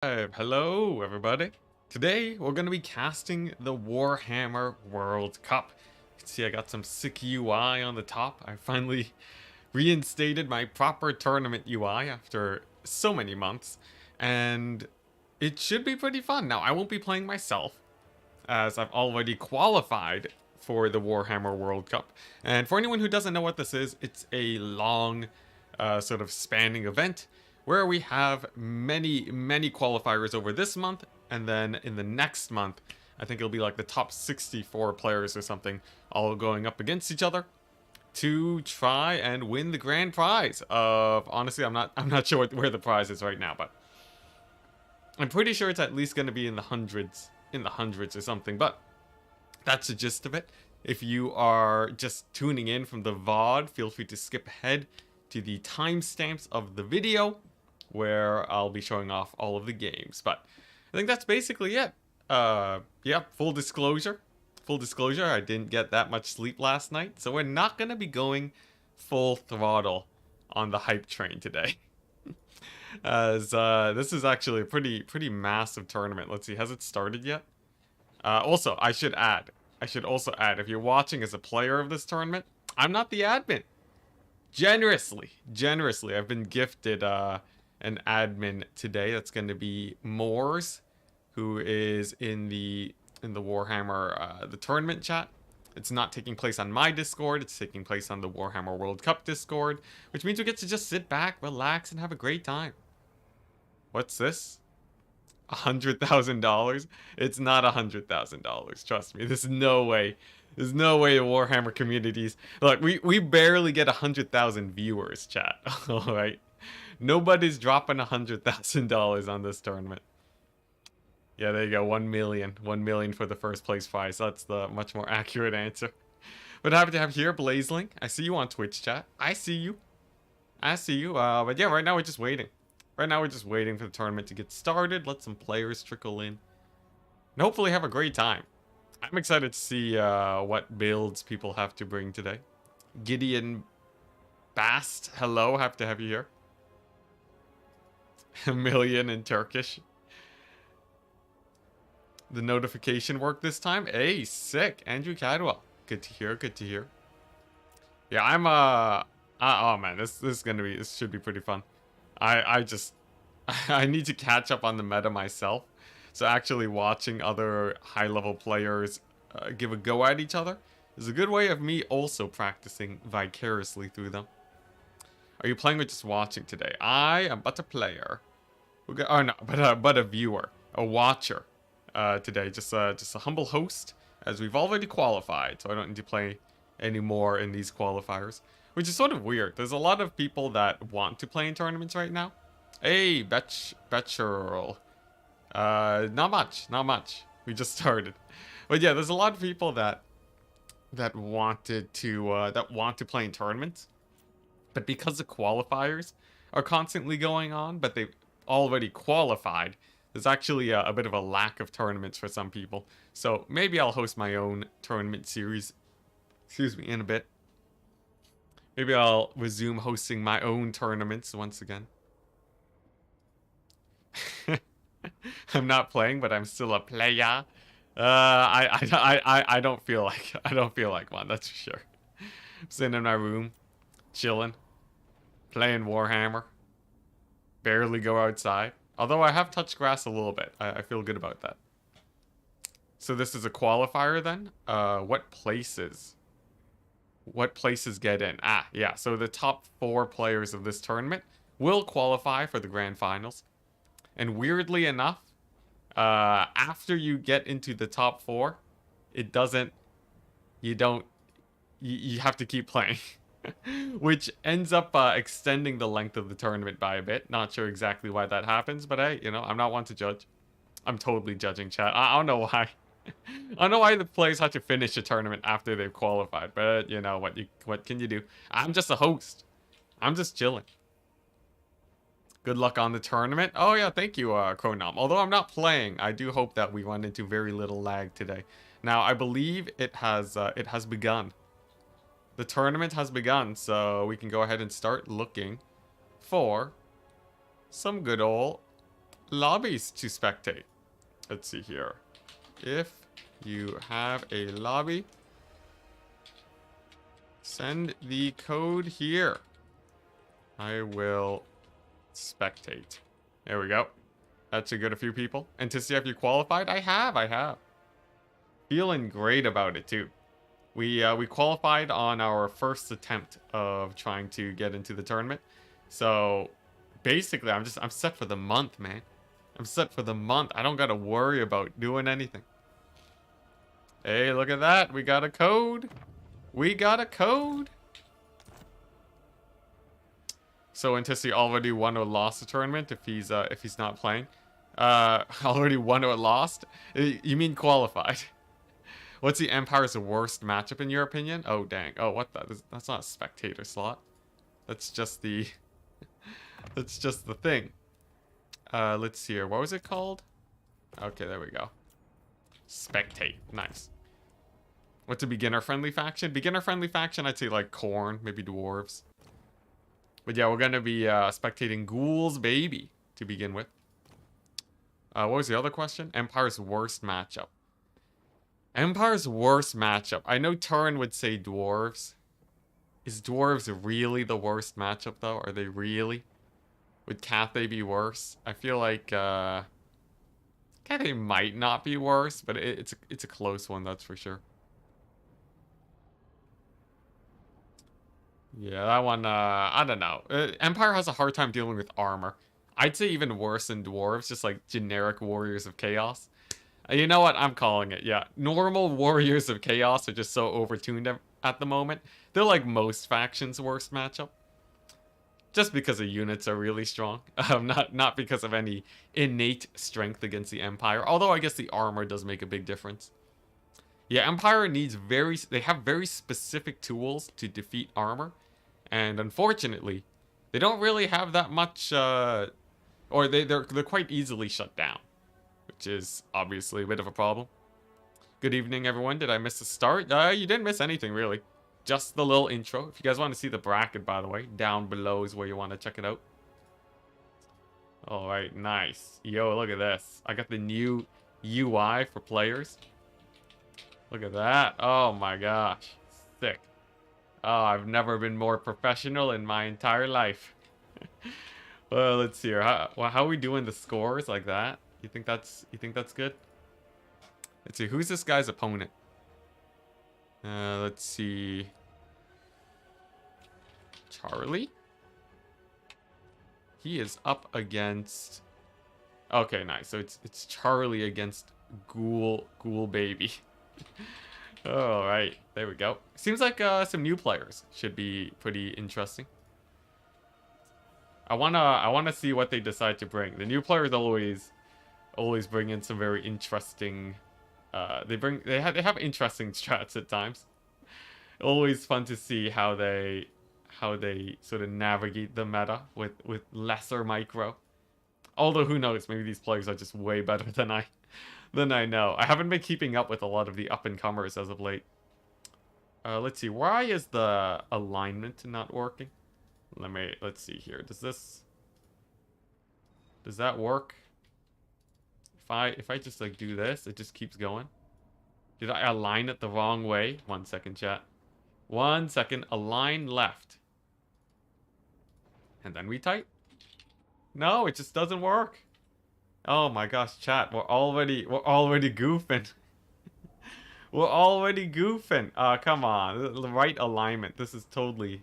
Hello everybody. Today we're going to be casting the Warhammer World Cup. You can see I got some sick UI on the top. I finally reinstated my proper tournament UI after so many months, and it should be pretty fun. Now I won't be playing myself, as I've already qualified for the Warhammer World Cup. And for anyone who doesn't know what this is, it's a long sort of spanning event where we have many qualifiers over this month, and then in the next month I think it'll be like the top 64 players or something all going up against each other to try and win the grand prize of, honestly I'm not sure where the prize is right now, but I'm pretty sure it's at least going to be in the hundreds or something. But that's the gist of it. If you are just tuning in from the VOD, feel free to skip ahead to the timestamps of the video where I'll be showing off all of the games. But I think that's basically it. Yeah, full disclosure, I didn't get that much sleep last night, so we're not going to be going full throttle on the hype train today. As this is actually a pretty massive tournament. Let's see, has it started yet? Also, I should also add, if you're watching as a player of this tournament, I'm not the admin. Generously, I've been gifted an admin today. That's going to be Moors, who is in the Warhammer the tournament chat. It's not taking place on my Discord, it's taking place on the Warhammer World Cup Discord, which means we get to just sit back, relax, and have a great time. What's this? $100,000? It's not $100,000. Trust me. There's no way. There's no way the Warhammer communities. Look, we barely get 100,000 viewers, chat. All right. Nobody's dropping $100,000 on this tournament. Yeah, there you go. 1 million. 1 million for the first place prize. That's the much more accurate answer. But happy to have here Blazeling. I see you on Twitch, chat. I see you. But yeah, right now we're just waiting. Right now we're just waiting for the tournament to get started. Let some players trickle in. And hopefully have a great time. I'm excited to see what builds people have to bring today. Gideon Bast, hello, happy to have you here. 1 million in Turkish. The notification worked this time. Hey, sick. Andrew Cadwell. Good to hear. Yeah, I'm oh man, this should be pretty fun. I need to catch up on the meta myself. So actually watching other high-level players give a go at each other is a good way of me also practicing vicariously through them. Are you playing or just watching today? I am but a player. Oh no, but a viewer, a watcher today. Just a humble host, as we've already qualified, so I don't need to play anymore in these qualifiers. Which is sort of weird. There's a lot of people that want to play in tournaments right now. Hey, Betcherl. Not much. We just started. But yeah, there's a lot of people that want to play in tournaments. But because the qualifiers are constantly going on, but they've already qualified, there's actually a bit of a lack of tournaments for some people. So maybe I'll host my own tournament series, in a bit. Maybe I'll resume hosting my own tournaments once again. I'm not playing, but I'm still a player. I don't feel like one, that's for sure. I'm sitting in my room, chilling, playing Warhammer. Barely go outside. Although I have touched grass a little bit. I feel good about that. So this is a qualifier then? What places? What places get in? Yeah, so the top 4 players of this tournament will qualify for the grand finals. And weirdly enough, after you get into the top 4, it doesn't, you have to keep playing. Which ends up extending the length of the tournament by a bit. Not sure exactly why that happens, but hey, I'm not one to judge. I'm totally judging, chat. I don't know why. I don't know why the players have to finish a tournament after they've qualified, but you know what can you do? I'm just a host. I'm just chilling. Good luck on the tournament. Oh yeah, thank you, Chronom. Although I'm not playing, I do hope that we run into very little lag today. Now, I believe it has begun. The tournament has begun, so we can go ahead and start looking for some good old lobbies to spectate. Let's see here. If you have a lobby, send the code here. I will spectate. There we go. That should go to a few people. And to see if you qualified, I have. Feeling great about it too. We qualified on our first attempt of trying to get into the tournament. So basically, I'm set for the month, man. I'm set for the month. I don't gotta worry about doing anything. Hey, look at that. We got a code. We got a code. So Enticity already won or lost the tournament if he's not playing. Already won or lost? You mean qualified? What's the Empire's worst matchup in your opinion? Oh dang. Oh, what the? That's not a spectator slot. That's just the that's just the thing. Let's see here. What was it called? Okay, there we go. Spectate. Nice. What's a beginner-friendly faction? Beginner-friendly faction, I'd say like Khorne, maybe dwarves. But yeah, we're gonna be spectating ghouls, baby, to begin with. What was the other question? Empire's worst matchup. Empire's worst matchup. I know Turin would say dwarves. Is dwarves really the worst matchup though? Are they really? Would Cathay be worse? I feel like Cathay might not be worse, but it's a close one, that's for sure. Yeah, that one, I don't know. Empire has a hard time dealing with armor. I'd say even worse than dwarves, just like generic warriors of chaos. You know what? I'm calling it, yeah. Normal warriors of chaos are just so overtuned at the moment. They're like most factions' worst matchup. Just because the units are really strong. Not because of any innate strength against the Empire. Although I guess the armor does make a big difference. Yeah, Empire needs they have very specific tools to defeat armor. And unfortunately, they don't really have that much, or they're quite easily shut down. Which is obviously a bit of a problem. Good evening, everyone. Did I miss the start? You didn't miss anything, really. Just the little intro. If you guys want to see the bracket, by the way, down below is where you want to check it out. Alright, nice. Yo, look at this. I got the new UI for players. Look at that. Oh my gosh. Sick. Oh, I've never been more professional in my entire life. Well, let's see here. How are we doing the scores like that? You think that's good? Let's see. Who's this guy's opponent? Let's see. Charlie? He is up against... Okay, nice. So it's Charlie against Ghoul Baby. Alright, there we go. Seems like some new players should be pretty interesting. I wanna see what they decide to bring. The new players always bring in some very interesting they have interesting strats at times. Always fun to see how they sort of navigate the meta with lesser micro. Although who knows, maybe these players are just way better than I know. I haven't been keeping up with a lot of the up-and-comers as of late. Let's see, why is the alignment not working? Let's see here. Does that work? If I just like do this, it just keeps going. Did I align it the wrong way? 1 second, chat. 1 second, align left. And then retype. No, it just doesn't work. Oh my gosh, chat, we're already goofing. We're already goofing. Come on, the right alignment. This is totally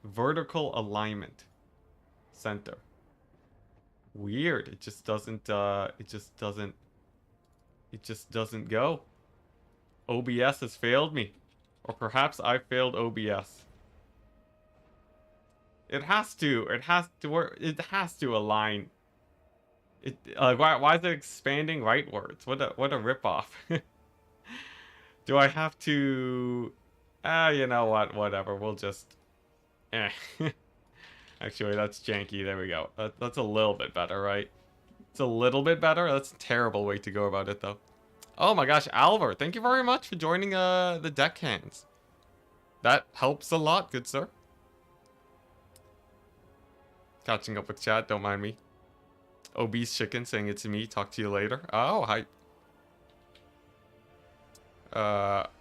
vertical alignment. Center. Weird. It just doesn't go. OBS has failed me. Or perhaps I failed OBS. It has to work. It has to align. Why is it expanding rightwards? What a ripoff. Do I have to... you know what? Whatever. We'll just... Actually, that's janky. There we go. That's a little bit better, right? It's a little bit better. That's a terrible way to go about it, though. Oh my gosh, Alvar, thank you very much for joining the deckhands. That helps a lot, good sir. Catching up with chat, don't mind me. Obese chicken saying it's me. Talk to you later. Oh, hi.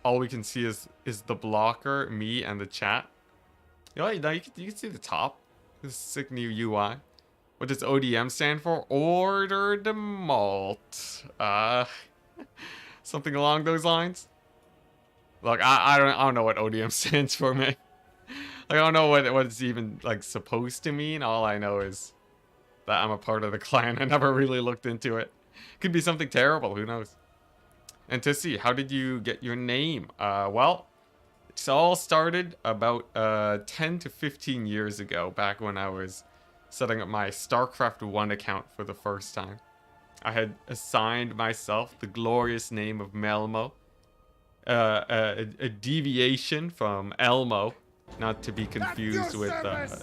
All we can see is the blocker, me, and the chat. Now you can see the top. This sick new UI. What does ODM stand for? Order de malt. Something along those lines. Look, I don't know what ODM stands for, man. I don't know what it's even like supposed to mean. All I know is that I'm a part of the clan. I never really looked into it. Could be something terrible. Who knows? Enticity, how did you get your name? Well, it's all started about 10 to 15 years ago, back when I was setting up my StarCraft 1 account for the first time. I had assigned myself the glorious name of Melmo, a deviation from Elmo, not to be confused with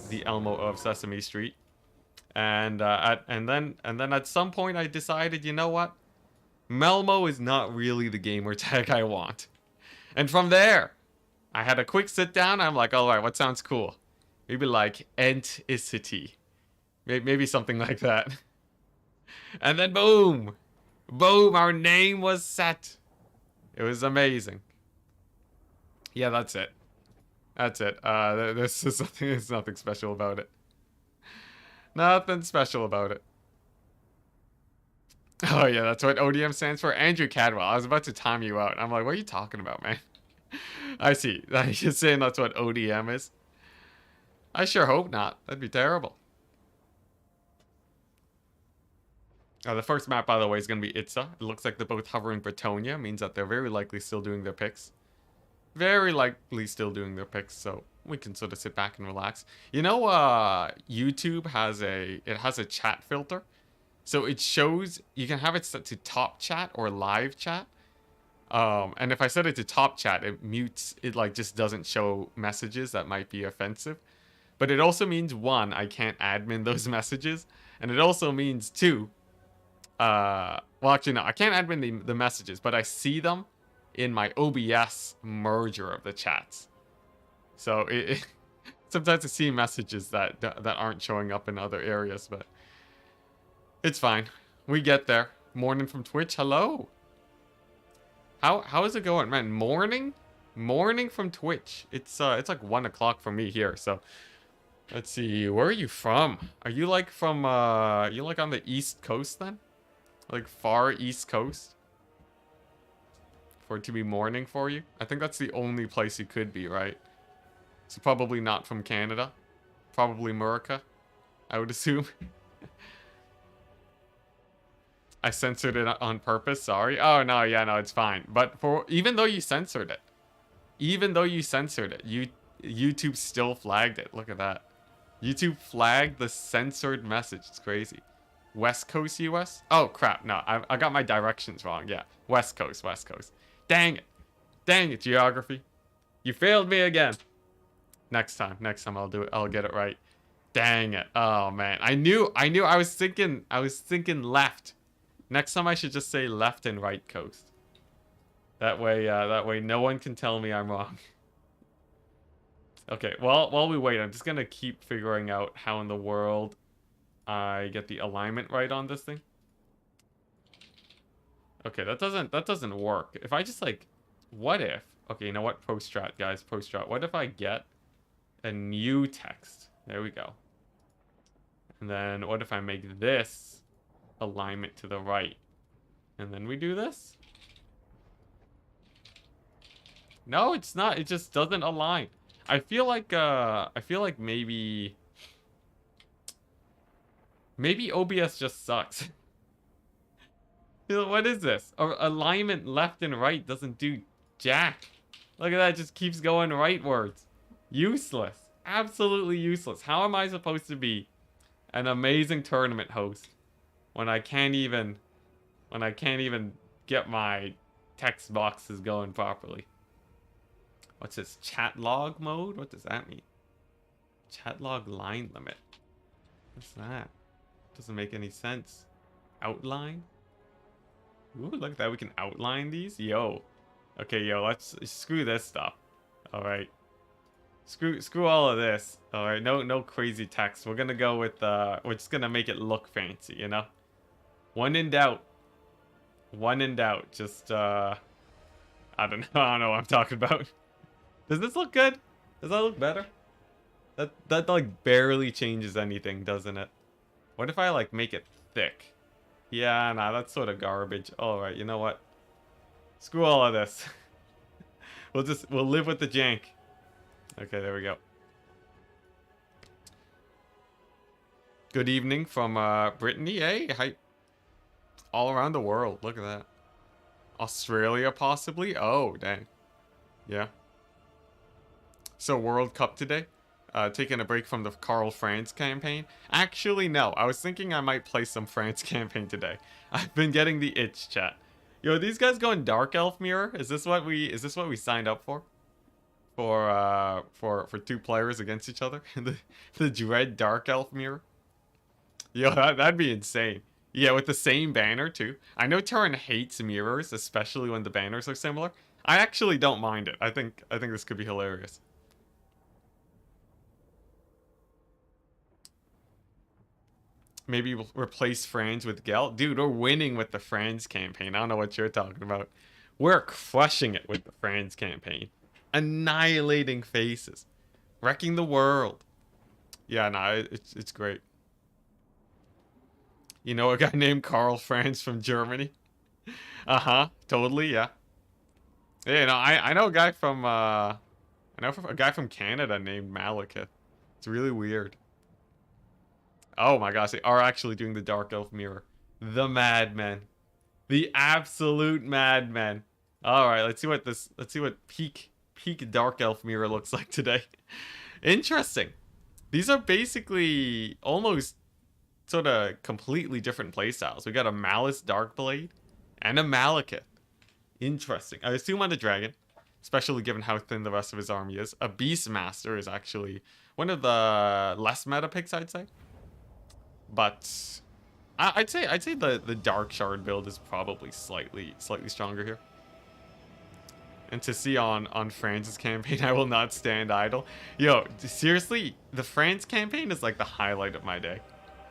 the Elmo of Sesame Street. And then at some point I decided, you know what? Melmo is not really the gamer tag I want. And from there, I had a quick sit down. I'm like, all right, what sounds cool? Maybe like Enticity. Maybe something like that. And then boom, our name was set. It was amazing. Yeah, that's it. There's nothing special about it. Nothing special about it. Oh yeah, that's what ODM stands for. Andrew Cadwell. I was about to time you out. I'm like, what are you talking about, man? I see. You're saying that's what ODM is? I sure hope not. That'd be terrible. The first map, by the way, is going to be Itza. It looks like they're both hovering Bretonia. Means that they're very likely still doing their picks. Very likely still doing their picks, so we can sort of sit back and relax. You know, YouTube has a chat filter. So it shows, you can have it set to top chat or live chat. And if I set it to top chat, it mutes, it like just doesn't show messages that might be offensive. But it also means, one, I can't admin those messages. And it also means, two, well, actually, no, I can't admin the messages, but I see them in my OBS merger of the chats. So sometimes I see messages that aren't showing up in other areas, but it's fine. We get there. Morning from Twitch. Hello. How is it going, man? Morning from Twitch. It's like 1 o'clock for me here. So let's see. Where are you from? Are you like from you like on the East Coast then? Like far East Coast? For it to be morning for you? I think that's the only place you could be, right? So probably not from Canada. Probably America, I would assume. I censored it on purpose, sorry. Oh, no, yeah, no, it's fine. But even though you censored it, YouTube still flagged it. Look at that. YouTube flagged the censored message. It's crazy. West Coast US? Oh, crap. No, I got my directions wrong. Yeah, West Coast. Dang it, geography. You failed me again. Next time I'll do it. I'll get it right. Dang it. Oh, man. I knew. I was thinking left. Next time I should just say left and right coast. That way no one can tell me I'm wrong. Okay, well, while we wait, I'm just gonna keep figuring out how in the world I get the alignment right on this thing. Okay, that doesn't work. If I just like, what if? Okay, you know what? Post strat, guys, post strat. What if I get a new text? There we go. And then what if I make this alignment to the right? And then we do this? No, it's not. It just doesn't align. I feel like maybe OBS just sucks. What is this? Alignment left and right doesn't do jack. Look at that, it just keeps going rightwards. Useless. Absolutely useless. How am I supposed to be an amazing tournament host when I can't even get my text boxes going properly? What's this? Chat log mode? What does that mean? Chat log line limit. What's that? Doesn't make any sense. Outline? Ooh, look at that. We can outline these. Yo. Okay, yo, let's screw this stuff. Alright. Screw all of this. Alright, no crazy text. We're gonna go with we're just gonna make it look fancy, you know? One in doubt. One in doubt. Just, I don't know. I don't know what I'm talking about. Does this look good? Does that look better? That like barely changes anything, doesn't it? What if I like make it thick? Yeah, nah, that's sort of garbage. Alright, you know what? Screw all of this. We'll live with the jank. Okay, there we go. Good evening from Brittany. Hey, hi. All around the world. Look at that. Australia, possibly? Oh, dang. Yeah. So, World Cup today? Taking a break from the Carl France campaign? Actually, no. I was thinking I might play some France campaign today. I've been getting the itch, chat. Yo, these guys going Dark Elf Mirror? Is this what we signed up for? For 2 players against each other? the Dread Dark Elf Mirror? Yo, that'd be insane. Yeah, with the same banner too. I know Turin hates mirrors, especially when the banners are similar. I actually don't mind it. I think this could be hilarious. Maybe we'll replace Franz with Gel. Dude, we're winning with the Franz campaign. I don't know what you're talking about. We're crushing it with the Franz campaign. Annihilating faces. Wrecking the world. Yeah, no, it's great. You know a guy named Karl Franz from Germany? Uh-huh, totally, yeah. Yeah, you know, I know a guy from, a guy from Canada named Malekith. It's really weird. Oh my gosh, they are actually doing the Dark Elf Mirror. The madmen. The absolute madmen. Alright, let's see what peak Dark Elf Mirror looks like today. Interesting. These are basically almost sort of completely different playstyles. We got a Malice Darkblade and a Malekith. Interesting. I assume on a dragon, especially given how thin the rest of his army is. A Beastmaster is actually one of the less meta picks, I'd say. But I'd say the Dark Shard build is probably slightly stronger here. And to see on Franz's campaign, I will not stand idle. Yo, seriously, the Franz campaign is like the highlight of my day.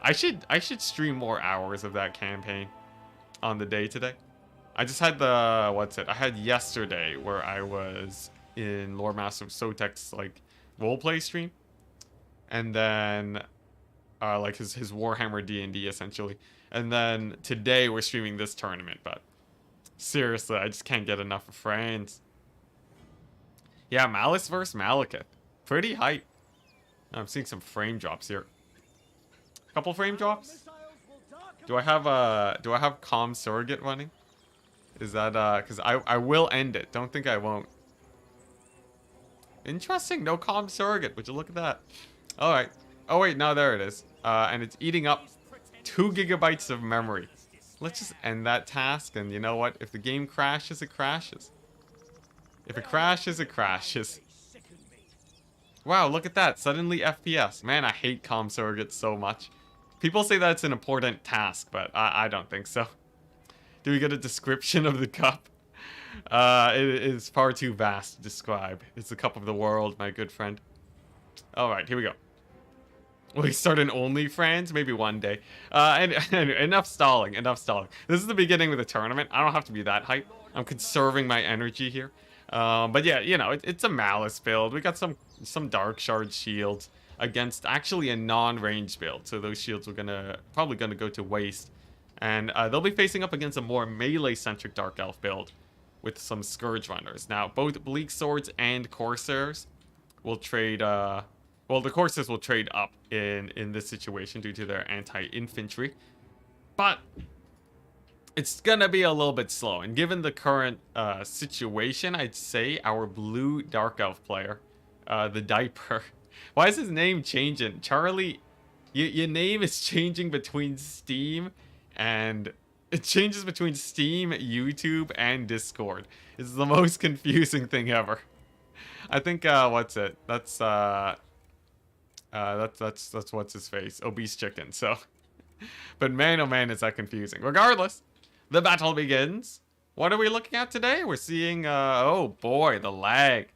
I should stream more hours of that campaign on the day today. I just had I had yesterday where I was in Lore Master Sotek's like roleplay stream, and then like his Warhammer D&D essentially, and then today we're streaming this tournament. But seriously, I just can't get enough of Franz. Yeah, Malice versus Malekith, pretty hype. I'm seeing some frame drops here. Couple frame drops. Do I have Calm Surrogate running? Is that because I will end it. Don't think I won't. Interesting. No Calm Surrogate. Would you look at that? All right. Oh wait, no, there it is. And it's eating up 2 GB of memory. Let's just end that task. And you know what? If the game crashes, it crashes. If it crashes, it crashes. Wow, look at that. Suddenly FPS. Man, I hate Calm Surrogate so much. People say that it's an important task, but I don't think so. Do we get a description of the cup? It is far too vast to describe. It's the cup of the world, my good friend. Alright, here we go. Will we start an OnlyFans? Maybe one day. And enough stalling, enough stalling. This is the beginning of the tournament. I don't have to be that hype. I'm conserving my energy here. But yeah, you know, it's a Malice build. We got some Dark Shard shields against actually a non-range build, so those shields are probably gonna go to waste, and they'll be facing up against a more melee-centric Dark Elf build with some Scourge Runners. Now, both Bleak Swords and Corsairs will trade. Well, the Corsairs will trade up in this situation due to their anti-infantry, but it's gonna be a little bit slow. And given the current situation, I'd say our blue Dark Elf player, the Diaper. Why is his name changing? Charlie, your name is changing between Steam and... It changes between Steam, YouTube, and Discord. It's the most confusing thing ever. I think, what's it? That's what's his face? Obese Chicken, so... But man, oh man, is that confusing. Regardless, the battle begins. What are we looking at today? We're seeing, oh boy, the lag.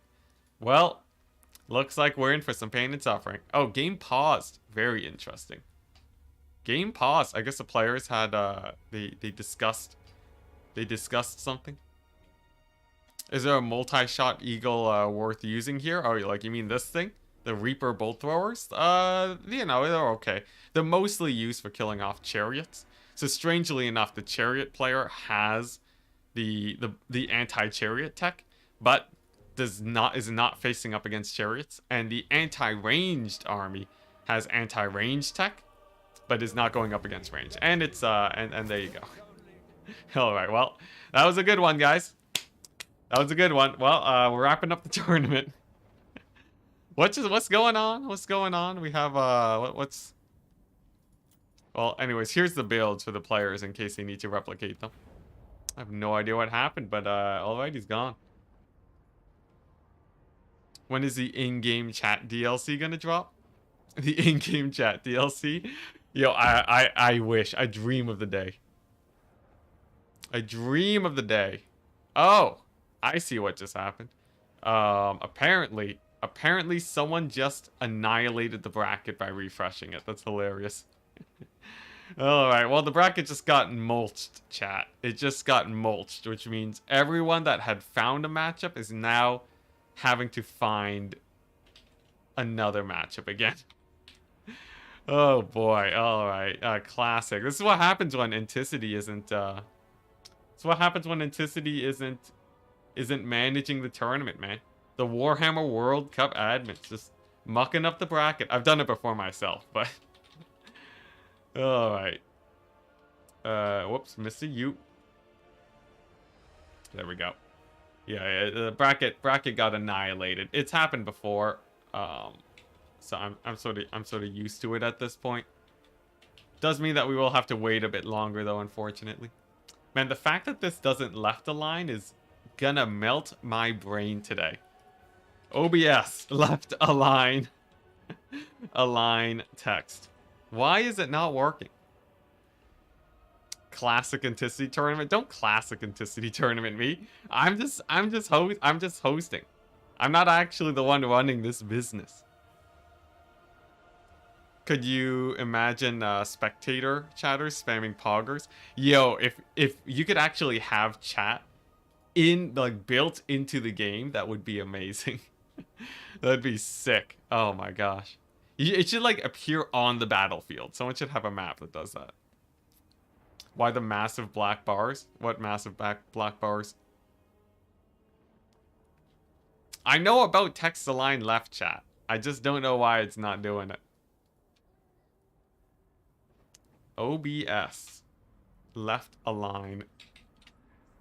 Well... Looks like we're in for some pain and suffering. Oh, game paused. Very interesting. Game paused. I guess the players had they discussed something. Is there a multi-shot eagle worth using here? Oh, like you mean this thing? The Reaper bolt throwers? You know, they're okay. They're mostly used for killing off chariots. So strangely enough, the chariot player has the anti-chariot tech, but is not facing up against chariots, and the anti-ranged army has anti-range tech, but is not going up against range. And it's and there you go. All right, well, that was a good one, guys. That was a good one. Well, we're wrapping up the tournament. What's going on? What's going on? We have what's well, anyways, here's the builds for the players in case they need to replicate them. I have no idea what happened, but alright, he's gone. When is the in-game chat DLC gonna drop? The in-game chat DLC? Yo, I wish. I dream of the day. I dream of the day. Oh, I see what just happened. Apparently someone just annihilated the bracket by refreshing it. That's hilarious. Alright, well, the bracket just got mulched, chat. It just got mulched, which means everyone that had found a matchup is now having to find another matchup again. Oh boy, alright. Classic. This is what happens when Enticity isn't, This is what happens when Enticity isn't managing the tournament, man. The Warhammer World Cup admins just mucking up the bracket. I've done it before myself, but... Alright. Whoops, Mr. U. There we go. Yeah, the bracket got annihilated. It's happened before. So I'm sort of used to it at this point. Does mean that we will have to wait a bit longer though, unfortunately. Man, the fact that this doesn't left align is gonna melt my brain today. OBS left align. Align text. Why is it not working? Classic Enticity tournament. Don't classic Enticity tournament me. I'm just hosting. I'm not actually the one running this business. Could you imagine spectator chatters spamming poggers? Yo, if you could actually have chat in like built into the game, that would be amazing. That'd be sick. Oh my gosh. It should like appear on the battlefield. Someone should have a map that does that. Why the massive black bars? What massive black bars? I know about text align left, chat. I just don't know why it's not doing it. OBS left align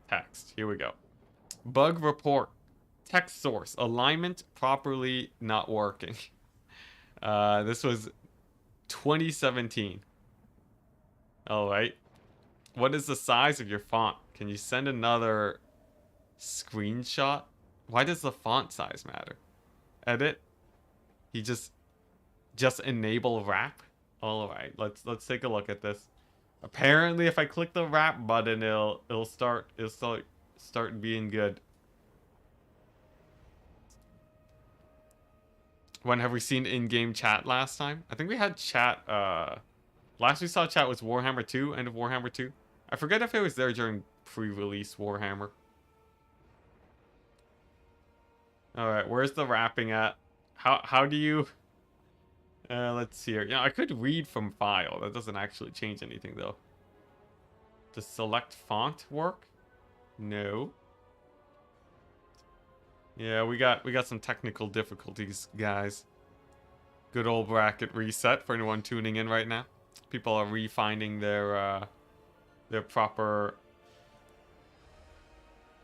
text. Here we go. Bug report. Text source. Alignment properly not working. This was 2017. Alright. What is the size of your font? Can you send another screenshot? Why does the font size matter? Edit. He just enable wrap. Alright, let's take a look at this. Apparently if I click the wrap button, it'll start being good. When have we seen in-game chat last time? I think we had chat, last we saw chat was Warhammer 2, end of Warhammer 2. I forget if it was there during pre-release Warhammer. Alright, where's the wrapping at? How do you... let's see here. Yeah, I could read from file. That doesn't actually change anything, though. Does select font work? No. Yeah, we got some technical difficulties, guys. Good old bracket reset for anyone tuning in right now. People are refinding their proper...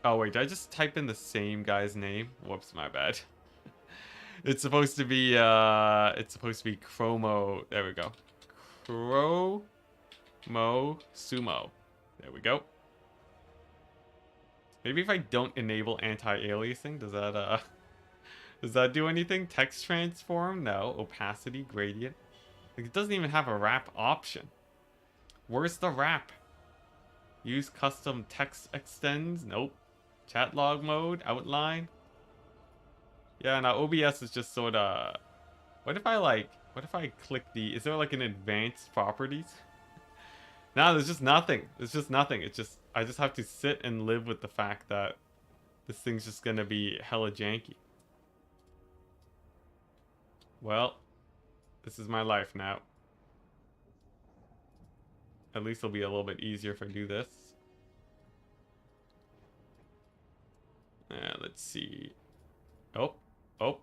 Oh wait, did I just type in the same guy's name? Whoops, my bad. It's supposed to be Chromo. There we go. Chromo Sumo. There we go. Maybe if I don't enable anti-aliasing, does that do anything? Text transform? No. Opacity, gradient. Like, it doesn't even have a wrap option. Where's the wrap? Use custom text extends? Nope. Chat log mode? Outline? Yeah, now OBS is just sort of... What if I click the... Is there like an advanced properties? No, there's just nothing. There's just nothing. It's just, I just have to sit and live with the fact that this thing's just gonna be hella janky. Well, this is my life now. At least it'll be a little bit easier if I do this. Let's see. Oh, oh.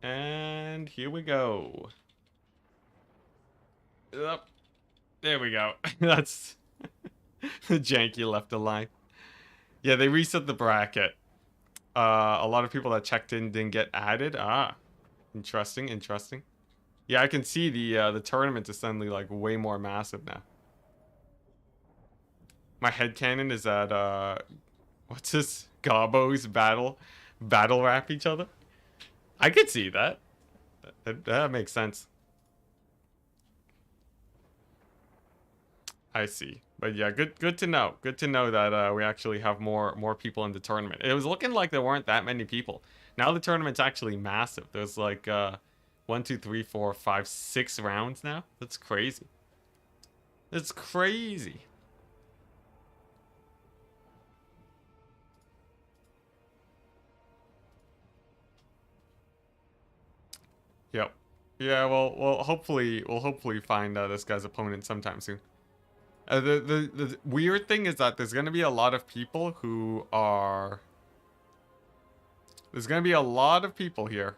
And here we go. Up. There we go. That's the janky left aligned. Yeah, they reset the bracket. A lot of people that checked in didn't get added. Ah, interesting, interesting. Yeah, I can see the tournament is suddenly like way more massive now. My headcanon is that what's this? Gobos battle rap each other. I could see that. That makes sense. I see. But yeah, good to know. Good to know that we actually have more people in the tournament. It was looking like there weren't that many people. Now the tournament's actually massive. There's like 1, 2, 3, 4, 5, 6 rounds now. That's crazy. That's crazy. Yep. Yeah, well, we'll hopefully find this guy's opponent sometime soon. The weird thing is that there's gonna be a lot of people who are. There's gonna be a lot of people here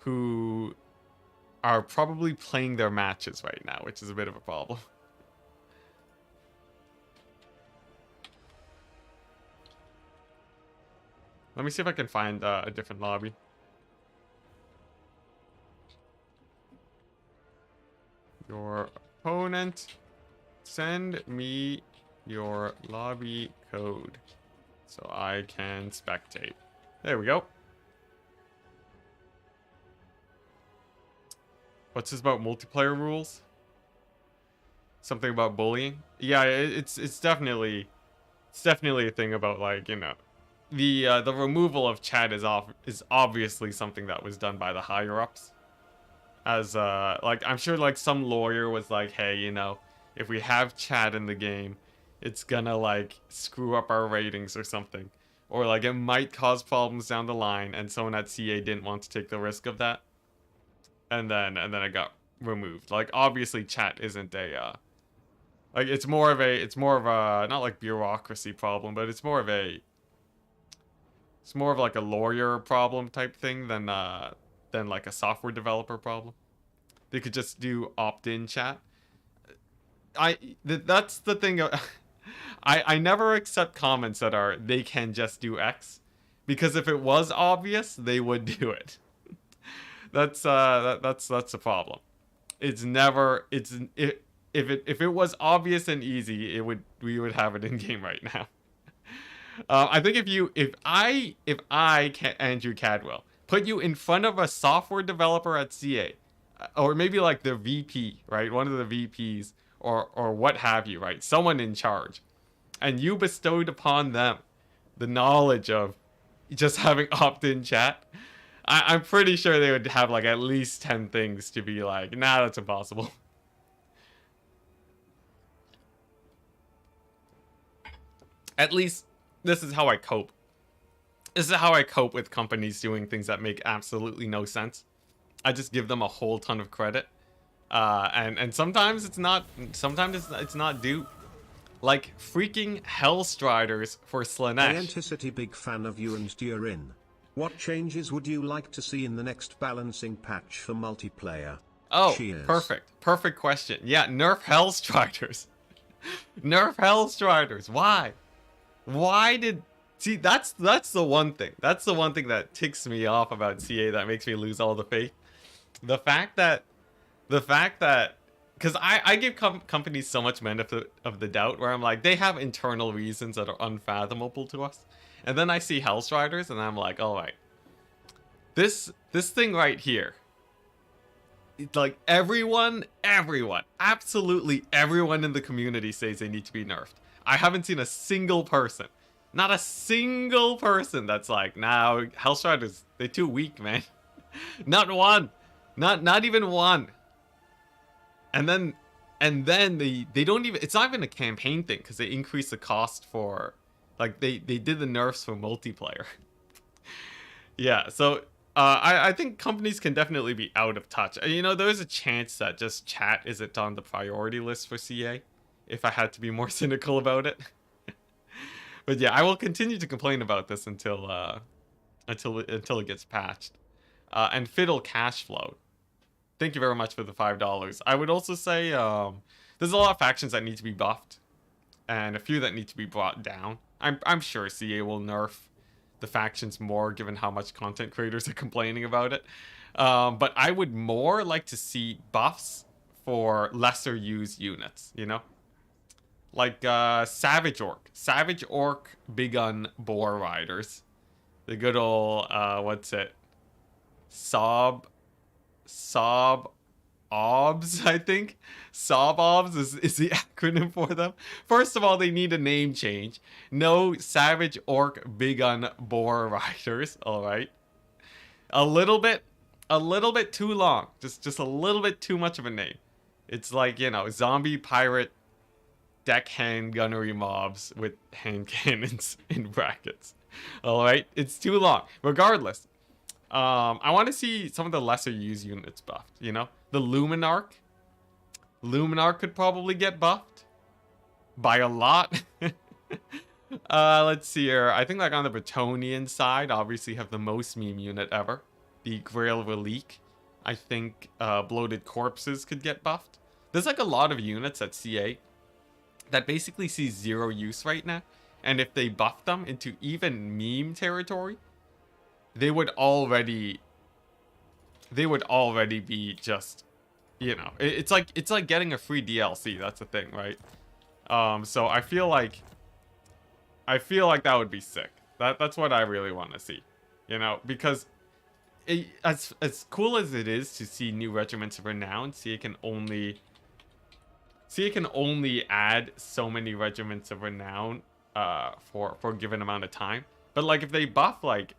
who are probably playing their matches right now, which is a bit of a problem. Let me see if I can find a different lobby. Your opponent, send me your lobby code so I can spectate. There we go. What's this about multiplayer rules? Something about bullying? Yeah, it's definitely a thing about, like, you know, the removal of chat is obviously something that was done by the higher ups. As like, I'm sure like some lawyer was like, hey, you know, if we have chat in the game, it's gonna like screw up our ratings or something, or like it might cause problems down the line, and someone at CA didn't want to take the risk of that, and then it got removed. Like, obviously chat isn't a like, it's more of a not like bureaucracy problem, but it's more of like a lawyer problem type thing than like a software developer problem. They could just do opt-in chat. That's the thing. I never accept comments that are they can just do X, because if it was obvious, they would do it. That's a problem. It's never if it was obvious and easy, we would have it in game right now. I think if I Andrew Cadwell, put you in front of a software developer at CA, or maybe like the VP, right? One of the VPs, or what have you, right? Someone in charge, and you bestowed upon them the knowledge of just having opt-in chat. I'm pretty sure they would have like at least 10 things to be like, nah, that's impossible. At least this is how I cope. This is how I cope with companies doing things that make absolutely no sense. I just give them a whole ton of credit, and sometimes it's not due. Like freaking Hellstriders for Slanesh. Enticity, big fan of you and Durin. What changes would you like to see in the next balancing patch for multiplayer? Oh, cheers. Perfect question. Yeah, nerf Hellstriders. Nerf Hellstriders. Why? Why did... See, that's the one thing. That's the one thing that ticks me off about CA that makes me lose all the faith. The fact that... Because I give companies so much benefit of the doubt, where I'm like, they have internal reasons that are unfathomable to us. And then I see Hellstriders, and I'm like, all right. This thing right here. It's like everyone, absolutely everyone in the community says they need to be nerfed. I haven't seen a single person. Not a single person that's like, nah, Hellstriders, they're too weak, man. Not one. Not even one. And then And then they don't even, it's not even a campaign thing because they increase the cost for, like, they did the nerfs for multiplayer. Yeah, so I think companies can definitely be out of touch. You know, there is a chance that just chat isn't on the priority list for CA, if I had to be more cynical about it. But yeah, I will continue to complain about this until it gets patched. And Fiddle Cash Flow. Thank you very much for the $5. I would also say there's a lot of factions that need to be buffed, and a few that need to be brought down. I'm sure CA will nerf the factions more, given how much content creators are complaining about it. But I would more like to see buffs for lesser used units, you know? Like Savage Orc Big Gun Boar Riders. The good old, what's it? Sob OBS, I think. Sob OBS is the acronym for them. First of all, they need a name change. No Savage Orc Big Gun Boar Riders, alright? A little bit too long. Just a little bit too much of a name. It's like, you know, zombie pirate deckhand gunnery mobs with hand cannons in brackets. Alright? It's too long. Regardless, I want to see some of the lesser used units buffed, you know? The Luminarch. Luminarch could probably get buffed. By a lot. Let's see here. I think like on the Bretonian side, obviously have the most meme unit ever. The Grail Relique. I think Bloated Corpses could get buffed. There's like a lot of units at CA that basically see zero use right now. And if they buff them into even meme territory, they would already be just, you know, it's like getting a free DLC. That's the thing, right? So I feel like that would be sick. That's what I really want to see, you know, because as cool as it is to see new regiments of renown, see it can only add so many regiments of renown for a given amount of time. But like if they buff, like,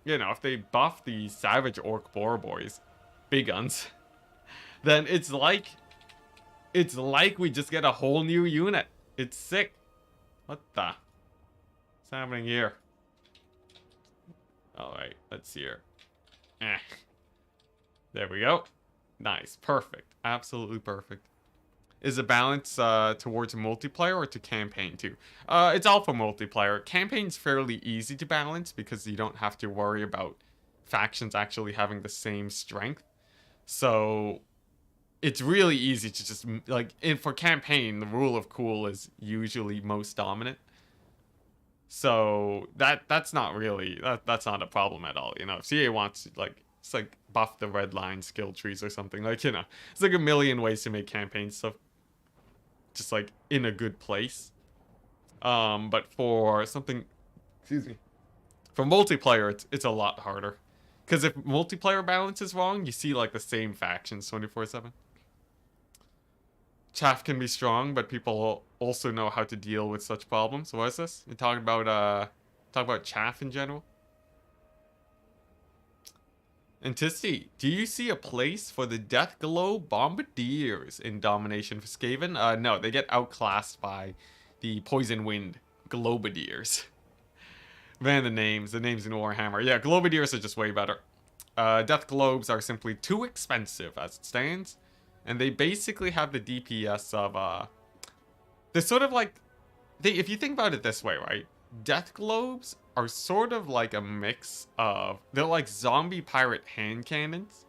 you know, if they buff the Savage Orc Boar Boys, big guns, then it's like we just get a whole new unit. It's sick. What's happening here? Alright, let's see here. There we go. Nice. Perfect. Absolutely perfect. Is it balance towards multiplayer or to campaign too? It's all for multiplayer. Campaign's fairly easy to balance because you don't have to worry about factions actually having the same strength. So it's really easy to just, like, for campaign, the rule of cool is usually most dominant. So that's not really, that's not a problem at all. You know, if CA wants, like, it's like buff the red line skill trees or something, like, you know, it's like a million ways to make campaign stuff just like in a good place. But for something, excuse me, for multiplayer, it's a lot harder. Because if multiplayer balance is wrong, you see like the same factions 24/7. Chaff can be strong, but people also know how to deal with such problems. What is this? You're talking about chaff in general? Enticity, do you see a place for the Deathglow Bombardiers in Domination for Skaven? No, they get outclassed by the Poison Wind Globadiers. Man, the names in Warhammer. Yeah, Globadiers are just way better. Death Globes are simply too expensive as it stands. And they basically have the DPS of, they're sort of like, if you think about it this way, right? Death Globes are sort of like a mix of, they're like zombie pirate hand cannons.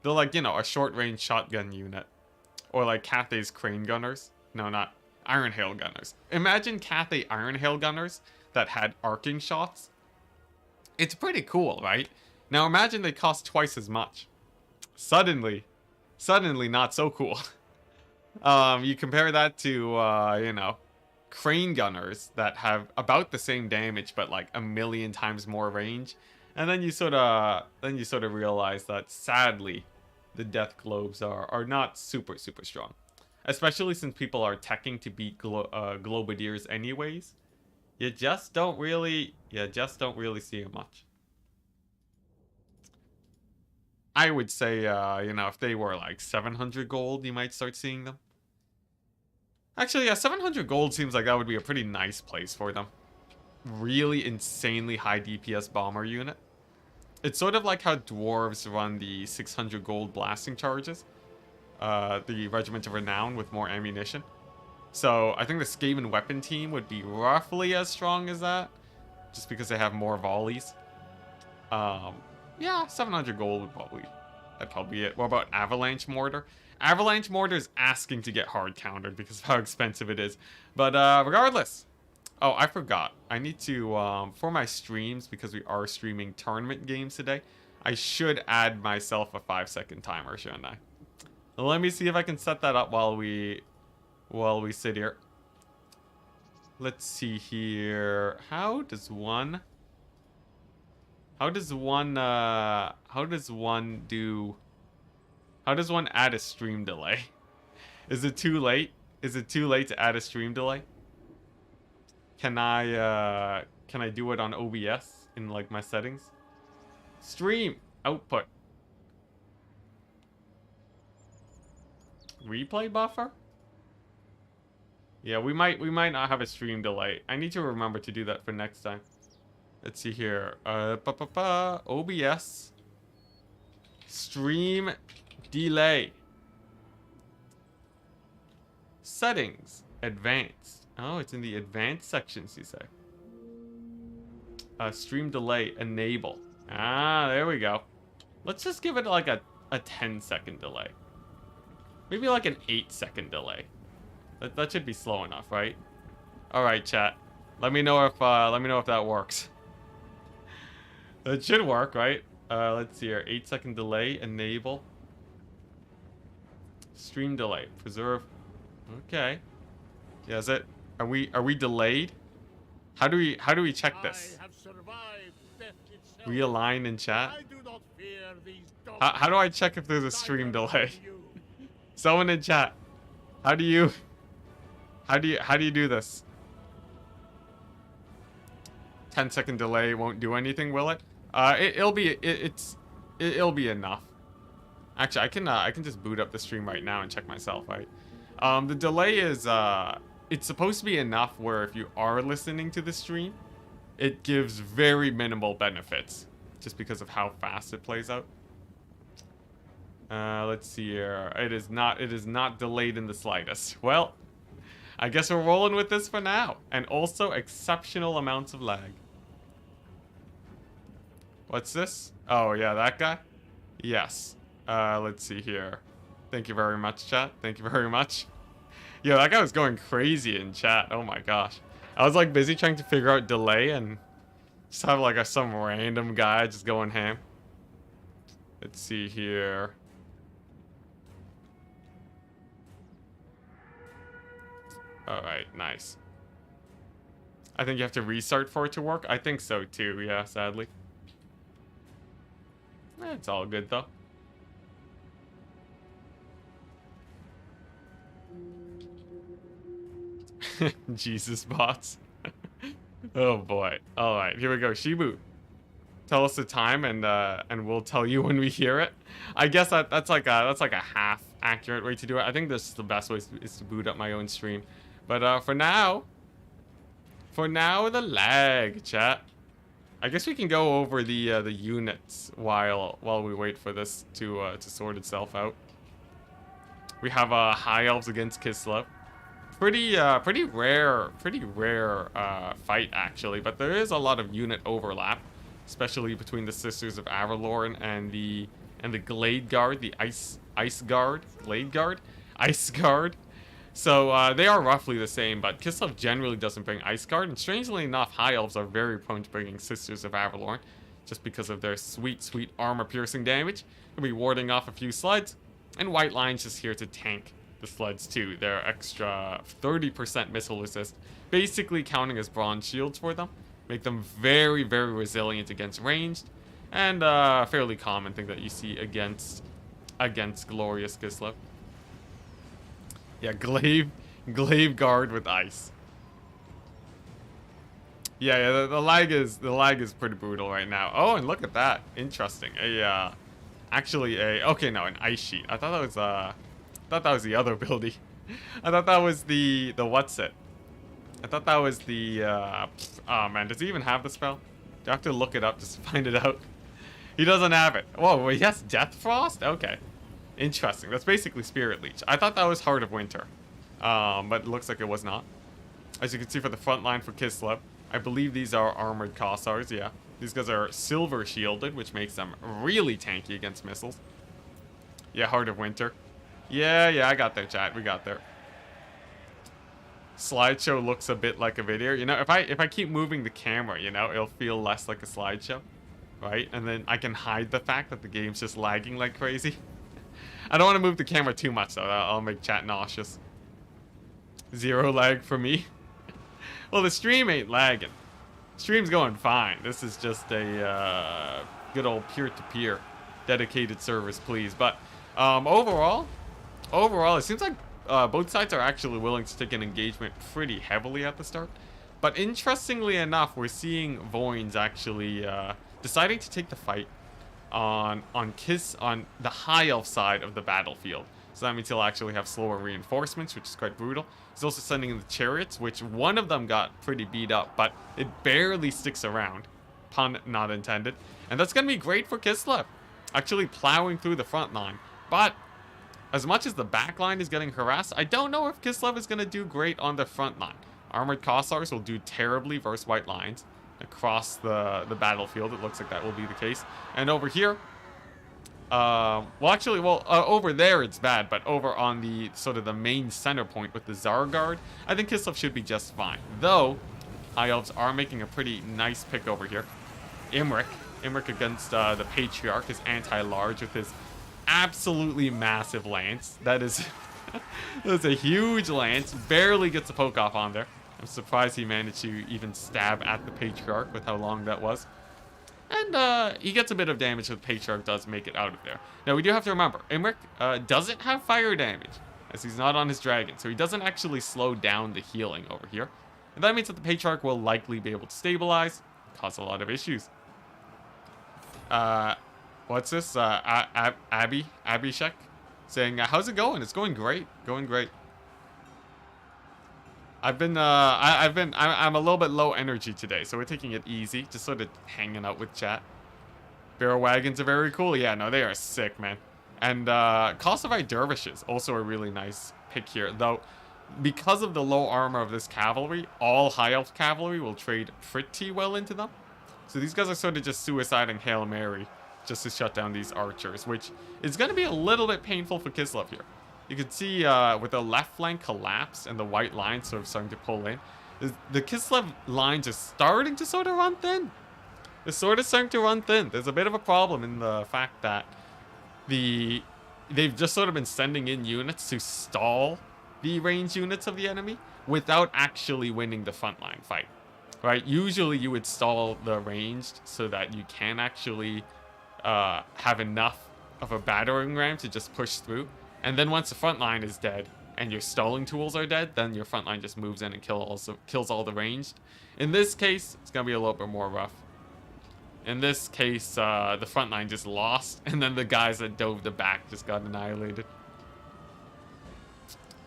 They're like, you know, a short-range shotgun unit. Or like Cathay's Crane Gunners. No, not Iron Hail Gunners. Imagine Cathay Iron Hail Gunners that had arcing shots. It's pretty cool, right? Now imagine they cost twice as much. Suddenly not so cool. You compare that to, you know, Crane Gunners that have about the same damage but like a million times more range, and then you sort of realize that sadly the Death Globes are not super strong, especially since people are teching to beat Globadiers anyways. You just don't really see it much. I would say, you know, if they were like 700 gold, you might start seeing them. Actually, yeah, 700 gold seems like that would be a pretty nice place for them. Really insanely high DPS bomber unit. It's sort of like how dwarves run the 600 gold blasting charges. The Regiment of Renown with more ammunition. So I think the Skaven weapon team would be roughly as strong as that. Just because they have more volleys. Yeah, 700 gold would that'd probably be it. What about Avalanche Mortar? Avalanche Mortar is asking to get hard countered because of how expensive it is. But regardless. Oh, I forgot. I need to, for my streams, because we are streaming tournament games today, I should add myself a 5-second timer, shouldn't I? Let me see if I can set that up while we sit here. Let's see here. How does one add a stream delay? Is it too late? Is it too late to add a stream delay? Can I do it on OBS in like my settings? Stream output. Replay buffer? Yeah, we might not have a stream delay. I need to remember to do that for next time. Let's see here. OBS. Stream delay. Settings. Advanced. Oh, it's in the advanced sections, you say. Stream delay. Enable. Ah, there we go. Let's just give it like a 10-second delay. Maybe like an 8-second delay. That should be slow enough, right? All right, chat. Let me know if that works. It should work, right? Let's see here. 8-second delay. Enable. Stream delay. Preserve. Okay. Yeah, is it? Are we delayed? How do we check this? Realign in chat. How do I check if there's a stream delay? Someone in chat. How do you do this? 10-second delay won't do anything, will it? It'll be enough. Actually, I can just boot up the stream right now and check myself, right? The delay is it's supposed to be enough where if you are listening to the stream, it gives very minimal benefits just because of how fast it plays out. Let's see here. It is not delayed in the slightest. Well, I guess we're rolling with this for now. And also exceptional amounts of lag. What's this? Oh, yeah, that guy? Yes. Let's see here. Thank you very much, chat. Thank you very much. Yo, that guy was going crazy in chat. Oh my gosh. I was like busy trying to figure out delay and just have like some random guy just going ham. Let's see here. Alright, nice. I think you have to restart for it to work. I think so too, yeah, sadly. It's all good though. Jesus bots. Oh boy. Alright, here we go. Shibu. Tell us the time and we'll tell you when we hear it. I guess that's like a half accurate way to do it. I think this is the best way is to boot up my own stream. But for now the lag, chat. I guess we can go over the units while we wait for this to sort itself out. We have High Elves against Kislev. Pretty rare fight actually, but there is a lot of unit overlap, especially between the Sisters of Avalorn and the Glade Guard, the Ice Guard, Glade Guard, Ice Guard. So they are roughly the same, but Kislev generally doesn't bring Ice Guard, and strangely enough, High Elves are very prone to bringing Sisters of Avalorn, just because of their sweet armor-piercing damage. They'll be warding off a few sleds, and White Line's just here to tank the sleds too. They're extra 30% missile resist, basically counting as bronze shields for them. Make them very resilient against ranged, and fairly common thing that you see against Glorious Kislev. Yeah, Glaive Guard with ice. Yeah, the lag is pretty brutal right now. Oh, and look at that. Interesting. Actually an ice sheet. I thought that was the other ability. I thought that was the what's it? I thought that was the oh man, does he even have the spell? Do I have to look it up just to find it out? He doesn't have it. Whoa, wait, he has Death Frost? Okay. Interesting. That's basically Spirit Leech. I thought that was Heart of Winter. But it looks like it was not. As you can see for the front line for Kislev, I believe these are armored Kossars, yeah. These guys are silver shielded, which makes them really tanky against missiles. Yeah, Heart of Winter. Yeah, I got there, chat. We got there. Slideshow looks a bit like a video. You know, if I keep moving the camera, you know, it'll feel less like a slideshow. Right? And then I can hide the fact that the game's just lagging like crazy. I don't want to move the camera too much, though. I'll make chat nauseous. 0 lag for me. Well, the stream ain't lagging. Stream's going fine. This is just a good old peer-to-peer dedicated service, please. But overall, it seems like both sides are actually willing to take an engagement pretty heavily at the start. But interestingly enough, we're seeing Voins actually deciding to take the fight on the high elf side of the battlefield. So that means he'll actually have slower reinforcements, which is quite brutal. He's also sending in the chariots, which one of them got pretty beat up, but it barely sticks around. Pun not intended. And that's going to be great for Kislev, actually plowing through the front line. But as much as the back line is getting harassed, I don't know if Kislev is going to do great on the front line. Armored Kossars will do terribly versus white lines across the battlefield. It looks like that will be the case. And over here, over there it's bad, but over on the sort of the main center point with the Zargard, I think Kislev should be just fine. Though, High Elves are making a pretty nice pick over here. Imric against the Patriarch is anti-large with his absolutely massive lance. That is that's a huge lance. Barely gets a poke off on there. I'm surprised he managed to even stab at the Patriarch with how long that was. And he gets a bit of damage, so the Patriarch does make it out of there. Now, we do have to remember, Imric doesn't have fire damage, as he's not on his dragon, so he doesn't actually slow down the healing over here. And that means that the Patriarch will likely be able to stabilize, cause a lot of issues. What's this? Abhishek saying, how's it going? It's going great. Going great. I'm a little bit low energy today, so we're taking it easy, just sort of hanging out with chat. Barrel wagons are very cool. Yeah, no, they are sick, man. And Kosovo dervishes, also a really nice pick here, though. Because of the low armor of this cavalry, all high elf cavalry will trade pretty well into them. So these guys are sort of just suiciding Hail Mary just to shut down these archers, which is going to be a little bit painful for Kislev here. You can see with the left flank collapse and the white line sort of starting to pull in, the Kislev lines are starting to sort of run thin. They're sort of starting to run thin. There's a bit of a problem in the fact that they've just sort of been sending in units to stall the ranged units of the enemy without actually winning the frontline fight. Right? Usually you would stall the ranged so that you can actually have enough of a battering ram to just push through. And then once the front line is dead and your stalling tools are dead, then your front line just moves in and kills all the ranged. In this case, it's going to be a little bit more rough. In this case, the front line just lost, and then the guys that dove the back just got annihilated.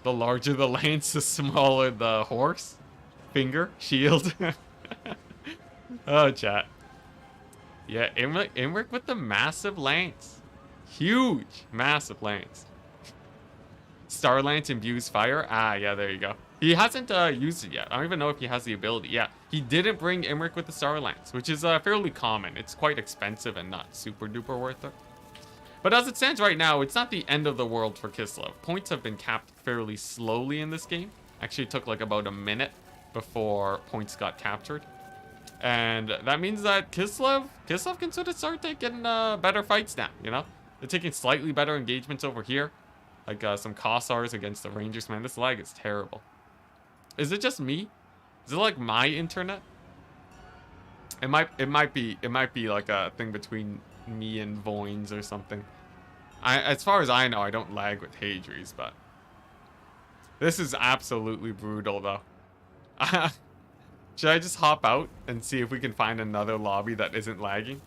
The larger the lance, the smaller the horse. Finger, shield. Oh, chat. Yeah, Imric with the massive lance. Huge, massive lance. Star Lance imbues fire. Ah, yeah, there you go. He hasn't used it yet. I don't even know if he has the ability. Yeah, he didn't bring Imric with the Star Lance, which is fairly common. It's quite expensive and not super duper worth it. But as it stands right now, it's not the end of the world for Kislev. Points have been capped fairly slowly in this game. Actually, it took like about a minute before points got captured. And that means that Kislev can sort of start taking better fights now, you know? They're taking slightly better engagements over here. Like some Kossars against the Rangers. Man, this lag is terrible. Is it just me? Is it like my internet? It might be like a thing between me and Voins or something. As far as I know, I don't lag with Hadries, but this is absolutely brutal though. Should I just hop out and see if we can find another lobby that isn't lagging?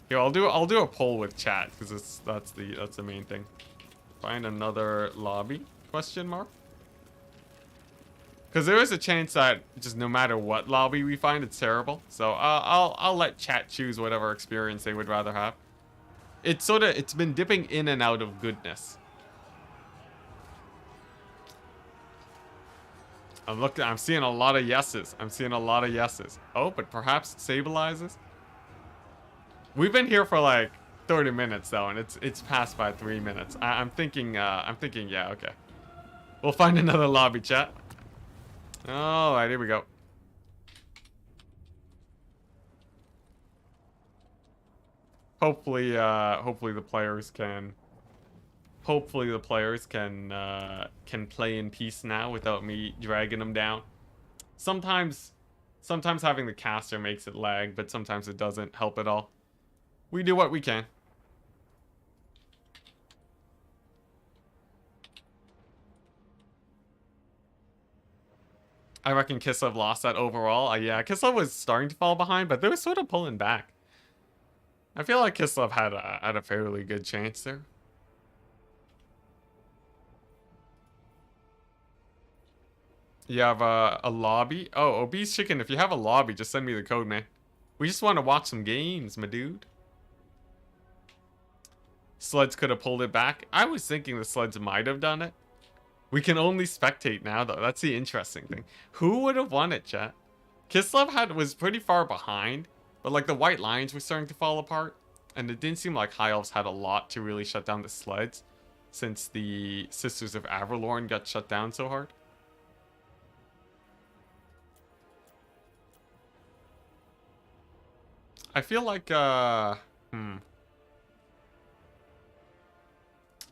Here, I'll do a poll with chat because that's the main thing. Find another lobby? Question mark. Because there is a chance that just no matter what lobby we find, it's terrible. So I'll let chat choose whatever experience they would rather have. It's been dipping in and out of goodness. I'm seeing a lot of yeses. I'm seeing a lot of yeses. Oh, but perhaps it stabilizes. We've been here for like 30 minutes though, and it's passed by 3 minutes. I'm thinking, yeah, okay. We'll find another lobby, chat. Alright, here we go. Hopefully the players can play in peace now without me dragging them down. Sometimes having the caster makes it lag, but sometimes it doesn't help at all. We do what we can. I reckon Kislev lost that overall. Yeah, Kislev was starting to fall behind, but they were sort of pulling back. I feel like Kislev had a fairly good chance there. You have a lobby? Oh, Obese Chicken, if you have a lobby, just send me the code, man. We just want to watch some games, my dude. Sleds could have pulled it back. I was thinking the Sleds might have done it. We can only spectate now, though. That's the interesting thing. Who would have won it, chat? Kislev was pretty far behind, but like the White Lions were starting to fall apart, and it didn't seem like High Elves had a lot to really shut down the Sleds since the Sisters of Averlorn got shut down so hard. I feel like,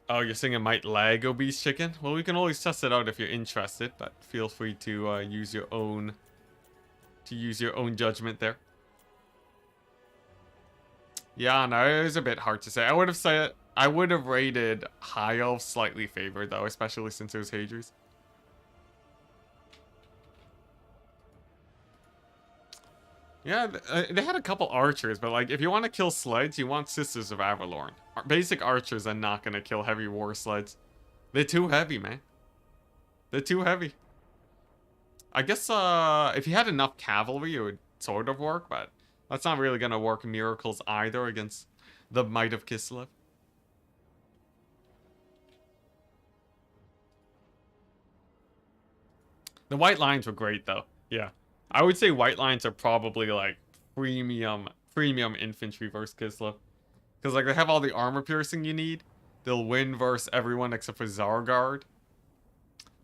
Oh, you're saying it might lag, Obese Chicken? Well, we can always test it out if you're interested, but feel free to use your own judgment there. Yeah, no, it was a bit hard to say. I would have rated High Elf slightly favored though, especially since it was Hadri's. Yeah, they had a couple archers, but like, if you want to kill sleds, you want Sisters of Averlorn. Basic archers are not going to kill heavy war sleds. They're too heavy, man. They're too heavy. I guess, if you had enough cavalry, it would sort of work, but that's not really going to work miracles either against the might of Kislev. The White Lions were great, though. Yeah. I would say White Lions are probably like premium infantry versus Kislev. Because like they have all the armor piercing you need. They'll win versus everyone except for Zargard.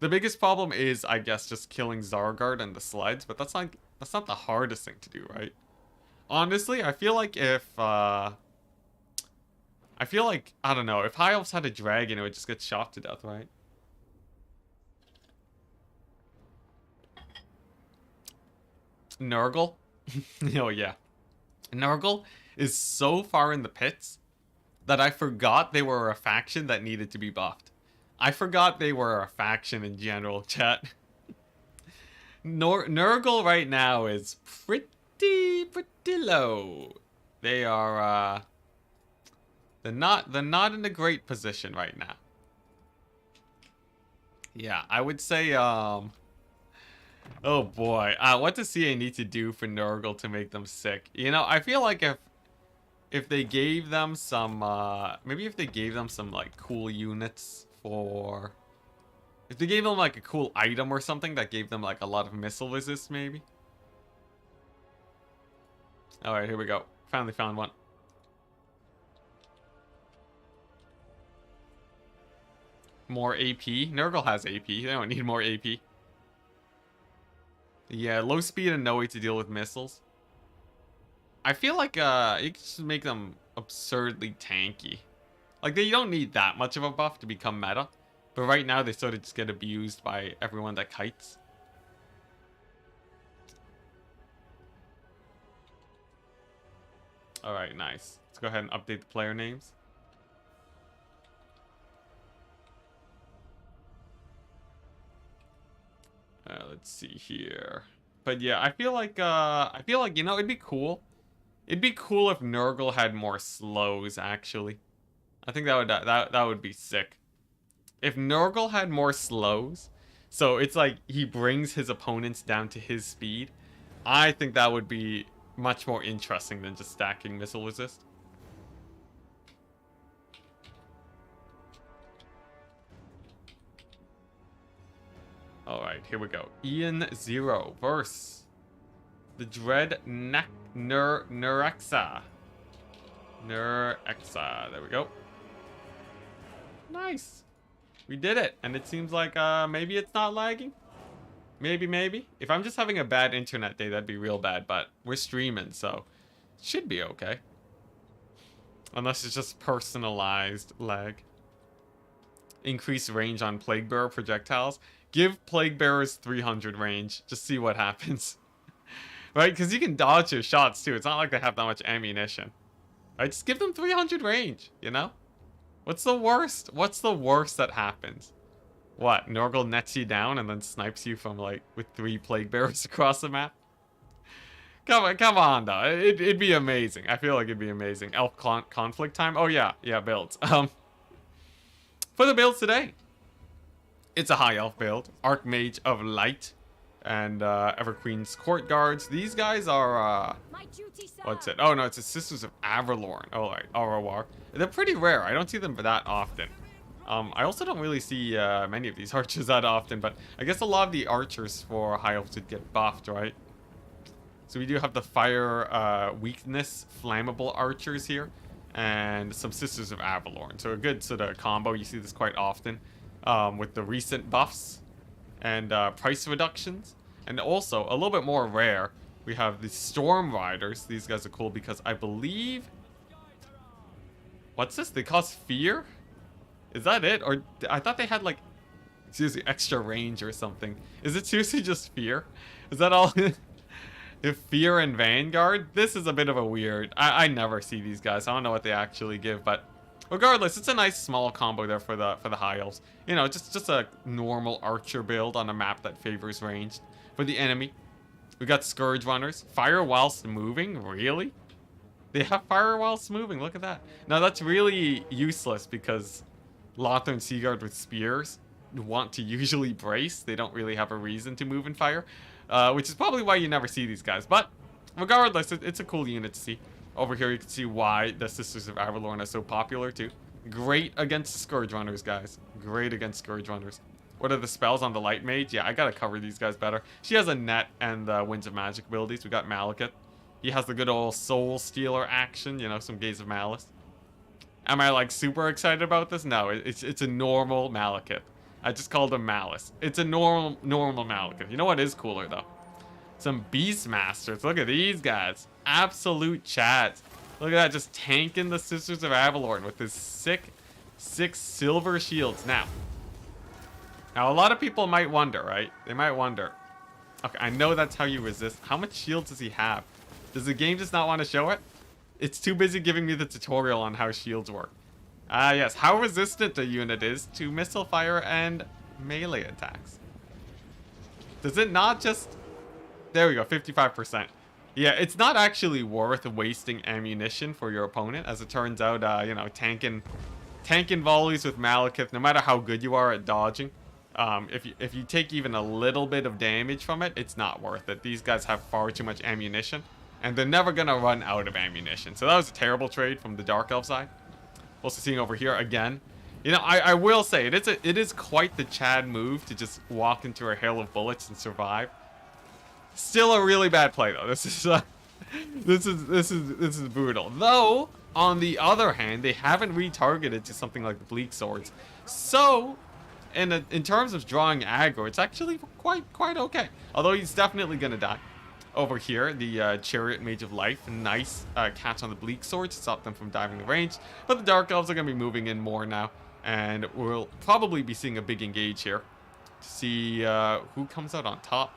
The biggest problem is, I guess, just killing Zargard and the sleds, but that's not the hardest thing to do, right? Honestly, I feel like I don't know, if High Elves had a dragon, it would just get shot to death, right? Nurgle? Oh, yeah. Nurgle is so far in the pits that I forgot they were a faction that needed to be buffed. I forgot they were a faction in general, chat. Nurgle right now is pretty low. They are, they're not in a great position right now. Yeah, I would say, oh boy, what does CA need to do for Nurgle to make them sick? You know, I feel like if they gave them some, maybe if they gave them some like cool units for, if they gave them like a cool item or something that gave them like a lot of missile resist, maybe. All right, here we go. Finally found one. More AP. Nurgle has AP. They don't need more AP. Yeah, low speed and no way to deal with missiles. I feel like you can just make them absurdly tanky. Like, they don't need that much of a buff to become meta. But right now, they sort of just get abused by everyone that kites. Alright, nice. Let's go ahead and update the player names. Let's see here. But yeah, I feel like, you know, it'd be cool. It'd be cool if Nurgle had more slows, actually. I think that would be sick. If Nurgle had more slows, So it's like he brings his opponents down to his speed. I think that would be much more interesting than just stacking missile resist. Alright, here we go. Ian 0 versus the Dread Nurexa. Nurexa. There we go. Nice. We did it. And it seems like maybe it's not lagging. Maybe. If I'm just having a bad internet day, that'd be real bad. But we're streaming, so it should be okay. Unless it's just personalized lag. Increase range on Plague Bearer projectiles. Give Plague Bearers 300 range. Just see what happens. Right? Because you can dodge your shots too. It's not like they have that much ammunition. Right? Just give them 300 range, you know? What's the worst? What's the worst that happens? What? Norgal nets you down and then snipes you from like with 3 Plague Bearers across the map? Come on though. It'd be amazing. I feel like it'd be amazing. Elf conflict time? Oh yeah. Yeah, builds. For the builds today. It's a high elf build. Archmage of Light and Everqueen's Court Guards. These guys are what's it? Oh no, it's the Sisters of Averlorn. Oh, right, Arawar. They're pretty rare. I don't see them that often. I also don't really see many of these archers that often, but I guess a lot of the archers for high elves would get buffed, right? So we do have the fire weakness flammable archers here, and some Sisters of Avalorn. So a good sort of combo. You see this quite often with the recent buffs and price reductions. And also, a little bit more rare, we have the Storm Riders. These guys are cool because I believe... What's this? They cause fear? Is that it? Or I thought they had like, seriously, extra range or something. Is it seriously just fear? Is that all? If fear and Vanguard? This is a bit of a weird... I never see these guys. I don't know what they actually give, but regardless, it's a nice small combo there for the high elves. You know, just a normal archer build on a map that favors ranged. For the enemy, we got Scourge Runners. Fire whilst moving? Really? They have fire whilst moving. Look at that. Now, that's really useless because Lothern Seaguard with spears want to usually brace. They don't really have a reason to move in fire, which is probably why you never see these guys. But regardless, it's a cool unit to see. Over here, you can see why the Sisters of Avalorn are so popular, too. Great against Scourge Runners, guys. Great against Scourge Runners. What are the spells on the Light Mage? Yeah, I gotta cover these guys better. She has a net and Winds of Magic abilities. We got Malekith. He has the good old Soul Stealer action, you know, some Gaze of Malice. Am I, like, super excited about this? No, it's a normal Malekith. I just called him Malice. It's a normal Malekith. You know what is cooler, though? Some Beastmasters. Look at these guys. Absolute Chads. Look at that, just tanking the Sisters of Avalorn with his sick silver shields. Now, a lot of people might wonder, right? They might wonder. Okay, I know that's how you resist. How much shields does he have? Does the game just not want to show it? It's too busy giving me the tutorial on how shields work. Yes, how resistant a unit is to missile fire and melee attacks. Does it not just... There we go, 55%. Yeah, it's not actually worth wasting ammunition for your opponent. As it turns out, you know, tanking volleys with Malekith, no matter how good you are at dodging, if you take even a little bit of damage from it, it's not worth it. These guys have far too much ammunition, and they're never going to run out of ammunition. So that was a terrible trade from the Dark Elf side. Also seeing over here again. You know, I will say, it is quite the Chad move to just walk into a hail of bullets and survive. Still a really bad play though. This is brutal. Though, on the other hand, they haven't retargeted to something like the Bleak Swords. So, in terms of drawing aggro, it's actually quite okay. Although he's definitely gonna die. Over here, the Chariot Mage of Life, nice catch on the Bleak Swords to stop them from diving the range. But the Dark Elves are gonna be moving in more now, and we'll probably be seeing a big engage here to see who comes out on top.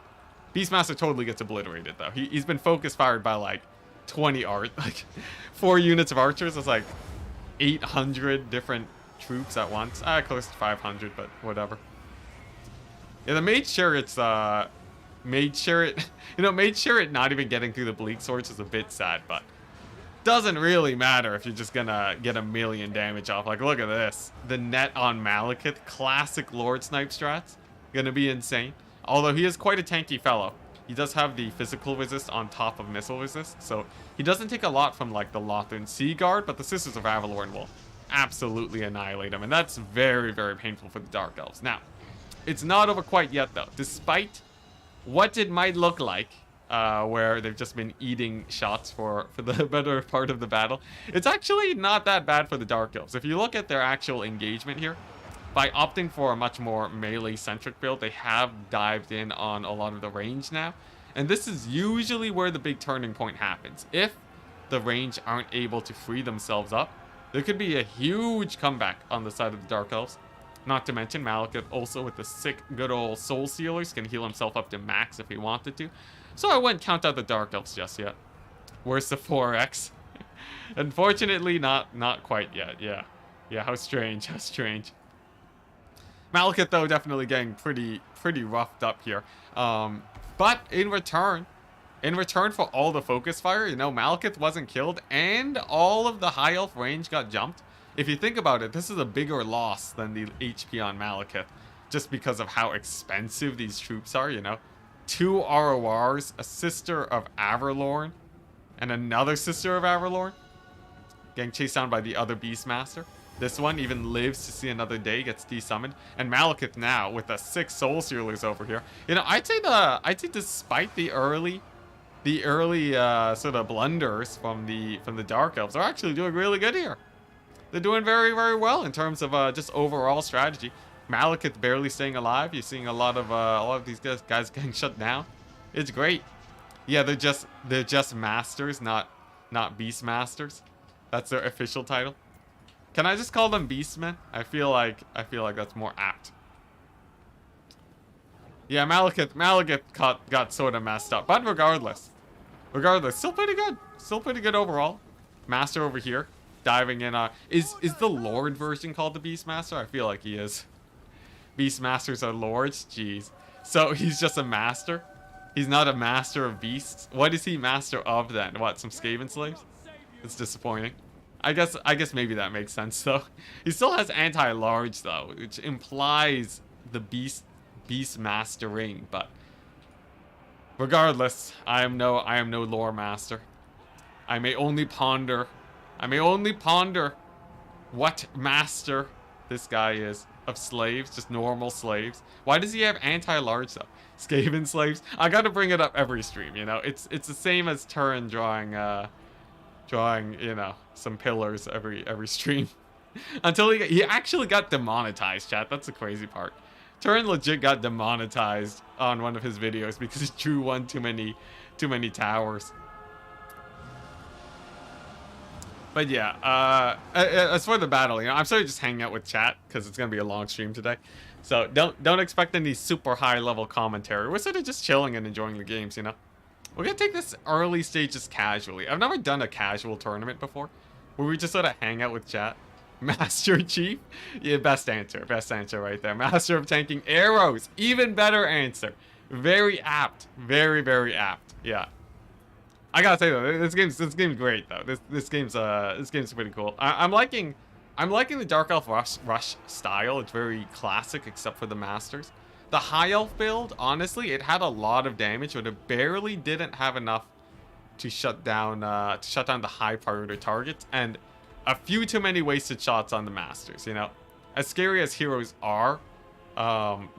Beastmaster totally gets obliterated though. He's been focus fired by like 20 like 4 units of archers. It's like 800 different troops at once. Close to 500, but whatever. Yeah, the Mage Chariot's Mage Chariot, you know, Mage Chariot not even getting through the Bleak Swords is a bit sad, but doesn't really matter if you're just gonna get a million damage off. Like, look at this. The net on Malekith, classic Lord Snipe strats. Gonna be insane. Although he is quite a tanky fellow. He does have the physical resist on top of missile resist, so he doesn't take a lot from like the Lothran Sea Guard, but the Sisters of Avalorn will absolutely annihilate him, and that's very, very painful for the Dark Elves. Now, it's not over quite yet though, despite what it might look like, where they've just been eating shots for the better part of the battle. It's actually not that bad for the Dark Elves. If you look at their actual engagement here, by opting for a much more melee-centric build, they have dived in on a lot of the range now. And this is usually where the big turning point happens. If the range aren't able to free themselves up, there could be a huge comeback on the side of the Dark Elves. Not to mention, Malekith also with the sick, good old Soul Sealers can heal himself up to max if he wanted to. So I wouldn't count out the Dark Elves just yet. Where's the 4X? Unfortunately, not quite yet, yeah. Yeah, how strange, how strange. Malekith, though, definitely getting pretty roughed up here. But in return for all the focus fire, you know, Malekith wasn't killed, and all of the high elf range got jumped. If you think about it, this is a bigger loss than the HP on Malekith, just because of how expensive these troops are, you know. 2 RORs, a Sister of Avalorn, and another Sister of Avalorn, getting chased down by the other Beastmaster. This one even lives to see another day, gets desummoned. And Malekith now with the 6 Soul Sealers over here. You know, I'd say despite the early sort of blunders from the Dark Elves, are actually doing really good here. They're doing very, very well in terms of just overall strategy. Malekith barely staying alive. You're seeing a lot of these guys getting shut down. It's great. Yeah, they're just masters, not Beastmasters. That's their official title. Can I just call them Beastmen? I feel like that's more apt. Yeah, Malekith got sort of messed up, but regardless, still pretty good. Still pretty good overall. Master over here, diving in. Is the Lord version called the Beastmaster? I feel like he is. Beastmasters are lords. Jeez. So he's just a master. He's not a master of beasts. What is he master of then? What? Some Skaven slaves? It's disappointing. I guess maybe that makes sense though. He still has anti-large though, which implies the beast mastering, but regardless, I am no lore master. I may only ponder what master this guy is of slaves, just normal slaves. Why does he have anti-large though? Skaven slaves? I gotta bring it up every stream, you know. It's the same as Turin drawing, you know, some pillars every stream. Until he actually got demonetized, chat. That's the crazy part. Turin legit got demonetized on one of his videos because he drew one too many towers. But yeah, as for the battle, you know, I'm sorry just hanging out with chat because it's gonna be a long stream today. So don't expect any super high level commentary. We're sort of just chilling and enjoying the games, you know. We're gonna take this early stages casually. I've never done a casual tournament before, where we just sort of hang out with chat. Master Chief? Yeah, best answer right there. Master of tanking arrows, even better answer. Very apt, very, very apt. Yeah. I gotta say though, this game's great though. This game's pretty cool. I'm liking the Dark Elf rush style. It's very classic, except for the masters. The High Elf build, honestly, it had a lot of damage, but it barely didn't have enough to shut down the high priority targets, and a few too many wasted shots on the masters. You know, as scary as heroes are,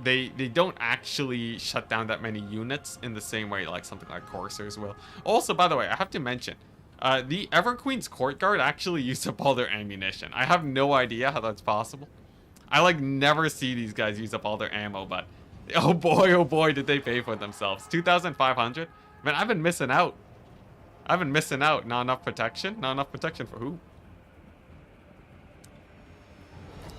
they don't actually shut down that many units in the same way like something like Corsairs will. Also, by the way, I have to mention, the Everqueen's Court Guard actually used up all their ammunition. I have no idea how that's possible. I like never see these guys use up all their ammo, but oh boy, did they pay for themselves. 2,500? Man, I've been missing out. Not enough protection? Not enough protection for who?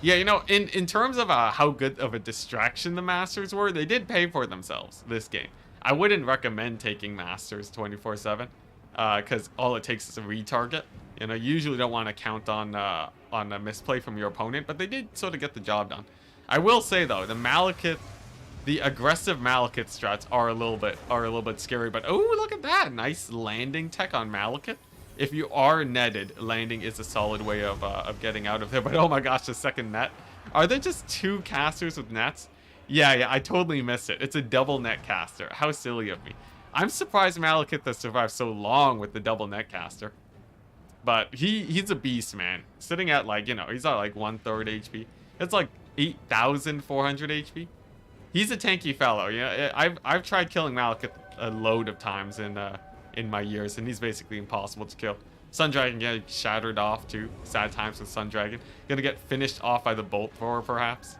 Yeah, you know, in terms of how good of a distraction the Masters were, they did pay for themselves this game. I wouldn't recommend taking Masters 24/7, because all it takes is a retarget. You know, you usually don't want to count on a misplay from your opponent, but they did sort of get the job done. I will say though, the aggressive Malekith strats are a little bit scary. But oh, look at that nice landing tech on Malekith. If you are netted, landing is a solid way of getting out of there. But oh my gosh, the second net. Are there just 2 casters with nets? Yeah, I totally missed it. It's a double netcaster. How silly of me. I'm surprised Malekith has survived so long with the double netcaster. But he's a beast, man. Sitting at like, you know, he's at like 1/3 HP. It's like 8,400 HP. He's a tanky fellow. Yeah, I've tried killing Malekith a load of times in my years, and he's basically impossible to kill. Sundragon getting shattered off too. Sad times with Sundragon. Gonna get finished off by the bolt thrower, perhaps.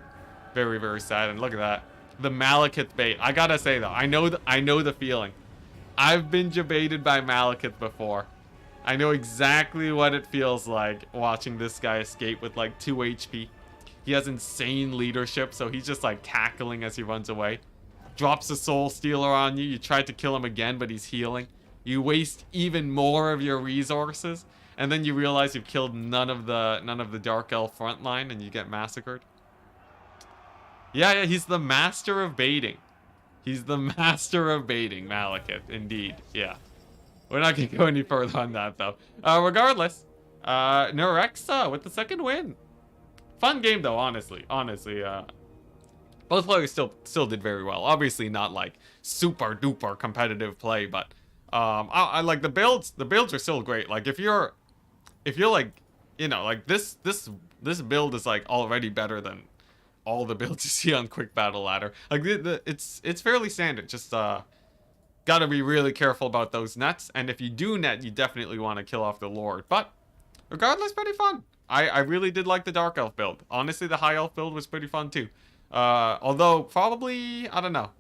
Very, very sad. And look at that. The Malekith bait. I gotta say though, I know the feeling. I've been jebaited by Malekith before. I know exactly what it feels like watching this guy escape with like 2 HP. He has insane leadership, so he's just like cackling as he runs away. Drops a soul stealer on you. You try to kill him again, but he's healing. You waste even more of your resources, and then you realize you've killed none of the Dark Elf front line, and you get massacred. Yeah, he's the master of baiting. He's the master of baiting, Malekith, indeed. Yeah. We're not going to go any further on that, though. Regardless, Nerexa with the second win. Fun game, though, honestly. Both players still did very well. Obviously not, like, super duper competitive play, but I like the builds. The builds are still great. Like, if you're like, you know, like, this build is, like, already better than all the builds you see on Quick Battle Ladder. Like, it's fairly standard. Just, gotta be really careful about those nets, and if you do net, you definitely want to kill off the Lord. But regardless, pretty fun. I really did like the Dark Elf build. Honestly, the High Elf build was pretty fun too. Although probably, I don't know.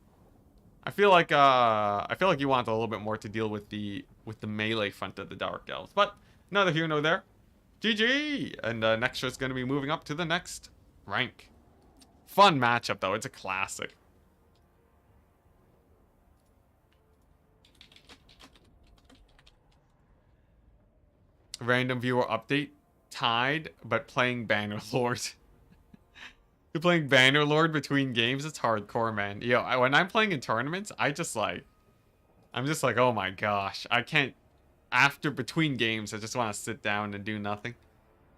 I feel like you want a little bit more to deal with the melee front of the Dark Elves. But neither here nor there. GG! And next is going to be moving up to the next rank. Fun matchup though. It's a classic. Random viewer update. Tied, but playing Bannerlord. You're playing Bannerlord between games? It's hardcore, man. Yo, when I'm playing in tournaments, I'm just like, oh my gosh. I can't, between games, I just want to sit down and do nothing.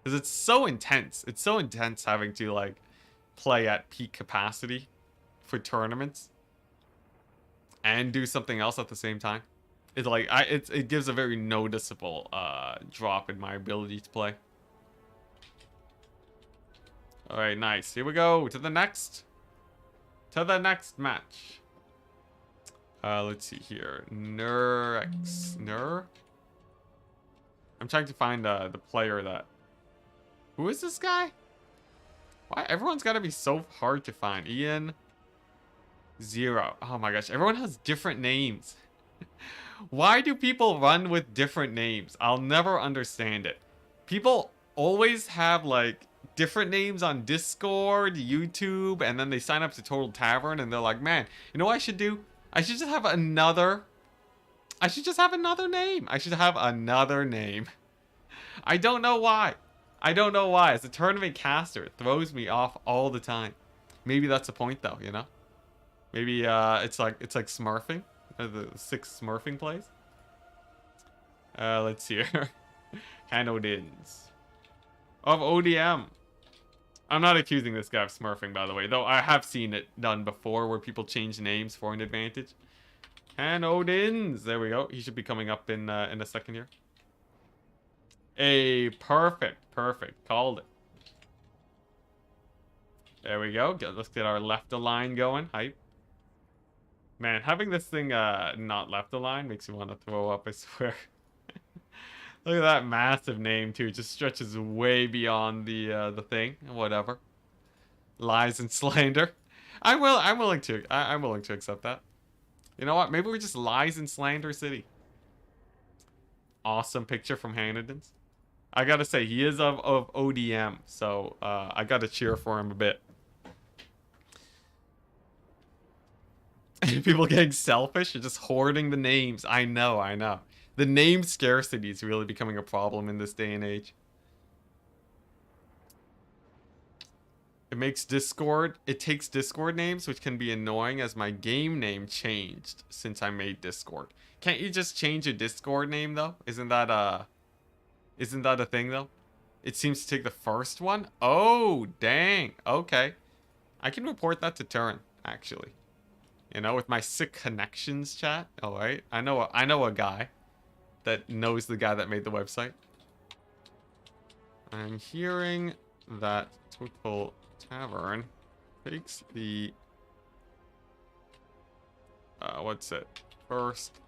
Because it's so intense. It's so intense having to, like, play at peak capacity for tournaments. And do something else at the same time. It's like, it gives a very noticeable drop in my ability to play. Alright, nice. Here we go to the next match. Let's see here. Nur. I'm trying to find the player that. Who is this guy? Why everyone's gotta be so hard to find? Ian 0. Oh my gosh, everyone has different names. Why do people run with different names? I'll never understand it. People always have like different names on Discord, YouTube, and then they sign up to Total Tavern and they're like, man, you know what I should do? I should just have another name. I should have another name. I don't know why. As a tournament caster, it throws me off all the time. Maybe that's the point though, you know? Maybe it's like smurfing. The 6 smurfing plays. Let's see here. Hanodins. Of ODM. I'm not accusing this guy of smurfing, by the way, though I have seen it done before where people change names for an advantage. Hanodins. There we go. He should be coming up in a second here. Perfect. Called it. There we go. Let's get our left align going. Hype. Man, having this thing not left align makes me want to throw up, I swear. Look at that massive name too. It just stretches way beyond the thing. Whatever. Lies and slander. I'm willing to accept that. You know what? Maybe we're just Lies and Slander City. Awesome picture from Hanodins. I gotta say, he is of ODM, so I gotta cheer for him a bit. People getting selfish and just hoarding the names. I know. The name scarcity is really becoming a problem in this day and age. It takes Discord names, which can be annoying as my game name changed since I made Discord. Can't you just change a Discord name though? Isn't that a thing though? It seems to take the first one. Oh, dang. Okay. I can report that to Turin. actually. You know, with my sick connections chat. All right, I know a guy that knows the guy that made the website. I'm hearing that Total Tavern takes the what's it? First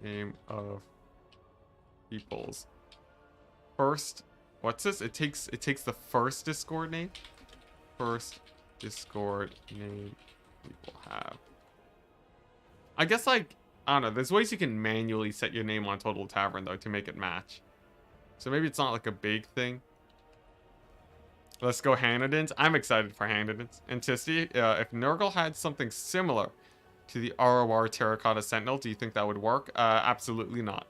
name of people's first. What's this? It takes the first Discord name. First Discord name people have. I guess, like, I don't know. There's ways you can manually set your name on Total Tavern, though, to make it match. So maybe it's not, like, a big thing. Let's go Hanadins. I'm excited for Hanadins. Enticity, if Nurgle had something similar to the ROR Terracotta Sentinel, do you think that would work? Absolutely not.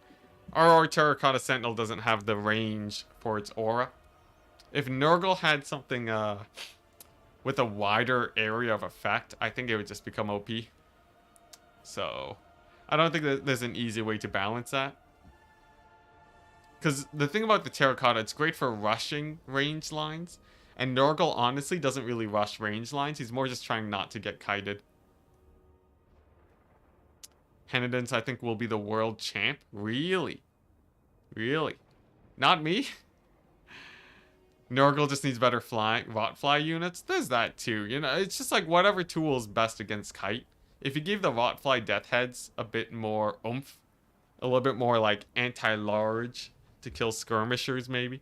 ROR Terracotta Sentinel doesn't have the range for its aura. If Nurgle had something, with a wider area of effect, I think it would just become OP. So, I don't think that there's an easy way to balance that. Because the thing about the Terracotta, it's great for rushing range lines. And Nurgle, honestly, doesn't really rush range lines. He's more just trying not to get kited. Henadins, I think, will be the world champ. Really? Really? Not me? Nurgle just needs better Rotfly units. There's that too. You know, it's just like whatever tool is best against kite. If you give the Rotfly Death Heads a bit more oomph, a little bit more like anti-large to kill skirmishers maybe,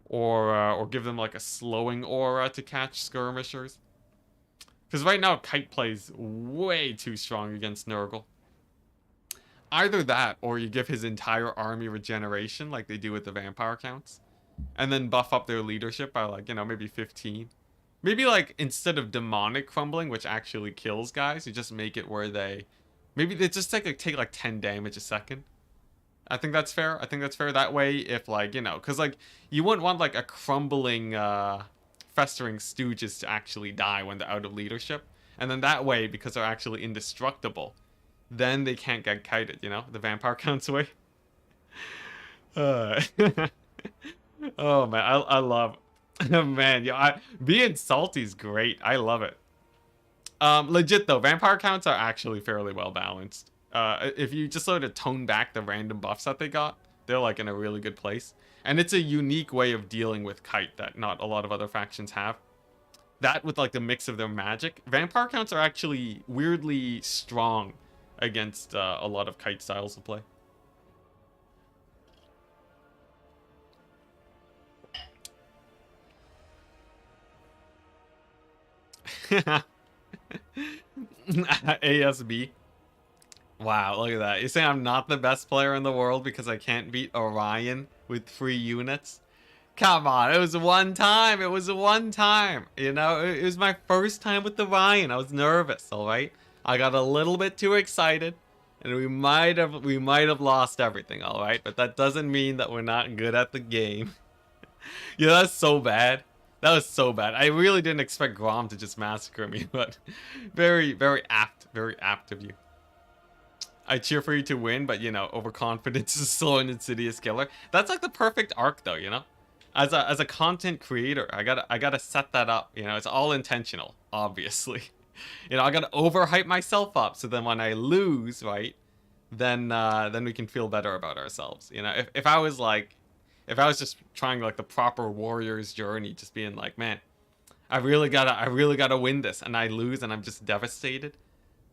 or give them like a slowing aura to catch skirmishers. Because right now kite plays way too strong against Nurgle. Either that, or you give his entire army regeneration like they do with the vampire counts, and then buff up their leadership by, like, you know, maybe 15. Maybe, like, instead of demonic crumbling, which actually kills guys, you just make it where maybe they just take like 10 damage a second. I think that's fair. I think that's fair. That way, if, like, you know, because, like, you wouldn't want, like, a crumbling, festering stooges to actually die when they're out of leadership. And then that way, because they're actually indestructible, then they can't get kited, you know? The vampire counts away. Oh, man, I love... Man, yeah, being salty is great. I love it. Legit though, vampire counts are actually fairly well balanced. If you just sort of tone back the random buffs that they got, they're like in a really good place. And it's a unique way of dealing with kite that not a lot of other factions have. That with like the mix of their magic, vampire counts are actually weirdly strong against a lot of kite styles of play. ASB. Wow, look at that. You're saying I'm not the best player in the world because I can't beat Orion with 3 units? Come on, it was one time. It was one time. You know, it was my first time with the Orion. I was nervous, all right? I got a little bit too excited, and we might have lost everything, all right? But that doesn't mean that we're not good at the game. Yeah, that's so bad. That was so bad. I really didn't expect Grom to just massacre me, but very, very apt of you. I cheer for you to win, but, you know, overconfidence is still an insidious killer. That's like the perfect arc, though, you know? As a content creator, I gotta set that up, you know? It's all intentional, obviously. You know, I gotta overhype myself up, so then when I lose, right, then we can feel better about ourselves. You know, if I was just trying like the proper warrior's journey, just being like, man, I really gotta win this, and I lose and I'm just devastated.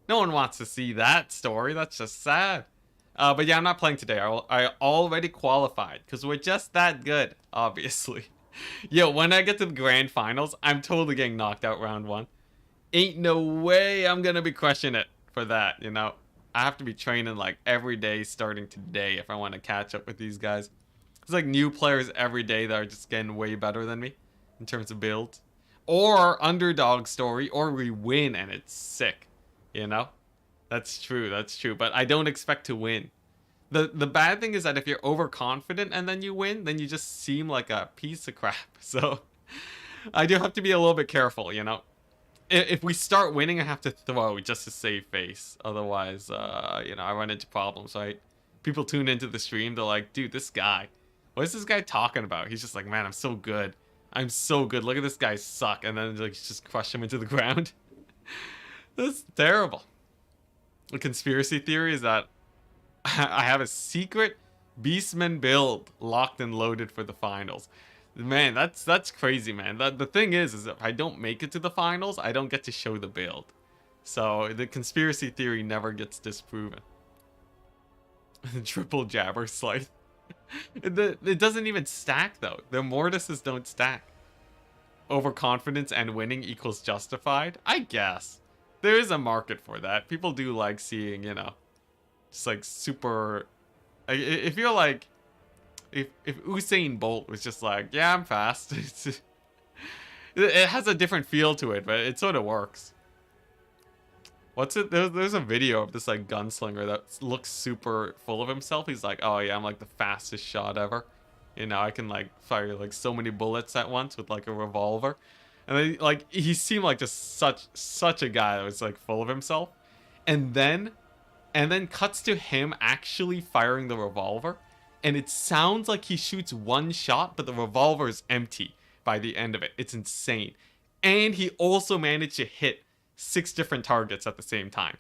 No one wants to see that story. That's just sad. But yeah, I'm not playing today. I already qualified because we're just that good, obviously. Yo, when I get to the grand finals, I'm totally getting knocked out round 1. Ain't no way I'm gonna be crushing it for that, you know? I have to be training like every day starting today if I want to catch up with these guys. It's like new players every day that are just getting way better than me in terms of build. Or underdog story, or we win and it's sick, you know? That's true, but I don't expect to win. The bad thing is that if you're overconfident and then you win, then you just seem like a piece of crap. So I do have to be a little bit careful, you know? If we start winning, I have to throw just to save face. Otherwise, you know, I run into problems, right? People tune into the stream, they're like, dude, this guy, what is this guy talking about? He's just like, man, I'm so good. I'm so good. Look at this guy suck. And then like just crush him into the ground. That's terrible. The conspiracy theory is that I have a secret Beastman build locked and loaded for the finals. Man, that's crazy, man. The thing is if I don't make it to the finals, I don't get to show the build. So the conspiracy theory never gets disproven. Triple jabber slice. It doesn't even stack though. The mortises don't stack. Overconfidence and winning equals justified? I guess. There is a market for that. People do like seeing, you know, just like super... If you're like... If Usain Bolt was just like, yeah, I'm fast. It has a different feel to it, but it sort of works. What's it? There's a video of this like gunslinger that looks super full of himself. He's like, oh yeah, I'm like the fastest shot ever. You know, I can like fire like so many bullets at once with like a revolver. And then like he seemed like just such a guy that was like full of himself. And then cuts to him actually firing the revolver. And it sounds like he shoots one shot, but the revolver is empty by the end of it. It's insane. And he also managed to hit 6 different targets at the same time.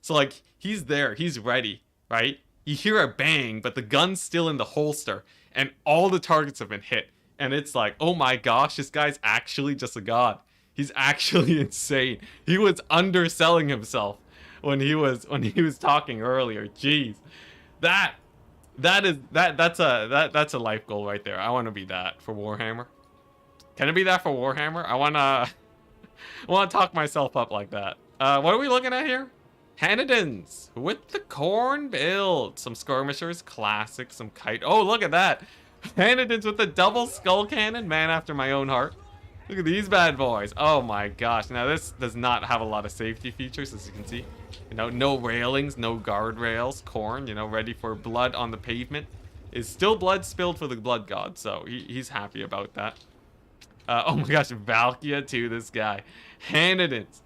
So like he's there, he's ready, right? You hear a bang, but the gun's still in the holster and all the targets have been hit. And it's like, oh my gosh, this guy's actually just a god. He's actually insane. He was underselling himself when he was talking earlier. Jeez. That's a life goal right there. I want to be that for Warhammer. Can it be that for Warhammer? I want to talk myself up like that. What are we looking at here? Hanadins with the corn build. Some skirmishers, classic, some kite. Oh, look at that. Hanadins with the double skull cannon. Man after my own heart. Look at these bad boys. Oh my gosh. Now this does not have a lot of safety features, as you can see. You know, no railings, no guardrails. Corn, you know, ready for blood on the pavement. Is still blood spilled for the blood god, so he's happy about that. Oh my gosh, Valkia too, this guy. Hanadins.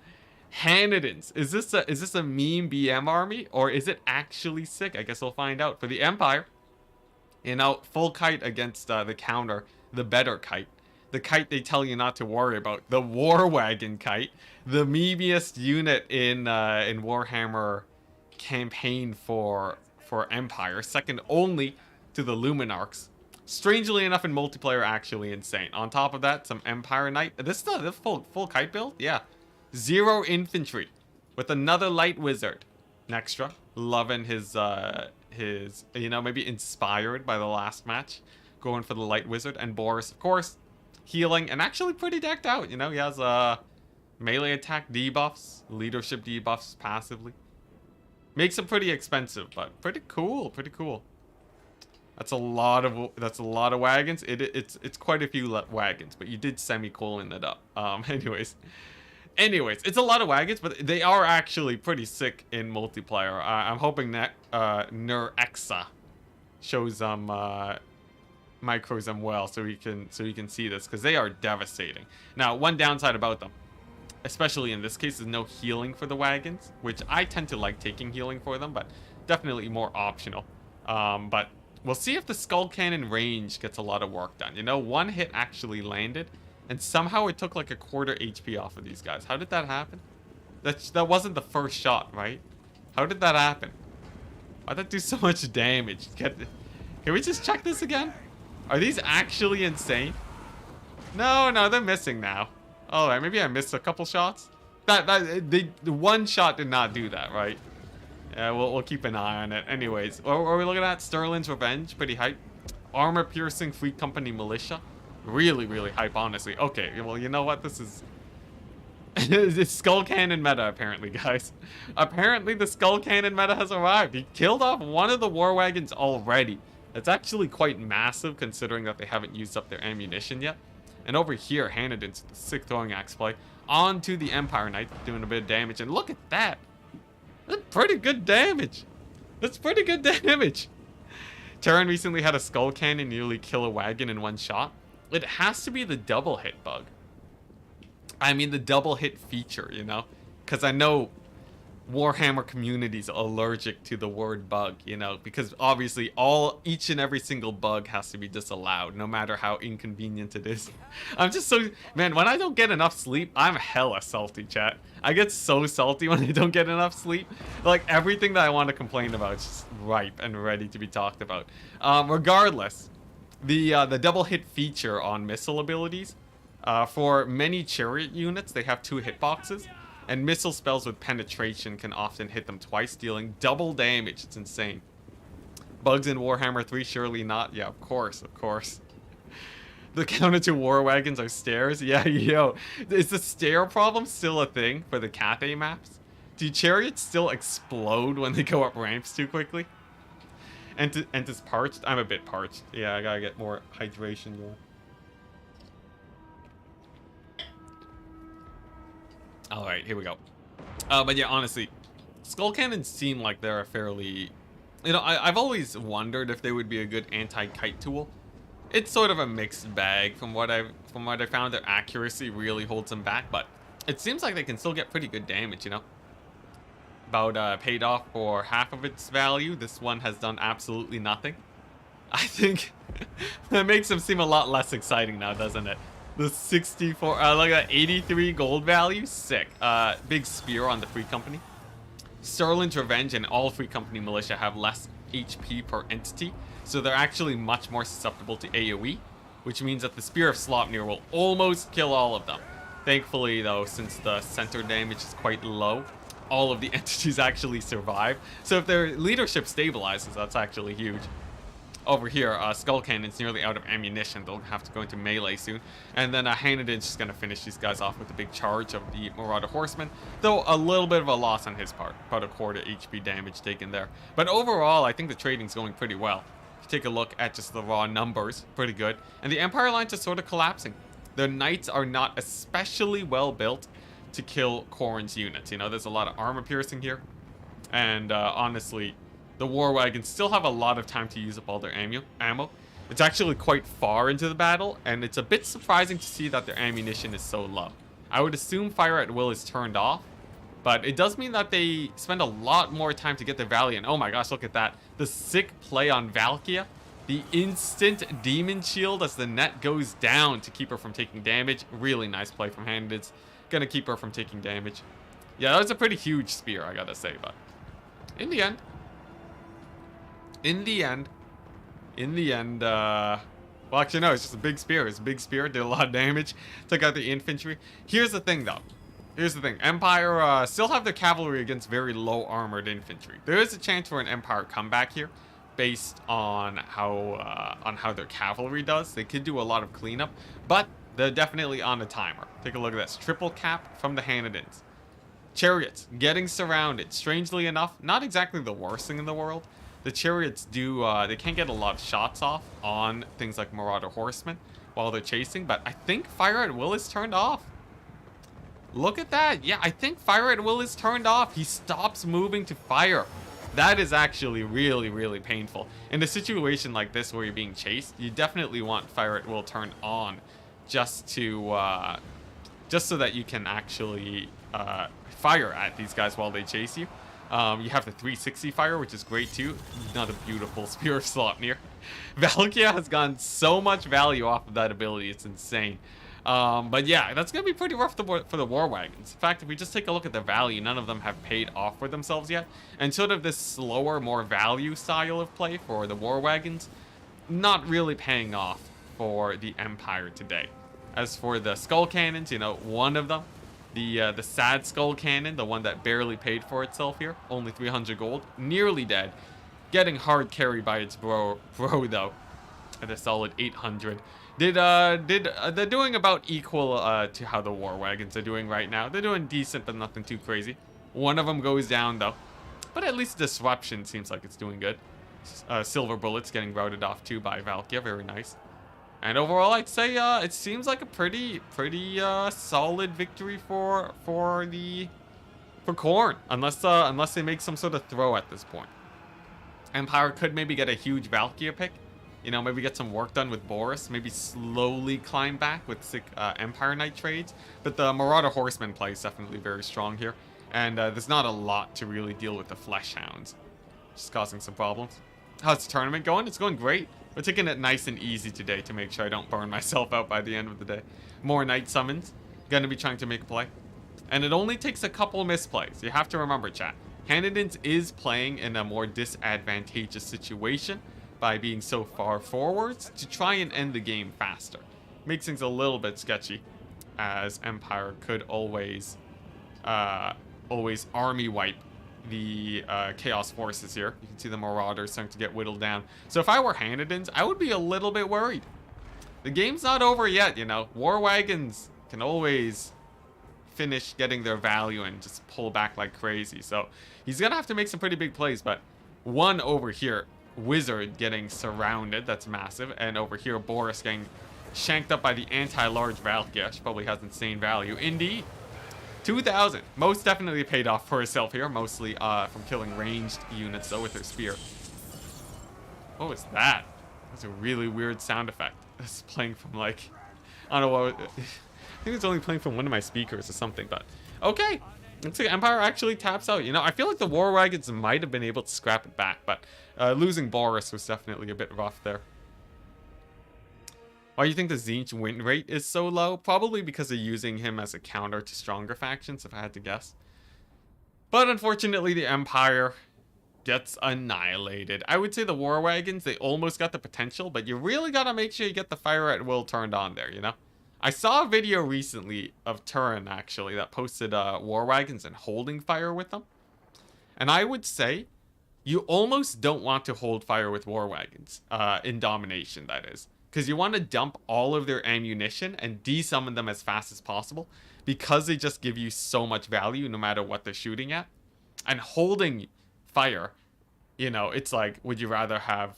Is this a meme BM army, or is it actually sick? I guess we'll find out. For the Empire, you know, full kite against the counter, the better kite. The kite they tell you not to worry about. The War Wagon kite. The memeest unit in Warhammer campaign for Empire. Second only to the Luminarchs. Strangely enough, in multiplayer, actually insane. On top of that, some Empire Knight. This is the full kite build? Yeah. 0 infantry. With another light wizard. Nextra. Loving his, you know, maybe inspired by the last match. Going for the light wizard. And Boris, of course, healing. And actually pretty decked out. You know, he has melee attack debuffs. Leadership debuffs passively. Makes him pretty expensive, but pretty cool. Pretty cool. That's a lot of wagons. It's quite a few wagons, but you did semicolon it up. Anyways, it's a lot of wagons, but they are actually pretty sick in multiplayer. I'm hoping that Nerexa shows them micros them well, so you can see this, because they are devastating. Now, one downside about them, especially in this case, is no healing for the wagons, which I tend to like taking healing for them, but definitely more optional. But we'll see if the Skull Cannon range gets a lot of work done. You know, one hit actually landed, and somehow it took like a quarter HP off of these guys. How did that happen? That wasn't the first shot, right? How did that happen? Why'd that do so much damage? Can we just check this again? Are these actually insane? No, they're missing now. Alright, maybe I missed a couple shots. The one shot did not do that, right? Yeah, we'll keep an eye on it. Anyways, what are we looking at? Sterling's Revenge, pretty hype. Armor-piercing Fleet Company Militia. Really, really hype, honestly. Okay, well, you know what? This is... it's Skull Cannon meta, apparently, guys. Apparently, the Skull Cannon meta has arrived. He killed off one of the War Wagons already. It's actually quite massive, considering that they haven't used up their ammunition yet. And over here, Hanadin's the sick throwing axe play. Onto the Empire Knight, doing a bit of damage. And look at that! That's pretty good damage. Terran recently had a Skull Cannon nearly kill a wagon in one shot. It has to be the double hit bug. I mean, the double hit feature, you know? Because I know Warhammer community's allergic to the word bug, you know, because obviously each and every single bug has to be disallowed, no matter how inconvenient it is. I'm just so, man, when I don't get enough sleep, I'm hella salty, chat. I get so salty when I don't get enough sleep. Like, everything that I want to complain about is just ripe and ready to be talked about. Regardless, the double hit feature on missile abilities, for many chariot units, they have 2 hitboxes. And missile spells with penetration can often hit them twice, dealing double damage. It's insane. Bugs in Warhammer 3? Surely not. Yeah, of course, of course. The counter to war wagons are stairs? Yeah, yo. Is the stair problem still a thing for the Cathay maps? Do chariots still explode when they go up ramps too quickly? Ent is parched? I'm a bit parched. Yeah, I gotta get more hydration going. Alright, here we go. But yeah, honestly, skull cannons seem like they're a fairly... You know, I've always wondered if they would be a good anti-kite tool. It's sort of a mixed bag from what I found. Their accuracy really holds them back, but it seems like they can still get pretty good damage, you know? About paid off for half of its value. This one has done absolutely nothing. I think that makes them seem a lot less exciting now, doesn't it? The 64, like that 83 gold value, sick. Big spear on the Free Company. Sterling's Revenge and all Free Company militia have less HP per entity, so they're actually much more susceptible to AoE, which means that the Spear of Sleipnir will almost kill all of them. Thankfully, though, since the center damage is quite low, all of the entities actually survive. So if their leadership stabilizes, that's actually huge. Over here, Skull Cannon's nearly out of ammunition. They'll have to go into melee soon. And then Hanadin's just going to finish these guys off with a big charge of the Marauder Horseman. Though a little bit of a loss on his part. About a quarter HP damage taken there. But overall, I think the trading's going pretty well. If you take a look at just the raw numbers, pretty good. And the Empire line just sort of collapsing. Their knights are not especially well built to kill Khorne's units. You know, there's a lot of armor piercing here. And honestly... the war wagons still have a lot of time to use up all their ammo. It's actually quite far into the battle, and it's a bit surprising to see that their ammunition is so low. I would assume fire at will is turned off, but it does mean that they spend a lot more time to get their Valiant. Oh my gosh, look at that. The sick play on Valkia. The instant demon shield as the net goes down to keep her from taking damage. Really nice play from Hanadin's. Gonna keep her from taking damage. Yeah, that was a pretty huge spear, I gotta say, but in the end, well, actually, no, it's just a big spear. It's a big spear, did a lot of damage, took out the infantry. Here's the thing, though. Here's the thing. Empire still have their cavalry against very low armored infantry. There is a chance for an Empire comeback here, based on how their cavalry does. They could do a lot of cleanup, but they're definitely on a timer. Take a look at this. Triple cap from the Hanadins. Chariots getting surrounded. Strangely enough, not exactly the worst thing in the world. The chariots do, they can't get a lot of shots off on things like Marauder Horsemen while they're chasing, but I think fire at will is turned off. Look at that. Yeah, I think fire at will is turned off. He stops moving to fire. That is actually really, really painful. In a situation like this where you're being chased, you definitely want fire at will turned on just to, just so that you can actually fire at these guys while they chase you. You have the 360 fire, which is great too. Another beautiful Spear of Sleipnir. Valkia has gotten so much value off of that ability, it's insane. But yeah, that's going to be pretty rough for the war wagons. In fact, if we just take a look at the value, none of them have paid off for themselves yet. And sort of this slower, more value style of play for the war wagons, not really paying off for the Empire today. As for the skull cannons, you know, one of them, the sad skull cannon, the one that barely paid for itself here, only 300 gold, nearly dead, getting hard carried by its bro though, at a solid 800. They're doing about equal to how the war wagons are doing right now. They're doing decent, but nothing too crazy. One of them goes down though, but at least disruption seems like it's doing good. Silver bullets getting routed off too by Valkia, very nice. And overall, I'd say it seems like a pretty solid victory for Khorne, unless they make some sort of throw at this point. Empire could maybe get a huge Valkia pick, you know, maybe get some work done with Boris, maybe slowly climb back with sick Empire Knight trades. But the Marauder Horseman play is definitely very strong here. And there's not a lot to really deal with the flesh hounds. Just causing some problems. How's the tournament going? It's going great. We're taking it nice and easy today to make sure I don't burn myself out by the end of the day. More night summons. Gonna be trying to make a play. And it only takes a couple misplays. You have to remember, chat. Hanedins is playing in a more disadvantageous situation by being so far forwards to try and end the game faster. Makes things a little bit sketchy, as Empire could always army wipe the Chaos Forces here. You can see the Marauders starting to get whittled down. So if I were Hanedins, I would be a little bit worried. The game's not over yet, you know. War Wagons can always finish getting their value and just pull back like crazy. So he's gonna have to make some pretty big plays, but one over here, Wizard getting surrounded, that's massive, and over here, Boris getting shanked up by the anti-large Valkyr. Probably has insane value. Indeed. 2,000. Most definitely paid off for herself here, mostly from killing ranged units, though, with her spear. What was that? That's a really weird sound effect. It's playing from, like, I don't know what... I think it's only playing from one of my speakers or something, but... Okay! Looks like Empire actually taps out. You know, I feel like the War Wagons might have been able to scrap it back, but losing Boris was definitely a bit rough there. Why do you think the Tzeentch win rate is so low? Probably because they're using him as a counter to stronger factions, if I had to guess. But unfortunately, the Empire gets annihilated. I would say the War Wagons, they almost got the potential, but you really gotta make sure you get the fire at will turned on there, you know? I saw a video recently of Turin, actually, that posted War Wagons and holding fire with them. And I would say, you almost don't want to hold fire with War Wagons, in domination, that is. Because you want to dump all of their ammunition and desummon them as fast as possible, because they just give you so much value no matter what they're shooting at. And holding fire, you know, it's like, would you rather have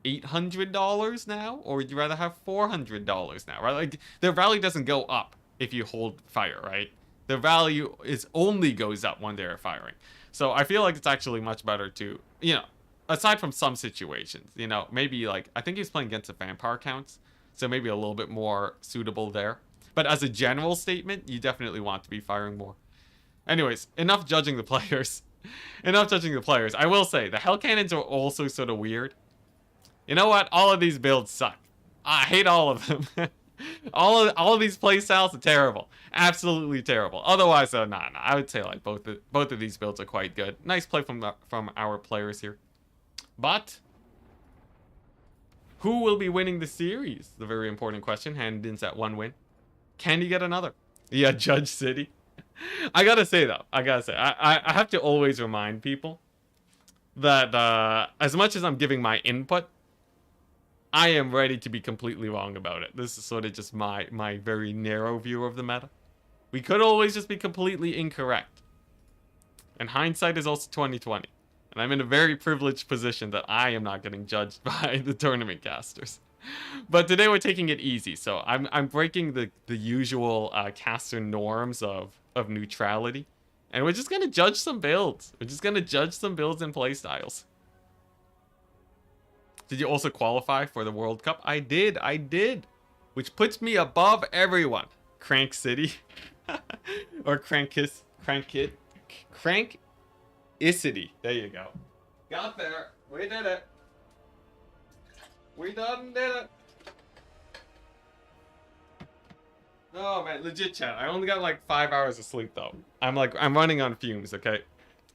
$800 now, or would you rather have $400 now, right? Like, their value doesn't go up if you hold fire, right? Their value only goes up when they're firing. So I feel like it's actually much better to, you know, aside from some situations, you know, maybe like, I think he's playing against the vampire counts, so maybe a little bit more suitable there. But as a general statement, you definitely want to be firing more. Anyways, enough judging the players. Enough judging the players. I will say, the Hell Cannons are also sort of weird. You know what? All of these builds suck. I hate all of them. all of these playstyles are terrible. Absolutely terrible. Otherwise, though, nah. I would say like both of these builds are quite good. Nice play from our players here. But who will be winning the series? The very important question. Hanedins at 1 win. Can he get another? Yeah, Judge City. I gotta say though, I have to always remind people that as much as I'm giving my input, I am ready to be completely wrong about it. This is sort of just my very narrow view of the meta. We could always just be completely incorrect. And hindsight is also 20/20. And I'm in a very privileged position that I am not getting judged by the tournament casters. But today we're taking it easy, so I'm breaking the usual caster norms of neutrality. And we're just gonna judge some builds. We're just gonna judge some builds and playstyles. Did you also qualify for the World Cup? I did. Which puts me above everyone. Crank City. Or Crankicity. There you go. Got there. We did it. We done did it. Oh man, legit chat. I only got like 5 hours of sleep though. I'm running on fumes, okay?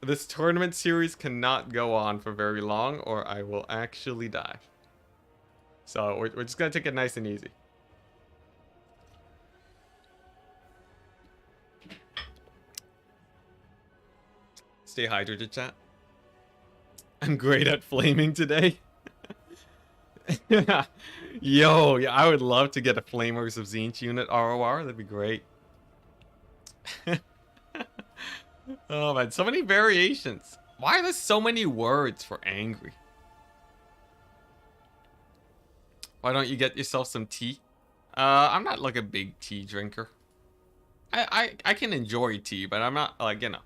This tournament series cannot go on for very long or I will actually die. So we're just gonna take it nice and easy. Stay hydrated, chat. I'm great at flaming today. Yo, yeah, I would love to get a Flamers of Tzeentch unit ROR. That'd be great. Oh man, so many variations. Why are there so many words for angry? Why don't you get yourself some tea? I'm not like a big tea drinker. I can enjoy tea, but I'm not like, you know.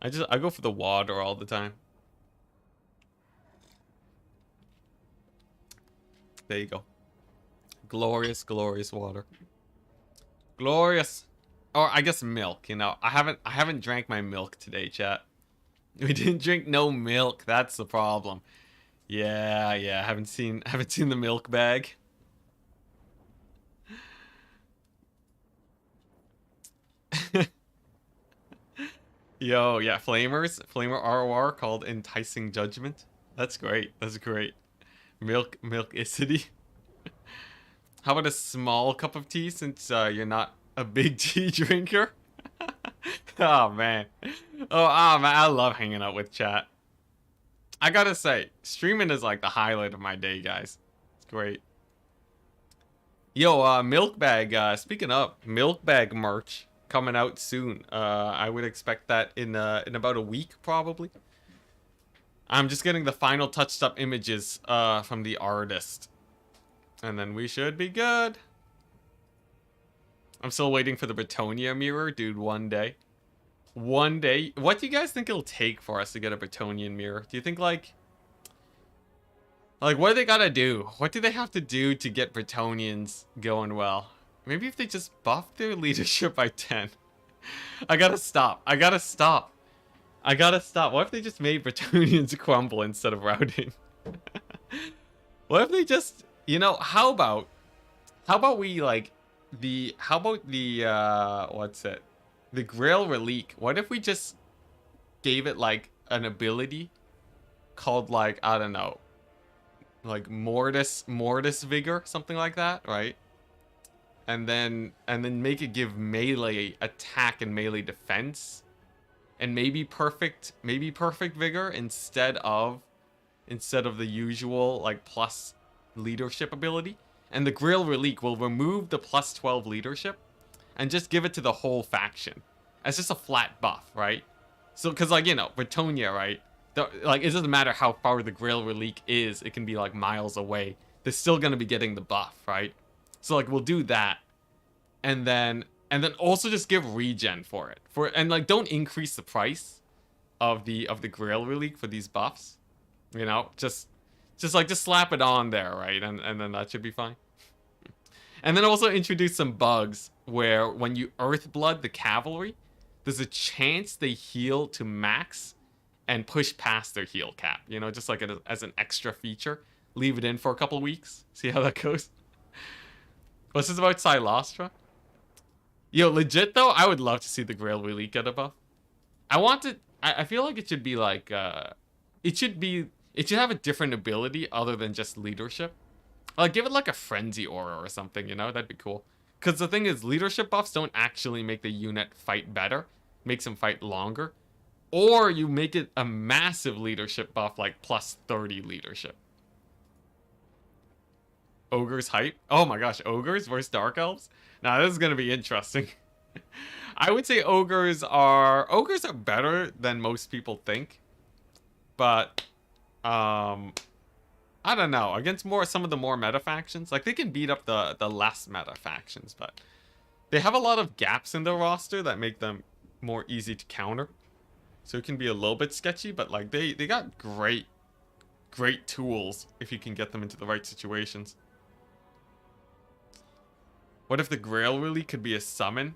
I go for the water all the time. There you go. Glorious, glorious water. Glorious. Or I guess milk, you know. I haven't drank my milk today, chat. We didn't drink no milk. That's the problem. Yeah, yeah. Haven't seen the milk bag. Yo, yeah, Flamer ROR called Enticing Judgment. That's great. That's great. Milkicity. How about a small cup of tea since you're not a big tea drinker? Oh man. Oh man, I love hanging out with chat. I gotta say, streaming is like the highlight of my day, guys. It's great. Yo, milk bag. Speaking of milk bag merch coming out soon. I would expect that in about a week probably. I'm just getting the final touched up images from the artist, and then we should be good. I'm still waiting for the Bretonia mirror, dude. One day. One day. What do you guys think it'll take for us to get a Bretonian mirror? Do you think like what do they gotta do? What do they have to do to get Bretonians going well? Maybe if they just buff their leadership by 10. I gotta stop. I gotta stop. I gotta stop. What if they just made Bretonians crumble instead of routing? What if they just, you know, how about we like how about the what's it? The Grail Relique. What if we just gave it like an ability called like, I don't know, like Mortis Vigor, something like that, right? And then make it give melee attack and melee defense, and maybe perfect vigor instead of the usual like plus leadership ability. And the Grail Relique will remove the plus 12 leadership and just give it to the whole faction as just a flat buff, right? So because like, you know, Bretonia, right? Like, it doesn't matter how far the Grail Relique is, it can be like miles away. They're still gonna be getting the buff, right? So like, we'll do that, and then also just give regen for it. And like, don't increase the price of the Grail Relique for these buffs. You know, just slap it on there, right? And then that should be fine. And then also introduce some bugs where when you Earthblood the cavalry, there's a chance they heal to max and push past their heal cap. You know, just like as an extra feature. Leave it in for a couple weeks. See how that goes. What's this about Silostra? Yo, legit though, I would love to see the Grail Relique get a buff. I feel like it should be like, it should have a different ability other than just leadership. Like, give it like a frenzy aura or something, you know? That'd be cool. Because the thing is, leadership buffs don't actually make the unit fight better. Makes them fight longer. Or you make it a massive leadership buff, like plus 30 leadership. Ogres hype? Oh my gosh, ogres versus dark elves? Now this is gonna be interesting. I would say ogres are better than most people think. But I don't know. Against some of the more meta factions, like they can beat up the less meta factions, but they have a lot of gaps in their roster that make them more easy to counter. So it can be a little bit sketchy, but like they got great tools if you can get them into the right situations. What if the Grail Relique could be a summon?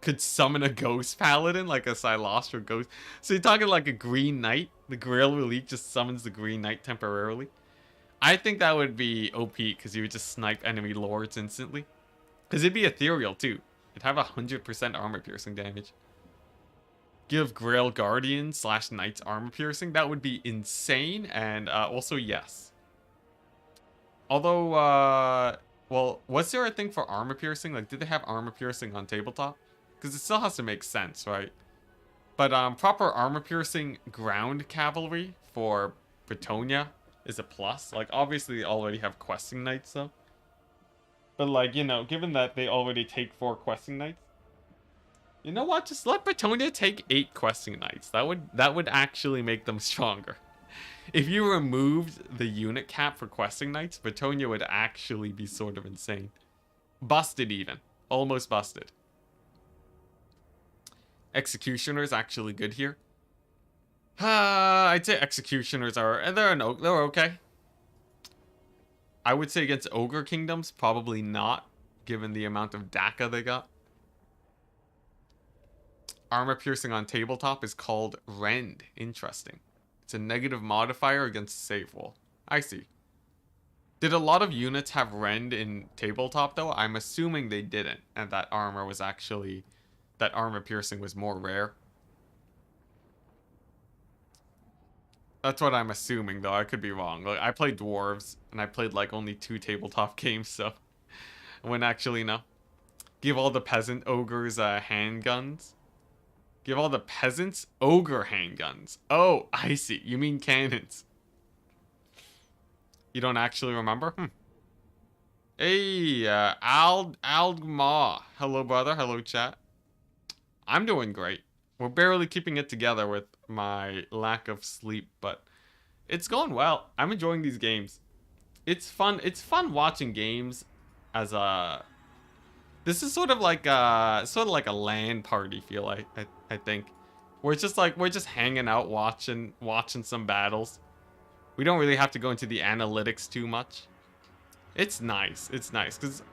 Could summon a Ghost Paladin, like a Silostra Ghost. So you're talking like a Green Knight? The Grail Relique just summons the Green Knight temporarily? I think that would be OP, because you would just snipe enemy lords instantly. Because it'd be ethereal too. It'd have 100% armor piercing damage. Give Grail Guardian / Knights armor piercing. That would be insane, and also yes. Although, well, was there a thing for armor piercing? Like, did they have armor piercing on tabletop? Because it still has to make sense, right? But proper armor piercing ground cavalry for Bretonia is a plus. Like, obviously they already have questing knights though. But like, you know, given that they already take 4 questing knights, you know what? Just let Bretonia take 8 questing knights. That would actually make them stronger. If you removed the unit cap for questing knights, Bretonia would actually be sort of insane. Busted even. Almost busted. Executioner's actually good here. I'd say Executioners they're okay. I would say against Ogre Kingdoms, probably not, given the amount of DACA they got. Armor piercing on tabletop is called Rend. Interesting. It's a negative modifier against save roll. I see. Did a lot of units have Rend in tabletop though? I'm assuming they didn't, and that armor was actually... that armor piercing was more rare. That's what I'm assuming though, I could be wrong. Like, I played dwarves, and I played like only 2 tabletop games, so... I wouldn't actually know. Give all the peasant ogres handguns. Give all the peasants ogre handguns. Oh, I see. You mean cannons. You don't actually remember? Hey, Aldma. Hello, brother. Hello, chat. I'm doing great. We're barely keeping it together with my lack of sleep, but it's going well. I'm enjoying these games. It's fun. It's fun watching games as a... This is sort of like a LAN party feel, I think. We're just hanging out watching some battles. We don't really have to go into the analytics too much. It's nice. It's nice because,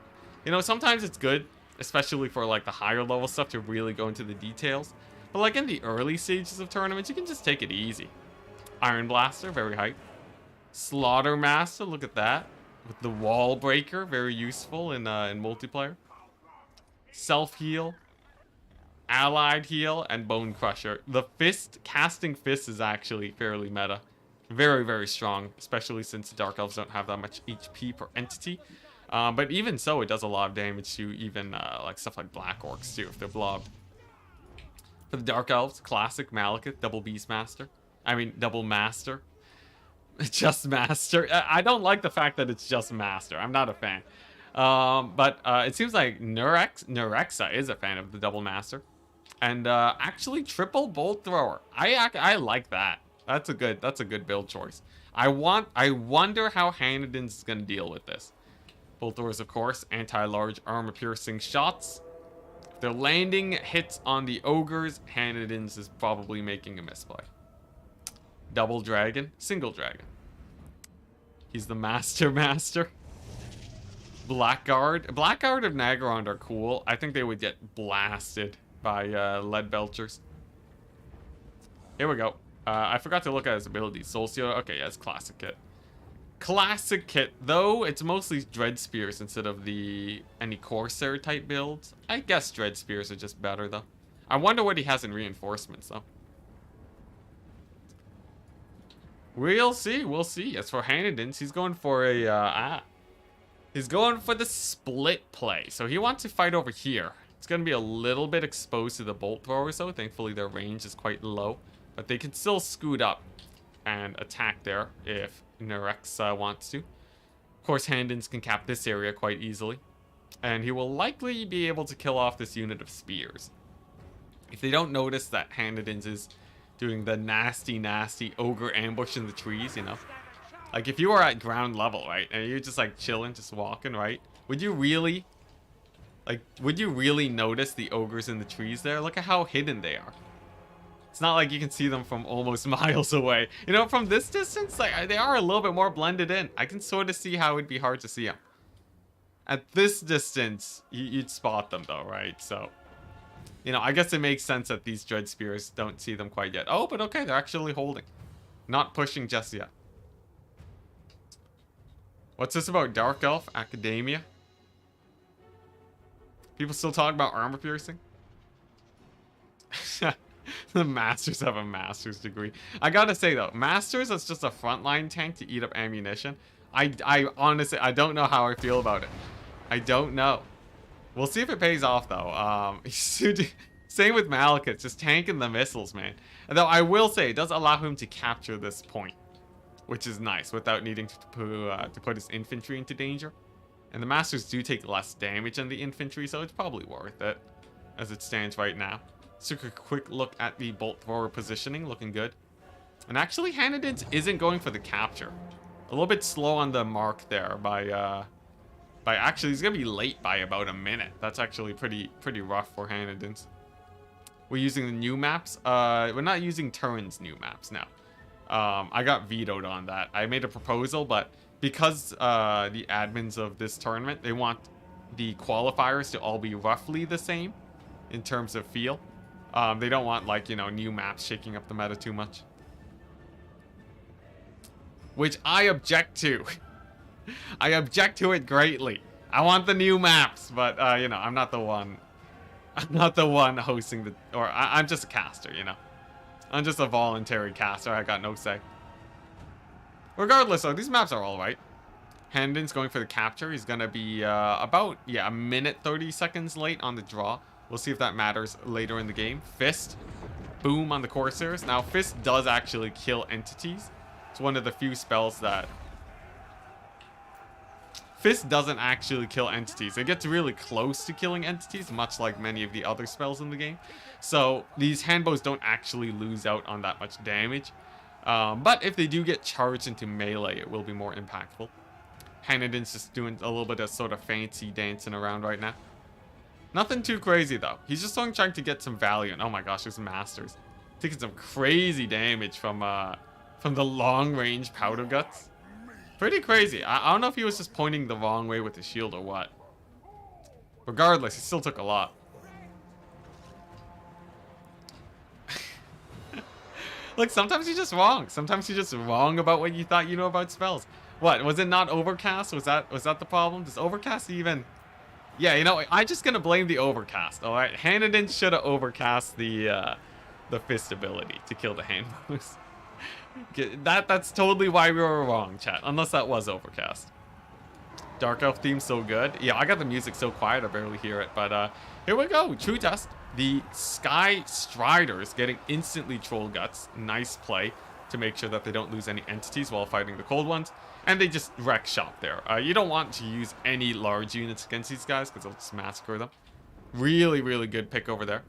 you know, sometimes it's good, especially for like the higher level stuff, to really go into the details. But like in the early stages of tournaments, you can just take it easy. Iron Blaster, very hype. Slaughter Master, look at that. With the Wall Breaker, very useful in multiplayer. Self-heal, allied heal, and bone crusher. The casting fist is actually fairly meta. Very, very strong, especially since Dark Elves don't have that much HP per entity. But even so, it does a lot of damage to even like stuff like Black Orcs too, if they're blobbed. For the Dark Elves, classic Malekith, double Beastmaster. Double Master. Just Master. I don't like the fact that it's just Master. I'm not a fan. But it seems like Nerexa is a fan of the double Master. And actually triple Bolt Thrower. I like that. That's a good build choice. I wonder how Hanniden's is gonna deal with this. Bolt Throwers, of course, anti-large armor piercing shots. If they're landing hits on the ogres, Hanniden's is probably making a misplay. Double dragon, single dragon. He's the master. Blackguard of Naggarond are cool. I think they would get blasted by lead belchers. Here we go. I forgot to look at his abilities. Solcio, okay, yeah, it's classic kit. Classic kit, though it's mostly Dread Spears instead of any Corsair type builds. I guess Dread Spears are just better though. I wonder what he has in reinforcements though. We'll see. As for Hanniden's, he's going for he's going for the split play. So he wants to fight over here. It's going to be a little bit exposed to the bolt throwers though. Thankfully their range is quite low. But they can still scoot up and attack there if Nerexa wants to. Of course, Hanniden's can cap this area quite easily. And he will likely be able to kill off this unit of spears. If they don't notice that Hanniden's is doing the nasty ogre ambush in the trees, you know. Like if you were at ground level, right? And you're just like chilling, just walking, right? Would you really notice the ogres in the trees there? Look at how hidden they are. It's not like you can see them from almost miles away. You know, from this distance, like they are a little bit more blended in. I can sort of see how it'd be hard to see them. At this distance, you'd spot them though, right? So, you know, I guess it makes sense that these Dread Spears don't see them quite yet. Oh, but okay, they're actually holding. Not pushing just yet. What's this about Dark Elf Academia? People still talk about armor piercing? The Masters have a Master's degree. I gotta say though, Masters is just a frontline tank to eat up ammunition. I honestly, I don't know how I feel about it. I don't know. We'll see if it pays off though. Same with Malekith, just tanking the missiles, man. Though I will say, it does allow him to capture this point, which is nice, without needing to put his infantry into danger. And the Masters do take less damage than the infantry, so it's probably worth it, as it stands right now. Let's take a quick look at the bolt thrower positioning, looking good. And actually, Hanniden's isn't going for the capture. A little bit slow on the mark there by actually, he's gonna be late by about a minute. That's actually pretty rough for Hanniden's. We're using the new maps. We're not using Turin's new maps now. I got vetoed on that. I made a proposal, but because the admins of this tournament, they want the qualifiers to all be roughly the same in terms of feel. They don't want, like, you know, new maps shaking up the meta too much. Which I object to. I object to it greatly. I want the new maps, but, you know, I'm not the one. I'm not the one hosting the... Or, I'm just a caster, you know. I'm just a voluntary caster. I got no say. Regardless, though, these maps are alright. Hendon's going for the capture. He's going to be about, yeah, a minute 30 seconds late on the draw. We'll see if that matters later in the game. Fist. Boom on the Corsairs. Now, Fist does actually kill entities. It's one of the few spells that... Fist doesn't actually kill entities. It gets really close to killing entities, much like many of the other spells in the game. So, these handbows don't actually lose out on that much damage. But if they do get charged into melee, it will be more impactful. Hanniden's just doing a little bit of sort of fancy dancing around right now. Nothing too crazy, though. He's just trying to get some value. And oh my gosh, there's Masters. Taking some crazy damage from the long-range Powder Guts. Pretty crazy. I don't know if he was just pointing the wrong way with the shield or what. Regardless, he still took a lot. Look, sometimes you're just wrong. Sometimes you're just wrong about what you thought you know about spells. What, was it not Overcast? Was that the problem? Does Overcast even... Yeah, you know, I'm just gonna blame the Overcast, alright? Hannidan should have Overcast the Fist ability to kill the handbows. That's totally why we were wrong, chat. Unless that was Overcast. Dark Elf theme so good. Yeah, I got the music so quiet I barely hear it. But here we go. True Test. The Sky Striders getting instantly Troll Guts. Nice play to make sure that they don't lose any entities while fighting the cold ones. And they just wreck shop there. You don't want to use any large units against these guys because they'll just massacre them. Really, really good pick over there.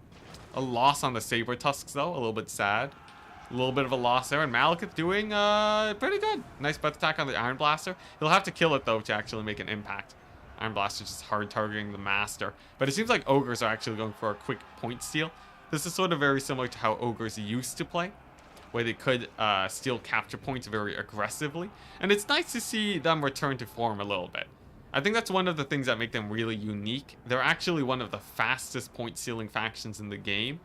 A loss on the Saber Tusks though. A little bit sad. A little bit of a loss there. And Malekith doing pretty good. Nice butt attack on the Iron Blaster. He'll have to kill it though to actually make an impact. Iron Blaster just hard targeting the Master. But it seems like Ogres are actually going for a quick point steal. This is sort of very similar to how Ogres used to play, where they could steal capture points very aggressively. And it's nice to see them return to form a little bit. I think that's one of the things that make them really unique. They're actually one of the fastest point stealing factions in the game.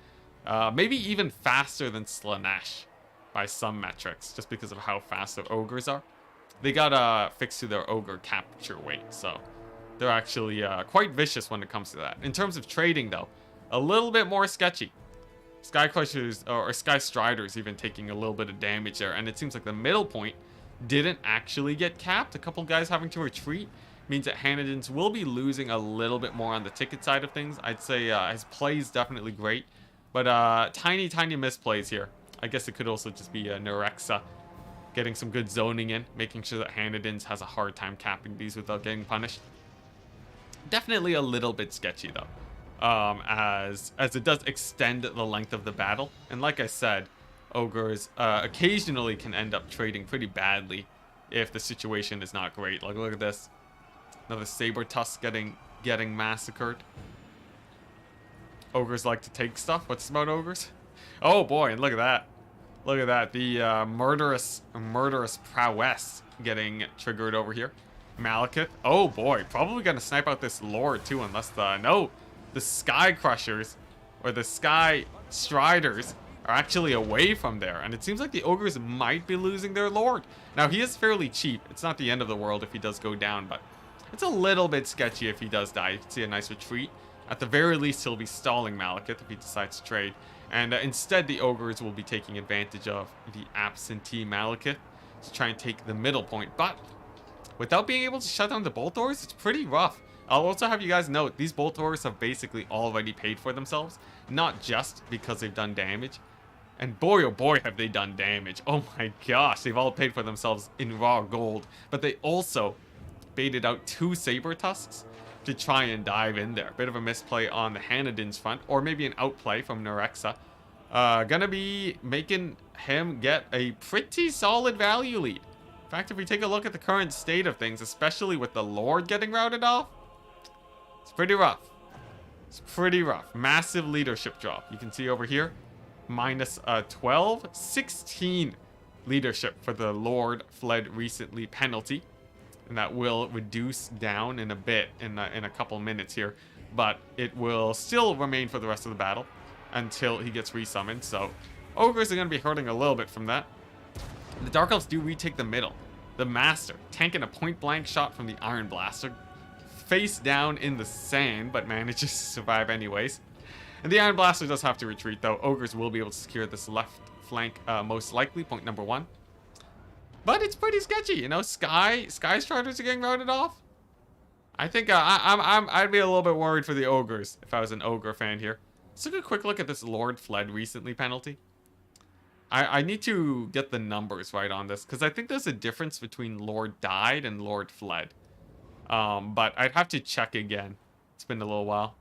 Maybe even faster than Slaanesh by some metrics, just because of how fast their Ogres are. They got fixed to their Ogre capture weight, so they're actually quite vicious when it comes to that. In terms of trading, though, a little bit more sketchy. Sky Crushers, or Sky Striders even taking a little bit of damage there, and it seems like the middle point didn't actually get capped. A couple guys having to retreat means that Hanniden's will be losing a little bit more on the ticket side of things. I'd say his play is definitely great, but tiny misplays here. I guess it could also just be Nerexa getting some good zoning in, making sure that Hanniden's has a hard time capping these without getting punished. Definitely a little bit sketchy though. As it does extend the length of the battle. And like I said, Ogres occasionally can end up trading pretty badly if the situation is not great. Like, look at this. Another Saber Tusk getting massacred. Ogres like to take stuff. What's about Ogres? Oh boy, and look at that. Look at that. The murderous prowess getting triggered over here. Malekith. Oh boy, probably gonna snipe out this Lord too, unless the Sky Crushers or the Sky Striders are actually away from there. And it seems like the Ogres might be losing their Lord. Now, he is fairly cheap. It's not the end of the world if he does go down, but it's a little bit sketchy if he does die. You can see a nice retreat. At the very least, he'll be stalling Malekith if he decides to trade. And instead, the Ogres will be taking advantage of the absentee Malekith to try and take the middle point. But without being able to shut down the Bolt Doors, it's pretty rough. I'll also have you guys note, these Bolt Doors have basically already paid for themselves. Not just because they've done damage. And boy, oh boy, have they done damage. Oh my gosh, they've all paid for themselves in raw gold. But they also baited out 2 Saber Tusks to try and dive in there. Bit of a misplay on the Hanniden's front, or maybe an outplay from Nerexa. Gonna be making him get a pretty solid value lead. In fact, if we take a look at the current state of things, especially with the Lord getting routed off, it's pretty rough. It's pretty rough. Massive leadership drop. You can see over here, minus 12, 16 leadership for the Lord fled recently penalty. And that will reduce down in a bit, in a couple minutes here. But it will still remain for the rest of the battle. until he gets resummoned. So ogres are going to be hurting a little bit from that. The Dark Elves do retake the middle. The Master tanking a point-blank shot from the Iron Blaster, face down in the sand, but manages to survive anyways. And the Iron Blaster does have to retreat, though. Ogres will be able to secure this left flank, most likely, point number 1. But it's pretty sketchy, you know. Sky Striders are getting routed off. I think I'd be a little bit worried for the ogres if I was an ogre fan here. Let's take a quick look at this Lord Fled recently penalty. I need to get the numbers right on this, because I think there's a difference between Lord Died and Lord Fled. But I'd have to check again. It's been a little while.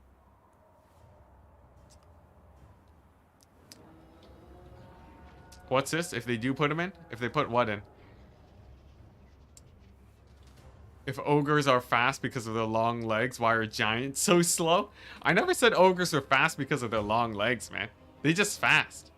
What's this? If they do put him in? If they put what in? If ogres are fast because of their long legs, why are giants so slow? I never said ogres are fast because of their long legs, man. They just fast.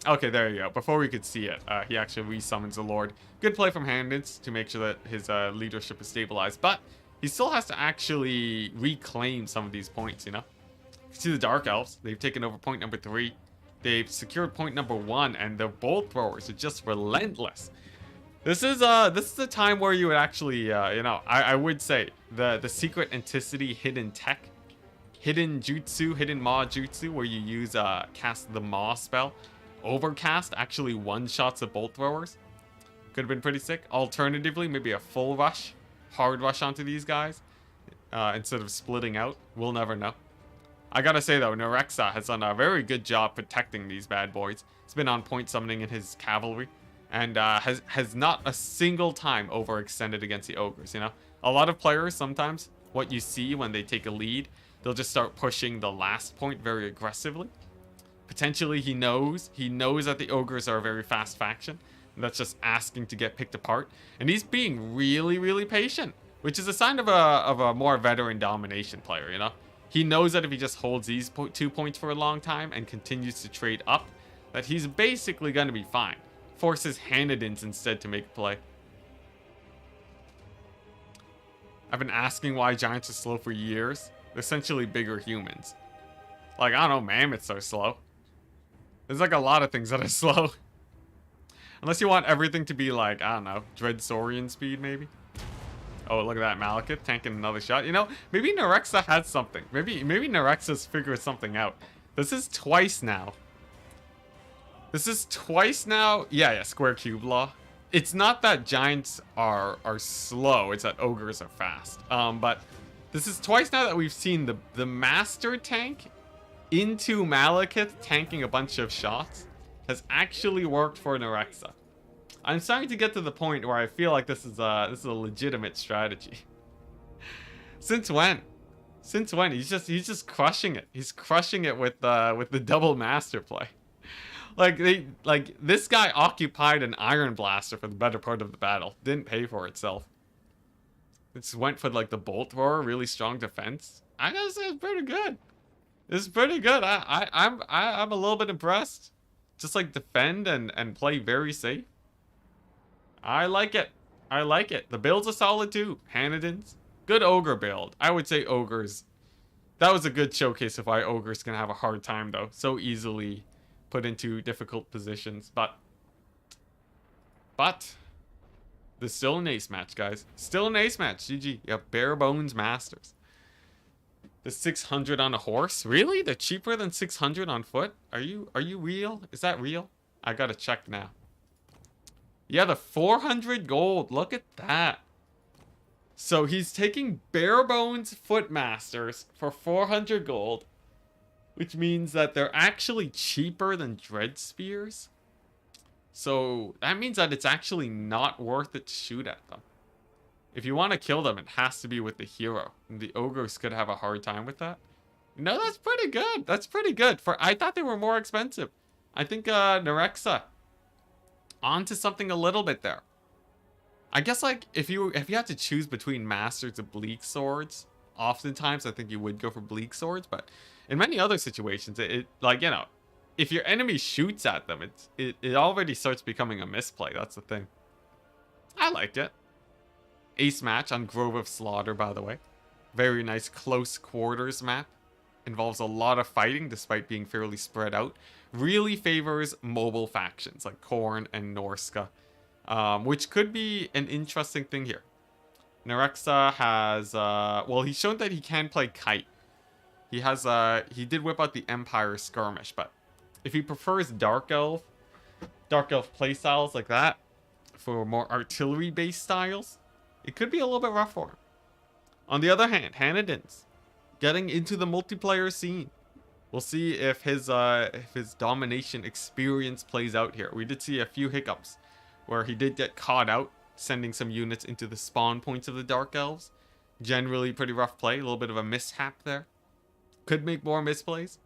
Okay, there you go. Before we could see it, he actually resummons the Lord. Good play from Handins to make sure that his leadership is stabilized. But he still has to actually reclaim some of these points, you know? You can see the Dark Elves. They've taken over point number 3. They've secured point number 1, and their bolt throwers are just relentless. This is the time where you would actually, you know, I would say the secret Enticity hidden tech, hidden jutsu, hidden maw jutsu, where you use cast the maw spell. Overcast actually one-shots the bolt throwers. Could have been pretty sick. Alternatively, maybe a full rush, hard rush onto these guys instead of splitting out. We'll never know. I gotta say though, Nerexa has done a very good job protecting these bad boys. He's been on point summoning in his cavalry, and has not a single time overextended against the ogres, you know? A lot of players, sometimes, what you see when they take a lead, they'll just start pushing the last point very aggressively. Potentially he knows that the ogres are a very fast faction, and that's just asking to get picked apart. And he's being really, really patient, which is a sign of a more veteran domination player, you know? He knows that if he just holds these 2 points for a long time and continues to trade up, that he's basically going to be fine. Forces Hanadins instead to make a play. I've been asking why giants are slow for years. They're essentially bigger humans. Like, I don't know, mammoths are slow. There's like a lot of things that are slow. Unless you want everything to be like, I don't know, Dreadsaurian speed maybe? Oh, look at that, Malekith tanking another shot. You know, maybe Nerexa had something. Maybe Nerexa's figured something out. This is twice now. Yeah, square cube law. It's not that giants are slow, it's that ogres are fast. But this is twice now that we've seen the master tank into Malekith tanking a bunch of shots has actually worked for Nerexa. I'm starting to get to the point where I feel like this is a legitimate strategy. Since when? He's just crushing it. He's crushing it with the double master play. Like this guy occupied an Iron Blaster for the better part of the battle. Didn't pay for itself. It just went for like the bolt thrower, really strong defense. I gotta say it's pretty good. It's pretty good. I'm a little bit impressed. Just like defend and play very safe. I like it. The builds are solid too. Hanadins. Good ogre build. I would say ogres. That was a good showcase of why ogres can have a hard time though. So easily put into difficult positions. But there's still an ace match, guys. Still an ace match. GG. Yeah, bare bones masters. The 600 on a horse? Really? They're cheaper than 600 on foot? Are you real? Is that real? I gotta check now. Yeah, the 400 gold. Look at that. So he's taking bare bones footmasters for 400 gold, which means that they're actually cheaper than dread spears. So that means that it's actually not worth it to shoot at them. If you want to kill them, it has to be with the hero. And the ogres could have a hard time with that. No, that's pretty good. That's pretty good. I thought they were more expensive. I think Nerexa onto something a little bit there. I guess like if you had to choose between masters of bleak swords, oftentimes I think you would go for bleak swords, but in many other situations, it like, you know, if your enemy shoots at them, it already starts becoming a misplay. That's the thing. I liked it. Ace match on Grove of Slaughter, by the way. Very nice close quarters map. involves a lot of fighting despite being fairly spread out, really favors mobile factions like Khorne and Norska, which could be an interesting thing here. Nerexa has, well, he's shown that he can play Kite. He has, he did whip out the Empire Skirmish, but if he prefers Dark Elf playstyles like that for more artillery-based styles, it could be a little bit rough for him. On the other hand, Hanadin's getting into the multiplayer scene. We'll see if his domination experience plays out here. We did see a few hiccups where he did get caught out, sending some units into the spawn points of the Dark Elves. Generally pretty rough play, a little bit of a mishap there. Could make more misplays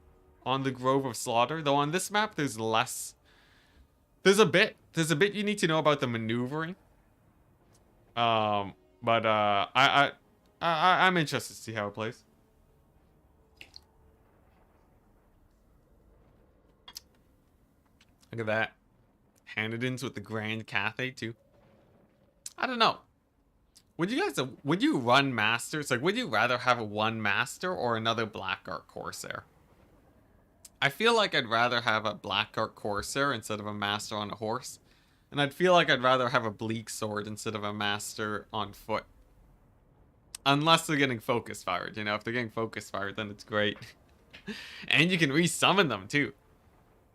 on the Grove of Slaughter, though on this map there's less. There's a bit you need to know about the maneuvering. I'm interested to see how it plays. Look at that. Hanadins with the Grand Cathay too. I don't know. Would you run Masters? Like, would you rather have one Master or another Blackguard Corsair? I feel like I'd rather have a Blackguard Corsair instead of a Master on a horse. And I'd feel like I'd rather have a Bleak Sword instead of a Master on foot. Unless they're getting focus fired, you know. If they're getting focus fired, then it's great. And you can resummon them too.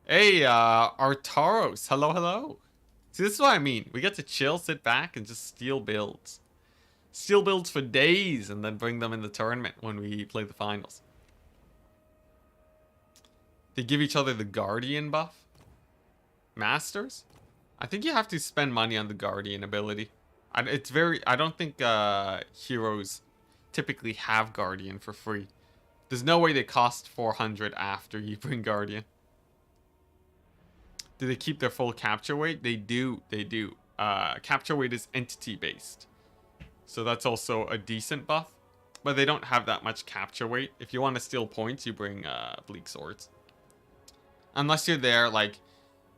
Hey, Artaros, hello. See, this is what I mean. We get to chill, sit back, and just steal builds. Steal builds for days, and then bring them in the tournament when we play the finals. They give each other the Guardian buff. Masters? I think you have to spend money on the Guardian ability. I don't think heroes typically have Guardian for free. There's no way they cost 400 after you bring Guardian. Do they keep their full capture weight? They do. Capture weight is entity based. So that's also a decent buff. But they don't have that much capture weight. If you want to steal points, you bring Bleak Swords. Unless you're there, like...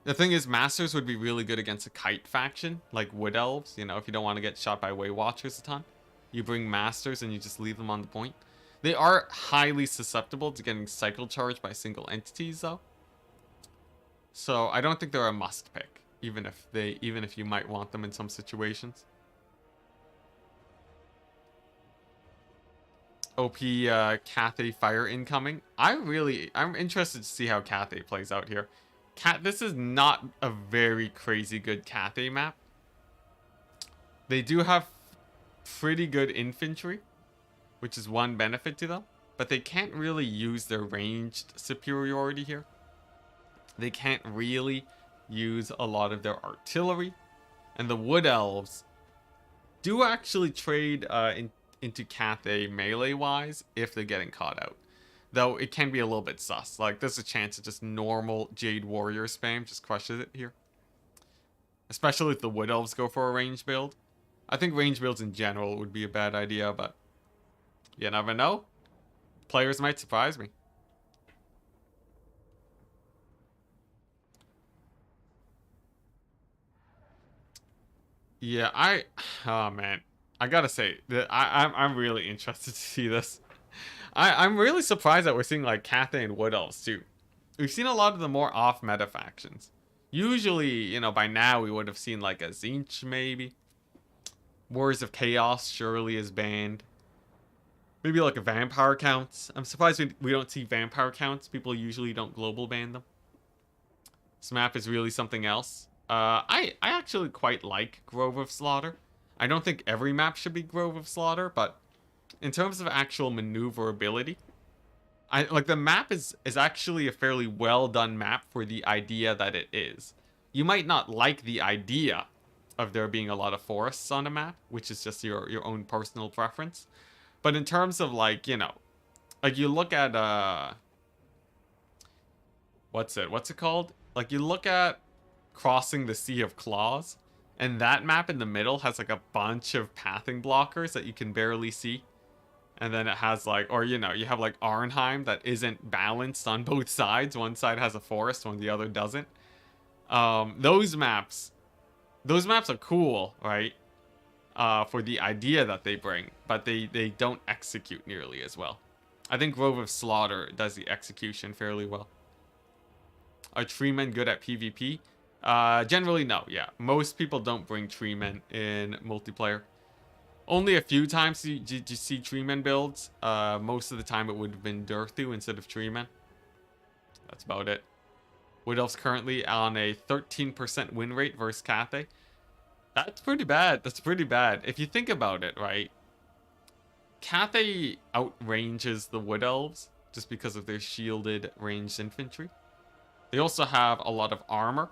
The thing is, Masters would be really good against a Kite faction, like Wood Elves. You know, if you don't want to get shot by Way Watchers a ton. You bring Masters and you just leave them on the point. They are highly susceptible to getting cycle charged by single entities, though. So I don't think they're a must pick, even if you might want them in some situations. OP Cathay Fire incoming. I'm interested to see how Cathay plays out here. This is not a very crazy good Cathay map. They do have pretty good infantry, which is one benefit to them, but they can't really use their ranged superiority here. They can't really use a lot of their artillery, and the Wood Elves do actually trade into Cathay melee-wise if they're getting caught out. Though it can be a little bit sus. Like, there's a chance that just normal Jade Warrior spam just crushes it here. Especially if the Wood Elves go for a range build. I think range builds in general would be a bad idea, but you never know. Players might surprise me. Yeah, oh man. I gotta say, that I'm really interested to see this. I'm really surprised that we're seeing like Cathay and Wood Elves too. We've seen a lot of the more off-meta factions. Usually, you know, by now we would have seen like a Tzeentch maybe. Warriors of Chaos surely is banned. Maybe like a Vampire Counts. I'm surprised we don't see Vampire Counts. People usually don't global ban them. This map is really something else. I actually quite like Grove of Slaughter. I don't think every map should be Grove of Slaughter, but in terms of actual maneuverability, like the map is actually a fairly well done map for the idea that it is. You might not like the idea of there being a lot of forests on a map, which is just your own personal preference. But in terms of like, you know, like you look at what's it called? Like you look at Crossing the Sea of Claws, and that map in the middle has like a bunch of pathing blockers that you can barely see. And then it has like, or you know, you have like Arnheim that isn't balanced on both sides. One side has a forest, when the other doesn't. Those maps are cool, right? For the idea that they bring, but they don't execute nearly as well. I think Grove of Slaughter does the execution fairly well. Are tree men good at PvP? Generally, no. Yeah, most people don't bring tree men in multiplayer. Only a few times did you see tree men builds. Most of the time it would have been Durthu instead of tree men. That's about it. Wood Elf's currently on a 13% win rate versus Cathay. That's pretty bad. That's pretty bad. If you think about it, right? Cathay outranges the Wood Elves just because of their shielded ranged infantry. They also have a lot of armor,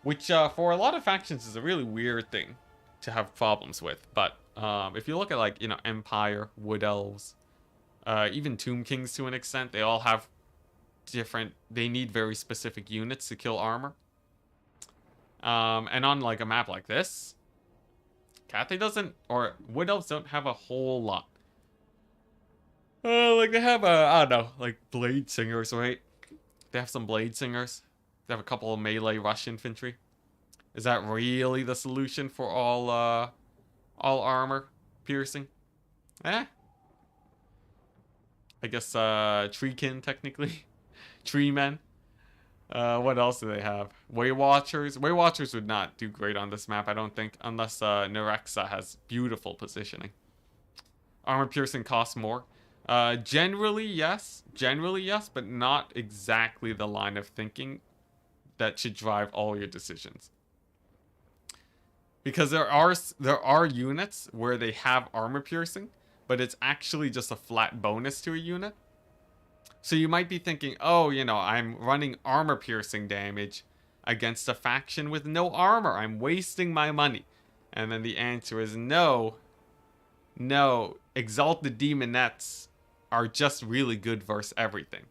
which for a lot of factions is a really weird thing to have problems with. But if you look at, like, you know, Empire, Wood Elves, even Tomb Kings to an extent, they all have different, they need very specific units to kill armor. And on like a map like this, Cathay doesn't, or Wood Elves don't have a whole lot. Like they have I don't know, like Blade Singers, right? They have some Blade Singers. They have a couple of melee rush infantry. Is that really the solution for all armor piercing? I guess Treekin technically. Tree men. What else do they have? Way Watchers. Way Watchers would not do great on this map, I don't think, unless Nerexa has beautiful positioning. Armor piercing costs more. Generally yes, but not exactly the line of thinking that should drive all your decisions. Because there are units where they have armor piercing, but it's actually just a flat bonus to a unit. So you might be thinking, oh, you know, I'm running armor piercing damage against a faction with no armor. I'm wasting my money. And then the answer is no. No, Exalted Demonettes are just really good versus everything.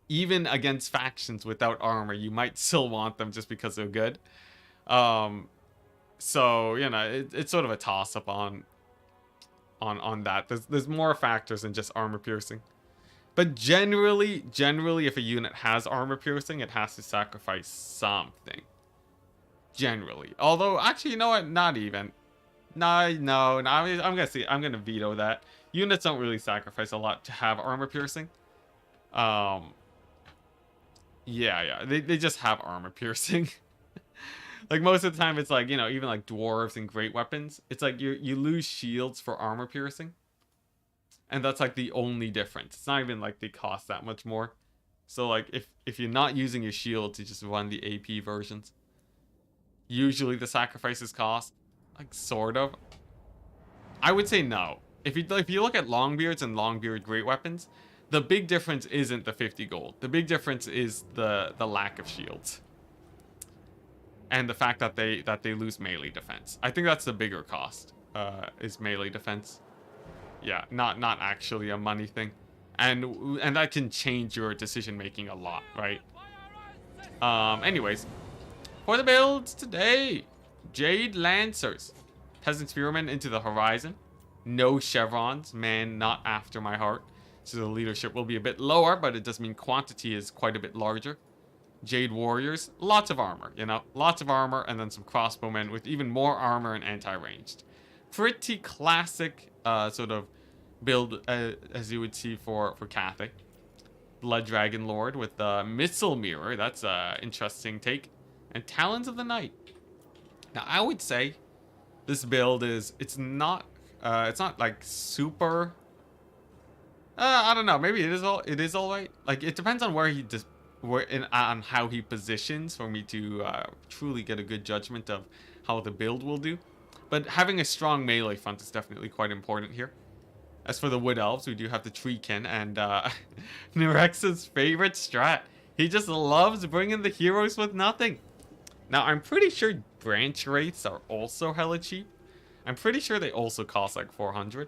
Even against factions without armor, you might still want them just because they're good. So, you know, it's sort of a toss-up on that. There's more factors than just armor piercing. But generally, if a unit has armor piercing, it has to sacrifice something. Generally. Although, actually, you know what? Not even. No, I'm gonna veto that. Units don't really sacrifice a lot to have armor piercing. Yeah. They just have armor piercing. Like, most of the time, it's like, you know, even like dwarves and great weapons. It's like you lose shields for armor piercing. And that's like the only difference. It's not even like they cost that much more. So like if you're not using your shield to just run the AP versions, usually the sacrifices cost, like, sort of. I would say no. If you look at Longbeards and Longbeard great weapons, the big difference isn't the 50 gold. The big difference is the lack of shields. And the fact that they lose melee defense. I think that's the bigger cost. Is melee defense. Yeah, not actually a money thing. And that can change your decision making a lot, right? Anyways, for the builds today, Jade Lancers, Peasant Spearmen into the horizon, no chevrons, man, not after my heart. So the leadership will be a bit lower, but it does mean quantity is quite a bit larger. Jade Warriors, lots of armor, you know, lots of armor, and then some crossbowmen with even more armor and anti-ranged. Pretty classic sort of build as you would see for Cathay. Blood Dragon Lord with the Missile Mirror, that's an interesting take. And Talons of the Night. Now I would say this build it's not like super. I don't know, maybe it is all right. Like, it depends on on how he positions for me to truly get a good judgment of how the build will do. But having a strong melee front is definitely quite important here. As for the Wood Elves, we do have the Treekin and Nerex's favorite strat. He just loves bringing the heroes with nothing. Now, I'm pretty sure Branch Wraiths are also hella cheap. I'm pretty sure they also cost like 400.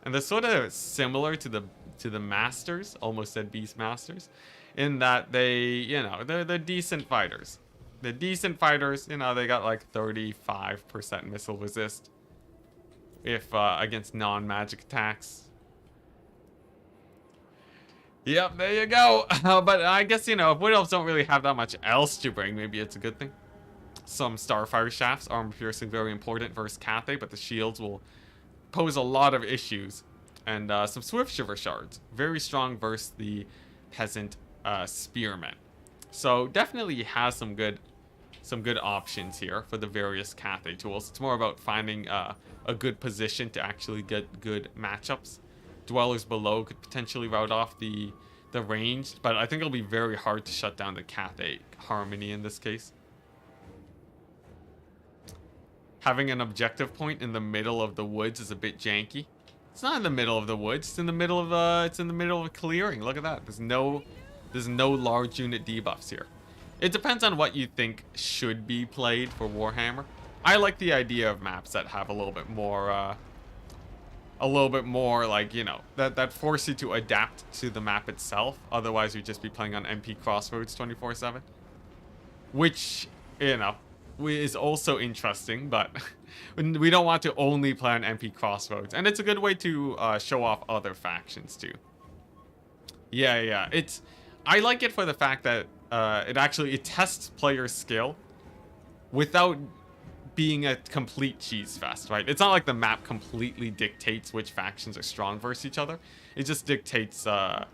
And they're sort of similar to the Masters, almost said Beast Masters, in that they're decent fighters. They're decent fighters, you know, they got like 35% missile resist if against non-magic attacks. Yep, there you go. But I guess, you know, if Wood Elves don't really have that much else to bring, maybe it's a good thing. Some Starfire Shafts, armor piercing very important versus Cathay, but the shields will pose a lot of issues and some Swift Shiver shards. Very strong versus the Peasant Spearmen. So definitely has some good options here for the various Cathay tools. It's more about finding a good position to actually get good matchups. Dwellers below could potentially rout off the range, but I think it'll be very hard to shut down the Cathay Harmony in this case. Having an objective point in the middle of the woods is a bit janky. It's not in the middle of the woods. It's in the middle of a clearing. Look at that. There's no large unit debuffs here. It depends on what you think should be played for Warhammer. I like the idea of maps that have a little bit more like, you know, that force you to adapt to the map itself. Otherwise, you'd just be playing on MP Crossroads 24/7, which, you know, is also interesting, but we don't want to only play on MP Crossroads, and it's a good way to show off other factions too. Yeah, I like it for the fact that it tests player skill without being a complete cheese fest, right? It's not like the map completely dictates which factions are strong versus each other. It just dictates the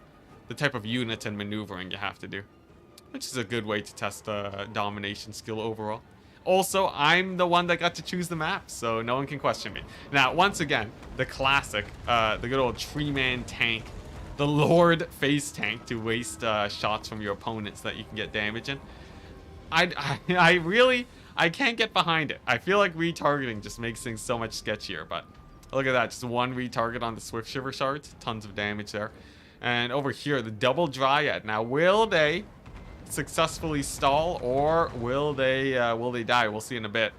type of unit and maneuvering you have to do, which is a good way to test domination skill overall. Also, I'm the one that got to choose the map, so no one can question me. Now, once again, the classic, the good old Tree Man tank, the Lord face tank to waste shots from your opponents that you can get damage in. I really can't get behind it. I feel like retargeting just makes things so much sketchier, but look at that. Just one retarget on the Swift Shiver shards. Tons of damage there. And over here, the double Dryad. Now, will they successfully stall, or will they die? We'll see in a bit.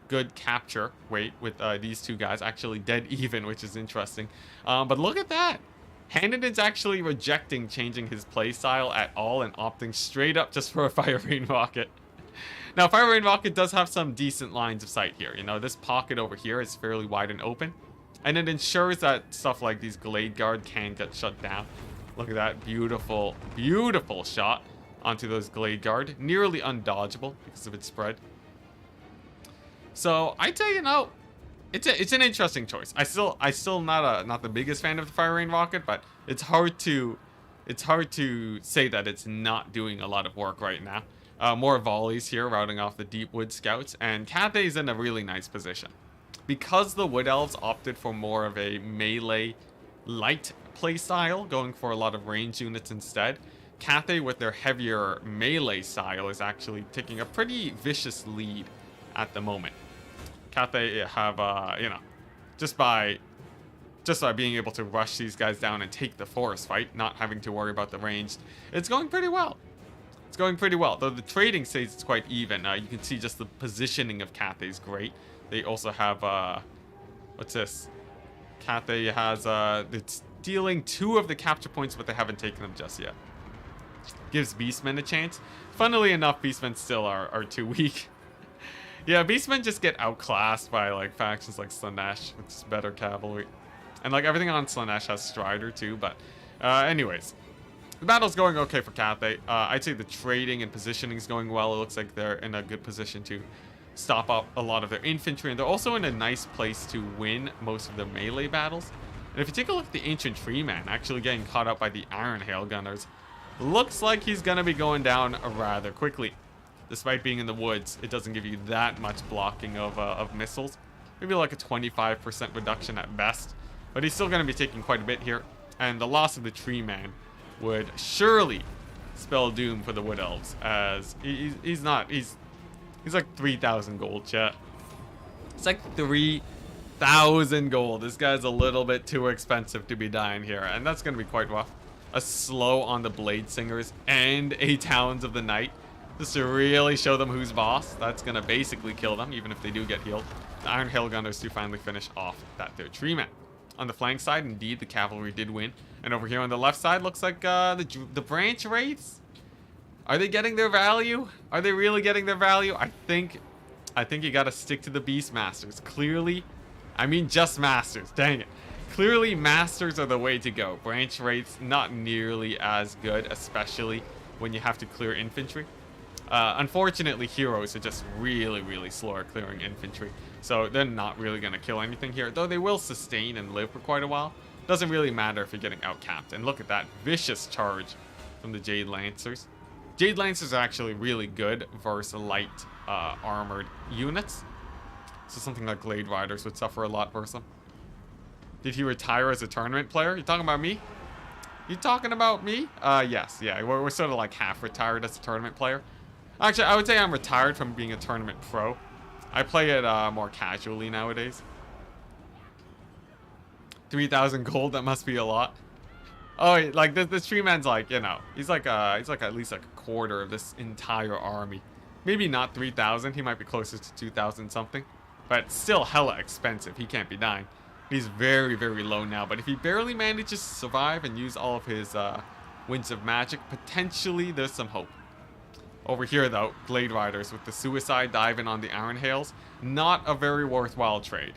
Good capture weight with these two guys. Actually dead even, which is interesting. But look at that. Hanniden's actually rejecting changing his playstyle at all and opting straight up just for a Fire Rain Rocket. Now, Fire Rain Rocket does have some decent lines of sight here. You know, this pocket over here is fairly wide and open, and it ensures that stuff like these Glade Guard can get shut down. Look at that beautiful, beautiful shot onto those Glade Guard. Nearly undodgeable because of its spread. So I'd say, you know, it's an interesting choice. I still not the biggest fan of the Fire Rain Rocket, but it's hard to say that it's not doing a lot of work right now. More volleys here, routing off the Deep Wood Scouts, and Cathay's in a really nice position. Because the Wood Elves opted for more of a melee light playstyle, going for a lot of range units instead, Cathay with their heavier melee style is actually taking a pretty vicious lead at the moment. Cathay have, you know, just by being able to rush these guys down and take the forest fight, not having to worry about the ranged, it's going pretty well. It's going pretty well, though the trading says it's quite even. You can see just the positioning of Cathay is great. They also have, what's this? Cathay has, it's dealing 2 of the capture points, but they haven't taken them just yet. Gives Beastmen a chance. Funnily enough, Beastmen still are too weak. Yeah, Beastmen just get outclassed by, like, factions like Slaanesh, which is better cavalry. And, like, everything on Slaanesh has Strider, too, but, anyways. The battle's going okay for Cathay. I'd say the trading and positioning is going well. It looks like they're in a good position to stop up a lot of their infantry, and they're also in a nice place to win most of their melee battles. And if you take a look at the Ancient Tree Man, actually getting caught up by the Iron Hail Gunners, looks like he's going to be going down rather quickly. Despite being in the woods, it doesn't give you that much blocking of missiles. Maybe like a 25% reduction at best. But he's still going to be taking quite a bit here. And the loss of the Tree Man would surely spell doom for the Wood Elves, as he's like 3,000 gold, chat. It's like 3,000 gold. This guy's a little bit too expensive to be dying here, and that's going to be quite rough. A slow on the Blade Singers and a Talons of the Night, just to really show them who's boss. That's going to basically kill them, even if they do get healed. The Iron Hail Gunners to finally finish off that third Tree Man. On the flank side, indeed, the cavalry did win. And over here on the left side, looks like the branch wraiths. Are they getting their value? Are they really getting their value? I think you gotta stick to the Beast Masters. Clearly, I mean just Masters. Dang it. Clearly, Masters are the way to go. Branch wraiths, not nearly as good, especially when you have to clear infantry. Unfortunately, heroes are just really, really slow at clearing infantry. So they're not really going to kill anything here, though they will sustain and live for quite a while. Doesn't really matter if you're getting outcapped. And look at that vicious charge from the Jade Lancers. Jade Lancers are actually really good versus light armored units. So something like Glade Riders would suffer a lot versus them. Did he retire as a tournament player? You talking about me? You talking about me? Yes. Yeah, we're sort of like half retired as a tournament player. Actually, I would say I'm retired from being a tournament pro. I play it more casually nowadays. 3,000 gold, that must be a lot. Oh, like this tree man's like, you know, he's like at least like a quarter of this entire army. Maybe not 3,000, he might be closer to 2,000 something. But still hella expensive, he can't be dying. He's very, very low now, but if he barely manages to survive and use all of his Winds of Magic, potentially there's some hope. Over here though, Glade Riders with the Suicide Diving on the Iron Hails, not a very worthwhile trade.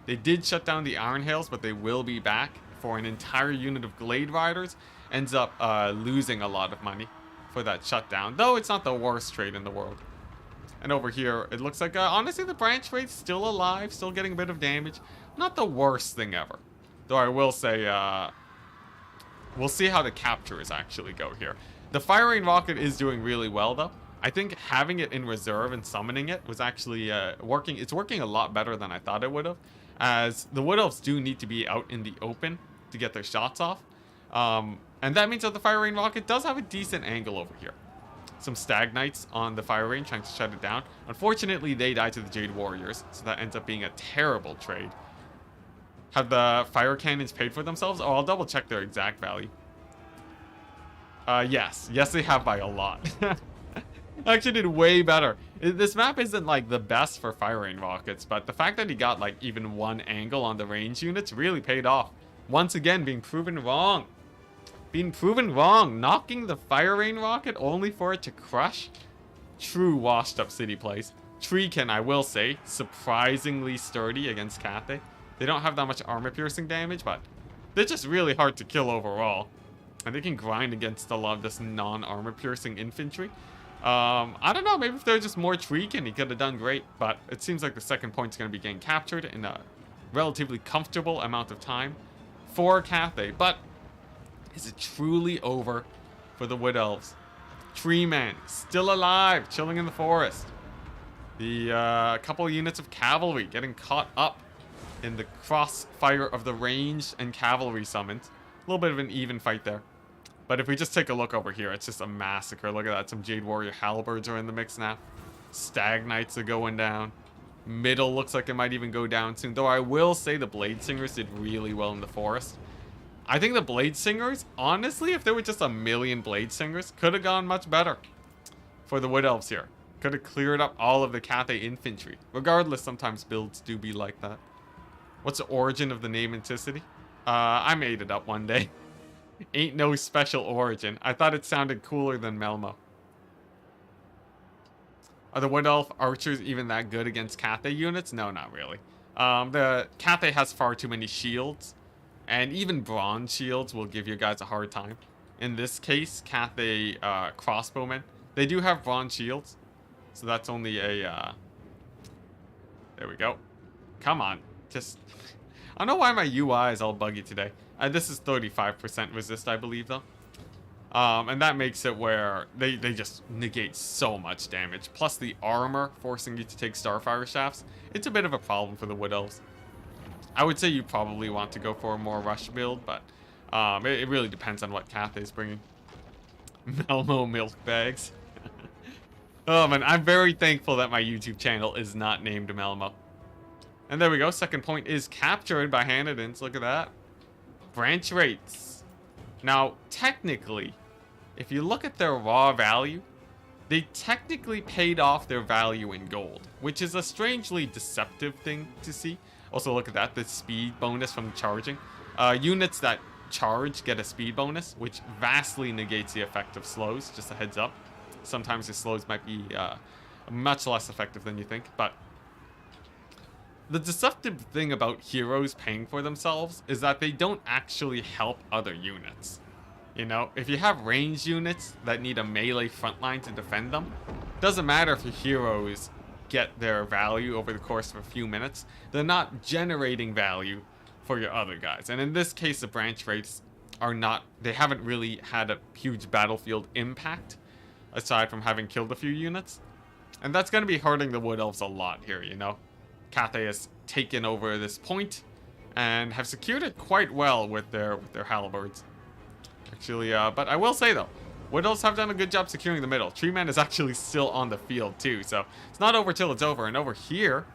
They did shut down the Iron Hails, but they will be back for an entire unit of Glade Riders. Ends up losing a lot of money for that shutdown, though it's not the worst trade in the world. And over here, it looks like, honestly, the branch raid's still alive, still getting a bit of damage. Not the worst thing ever. Though I will say, we'll see how the captures actually go here. The Firing Rocket is doing really well, though. I think having it in reserve and summoning it was actually working. It's working a lot better than I thought it would have, as the Wood Elves do need to be out in the open to get their shots off. And that means that the Firing Rocket does have a decent angle over here. Some Stag Knights on the fire range trying to shut it down. Unfortunately, they die to the Jade Warriors, so that ends up being a terrible trade. Have the fire cannons paid for themselves? Oh, I'll double check their exact value. Yes, they have by a lot. Actually did way better. This map isn't like the best for firing rockets, but the fact that he got like even one angle on the range units really paid off. Once again, being proven wrong. Knocking the firing rocket only for it to crush. True washed up city plays. Treekin, I will say, surprisingly sturdy against Cathay. They don't have that much armor piercing damage, but they're just really hard to kill overall. And they can grind against a lot of this non-armor piercing infantry. I don't know, maybe if they're just more Treekin, he could have done great. But it seems like the second point's going to be getting captured in a relatively comfortable amount of time for Cathay. But is it truly over for the Wood Elves? Tree Man, still alive, chilling in the forest. The couple units of cavalry getting caught up in the crossfire of the ranged and cavalry summons. A little bit of an even fight there. But if we just take a look over here, it's just a massacre. Look at that, some Jade Warrior Halberds are in the mix now. Stag Knights are going down. Middle looks like it might even go down soon. Though I will say the Blade Singers did really well in the forest. I think the Blade Singers, honestly, if there were just a million Blade Singers, could have gone much better for the Wood Elves here. Could have cleared up all of the Cathay infantry. Regardless, sometimes builds do be like that. What's the origin of the name Enticity? I made it up one day. Ain't no special origin. I thought it sounded cooler than Melmo. Are the Wood Elf archers even that good against Cathay units? No, not really. The Cathay has far too many shields. And even bronze shields will give you guys a hard time. In this case, Cathay crossbowmen, they do have bronze shields. So that's only a... there we go. Come on. Just... I don't know why my UI is all buggy today. This is 35% resist, I believe, though. And that makes it where they just negate so much damage. Plus the armor forcing you to take Starfire Shafts. It's a bit of a problem for the Wood Elves. I would say you probably want to go for a more rush build, but it really depends on what Cathay's bringing. Melmo milk bags. Oh man, I'm very thankful that my YouTube channel is not named Melmo. And there we go, second point is captured by Hanadins, look at that. Branch rates. Now, technically, if you look at their raw value, they technically paid off their value in gold, which is a strangely deceptive thing to see. Also, look at that, the speed bonus from charging. Units that charge get a speed bonus, which vastly negates the effect of slows, just a heads up. Sometimes the slows might be much less effective than you think, but the deceptive thing about heroes paying for themselves is that they don't actually help other units. You know, if you have ranged units that need a melee frontline to defend them, doesn't matter if your heroes get their value over the course of a few minutes, they're not generating value for your other guys. And in this case, the branch rates are not, they haven't really had a huge battlefield impact, aside from having killed a few units. And that's going to be hurting the Wood Elves a lot here, you know. Cathay has taken over this point and have secured it quite well with their halberds. Actually, but I will say though, Wood Elves have done a good job securing the middle. Tree Man is actually still on the field too, so it's not over till it's over. And over here,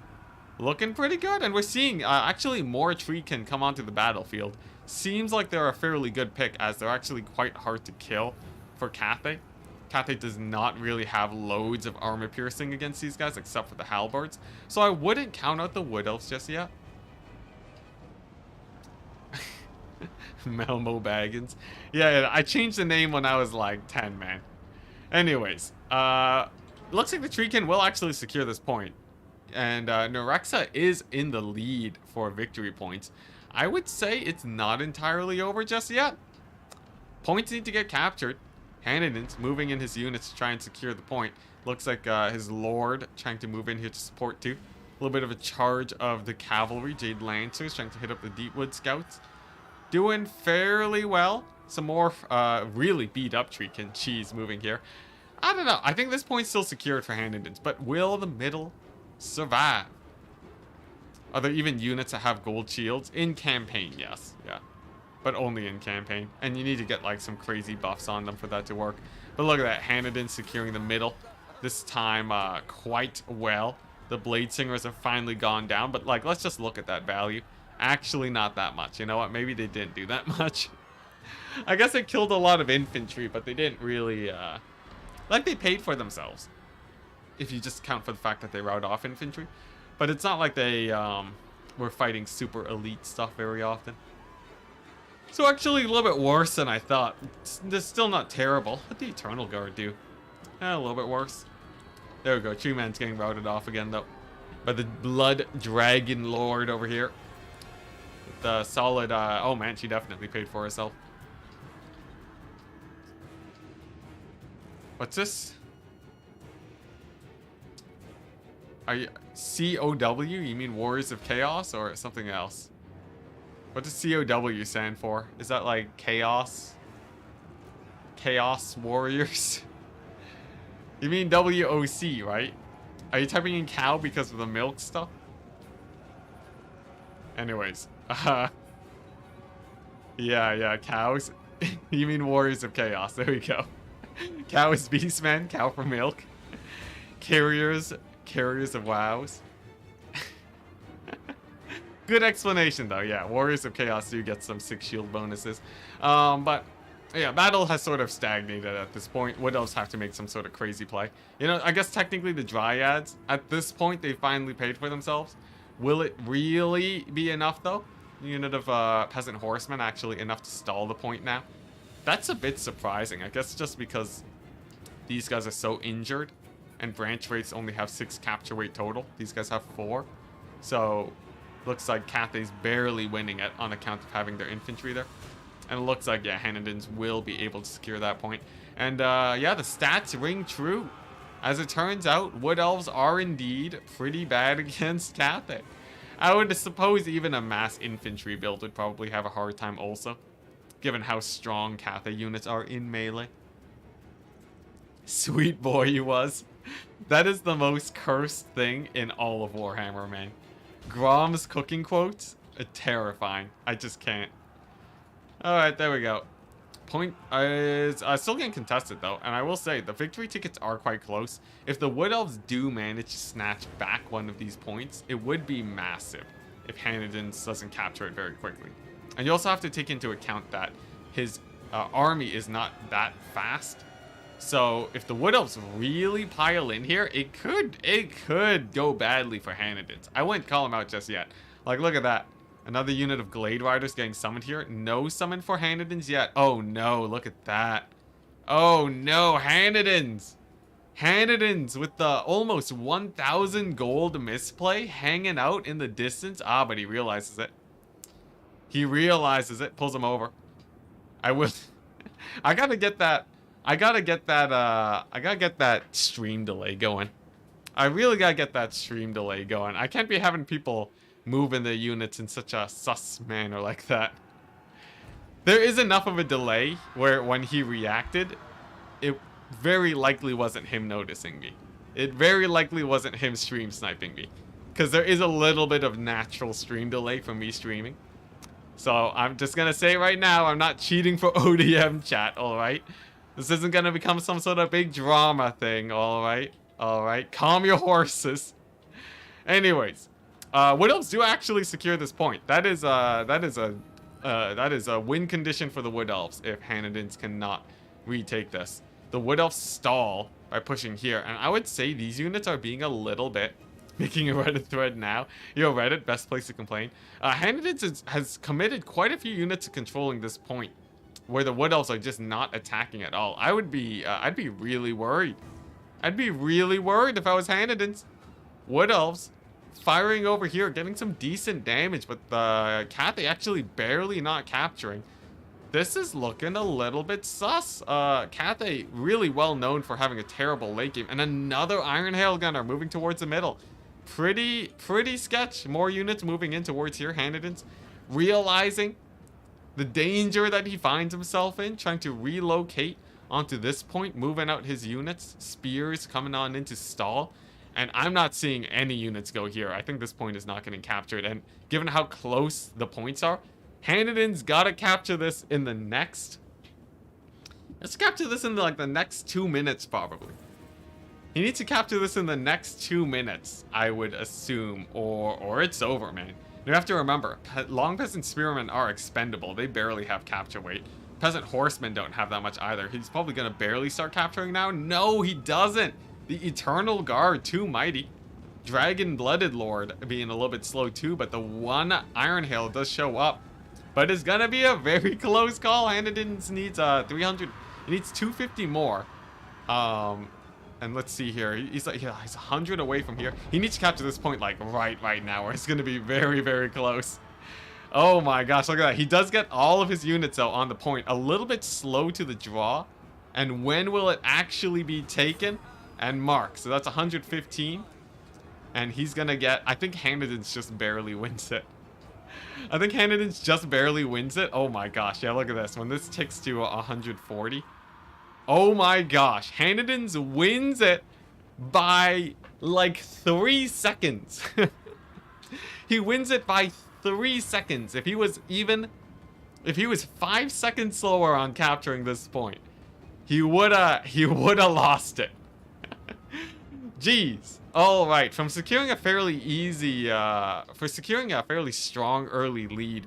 looking pretty good. And we're seeing actually more tree can come onto the battlefield. Seems like they're a fairly good pick, as they're actually quite hard to kill for Cathay. Cathay does not really have loads of armor piercing against these guys, except for the halberds. So I wouldn't count out the Wood Elves just yet. Melmo Baggins. Yeah, I changed the name when I was like 10, man. Anyways, looks like the Treekin will actually secure this point. And Nerexa is in the lead for victory points. I would say it's not entirely over just yet. Points need to get captured. Hanniden's moving in his units to try and secure the point. Looks like his Lord trying to move in here to support too. A little bit of a charge of the cavalry. Jade Lancers trying to hit up the Deepwood Scouts. Doing fairly well. Some more really beat up Treekin cheese moving here. I don't know. I think this point's still secured for Hanniden's, but will the middle survive? Are there even units that have gold shields? In campaign, yes. Yeah. But only in campaign. And you need to get like some crazy buffs on them for that to work. But look at that. Hanniden securing the middle. This time quite well. The Blade Singers have finally gone down. But like, let's just look at that value. Actually not that much. You know what? Maybe they didn't do that much. I guess they killed a lot of infantry, but they didn't really... like they paid for themselves. If you just count for the fact that they routed off infantry. But it's not like they were fighting super elite stuff very often. So actually a little bit worse than I thought. It's still not terrible. What did the Eternal Guard do? A little bit worse. There we go. Tree Man's getting routed off again though. By the Blood Dragon Lord over here. The solid, oh man, she definitely paid for herself. What's this? Are you COW? You mean Warriors of Chaos or something else? What does COW stand for? Is that like Chaos? Chaos Warriors? You mean WOC, right? Are you typing in cow because of the milk stuff? Anyways, yeah, cows. You mean Warriors of Chaos? There we go. Cow is Beastman, cow for milk. Carriers of wows. Good explanation though. Yeah, Warriors of Chaos do get some 6 shield bonuses. But yeah, battle has sort of stagnated at this point. Wood Elves have to make some sort of crazy play. You know, I guess technically the Dryads, at this point, they finally paid for themselves. Will it really be enough though? Unit of Peasant Horsemen actually enough to stall the point now? That's a bit surprising. I guess just because these guys are so injured and branch rates only have 6 capture weight total. These guys have 4. So looks like Cathay's barely winning it on account of having their infantry there. And it looks like, yeah, Hannidans will be able to secure that point. And yeah, the stats ring true. As it turns out, Wood Elves are indeed pretty bad against Cathay. I would suppose even a mass infantry build would probably have a hard time also, given how strong Cathay units are in melee. Sweet boy he was. That is the most cursed thing in all of Warhammer, man. Grom's cooking quotes are terrifying. I just can't. Alright, there we go. Point is still getting contested though, and I will say the victory tickets are quite close. If the Wood Elves do manage to snatch back one of these points, it would be massive if Hannidans doesn't capture it very quickly. And you also have to take into account that his army is not that fast. So if the Wood Elves really pile in here, it could go badly for Hannidans. I wouldn't call him out just yet. Like, look at that. Another unit of Glade Riders getting summoned here. No summon for Hannidans yet. Oh no, look at that. Oh no, Hannidans. Hannidans with the almost 1,000 gold misplay hanging out in the distance. Ah, but he realizes it. He realizes it, pulls him over. I gotta get that stream delay going. I really gotta get that stream delay going. I can't be having people moving the units in such a sus manner like that. There is enough of a delay where when he reacted, it very likely wasn't him noticing me. It very likely wasn't him stream sniping me. Because there is a little bit of natural stream delay from me streaming. So I'm just going to say right now, I'm not cheating for ODM chat, alright? This isn't going to become some sort of big drama thing, alright? Alright, calm your horses. Anyways, Wood Elves do actually secure this point. That is a win condition for the Wood Elves if Hanadins cannot retake this. The Wood Elves stall by pushing here, and I would say these units are being a little bit, making a Reddit thread now. Yo, Reddit, best place to complain. Hanadins has committed quite a few units to controlling this point, where the Wood Elves are just not attacking at all. I'd be really worried. I'd be really worried if I was Hanadins. Wood Elves firing over here, getting some decent damage, but the Cathay actually barely not capturing. This is looking a little bit sus. Cathay really well known for having a terrible late game, and another Iron Hail Gunner moving towards the middle. Pretty sketch. More units moving in towards here. Hanadins realizing the danger that he finds himself in, trying to relocate onto this point, moving out his units. Spears coming on into stall. And I'm not seeing any units go here. I think this point is not getting captured. And given how close the points are, Hanadin's gotta capture this in the next... Let's capture this in the next 2 minutes, probably. He needs to capture this in the next 2 minutes, I would assume. Or it's over, man. You have to remember, Long Peasant Spearmen are expendable. They barely have capture weight. Peasant Horsemen don't have that much either. He's probably gonna barely start capturing now. No, he doesn't. The Eternal Guard, too mighty. Dragon Blooded Lord being a little bit slow too, but the one Iron Hail does show up. But it's gonna be a very close call. Hanadins needs 300, he needs 250 more. And let's see here. He's 100 away from here. He needs to capture this point like right now, or it's gonna be very close. Oh my gosh, look at that. He does get all of his units out on the point. A little bit slow to the draw. And when will it actually be taken and marked? So that's 115. And he's gonna get, I think Hanadins just barely wins it. I think Hanadins just barely wins it. Oh my gosh, yeah, look at this. When this ticks to 140. Oh my gosh, Hanadins wins it by like 3 seconds. He wins it by 3 seconds. If he was 5 seconds slower on capturing this point, he woulda lost it. Jeez. All right, from securing a fairly strong early lead,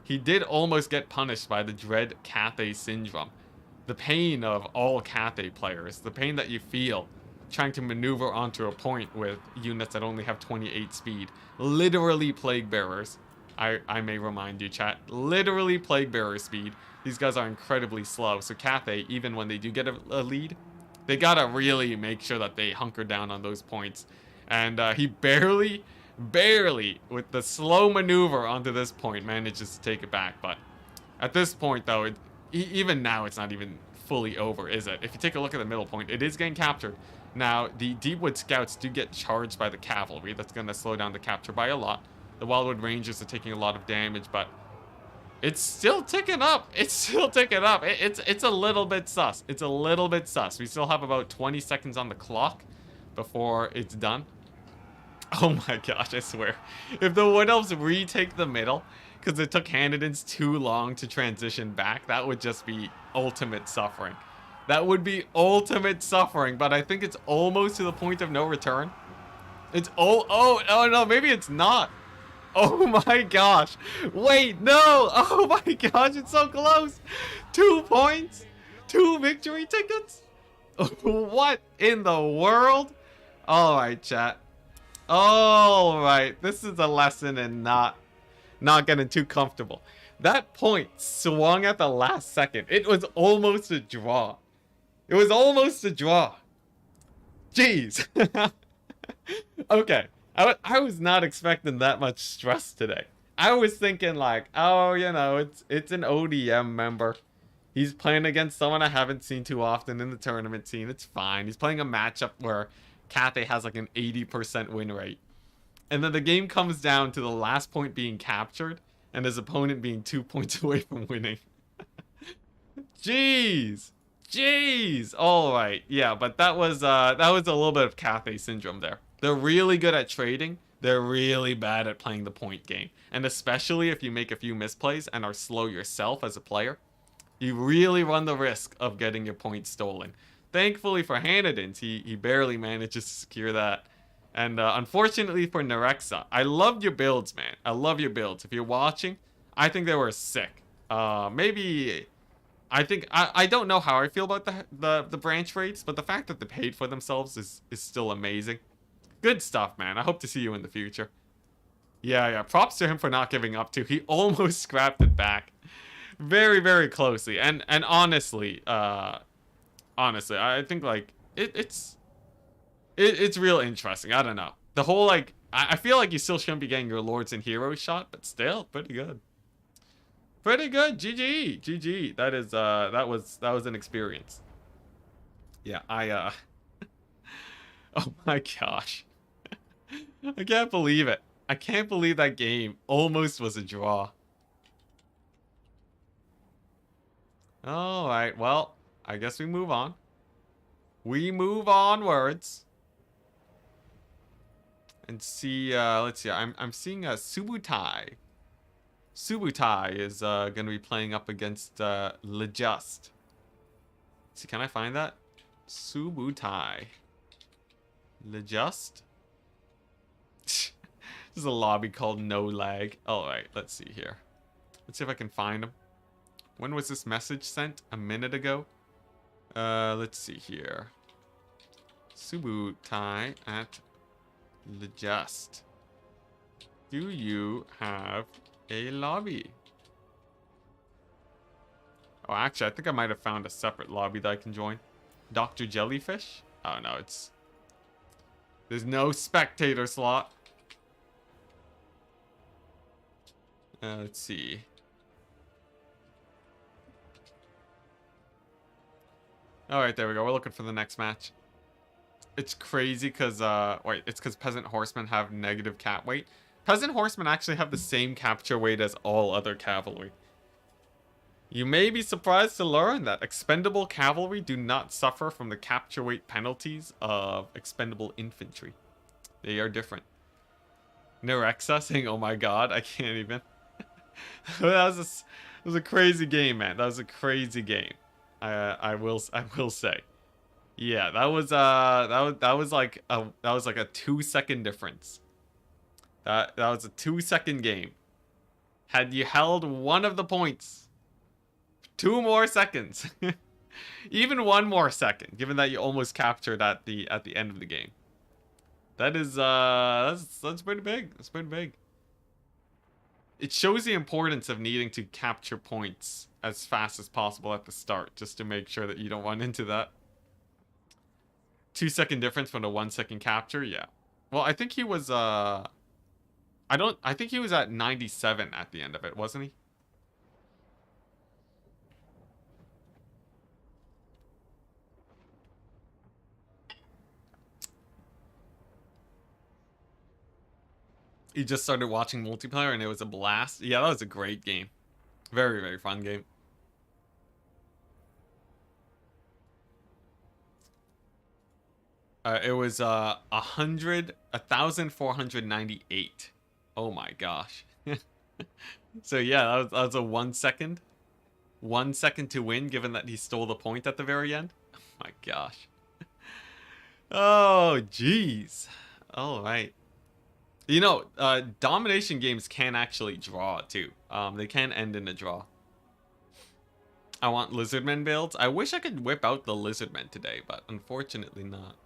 he did almost get punished by the dread Cathay syndrome. The pain of all Cathay players, the pain that you feel trying to maneuver onto a point with units that only have 28 speed. Literally Plague Bearers. I may remind you, chat. Literally Plague Bearer speed. These guys are incredibly slow, so Cathay, even when they do get a lead, they gotta really make sure that they hunker down on those points. And he barely, with the slow maneuver onto this point, manages to take it back. But at this point, though, even now, it's not even fully over, is it? If you take a look at the middle point, it is getting captured. Now, the Deepwood Scouts do get charged by the cavalry. That's going to slow down the capture by a lot. The Wildwood Rangers are taking a lot of damage, but it's still ticking up. It's still ticking up. It's a little bit sus. It's a little bit sus. We still have about 20 seconds on the clock before it's done. Oh my gosh, I swear. If the Wood Elves retake the middle, because it took Hanadins too long to transition back, that would just be ultimate suffering. That would be ultimate suffering, but I think it's almost to the point of no return. It's oh no, maybe it's not. Oh my gosh. Wait, no. Oh my gosh, it's so close. 2 points. 2 victory tickets. What in the world? All right, chat. All right. This is a lesson in not getting too comfortable. That point swung at the last second. It was almost a draw. It was almost a draw. Jeez. Okay. I was not expecting that much stress today. I was thinking like, oh, you know, it's an ODM member. He's playing against someone I haven't seen too often in the tournament scene. It's fine. He's playing a matchup where Cathay has like an 80% win rate. And then the game comes down to the last point being captured and his opponent being 2 points away from winning. Jeez. Jeez. All right. Yeah, but that was a little bit of Cathay syndrome there. They're really good at trading. They're really bad at playing the point game. And especially if you make a few misplays and are slow yourself as a player, you really run the risk of getting your points stolen. Thankfully for Hanadins, he barely manages to secure that. And unfortunately for Nerexa, I loved your builds, man. I love your builds. If you're watching, I think they were sick. Maybe... I don't know how I feel about the branch rates, but the fact that they paid for themselves is still amazing. Good stuff, man. I hope to see you in the future. Yeah. Props to him for not giving up too. He almost scrapped it back. Very, very closely. And honestly, I think like it's real interesting. I don't know. The whole like I feel like you still shouldn't be getting your Lords and Heroes shot, but still pretty good. Pretty good. GG. That was an experience. Yeah, oh my gosh. I can't believe it. I can't believe that game almost was a draw. Alright, well, I guess we move on. We move onwards. And see, let's see, I'm seeing a Subutai. Subutai is gonna be playing up against Lejust. See, can I find that? Subutai. Lejust? This is a lobby called No Lag. Alright, let's see here. Let's see if I can find him. When was this message sent? A minute ago? Let's see here. Subutai at Lejust. Do you have a lobby? Oh, actually, I think I might have found a separate lobby that I can join. Dr. Jellyfish? Oh, no, it's... There's no spectator slot. Let's see. Alright, there we go. We're looking for the next match. It's crazy because, wait, it's because Peasant Horsemen have negative cat weight. Peasant Horsemen actually have the same capture weight as all other cavalry. You may be surprised to learn that expendable cavalry do not suffer from the capture weight penalties of expendable infantry. They are different. Nerexa saying, oh my god, I can't even. That was a crazy game, man. That was a crazy game. I will say. Yeah, that was like a 2-second difference. That was a 2-second game. Had you held one of the points, 2 more seconds, even 1 more second, given that you almost captured at the end of the game. That is that's pretty big. That's pretty big. It shows the importance of needing to capture points as fast as possible at the start, just to make sure that you don't run into that 2-second difference from the 1-second capture. Yeah. Well, I think he was I think he was at 97 at the end of it, wasn't he? You just started watching multiplayer and it was a blast. Yeah, that was a great game. Very, very fun game. It was 1,498. Oh my gosh. So yeah, that was a 1 second. 1 second to win, given that he stole the point at the very end. Oh my gosh. Oh, jeez. All right. You know, domination games can actually draw, too. They can end in a draw. I want Lizardmen builds. I wish I could whip out the Lizardmen today, but unfortunately not.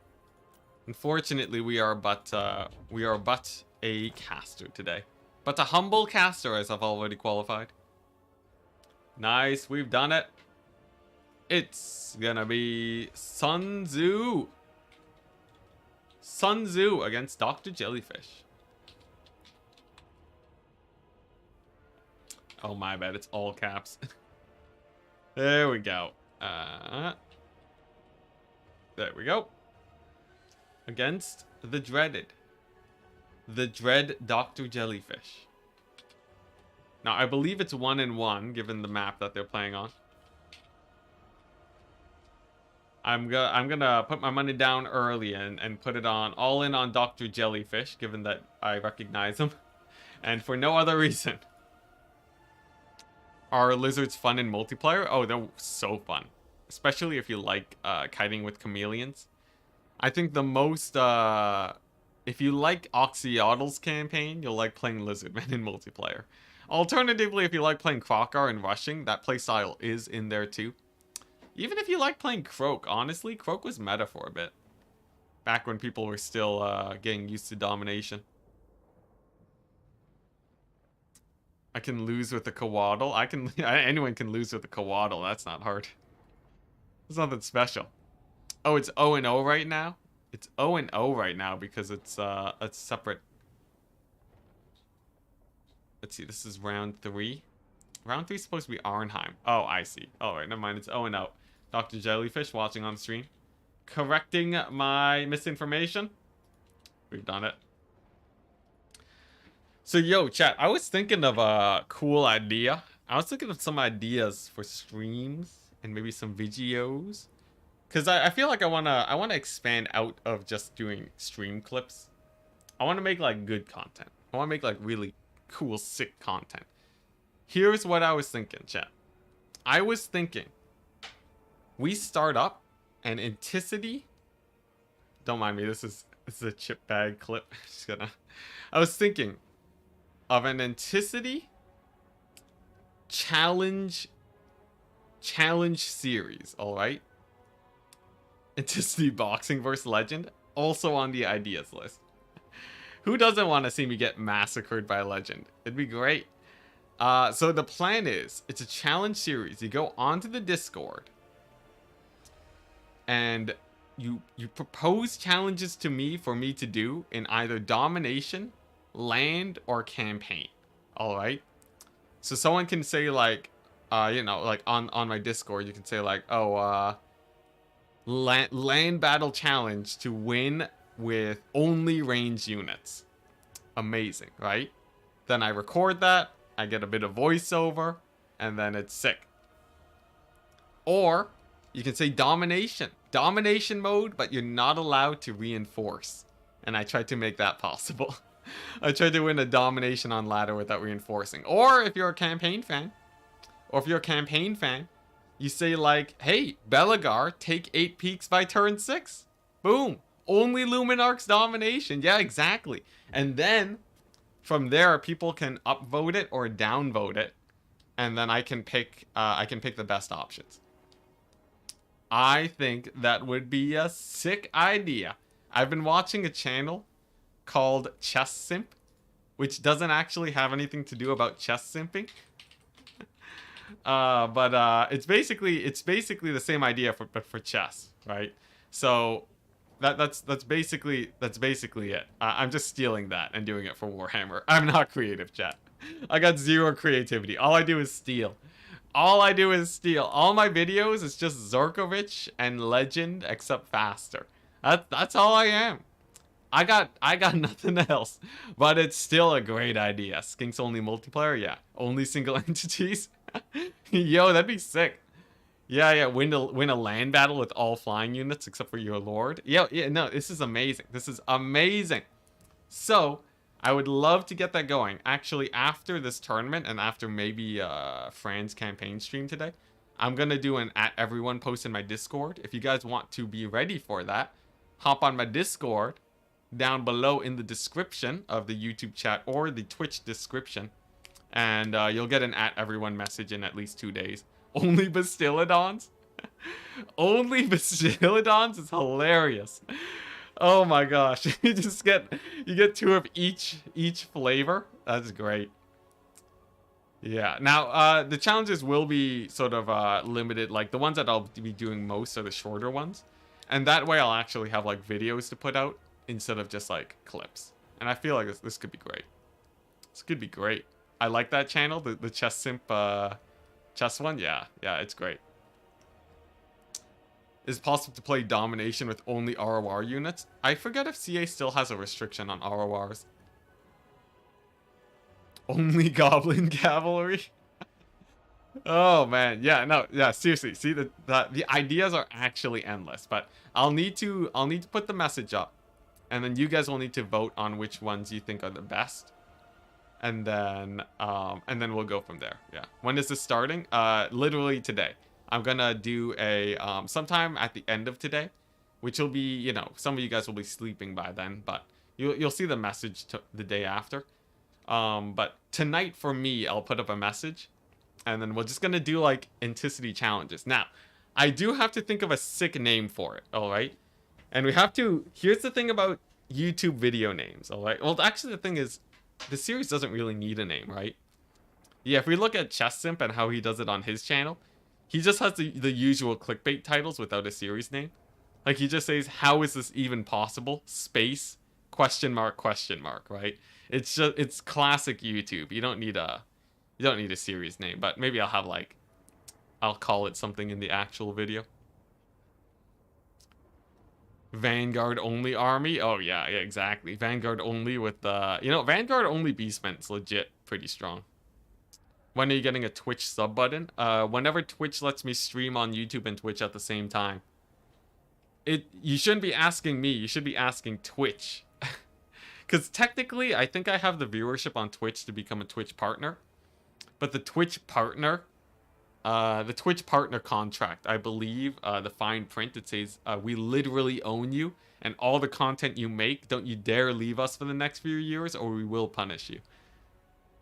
Unfortunately, we are but a caster today. But a humble caster, as I've already qualified. Nice, we've done it. It's gonna be Sun Tzu. Sun Tzu against Dr. Jellyfish. Oh, my bad. It's all caps. There we go. There we go. Against the dreaded the Dread Dr. Jellyfish. Now, I believe it's 1-1, given the map that they're playing on. I'm gonna put my money down early and put it on all in on Dr. Jellyfish, given that I recognize him, and for no other reason. Are lizards fun in multiplayer? Oh, they're so fun, especially if you like kiting with chameleons. I think the most if you like Oxyotl's campaign, you'll like playing Lizardmen in multiplayer. Alternatively, if you like playing Krokar and rushing, that playstyle is in there too. Even if you like playing Croak, honestly, Croak was meta for a bit. Back when people were still getting used to domination. I can lose with a Coatl. Anyone can lose with a Coatl. That's not hard. It's nothing special. Oh, it's 0-0 right now? It's 0-0 right now because it's separate. Let's see, this is round 3. Round 3 is supposed to be Arnheim. Oh, I see. Oh, right, never mind. It's 0-0. Dr. Jellyfish watching on stream. Correcting my misinformation. We've done it. So, yo, chat, I was thinking of a cool idea. I was thinking of some ideas for streams and maybe some videos. Because I feel like I wanna expand out of just doing stream clips. I want to make, like, good content. I want to make, like, really cool, sick content. Here's what I was thinking, chat. I was thinking we start up an Enticity. Don't mind me, this is a chip bag clip. Just gonna. I was thinking of an Enticity challenge series, alright? Enticity boxing versus Legend, also on the ideas list. Who doesn't want to see me get massacred by Legend? It'd be great. So the plan is, it's a challenge series. You go onto the Discord and you propose challenges to me for me to do in either domination, land, or campaign. All right. So someone can say like, you know, like on my Discord, you can say like, oh, land battle challenge to win with only ranged units. Amazing, right? Then I record that. I get a bit of voiceover, and then it's sick. Or you can say domination mode, but you're not allowed to reinforce. And I tried to make that possible. I tried to win a domination on ladder without reinforcing. Or if you're a campaign fan, you say like, hey, Belagar, take 8 peaks by turn 6. Boom. Only Luminarch's domination. Yeah, exactly. And then from there, people can upvote it or downvote it, and then I can pick the best options. I think that would be a sick idea. I've been watching a channel called Chess Simp, which doesn't actually have anything to do about chess simping. But it's basically the same idea but for chess, right? So that's basically it. I'm just stealing that and doing it for Warhammer. I'm not creative, chat. I got zero creativity. All I do is steal. All my videos is just Zorkovich and Legend, except faster. That's all I am. I got nothing else. But it's still a great idea. Skinks only multiplayer, yeah. Only single entities. Yo, that'd be sick. Yeah, win a land battle with all flying units except for your lord. Yeah, no, this is amazing. So, I would love to get that going. Actually, after this tournament and after maybe Fran's campaign stream today, I'm gonna do an @everyone post in my Discord. If you guys want to be ready for that, hop on my Discord down below in the description of the YouTube chat or the Twitch description, and you'll get an @everyone message in at least 2 days. Only Bastillodons? Only Bastillodons is hilarious. Oh my gosh. You get 2 of each flavor. That's great. Yeah. Now, the challenges will be sort of limited. Like, the ones that I'll be doing most are the shorter ones. And that way I'll actually have, like, videos to put out instead of just, like, clips. And I feel like this could be great. This could be great. I like that channel, the Chess Simp, chess one. Yeah, it's great. Is it possible to play domination with only ROR units? I forget if CA still has a restriction on RORs. Only goblin cavalry. Oh man, yeah, no, yeah, seriously. See the ideas are actually endless, but I'll need to put the message up, and then you guys will need to vote on which ones you think are the best, and then we'll go from there. Yeah. When is this starting? Literally today. I'm gonna do a sometime at the end of today, which will be, you know, some of you guys will be sleeping by then, but you'll see the message the day after. But tonight for me, I'll put up a message, and then we're just gonna do like Enticity challenges. Now, I do have to think of a sick name for it, alright? And we have to, here's the thing about YouTube video names, alright? Well, actually the thing is, the series doesn't really need a name, right? Yeah, if we look at Chess Simp and how he does it on his channel, he just has the usual clickbait titles without a series name. Like he just says, how is this even possible? Space, question mark, right? It's just, it's classic YouTube. You don't need a series name, but maybe I'll have like, I'll call it something in the actual video. Vanguard only army. Oh yeah, exactly. Vanguard only with Vanguard only Beastman's legit pretty strong. When are you getting a Twitch sub button? Whenever Twitch lets me stream on YouTube and Twitch at the same time. You shouldn't be asking me, you should be asking Twitch. Because technically, I think I have the viewership on Twitch to become a Twitch partner. But the Twitch partner contract, I believe, the fine print, it says, we literally own you, and all the content you make, don't you dare leave us for the next few years, or we will punish you.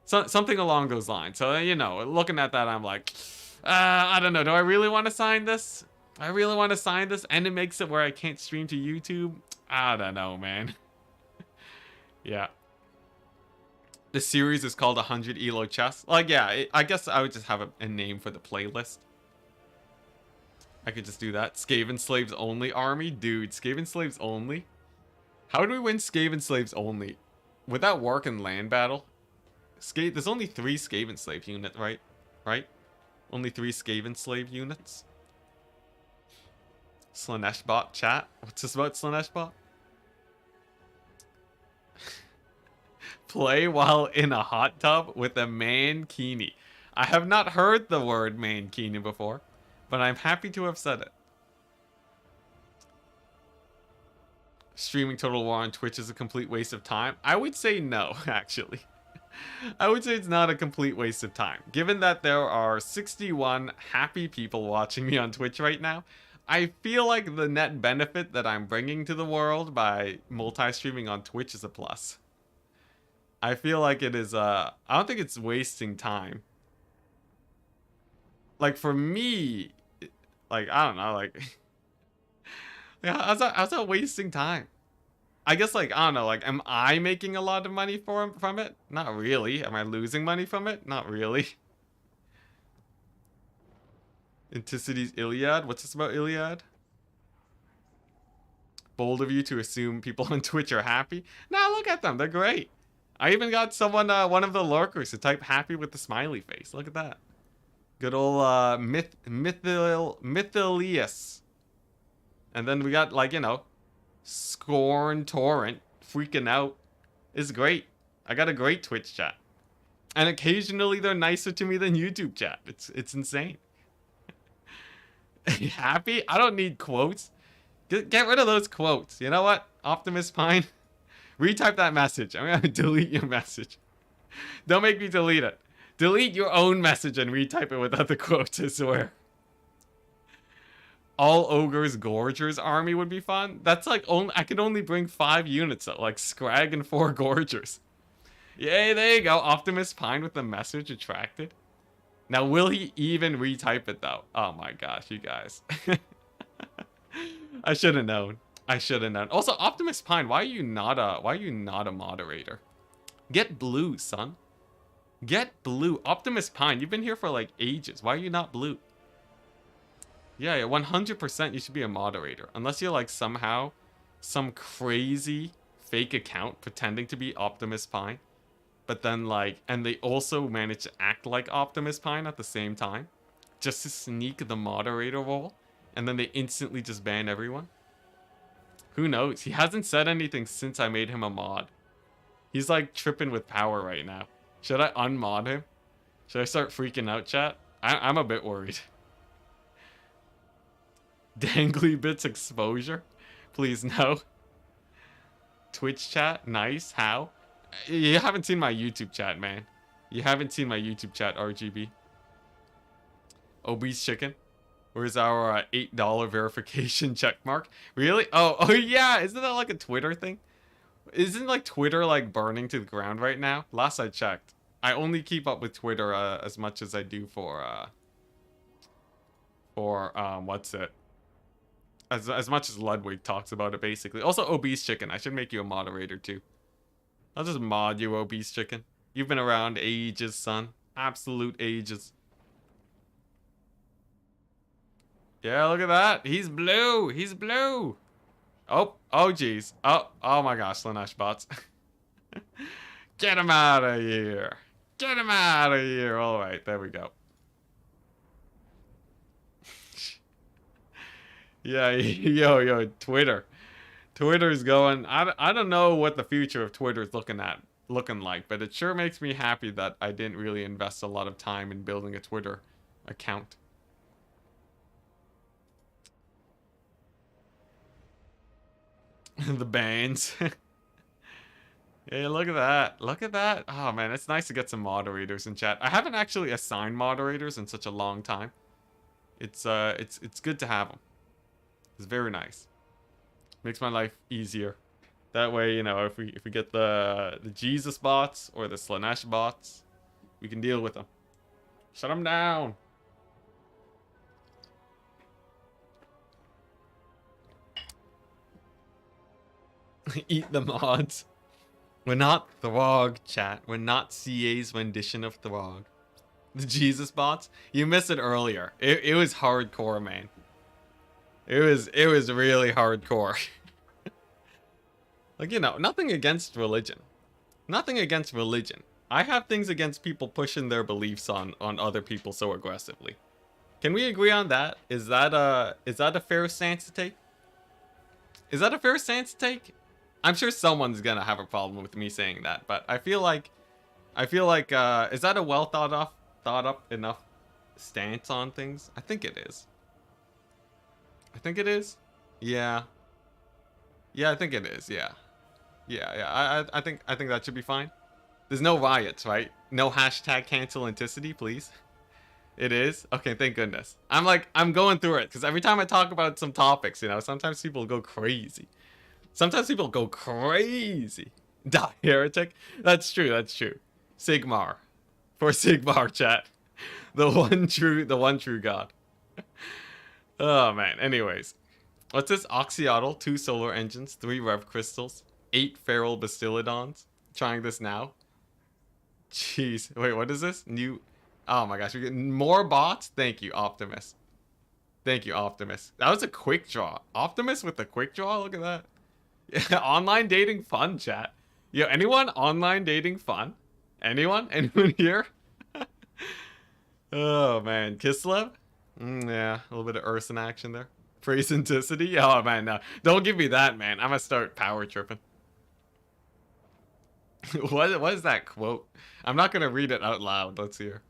So, something along those lines. So, you know, looking at that, I'm like, I don't know, do I really want to sign this? And it makes it where I can't stream to YouTube? I don't know, man. Yeah. The series is called 100 Elo Chess. Like, yeah, I guess I would just have a name for the playlist. I could just do that. Skaven Slaves Only Army? Dude, Skaven Slaves Only? How do we win Skaven Slaves Only? Would that work in land battle? There's only 3 Skaven Slave units, right? Right? Only 3 Skaven Slave units? Slaneshbot chat? What's this about Slaneshbot? Play while in a hot tub with a mankini. I have not heard the word mankini before, but I'm happy to have said it. Streaming Total War on Twitch is a complete waste of time. I would say no, actually. I would say it's not a complete waste of time. Given that there are 61 happy people watching me on Twitch right now, I feel like the net benefit that I'm bringing to the world by multi-streaming on Twitch is a plus. I feel like it is, I don't think it's wasting time. Like, for me, like, I don't know, like, how's that wasting time? I guess, like, I don't know, like, am I making a lot of money from it? Not really. Am I losing money from it? Not really. Anticity's Iliad? What's this about Iliad? Bold of you to assume people on Twitch are happy. Nah, look at them. They're great. I even got someone, one of the lurkers to type happy with the smiley face. Look at that. Good old Mythilius. And then we got, like, you know, Scorn Torrent freaking out. It's great. I got a great Twitch chat. And occasionally they're nicer to me than YouTube chat. It's insane. Happy? I don't need quotes. Get rid of those quotes. You know what? Optimus Pine. Retype that message. I'm gonna delete your message. Don't make me delete it. Delete your own message and retype it without the quotes, I swear. All Ogres Gorgers army would be fun. That's like, I could only bring 5 units though, like Scrag and 4 Gorgers. Yay, there you go. Optimus Pine with the message attracted. Now, will he even retype it though? Oh my gosh, you guys. I should have known. Also, Optimus Pine, why are you not a moderator? Get blue, son. Get blue. Optimus Pine, you've been here for like ages. Why are you not blue? Yeah, 100% you should be a moderator. Unless you're like somehow some crazy fake account pretending to be Optimus Pine. But then like, and they also manage to act like Optimus Pine at the same time. Just to sneak the moderator role. And then they instantly just ban everyone. Who knows? He hasn't said anything since I made him a mod. He's like tripping with power right now. Should I unmod him? Should I start freaking out, chat? I'm a bit worried. Dangly bits exposure? Please no. Twitch chat? Nice. How? You haven't seen my YouTube chat, man. You haven't seen my YouTube chat, RGB. Obese chicken? Where's our $8 verification check mark? Really? Oh yeah. Isn't that like a Twitter thing? Isn't like Twitter like burning to the ground right now? Last I checked. I only keep up with Twitter as much as I do for what's it? As much as Ludwig talks about it, basically. Also, obese chicken. I should make you a moderator too. I'll just mod you, obese chicken. You've been around ages, son. Absolute ages. Yeah, look at that. He's blue. He's blue. Oh geez. Oh my gosh, Slanesh bots. Get him out of here. Get him out of here. All right, there we go. Yeah, yo, Twitter. Twitter's going. I don't know what the future of Twitter's looking like, but it sure makes me happy that I didn't really invest a lot of time in building a Twitter account. The bans. Hey, look at that. Look at that. Oh man, it's nice to get some moderators in chat. I haven't actually assigned moderators in such a long time. It's good to have them. It's very nice. Makes my life easier. That way, you know, if we get the Jesus bots or the Slanesh bots, we can deal with them. Shut them down. Eat the mods. We're not Throg, chat. We're not CA's rendition of Throg. The Jesus bots? You missed it earlier. It was hardcore, man. It was really hardcore. Like, you know, nothing against religion. Nothing against religion. I have things against people pushing their beliefs on other people so aggressively. Can we agree on that? Is that a fair stance to take? Is that a fair stance to take? I'm sure someone's gonna have a problem with me saying that, but I feel like is that a well thought up enough stance on things? I think it is. I think it is. Yeah. Yeah, I think it is. Yeah. Yeah. I think that should be fine. There's no riots, right? No hashtag cancel Enticity, please. It is? Okay, thank goodness. I'm going through it because every time I talk about some topics, you know, sometimes people go crazy. Sometimes people go crazy. Die heretic. That's true. That's true. Sigmar. For Sigmar, chat. The one true God. Oh man. Anyways, what's this? Oxyotl, 2 solar engines, 3 rev crystals, 8 feral bastillodons. Trying this now. Jeez. Wait, what is this? New. Oh my gosh, we get more bots. Thank you, Optimus. Thank you, Optimus. That was a quick draw. Optimus with the quick draw. Look at that. Yeah, online dating fun, chat. Yo, anyone online dating fun? Anyone? Anyone here? Oh man, Kislev? Yeah, a little bit of Urson action there. Praise Enticity? Oh man, no. Don't give me that, man. I'm gonna start power tripping. What is that quote? I'm not gonna read it out loud. Let's hear.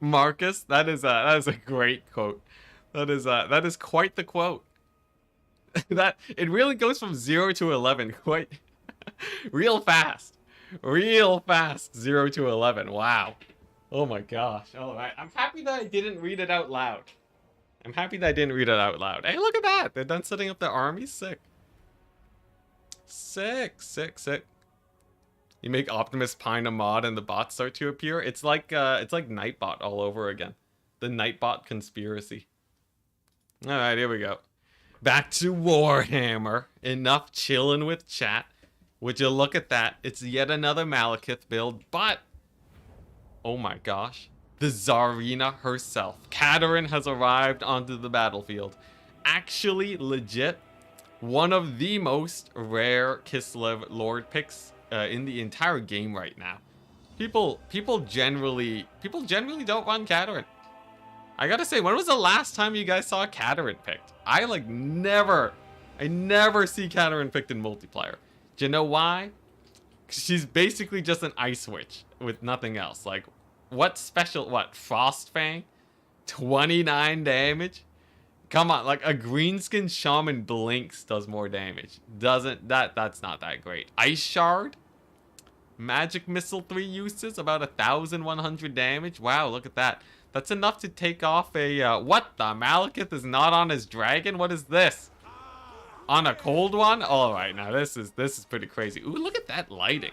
Marcus, that is a great quote. That is quite the quote. That it really goes from 0 to 11 quite real fast. Real fast. 0 to 11. Wow. Oh my gosh. All right. I'm happy that I didn't read it out loud. I'm happy that I didn't read it out loud. Hey, look at that. They're done setting up their army. Sick. Sick. You make Optimus Pine a mod and the bots start to appear. It's like Nightbot all over again. The Nightbot conspiracy. Alright, here we go. Back to Warhammer. Enough chilling with chat. Would you look at that? It's yet another Malekith build, but oh my gosh. The Tsarina herself. Katerin has arrived onto the battlefield. Actually, legit, one of the most rare Kislev Lord picks in the entire game right now. People generally don't run Katerin. I gotta say, when was the last time you guys saw Katerin picked? I never see Katerin picked in multiplayer. Do you know why? 'Cause she's basically just an ice witch with nothing else. Like, what special, what, Frost Fang? 29 damage? Come on, like a greenskin shaman blinks does more damage. That's not that great. Ice Shard? Magic Missile 3 uses, about 1,100 damage. Wow, look at that. That's enough to take off a, what the? Malekith is not on his dragon? What is this? On a cold one? Alright, now this is pretty crazy. Ooh, look at that lighting.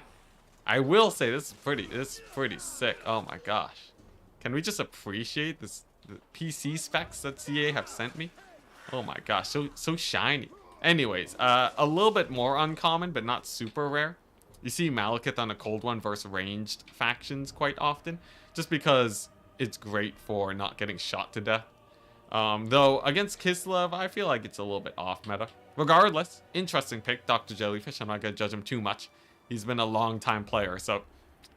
I will say this is pretty sick. Oh my gosh. Can we just appreciate this, the PC specs that CA have sent me? Oh my gosh, so shiny. Anyways, a little bit more uncommon, but not super rare. You see Malekith on a cold one versus ranged factions quite often, just because it's great for not getting shot to death. Though against Kislev, I feel like it's a little bit off meta. Regardless, interesting pick, Dr. Jellyfish. I'm not gonna judge him too much. He's been a long time player, so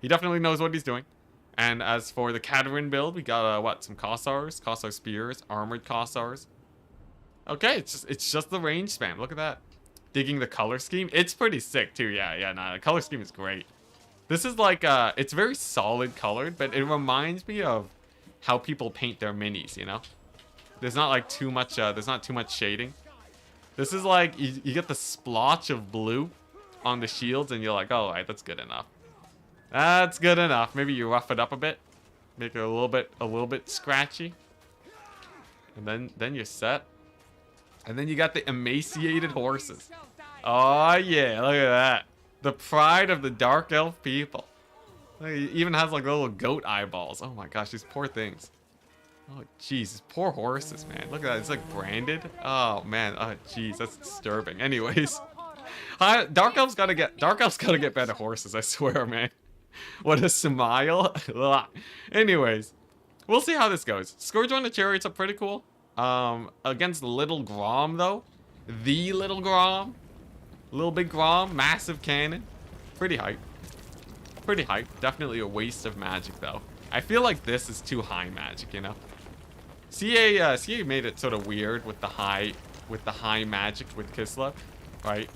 he definitely knows what he's doing. And as for the Katerin build, we got what, some Kossars, Kossar Spears, armored Kossars. Okay, it's just the range spam. Look at that. Digging the color scheme. It's pretty sick too. Yeah, nah, the color scheme is great. This is like it's very solid colored, but it reminds me of how people paint their minis, you know? There's not like too much shading. This is like you get the splotch of blue on the shields and you're like, oh, all right, that's good enough. That's good enough. Maybe you rough it up a bit. Make it a little bit scratchy. And then you're set. And then you got the emaciated horses. Oh yeah, look at that. The pride of the Dark Elf people. It even has like little goat eyeballs. Oh my gosh, these poor things. Oh jeez, these poor horses, man. Look at that, it's like branded. Oh man, oh jeez, that's disturbing. Anyways, Dark Elf's gotta get better horses. I swear, man. What a smile. Anyways, we'll see how this goes. Scourge on the Chariots are pretty cool. Against Little Grom though, the Little Grom, Little Big Grom, massive cannon, pretty hype. Definitely a waste of magic though. I feel like this is too high magic, you know. CA made it sort of weird with the high magic with Kislev, right?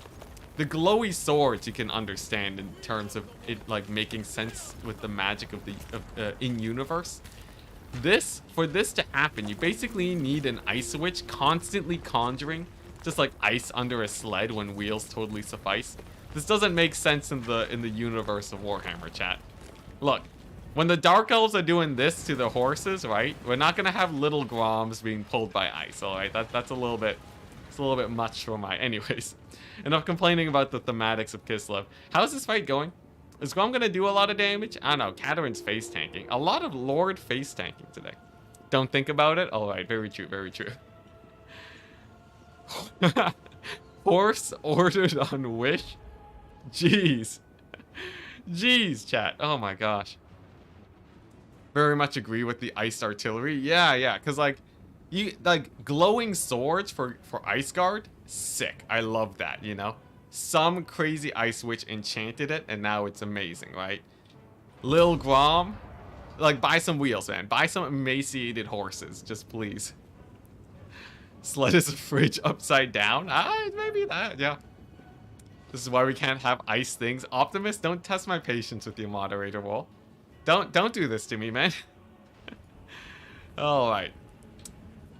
The glowy swords you can understand in terms of it like making sense with the magic of the in universe. For this to happen, you basically need an ice witch constantly conjuring just like ice under a sled when wheels totally suffice. This doesn't make sense in the universe of Warhammer, chat. Look, when the Dark Elves are doing this to the horses, right? We're not gonna have little Groms being pulled by ice, all right? That's a little bit much for my. Anyways, enough complaining about the thematics of Kislev. How's this fight going? Is Grom gonna do a lot of damage? I don't know. Katerin's face tanking. A lot of Lord face tanking today. Don't think about it? Alright, very true, very true. Horse ordered on Wish? Jeez. Jeez, chat. Oh my gosh. Very much agree with the iced artillery. Yeah, because like, glowing swords for Ice Guard? Sick. I love that, you know? Some crazy ice witch enchanted it, and now it's amazing, right? Lil Grom, like, buy some wheels, man. Buy some emaciated horses, just please. Sled is a fridge upside down? Maybe that, yeah. This is why we can't have ice things. Optimus, don't test my patience with your moderator wall. Don't do this to me, man. Alright.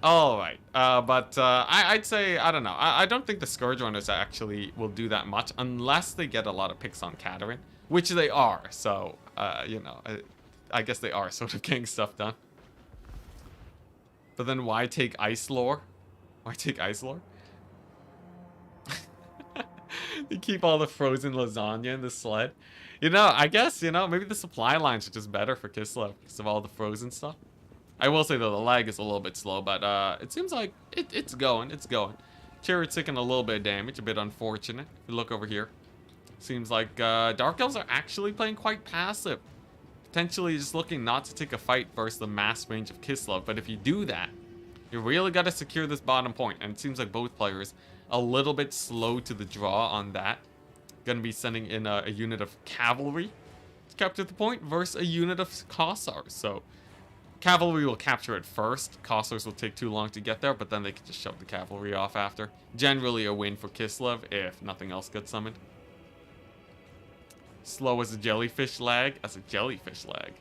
I'd say, I don't know. I don't think the Scourge Runners actually will do that much unless they get a lot of picks on Katerin, which they are. So, you know, I guess they are sort of getting stuff done. But then why take Ice Lore? Why take Ice Lore? You keep all the frozen lasagna in the sled. You know, I guess, you know, maybe the supply lines are just better for Kislev because of all the frozen stuff. I will say though, the lag is a little bit slow, but it seems like it's going. Chariot's taking a little bit of damage, a bit unfortunate. If you look over here, seems like Dark Elves are actually playing quite passive. Potentially just looking not to take a fight versus the mass range of Kislev, but if you do that, you really got to secure this bottom point, and it seems like both players a little bit slow to the draw on that. Gonna be sending in a unit of cavalry to capture the point versus a unit of Kossars. So cavalry will capture it first. Kossars will take too long to get there, but then they can just shove the cavalry off after. Generally a win for Kislev if nothing else gets summoned. Slow as a jellyfish lag. As a jellyfish lag.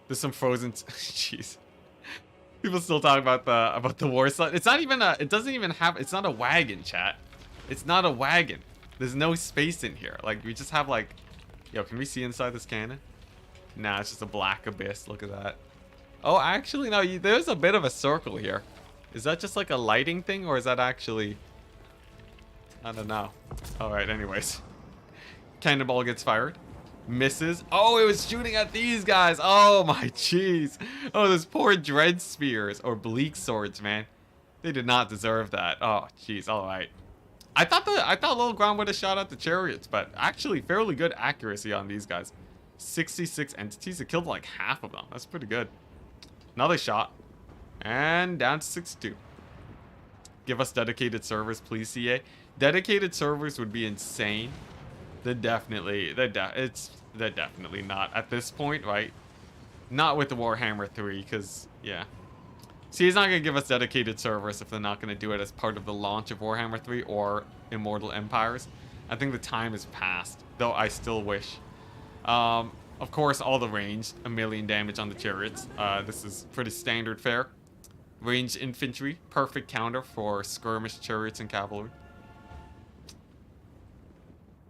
There's some frozen... Jeez. People still talk about the war sled. It's not even a... It doesn't even have... It's not a wagon, chat. It's not a wagon. There's no space in here. Like, we just have, like... Yo, can we see inside this cannon? Nah, it's just a black abyss. Look at that. Oh, actually, no. There's a bit of a circle here. Is that just like a lighting thing? Or is that actually... I don't know. Alright, anyways. Cannonball gets fired. Misses. Oh, it was shooting at these guys. Oh, my jeez. Oh, those poor dread spears. Or bleak swords, man. They did not deserve that. Oh, jeez. Alright. I thought Little Ground would have shot at the chariots, but actually fairly good accuracy on these guys. 66 entities. It killed like half of them. That's pretty good. Another shot. And down to 62. Give us dedicated servers, please, CA. Dedicated servers would be insane. They're definitely not at this point, right? Not with the Warhammer 3, because, yeah. See, he's not going to give us dedicated servers if they're not going to do it as part of the launch of Warhammer 3 or Immortal Empires. I think the time has passed, though I still wish. Of course, all the range, 1,000,000 damage on the chariots. This is pretty standard fare. Ranged infantry, perfect counter for skirmish chariots and cavalry.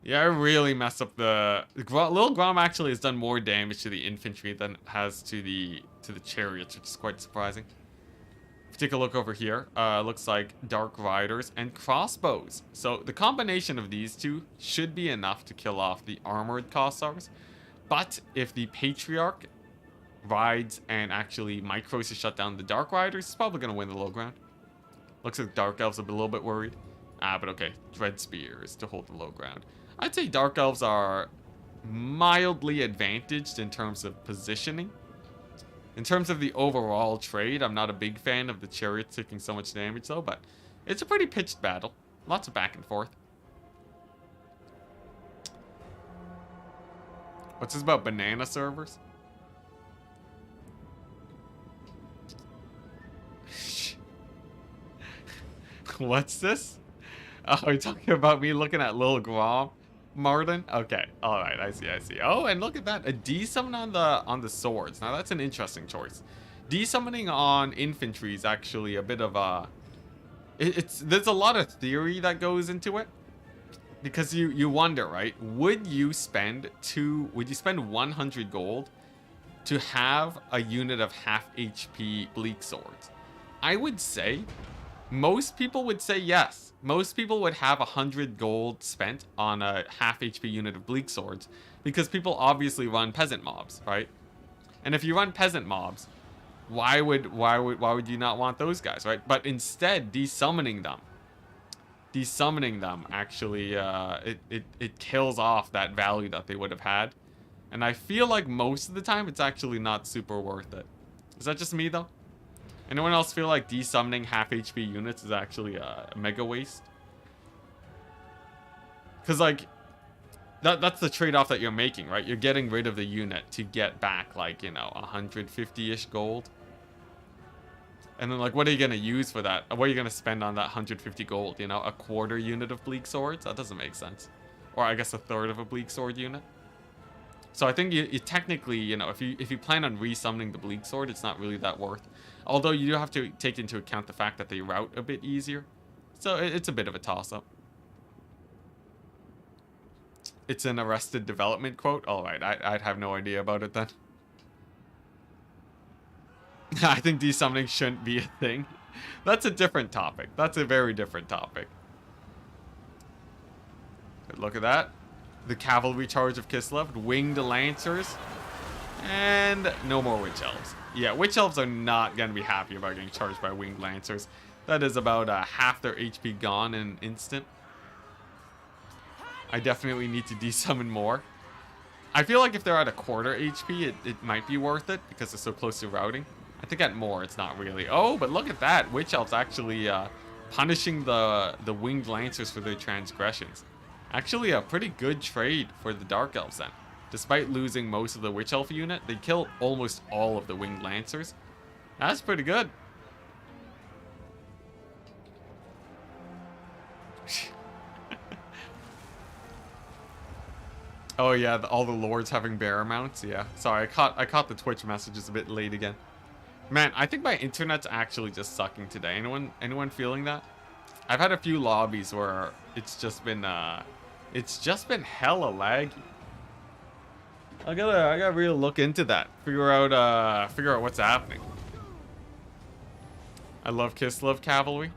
Yeah, I really messed up the... Little Grom actually has done more damage to the infantry than it has to the chariots, which is quite surprising. Take a look over here. Looks like Dark Riders and crossbows. So the combination of these two should be enough to kill off the armored Cossars. But if the Patriarch rides and actually micros to shut down the Dark Riders, he's probably going to win the low ground. Looks like Dark Elves are a little bit worried. But okay. Dread Spears to hold the low ground. I'd say Dark Elves are mildly advantaged in terms of positioning. In terms of the overall trade, I'm not a big fan of the chariots taking so much damage, though, but it's a pretty pitched battle. Lots of back and forth. What's this about banana servers? What's this? Oh, you're talking about me looking at Lil Grom? Martin? Okay. Alright, I see. Oh, and look at that. A desummon on the swords. Now that's an interesting choice. Desummoning on infantry is actually a bit of a... There's a lot of theory that goes into it. Because you wonder, right? Would you spend 100 gold to have a unit of half HP bleak swords? I would say most people would say yes. Most people would have 100 gold spent on a half HP unit of bleak swords because people obviously run peasant mobs, right? And if you run peasant mobs, why would you not want those guys, right? But instead, desummoning them actually it kills off that value that they would have had. And I feel like most of the time it's actually not super worth it. Is that just me though? Anyone else feel like desummoning half HP units is actually a mega waste? Because, like, that's the trade-off that you're making, right? You're getting rid of the unit to get back, like, you know, 150-ish gold. And then, like, what are you going to use for that? What are you going to spend on that 150 gold? You know, a quarter unit of bleak swords? That doesn't make sense. Or, I guess, a third of a bleak sword unit. So I think you technically, you know, if you plan on resummoning the bleak sword, it's not really that worth. Although you do have to take into account the fact that they route a bit easier. So it's a bit of a toss-up. It's an Arrested Development quote? Alright, I'd have no idea about it then. I think desummoning shouldn't be a thing. That's a different topic. That's a very different topic. But look at that. The cavalry charge of Kislev, winged lancers, and no more witch elves. Yeah, witch elves are not going to be happy about getting charged by winged lancers. That is about half their HP gone in an instant. I definitely need to desummon more. I feel like if they're at a quarter HP, it might be worth it because they're so close to routing. I think at more, it's not really. Oh, but look at that. Witch elves actually punishing the winged lancers for their transgressions. Actually, a pretty good trade for the Dark Elves then. Despite losing most of the Witch Elf unit, they kill almost all of the Winged Lancers. That's pretty good. Oh yeah, all the lords having bear mounts. Yeah. Sorry, I caught the Twitch messages a bit late again. Man, I think my internet's actually just sucking today. Anyone feeling that? I've had a few lobbies where it's just been hella laggy. I gotta really look into that. Figure out what's happening. I love Kislev cavalry.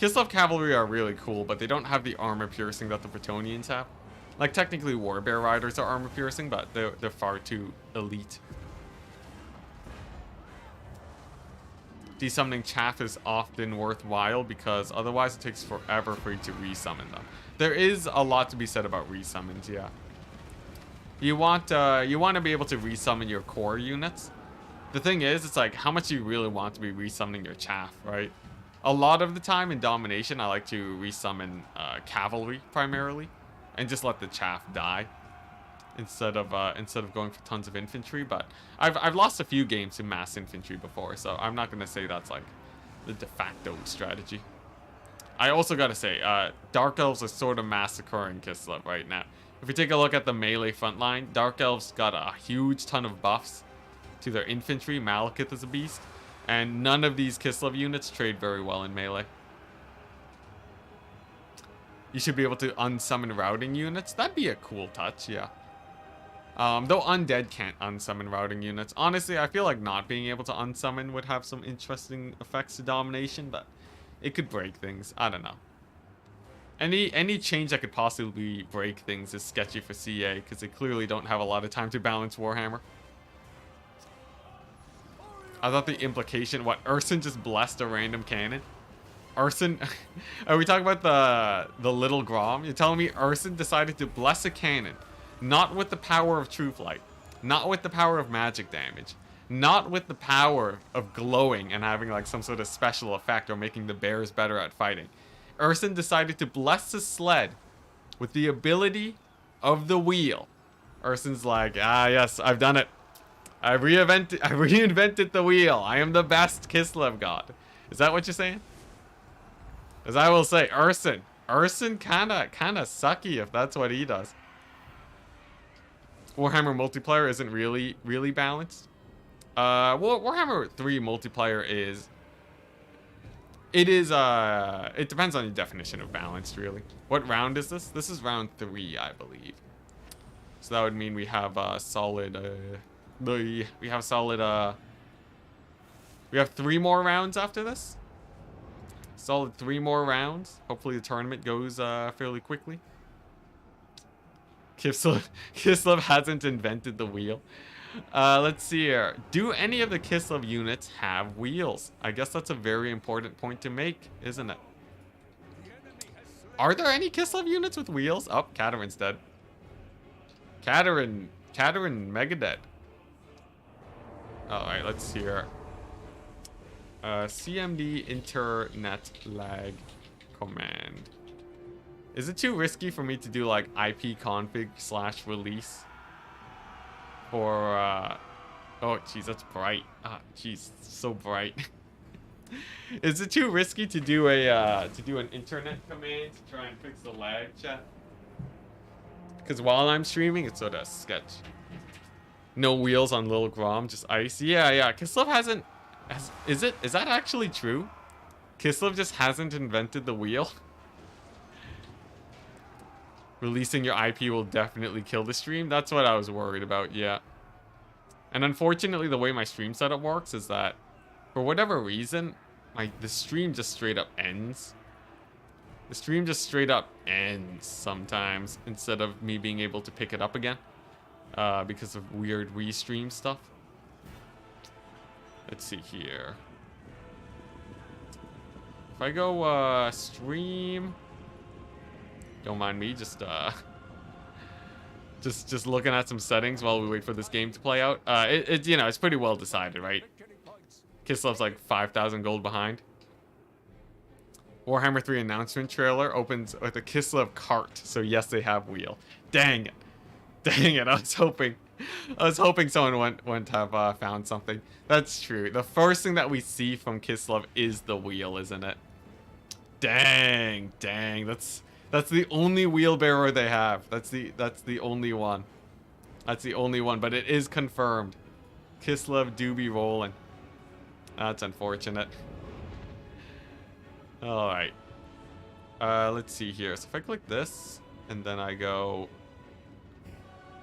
Kislev cavalry are really cool, but they don't have the armor piercing that the Bretonnians have. Like, technically Warbear riders are armor piercing, but they're far too elite. Desummoning chaff is often worthwhile because otherwise it takes forever for you to resummon them. There is a lot to be said about resummons, yeah. You want to be able to resummon your core units. The thing is, it's like, how much do you really want to be resummoning your chaff, right? A lot of the time in Domination, I like to resummon cavalry primarily, and just let the chaff die instead of going for tons of infantry. But I've lost a few games to mass infantry before, so I'm not gonna say that's like the de facto strategy. I also gotta say, Dark Elves are sort of massacring Kislev right now. If you take a look at the melee front line, Dark Elves got a huge ton of buffs to their infantry. Malekith is a beast, and none of these Kislev units trade very well in melee. You should be able to unsummon routing units. That'd be a cool touch, yeah. Though Undead can't unsummon routing units. Honestly, I feel like not being able to unsummon would have some interesting effects to Domination, but it could break things. I don't know. Any change that could possibly break things is sketchy for CA, because they clearly don't have a lot of time to balance Warhammer. I thought the implication, what, Urson just blessed a random cannon? Urson, are we talking about the little Grom? You're telling me Urson decided to bless a cannon, not with the power of True Flight, not with the power of magic damage, not with the power of glowing and having like some sort of special effect or making the bears better at fighting. Urson decided to bless the sled with the ability of the wheel. Urson's like, ah yes, I've done it. I reinvented the wheel. I am the best Kislev god. Is that what you're saying? As I will say, Urson kinda sucky if that's what he does. Warhammer multiplayer isn't really balanced. Well, Warhammer 3 multiplayer is. It depends on your definition of balanced, really. What round is this? This is round 3, I believe. So that would mean we have solid. We have 3 more rounds after this. Solid 3 more rounds. Hopefully the tournament goes fairly quickly. Kislev hasn't invented the wheel. Let's see here. Do any of the Kislev units have wheels? I guess that's a very important point to make, isn't it? Are there any Kislev units with wheels? Oh, Katarin's dead. Katarin mega dead. Alright, let's see here. CMD internet lag command. Is it too risky for me to do like ipconfig/release? Or oh jeez, that's bright. Ah, jeez, so bright. Is it too risky to do an internet command to try and fix the lag, chat? Because while I'm streaming, it's sort of sketch. No wheels on Lil Grom, just ice. Yeah. Kislev hasn't. Is that actually true? Kislev just hasn't invented the wheel. Releasing your IP will definitely kill the stream. That's what I was worried about. Yeah. And unfortunately, the way my stream setup works is that, for whatever reason, the stream just straight up ends. The stream just straight up ends sometimes instead of me being able to pick it up again. Because of weird restream stuff. Let's see here. If I go stream, don't mind me just looking at some settings while we wait for this game to play out. It's pretty well decided, right? Kislev's like 5,000 gold behind. Warhammer 3 announcement trailer opens with a Kislev cart, so yes, they have wheel. Dang it. I was hoping someone wouldn't have found something. That's true. The first thing that we see from Kislev is the wheel, isn't it? Dang. That's That's the only wheelbarrow they have. That's the only one. That's the only one, but it is confirmed. Kislev do be rolling. That's unfortunate. Alright. Let's see here. So if I click this, and then I go...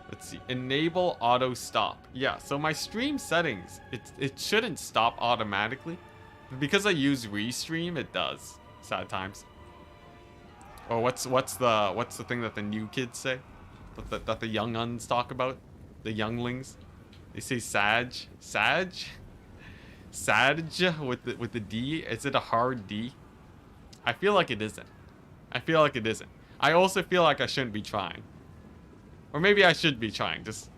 Let's see. Enable auto stop. Yeah, so my stream settings, it shouldn't stop automatically. But because I use Restream, it does. Sad times. Or what's the thing that the new kids say? That the young uns talk about? The younglings? They say Sag? Sag? Sag with the D? Is it a hard D? I feel like it isn't. I feel like it isn't. I also feel like I shouldn't be trying. Or maybe I should be trying. Just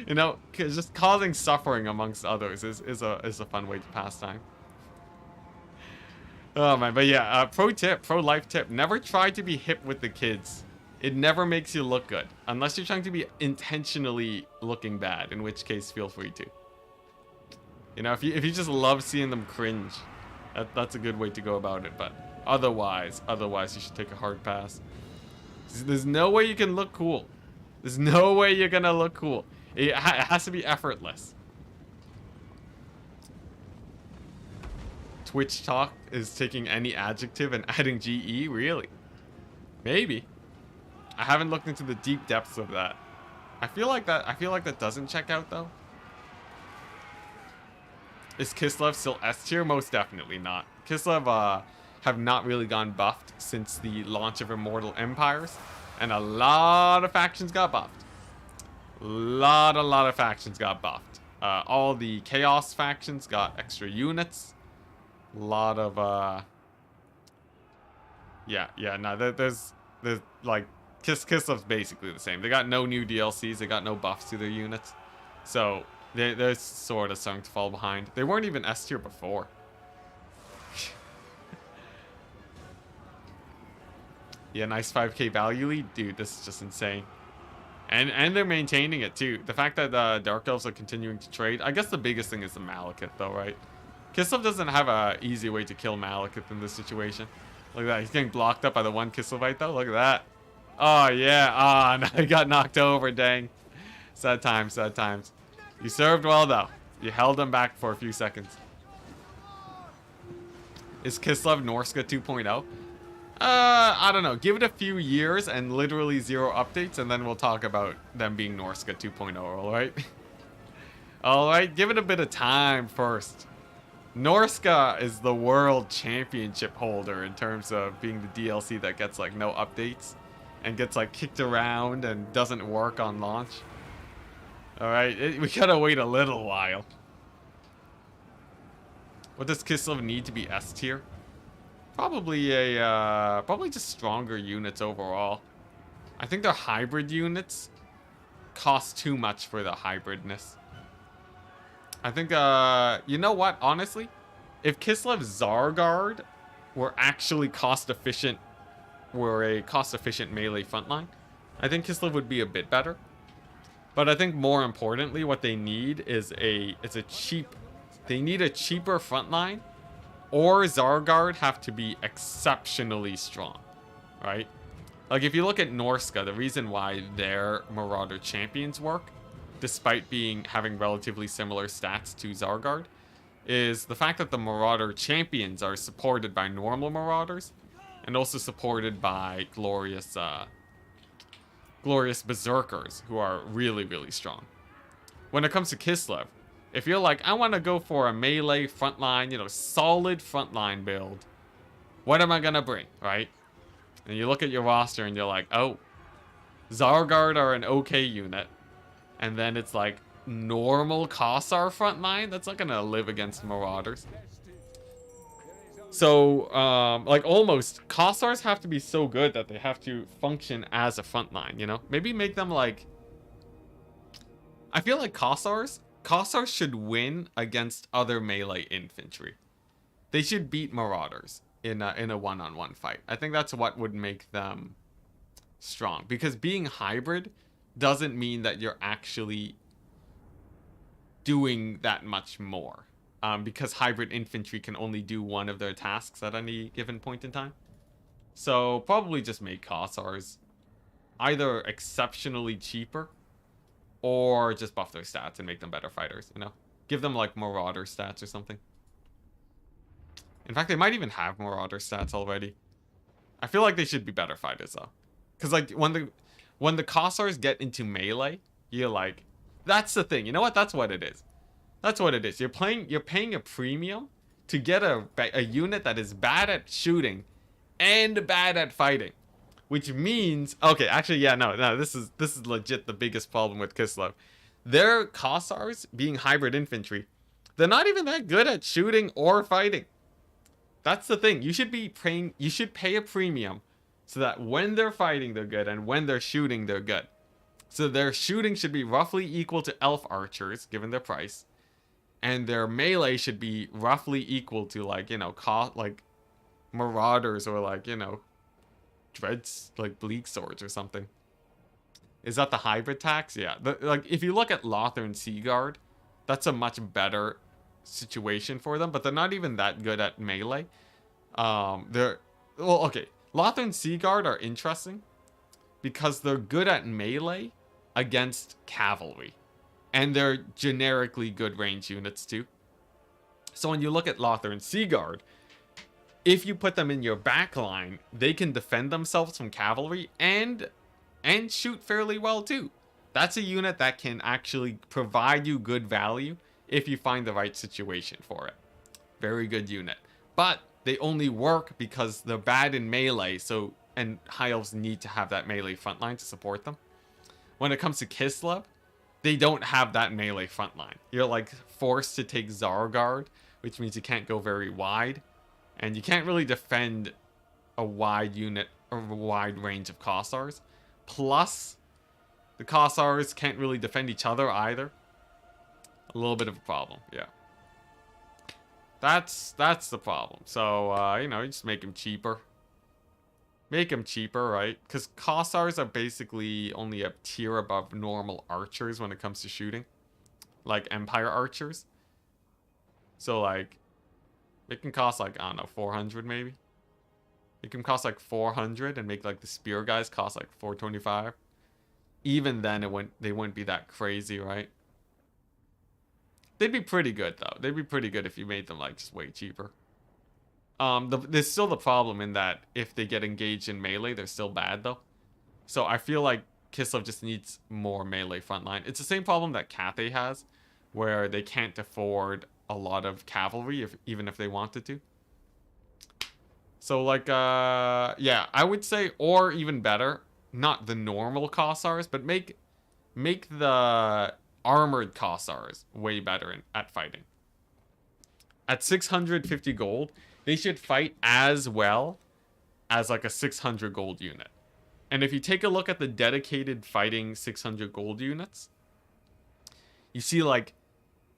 you know, just causing suffering amongst others is a fun way to pass time. Oh man, but yeah, pro life tip, never try to be hip with the kids. It never makes you look good. Unless you're trying to be intentionally looking bad, in which case feel free to. You know, if you just love seeing them cringe, that's a good way to go about it, but otherwise you should take a hard pass. There's no way you can look cool. There's no way you're gonna look cool. It has to be effortless. Twitch talk is taking any adjective and adding GE? Really? Maybe. I haven't looked into the deep depths of that. I feel like that doesn't check out though. Is Kislev still S tier? Most definitely not. Kislev have not really gone buffed since the launch of Immortal Empires, and a lot of factions got buffed. A lot of factions got buffed. All the Chaos factions got extra units. A lot of no, there's like Kislev's basically the same. They got no new DLCs, they got no buffs to their units, so they're sort of starting to fall behind. They weren't even S tier before. Yeah, nice 5k value lead, dude. This is just insane, and they're maintaining it too. The fact that Dark Elves are continuing to trade. I guess the biggest thing is the Malekith, though, right? Kislev doesn't have a easy way to kill Malekith in this situation. Look at that. He's getting blocked up by the one Kislevite, though. Look at that. Oh, yeah. Ah, no, he got knocked over. Dang. Sad times, sad times. You served well, though. You held him back for a few seconds. Is Kislev Norska 2.0? I don't know. Give it a few years and literally 0 updates, and then we'll talk about them being Norska 2.0, alright? Alright, give it a bit of time first. Norska is the world championship holder in terms of being the DLC that gets like no updates and gets like kicked around and doesn't work on launch. Alright, we gotta wait a little while. What does Kislev need to be S tier? Probably probably just stronger units overall. I think their hybrid units cost too much for the hybridness. I think, you know what, honestly? If Kislev Zargard were actually a cost-efficient melee frontline, I think Kislev would be a bit better. But I think more importantly, what they need is a cheaper frontline, or Zargard have to be exceptionally strong, right? Like, if you look at Norska, the reason why their Marauder champions work, despite having relatively similar stats to Zargard, is the fact that the Marauder champions are supported by normal Marauders, and also supported by glorious Berserkers, who are really, really strong. When it comes to Kislev, if you're like, I want to go for a melee frontline, you know, solid frontline build, what am I gonna bring, right? And you look at your roster and you're like, oh, Zargard are an okay unit. And then it's like normal Kossar frontline. That's not gonna live against Marauders. So, like almost Kossars have to be so good that they have to function as a frontline. You know, maybe make them like. I feel like Kossars should win against other melee infantry. They should beat Marauders in a one-on-one fight. I think that's what would make them strong. Because being hybrid doesn't mean that you're actually doing that much more. Because hybrid infantry can only do one of their tasks at any given point in time. So probably just make Kossars either exceptionally cheaper or just buff their stats and make them better fighters, you know? Give them like Marauder stats or something. In fact, they might even have Marauder stats already. I feel like they should be better fighters though. Cause like when the Kossars get into melee, you're like, that's the thing. You know what? That's what it is. That's what it is. You're paying a premium to get a unit that is bad at shooting and bad at fighting. Which means, okay, actually, yeah, no, this is legit the biggest problem with Kislev. Their Kossars, being hybrid infantry, they're not even that good at shooting or fighting. That's the thing. You should pay a premium so that when they're fighting, they're good, and when they're shooting, they're good. So their shooting should be roughly equal to elf archers, given their price, and their melee should be roughly equal to, like, you know, like marauders or, like, you know, dreads, like bleak swords or something. Is that the hybrid tax? Yeah. Like, if you look at Lothar and Seaguard, that's a much better situation for them, but they're not even that good at melee. Well, okay. Lothar and Seaguard are interesting because they're good at melee against cavalry, and they're generically good range units too. So when you look at Lothar and Seaguard, if you put them in your back line, they can defend themselves from cavalry and shoot fairly well too. That's a unit that can actually provide you good value if you find the right situation for it. Very good unit. But they only work because they're bad in melee, and high elves need to have that melee frontline to support them. When it comes to Kislev, they don't have that melee frontline. You're like forced to take Zargard, which means you can't go very wide. And you can't really defend a wide unit or a wide range of Kossars. Plus, the Kossars can't really defend each other either. A little bit of a problem, yeah. That's the problem. So, you know, you just make them cheaper. Make them cheaper, right? Because Kossars are basically only a tier above normal archers when it comes to shooting. Like Empire archers. So, like, it can cost, like, I don't know, 400 maybe? It can cost, like, 400 and make, like, the spear guys cost, like, 425. Even then, they wouldn't be that crazy, right? They'd be pretty good, though. They'd be pretty good if you made them, like, just way cheaper. There's still the problem in that if they get engaged in melee, they're still bad, though. So I feel like Kislev just needs more melee frontline. It's the same problem that Cathay has, where they can't afford a lot of cavalry, even if they wanted to. So, like, yeah, I would say, or even better, not the normal Kossars, but make the armored Kossars way better at fighting. At 650 gold, they should fight as well as, like, a 600 gold unit. And if you take a look at the dedicated fighting 600 gold units, you see, like,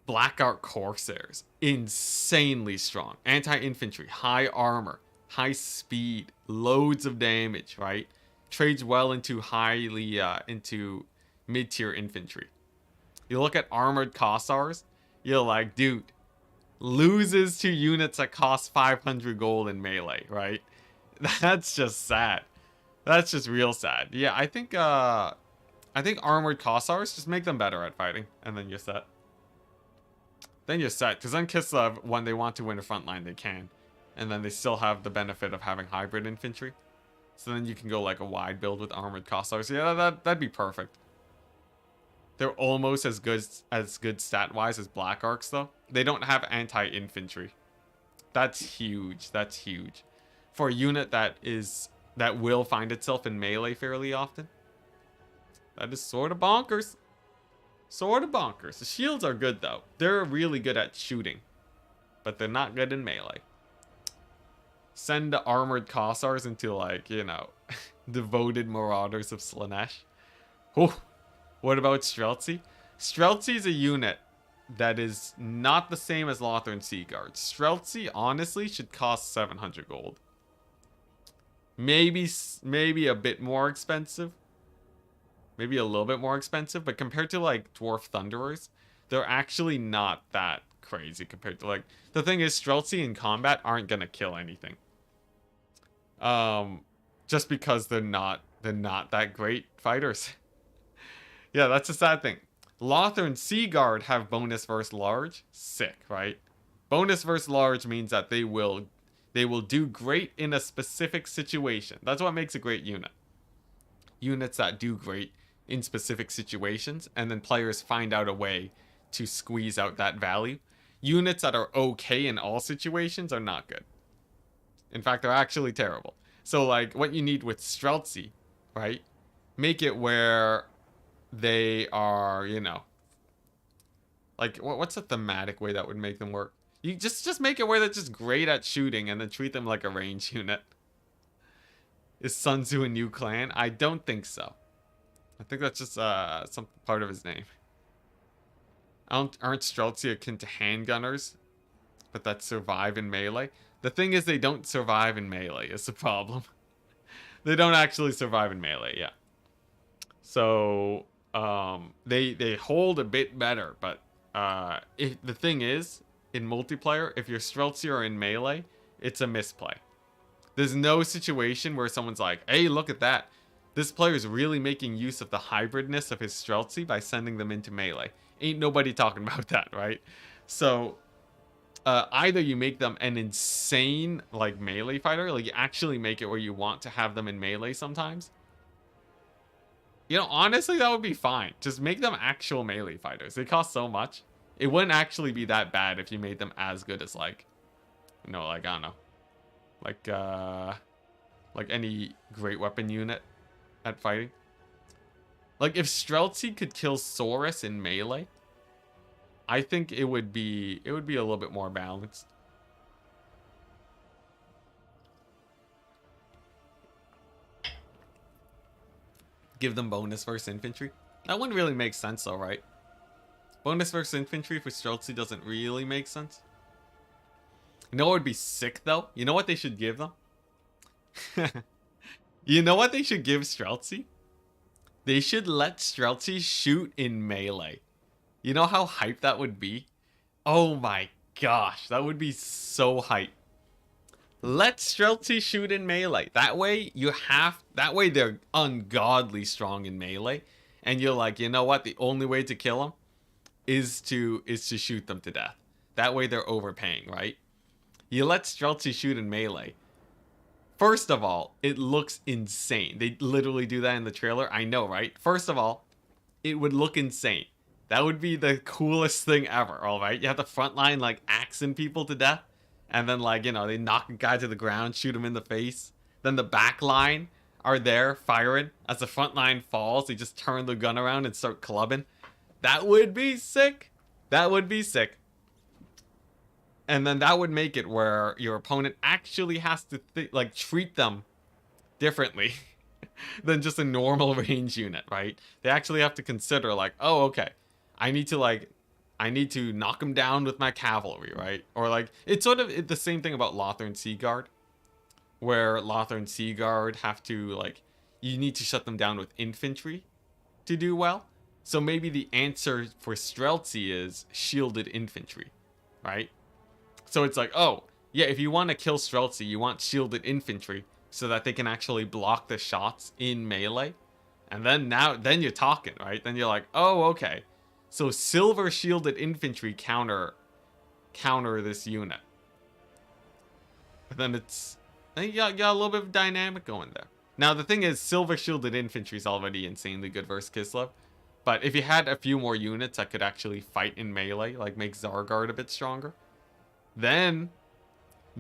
Blackguard Corsairs, insanely strong. Anti-infantry, high armor, high speed, loads of damage, right? Trades well into into mid-tier infantry. You look at armored Kossars, you're like, dude, loses to units that cost 500 gold in melee, right? That's just sad. That's just real sad. Yeah, I think armored Kossars, just make them better at fighting, and then you're set. Then you're set, because then Kislev, when they want to win a frontline, they can. And then they still have the benefit of having hybrid infantry. So then you can go like a wide build with armored Kossars. Yeah, that'd be perfect. They're almost as good stat-wise as Black Arcs, though. They don't have anti-infantry. That's huge. That's huge. For a unit that will find itself in melee fairly often. That is sort of bonkers. Sort of bonkers. The shields are good, though. They're really good at shooting. But they're not good in melee. Send the armored Kossars into, like, you know, devoted marauders of Slaanesh. Oh, what about Schlatts? Schlatts is a unit that is not the same as Lothar and Seaguard. Schlatts, honestly, should cost 700 gold. Maybe a bit more expensive. Maybe a little bit more expensive, but compared to, like, Dwarf Thunderers, they're actually not that crazy compared to, like, the thing is, Schlatts in combat aren't gonna kill anything. just because they're not that great fighters. Yeah, that's a sad thing. Lothar and Seaguard have bonus versus large. Sick, right? Bonus versus large means that they will do great in a specific situation. That's what makes a great unit. Units that do great in specific situations, and then players find out a way to squeeze out that value. Units that are okay in all situations are not good. In fact, they're actually terrible. So, like, what you need with Streltsy, right? Make it where they are, you know, like, what's a thematic way that would make them work? You just make it where they're just great at shooting, and then treat them like a range unit. Is Sun Tzu a new clan? I don't think so. I think that's just some part of his name. Aren't Streltsy akin to handgunners, but that survive in melee? The thing is, they don't survive in melee. Is the problem? They don't actually survive in melee. Yeah. So they hold a bit better, but if the thing is, in multiplayer, if you're Streltsy or in melee, it's a misplay. There's no situation where someone's like, hey, look at that. This player is really making use of the hybridness of his Streltsy by sending them into melee. Ain't nobody talking about that, right? So either you make them an insane like melee fighter, like you actually make it where you want to have them in melee sometimes. You know, honestly, that would be fine. Just make them actual melee fighters. They cost so much. It wouldn't actually be that bad if you made them as good as like, you know, like, I don't know. Like any great weapon unit at fighting. Like if Streltsy could kill Saurus in melee, I think it would be a little bit more balanced. Give them bonus versus infantry. That wouldn't really make sense though, right? Bonus versus infantry for Streltsy doesn't really make sense. You know what would be sick though? You know what they should give them? You know what they should give Streltsy? They should let Streltsy shoot in melee. You know how hype that would be? Oh my gosh, that would be so hype. Let Streltsy shoot in melee. That way they're ungodly strong in melee. And you're like, you know what? The only way to kill them is to shoot them to death. That way they're overpaying, right? You let Streltsy shoot in melee. First of all, it looks insane. They literally do that in the trailer. I know, right? First of all, it would look insane. That would be the coolest thing ever, alright? You have the front line, like, axing people to death. And then, like, you know, they knock a guy to the ground, shoot him in the face. Then the back line are there firing. As the front line falls, they just turn the gun around and start clubbing. That would be sick. That would be sick. And then that would make it where your opponent actually has to treat them differently than just a normal range unit, right? They actually have to consider like, oh, okay, I need to knock them down with my cavalry, right? Or like, it's sort of the same thing about Lothar and Seaguard, where Lothar and Seaguard have to like, you need to shut them down with infantry to do well. So maybe the answer for Streltsy is shielded infantry, right? So it's like, oh, yeah, if you want to kill Streltsy, you want shielded infantry so that they can actually block the shots in melee. And then you're talking, right? Then you're like, oh, okay. So silver shielded infantry counter this unit. But then you got a little bit of dynamic going there. Now, the thing is, silver shielded infantry is already insanely good versus Kislev. But if you had a few more units that could actually fight in melee, like make Zargard a bit stronger, then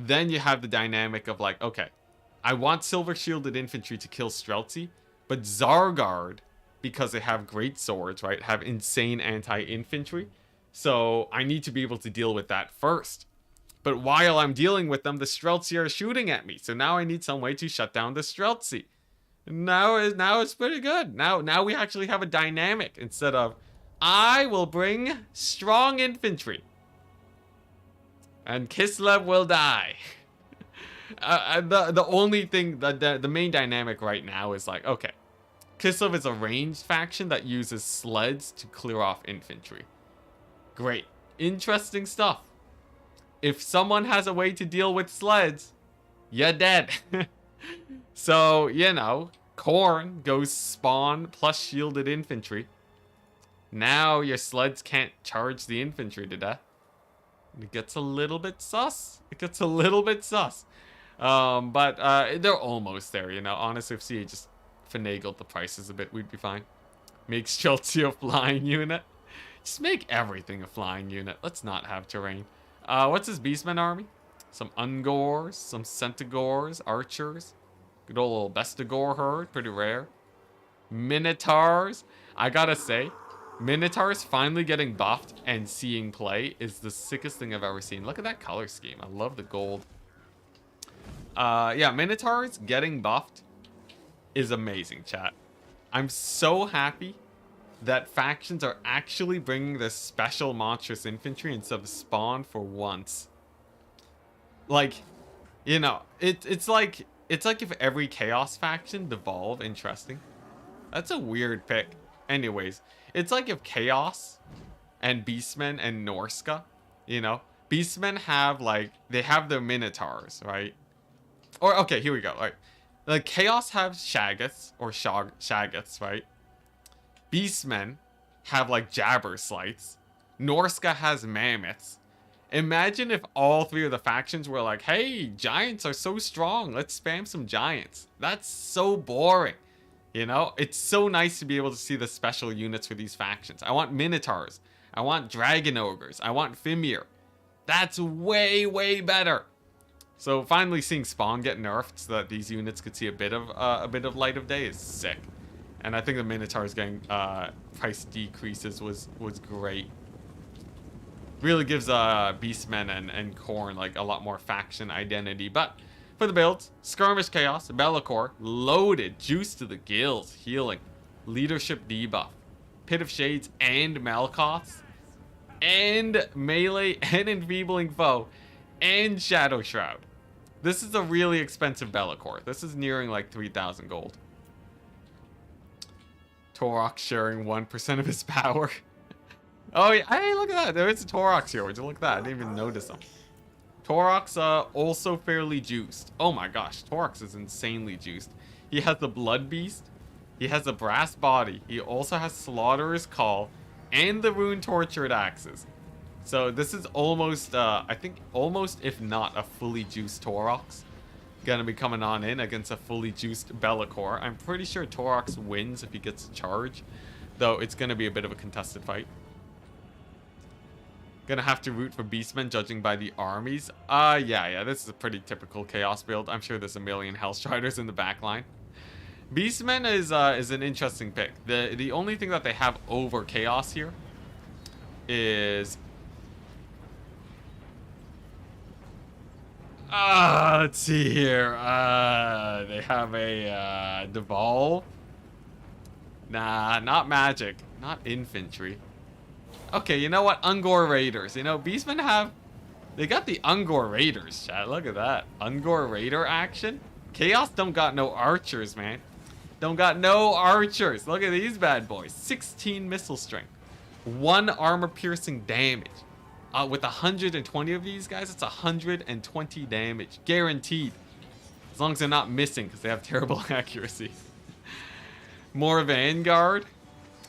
you have the dynamic of like, okay, I want silver shielded infantry to kill Streltsy, but Zargard, because they have great swords, right, have insane anti-infantry, so I need to be able to deal with that first. But while I'm dealing with them, the Streltsy are shooting at me, so now I need some way to shut down the Streltsy. Now it's pretty good. Now we actually have a dynamic instead of, I will bring strong infantry and Kislev will die. The only thing, the main dynamic right now is like, okay, Kislev is a ranged faction that uses sleds to clear off infantry. Great. Interesting stuff. If someone has a way to deal with sleds, you're dead. So, you know, Khorne goes spawn plus shielded infantry. Now your sleds can't charge the infantry to death. It gets a little bit sus. It gets a little bit sus. But they're almost there, you know. Honestly, if CA just finagled the prices a bit, we'd be fine. Makes Chelsea a flying unit. Just make everything a flying unit. Let's not have terrain. What's his Beastman army? Some Ungors, some Centaurs, Archers. Good old Bestigor herd, pretty rare. Minotaurs. I gotta say, Minotaurs finally getting buffed and seeing play is the sickest thing I've ever seen. Look at that color scheme. I love the gold. Yeah, Minotaurs getting buffed is amazing, chat. I'm so happy that factions are actually bringing this special monstrous infantry instead of spawn for once. Like, you know, it's like if every chaos faction devolve interesting. That's a weird pick. Anyways, it's like if chaos and beastmen and Norska, you know, beastmen have like they have their minotaurs, right? Or okay, here we go. Right, like chaos have shaggoths or shaggoths, right? Beastmen have like jabber slights. Norska has mammoths. Imagine if all three of the factions were like, hey, giants are so strong. Let's spam some giants. That's so boring. You know, it's so nice to be able to see the special units for these factions. I want Minotaurs. I want Dragon Ogres. I want Fimir. That's way, way better. So finally seeing Spawn get nerfed so that these units could see a bit of light of day is sick. And I think the Minotaurs getting price decreases was great. Really gives Beastmen and Khorne like a lot more faction identity. But for the builds, Skirmish Chaos, Be'lakor, loaded, juice to the gills, healing, leadership debuff, Pit of Shades and Malkoths, and melee and enfeebling foe, and Shadow Shroud. This is a really expensive Be'lakor. This is nearing like 3,000 gold. Torok sharing 1% of his power. Oh yeah, hey, look at that. There is a Torox here. Would you look at that? I didn't even notice him. Torox also fairly juiced. Oh my gosh, Torox is insanely juiced. He has the Blood Beast. He has the Brass Body. He also has Slaughterer's Call and the Rune Tortured Axes. So this is almost, I think, almost if not a fully juiced Torox. Gonna be coming on in against a fully juiced Be'lakor. I'm pretty sure Torox wins if he gets a charge, though it's gonna be a bit of a contested fight. Gonna have to root for Beastmen judging by the armies. Yeah, this is a pretty typical Chaos build. I'm sure there's a million Hellstriders in the backline. Beastmen is an interesting pick. The only thing that they have over Chaos here is... let's see here. They have a Devolve. Nah, not magic. Not infantry. Okay, you know what? Ungor Raiders. You know, Beastmen have... They got the Ungor Raiders, chat. Look at that. Ungor Raider action. Chaos don't got no archers, man. Don't got no archers. Look at these bad boys. 16 missile strength. 1 armor-piercing damage. With 120 of these guys, it's 120 damage. Guaranteed. As long as they're not missing, because they have terrible accuracy. More Vanguard.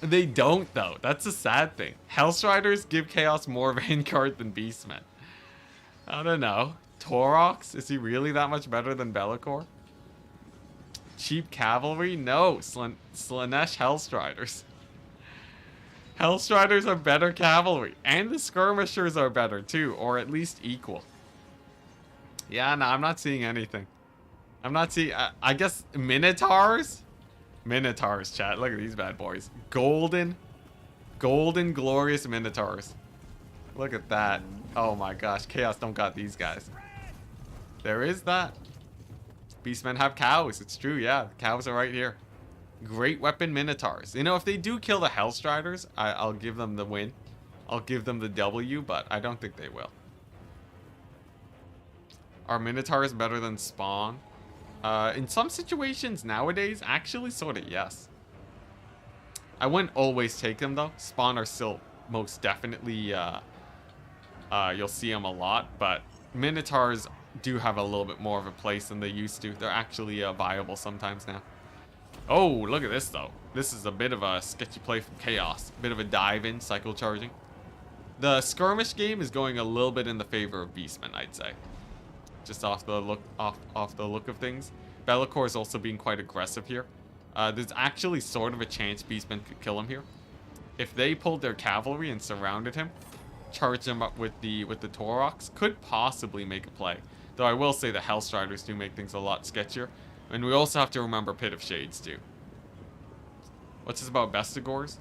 They don't, though. That's a sad thing. Hellstriders give Chaos more Vanguard than Beastmen. I don't know. Torox? Is he really that much better than Be'lakor? Cheap Cavalry? No. Slaanesh Hellstriders. Hellstriders are better cavalry. And the Skirmishers are better, too. Or at least equal. Yeah, no, I'm not seeing anything. I'm not seeing... I guess Minotaurs? Minotaurs, chat. Look at these bad boys. Golden, glorious Minotaurs. Look at that. Oh my gosh. Chaos don't got these guys. There is that. Beastmen have cows. It's true, yeah. The cows are right here. Great weapon Minotaurs. You know, if they do kill the Hellstriders, I'll give them the win. I'll give them the W, but I don't think they will. Are Minotaurs better than Spawn? In some situations nowadays, actually sort of yes. I wouldn't always take them though. Spawn are still most definitely, you'll see them a lot, but Minotaurs do have a little bit more of a place than they used to. They're actually viable sometimes now. Oh, look at this though. This is a bit of a sketchy play from Chaos. A bit of a dive in, cycle charging. The skirmish game is going a little bit in the favor of Beastmen, I'd say. Just off the look of things. Be'lakor is also being quite aggressive here. There's actually sort of a chance Beastmen could kill him here. If they pulled their cavalry and surrounded him, charged him up with the Taurochs, could possibly make a play. Though I will say the Hellstriders do make things a lot sketchier. And we also have to remember Pit of Shades too. What's this about Bestigors?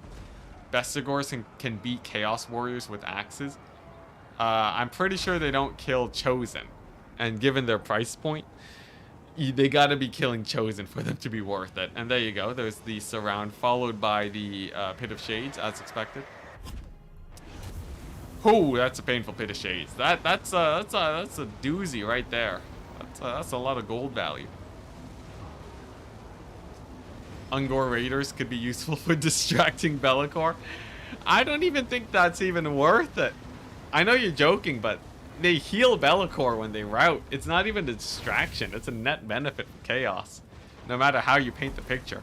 Bestigors can beat Chaos Warriors with axes. I'm pretty sure they don't kill Chosen. And given their price point, they gotta be killing Chosen for them to be worth it. And there you go. There's the surround, followed by the Pit of Shades, as expected. Oh, that's a painful Pit of Shades. That's a doozy right there. That's a lot of gold value. Ungor Raiders could be useful for distracting Be'lakor. I don't even think that's even worth it. I know you're joking, but they heal Be'lakor when they rout. It's not even a distraction. It's a net benefit for Chaos, no matter how you paint the picture.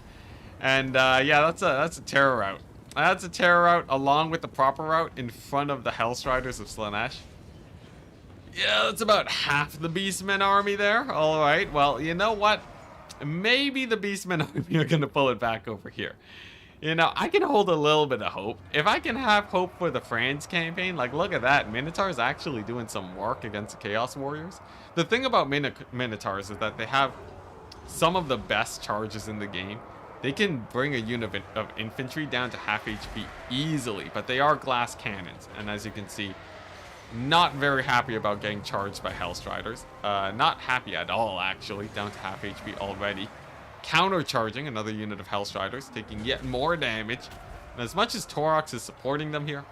And yeah, that's a terror route. That's a terror route along with the proper route in front of the Hellstriders of Slaanesh. Yeah, that's about half the Beastmen army there. All right, well, you know what? Maybe the Beastmen army are going to pull it back over here. You know, I can hold a little bit of hope. If I can have hope for the France campaign, like, look at that. Minotaur's actually doing some work against the Chaos Warriors. The thing about Minotaurs is that they have some of the best charges in the game. They can bring a unit of infantry down to half HP easily, but they are glass cannons. And as you can see, not very happy about getting charged by Hellstriders. Not happy at all, actually. Down to half HP already. Countercharging another unit of Hellstriders, taking yet more damage. And as much as Taurochs is supporting them here,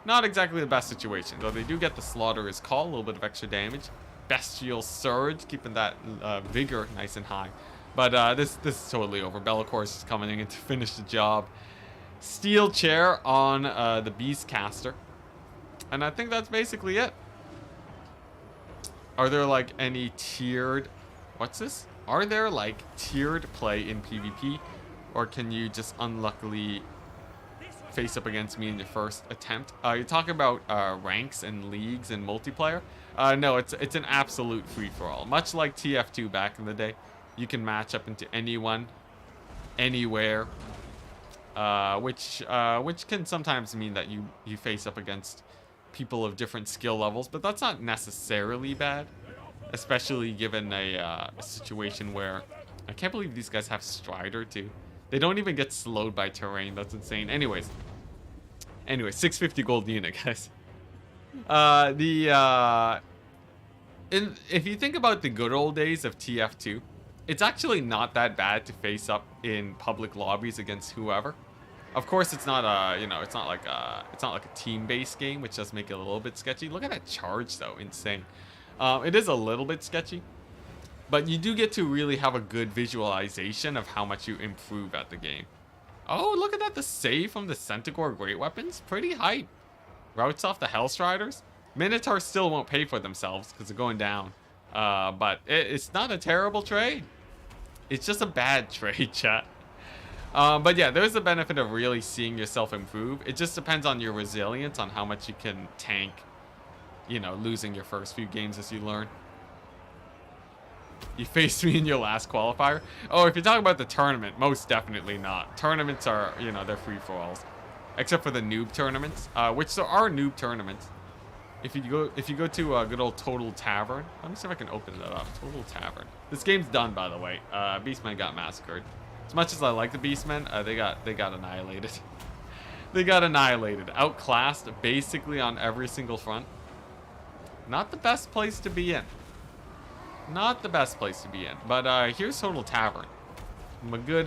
not exactly the best situation. Though they do get the Slaughterer's Call, a little bit of extra damage. Bestial Surge, keeping that vigor nice and high. But this is totally over. Be'lakor is coming in to finish the job. Steel Chair on the Beastcaster. And I think that's basically it. Are there like any tiered... What's this? Are there like tiered play in PvP? Or can you just unluckily face up against me in your first attempt? You're talking about ranks and leagues and multiplayer? No, it's an absolute free-for-all. Much like TF2 back in the day. You can match up into anyone, anywhere. Which can sometimes mean that you face up against people of different skill levels, but that's not necessarily bad, especially given a situation where I can't believe these guys have Strider too. They don't even get slowed by terrain. That's insane. Anyways, 650 gold unit, guys. If you think about the good old days of TF2, it's actually not that bad to face up in public lobbies against whoever. Of course, it's not it's not like a team-based game, which does make it a little bit sketchy. Look at that charge, though, insane. It is a little bit sketchy, but you do get to really have a good visualization of how much you improve at the game. Oh, look at that! The save from the Centaur Great Weapons, pretty hype. Routes off the Hellstriders. Minotaurs still won't pay for themselves because they're going down, but it's not a terrible trade. It's just a bad trade, chat. But yeah, there's the benefit of really seeing yourself improve. It just depends on your resilience, on how much you can tank, you know, losing your first few games as you learn. You faced me in your last qualifier? Oh, if you're talking about the tournament, most definitely not. Tournaments are, you know, they're free-for-alls. Except for the noob tournaments, which there are noob tournaments. If you go to a good old Total Tavern, let me see if I can open that up. Total Tavern. This game's done, by the way. Beastmen got massacred. As much as I like the Beastmen, they got annihilated. They got annihilated, outclassed basically on every single front. Not the best place to be in. Not the best place to be in. But here's Total Tavern. I'm a good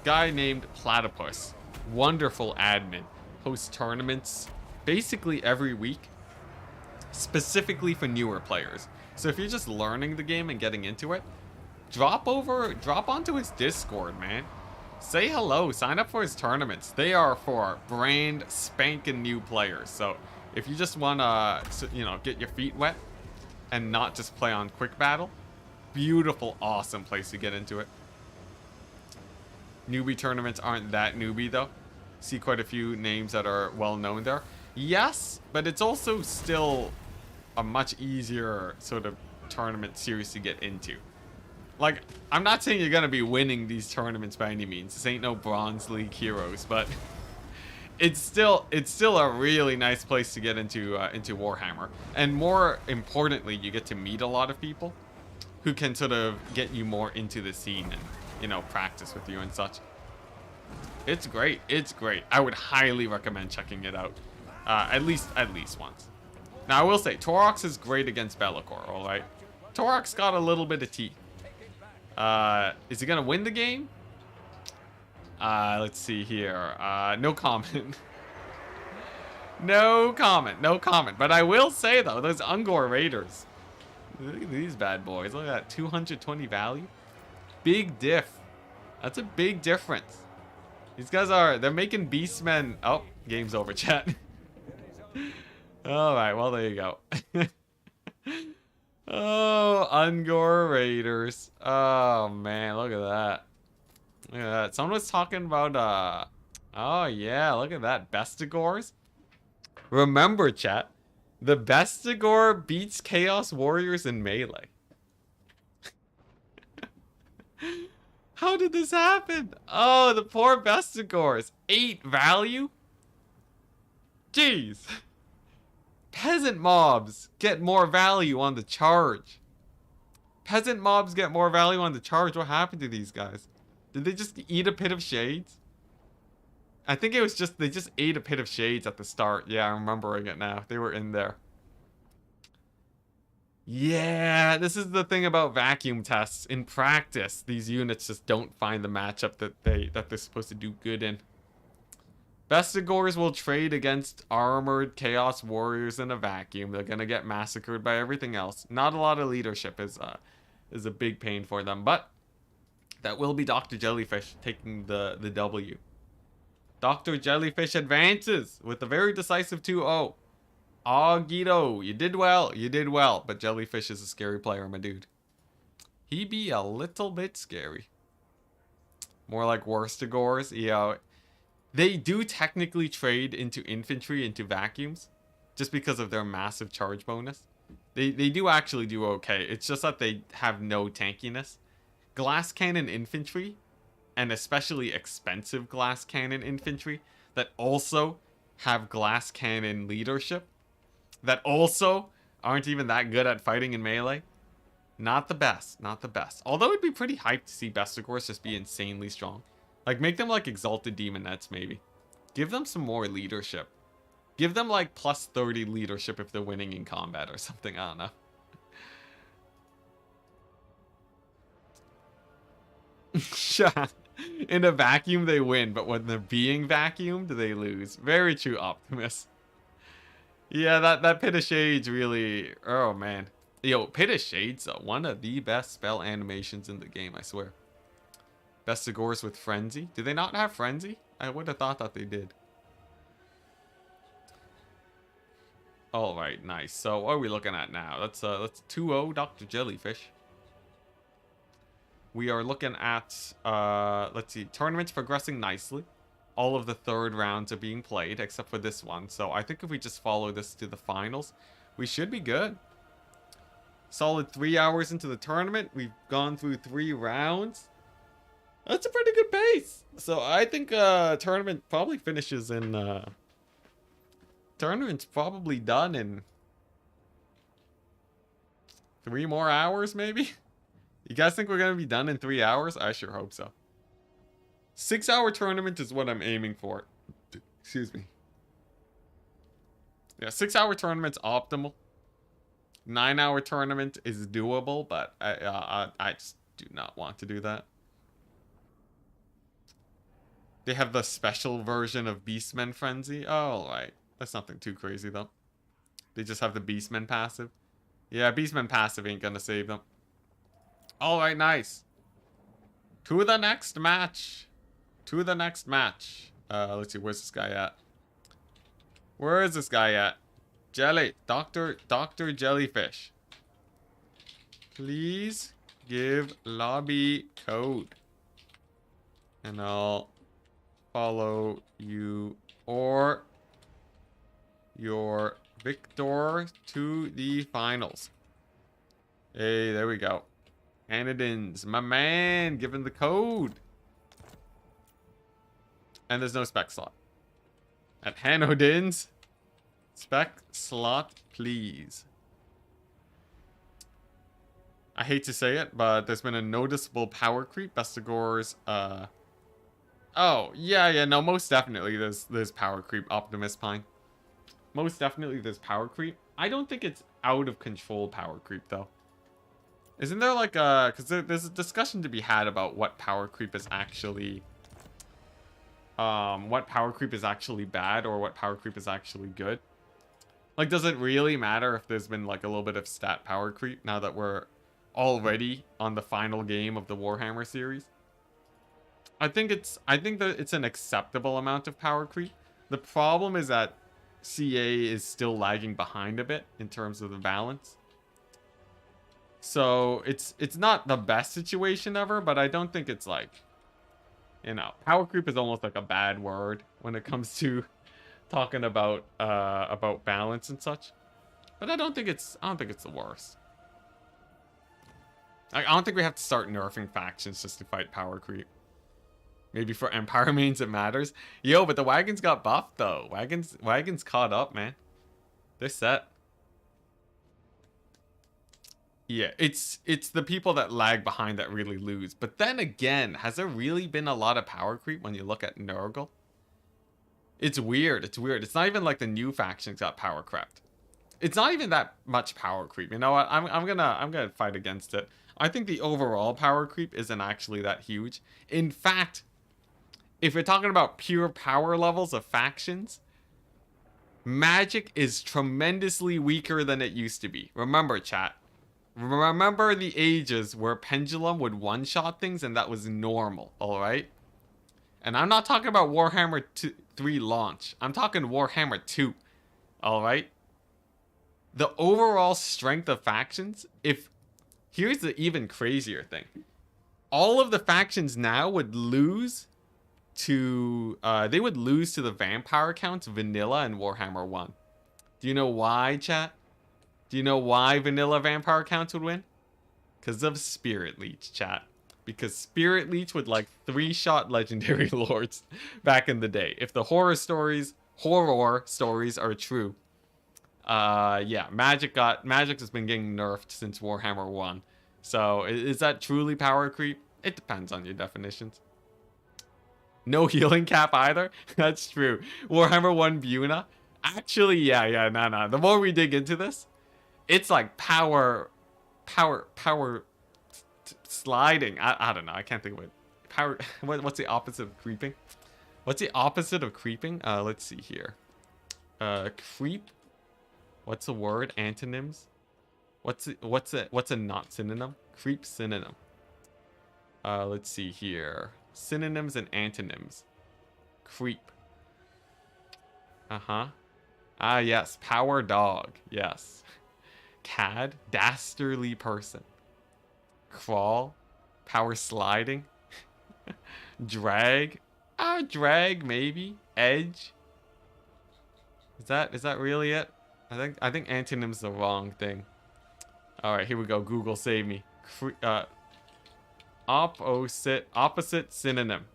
guy named Platypus. Wonderful admin. Hosts tournaments basically every week, specifically for newer players. So if you're just learning the game and getting into it, drop onto his Discord, man. Say hello, sign up for his tournaments. They are for brand spanking new players. So if you just want to, you know, get your feet wet, and not just play on quick battle. Beautiful, awesome place to get into it. Newbie tournaments aren't that newbie though. See quite a few names that are well known there. Yes, but it's also still a much easier sort of tournament series to get into. Like, I'm not saying you're gonna be winning these tournaments by any means. This ain't no Bronze League heroes, but it's still a really nice place to get into Warhammer. And more importantly, you get to meet a lot of people who can sort of get you more into the scene and, you know, practice with you and such. It's great. It's great. I would highly recommend checking it out. At least once. Now, I will say, Torox is great against Bellicor, alright? Torox got a little bit of teeth. Is he gonna win the game? Let's see here. No comment. No comment. No comment. But I will say, though, those Ungor Raiders. Look at these bad boys. Look at that. 220 value. Big diff. That's a big difference. These guys they're making Beastmen. Oh, game's over, chat. Alright, well, there you go. Oh, Ungor Raiders. Oh, man, look at that. Look at that. Someone was talking about, oh, yeah, look at that. Bestigors. Remember, chat, the Bestigor beats Chaos Warriors in Melee. How did this happen? Oh, the poor Bestigors. 8 value? Jeez. Peasant mobs get more value on the charge. Peasant mobs get more value on the charge. What happened to these guys? Did they just eat a pit of shades? I think it was just, they just ate a pit of shades at the start. Yeah, I'm remembering it now. They were in there. Yeah, this is the thing about vacuum tests. In practice, these units just don't find the matchup that they're supposed to do good in. Bestigors will trade against armored Chaos Warriors in a vacuum. They're gonna get massacred by everything else. Not a lot of leadership is a big pain for them, but that will be Dr. Jellyfish taking the W. Dr. Jellyfish advances with a very decisive 2-0. Aw, Guido, you did well. You did well. But Jellyfish is a scary player, my dude. He be a little bit scary. More like Worstigors. Yeah. They do technically trade into infantry, into vacuums. Just because of their massive charge bonus. They do actually do okay. It's just that they have no tankiness. Glass cannon infantry, and especially expensive glass cannon infantry, that also have glass cannon leadership, that also aren't even that good at fighting in melee. Not the best. Not the best. Although it'd be pretty hyped to see Bestigors just be insanely strong. Like, make them like Exalted Demonettes, maybe. Give them some more leadership. Give them like plus 30 leadership if they're winning in combat or something. I don't know. In a vacuum, they win. But when they're being vacuumed, they lose. Very true, Optimus. Yeah, that Pit of Shades really... Oh, man. Yo, Pit of Shades, one of the best spell animations in the game, I swear. Bestigors with Frenzy. Do they not have Frenzy? I would have thought that they did. Alright, nice. So, what are we looking at now? Let's 2-0 Dr. Jellyfish. We are looking at, let's see, tournaments progressing nicely. All of the third rounds are being played, except for this one. So I think if we just follow this to the finals, we should be good. Solid 3 hours into the tournament. We've gone through 3 rounds. That's a pretty good pace. So I think tournament probably finishes in... tournament's probably done in 3 more hours, maybe? You guys think we're going to be done in 3 hours? I sure hope so. 6-hour tournament is what I'm aiming for. Excuse me. Yeah, 6-hour tournament's optimal. 9-hour tournament is doable, but I just do not want to do that. They have the special version of Beastmen Frenzy. Oh, alright. That's nothing too crazy, though. They just have the Beastmen passive. Yeah, Beastmen passive ain't gonna save them. Alright, nice. To the next match. To the next match. Let's see, where's this guy at? Where is this guy at? Jelly. Dr. Jellyfish. Please give lobby code. And I'll follow you or your victor to the finals. Hey, there we go. Anodins, my man, giving the code. And there's no spec slot. At Hanodins, spec slot, please. I hate to say it, but there's been a noticeable power creep. Bestigor's, oh, yeah, no, most definitely there's power creep, Optimus Pine. Most definitely there's power creep. I don't think it's out of control power creep, though. Isn't there like a... Because there's a discussion to be had about what power creep is actually... what power creep is actually bad or what power creep is actually good. Like, does it really matter if there's been like a little bit of stat power creep now that we're already on the final game of the Warhammer series? I think that it's an acceptable amount of power creep. The problem is that CA is still lagging behind a bit in terms of the balance. So it's not the best situation ever, but I don't think it's like, you know, power creep is almost like a bad word when it comes to talking about balance and such. But I don't think it's the worst. I don't think we have to start nerfing factions just to fight power creep. Maybe for Empire mains it matters. Yo, but the wagons got buffed though. Wagons caught up, man. They're set. Yeah, it's the people that lag behind that really lose. But then again, has there really been a lot of power creep when you look at Nurgle? It's weird. It's weird. It's not even like the new factions got power crept. It's not even that much power creep. You know what? I'm gonna fight against it. I think the overall power creep isn't actually that huge. In fact, if you're talking about pure power levels of factions, Magic is tremendously weaker than it used to be. Remember, chat. Remember the ages where Pendulum would one-shot things and that was normal, alright? And I'm not talking about Warhammer 3 launch. I'm talking Warhammer 2, alright? The overall strength of factions, here's the even crazier thing. All of the factions now would lose to, the vampire counts vanilla in Warhammer 1. Do you know why, chat? Do you know why vanilla vampire counts would win? Because of Spirit Leech, chat. Because Spirit Leech would like 3-shot legendary lords back in the day. If the horror stories are true. Yeah, Magic has been getting nerfed since Warhammer 1. So, is that truly power creep? It depends on your definitions. No healing cap either? That's true. Warhammer 1 Buna? Actually, yeah, no. The more we dig into this, it's like power sliding. I don't know. I can't think of it. Power. What's the opposite of creeping? What's the opposite of creeping? Let's see here. Creep. What's a word? Antonyms. What's a not synonym? Creep synonym. Let's see here. Synonyms and antonyms. Creep. Ah, yes. Power dog. Yes. Cad. Dastardly person. Crawl. Power sliding. Drag. Drag maybe. Edge. Is that really it? I think antonym's the wrong thing. Alright, here we go. Google save me. Opposite synonym.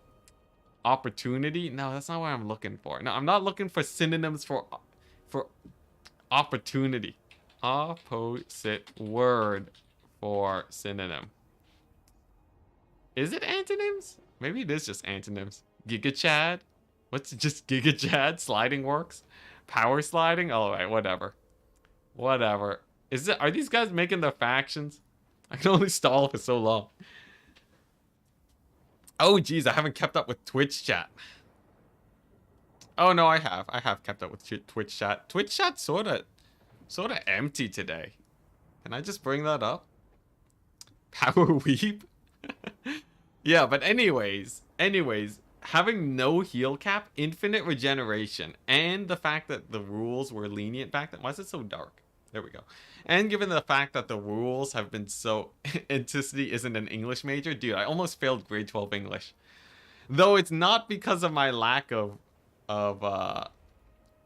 Opportunity? No, that's not what I'm looking for. No, I'm not looking for synonyms for opportunity. Opposite word for synonym. Is it antonyms? Maybe it is just antonyms. Giga Chad? What's just Giga Chad? Sliding works? Power sliding? Alright, whatever. Whatever. Are these guys making their factions? I can only stall for so long. Oh, geez, I haven't kept up with Twitch chat. Oh, no, I have. I have kept up with Twitch chat. Twitch chat's sort of empty today. Can I just bring that up? Power weep? Yeah, but anyways, having no heal cap, infinite regeneration, and the fact that the rules were lenient back then. Why is it so dark? There we go. And given the fact that the rules have been so... Enticity isn't an English major. Dude, I almost failed grade 12 English. Though it's not because of my lack of...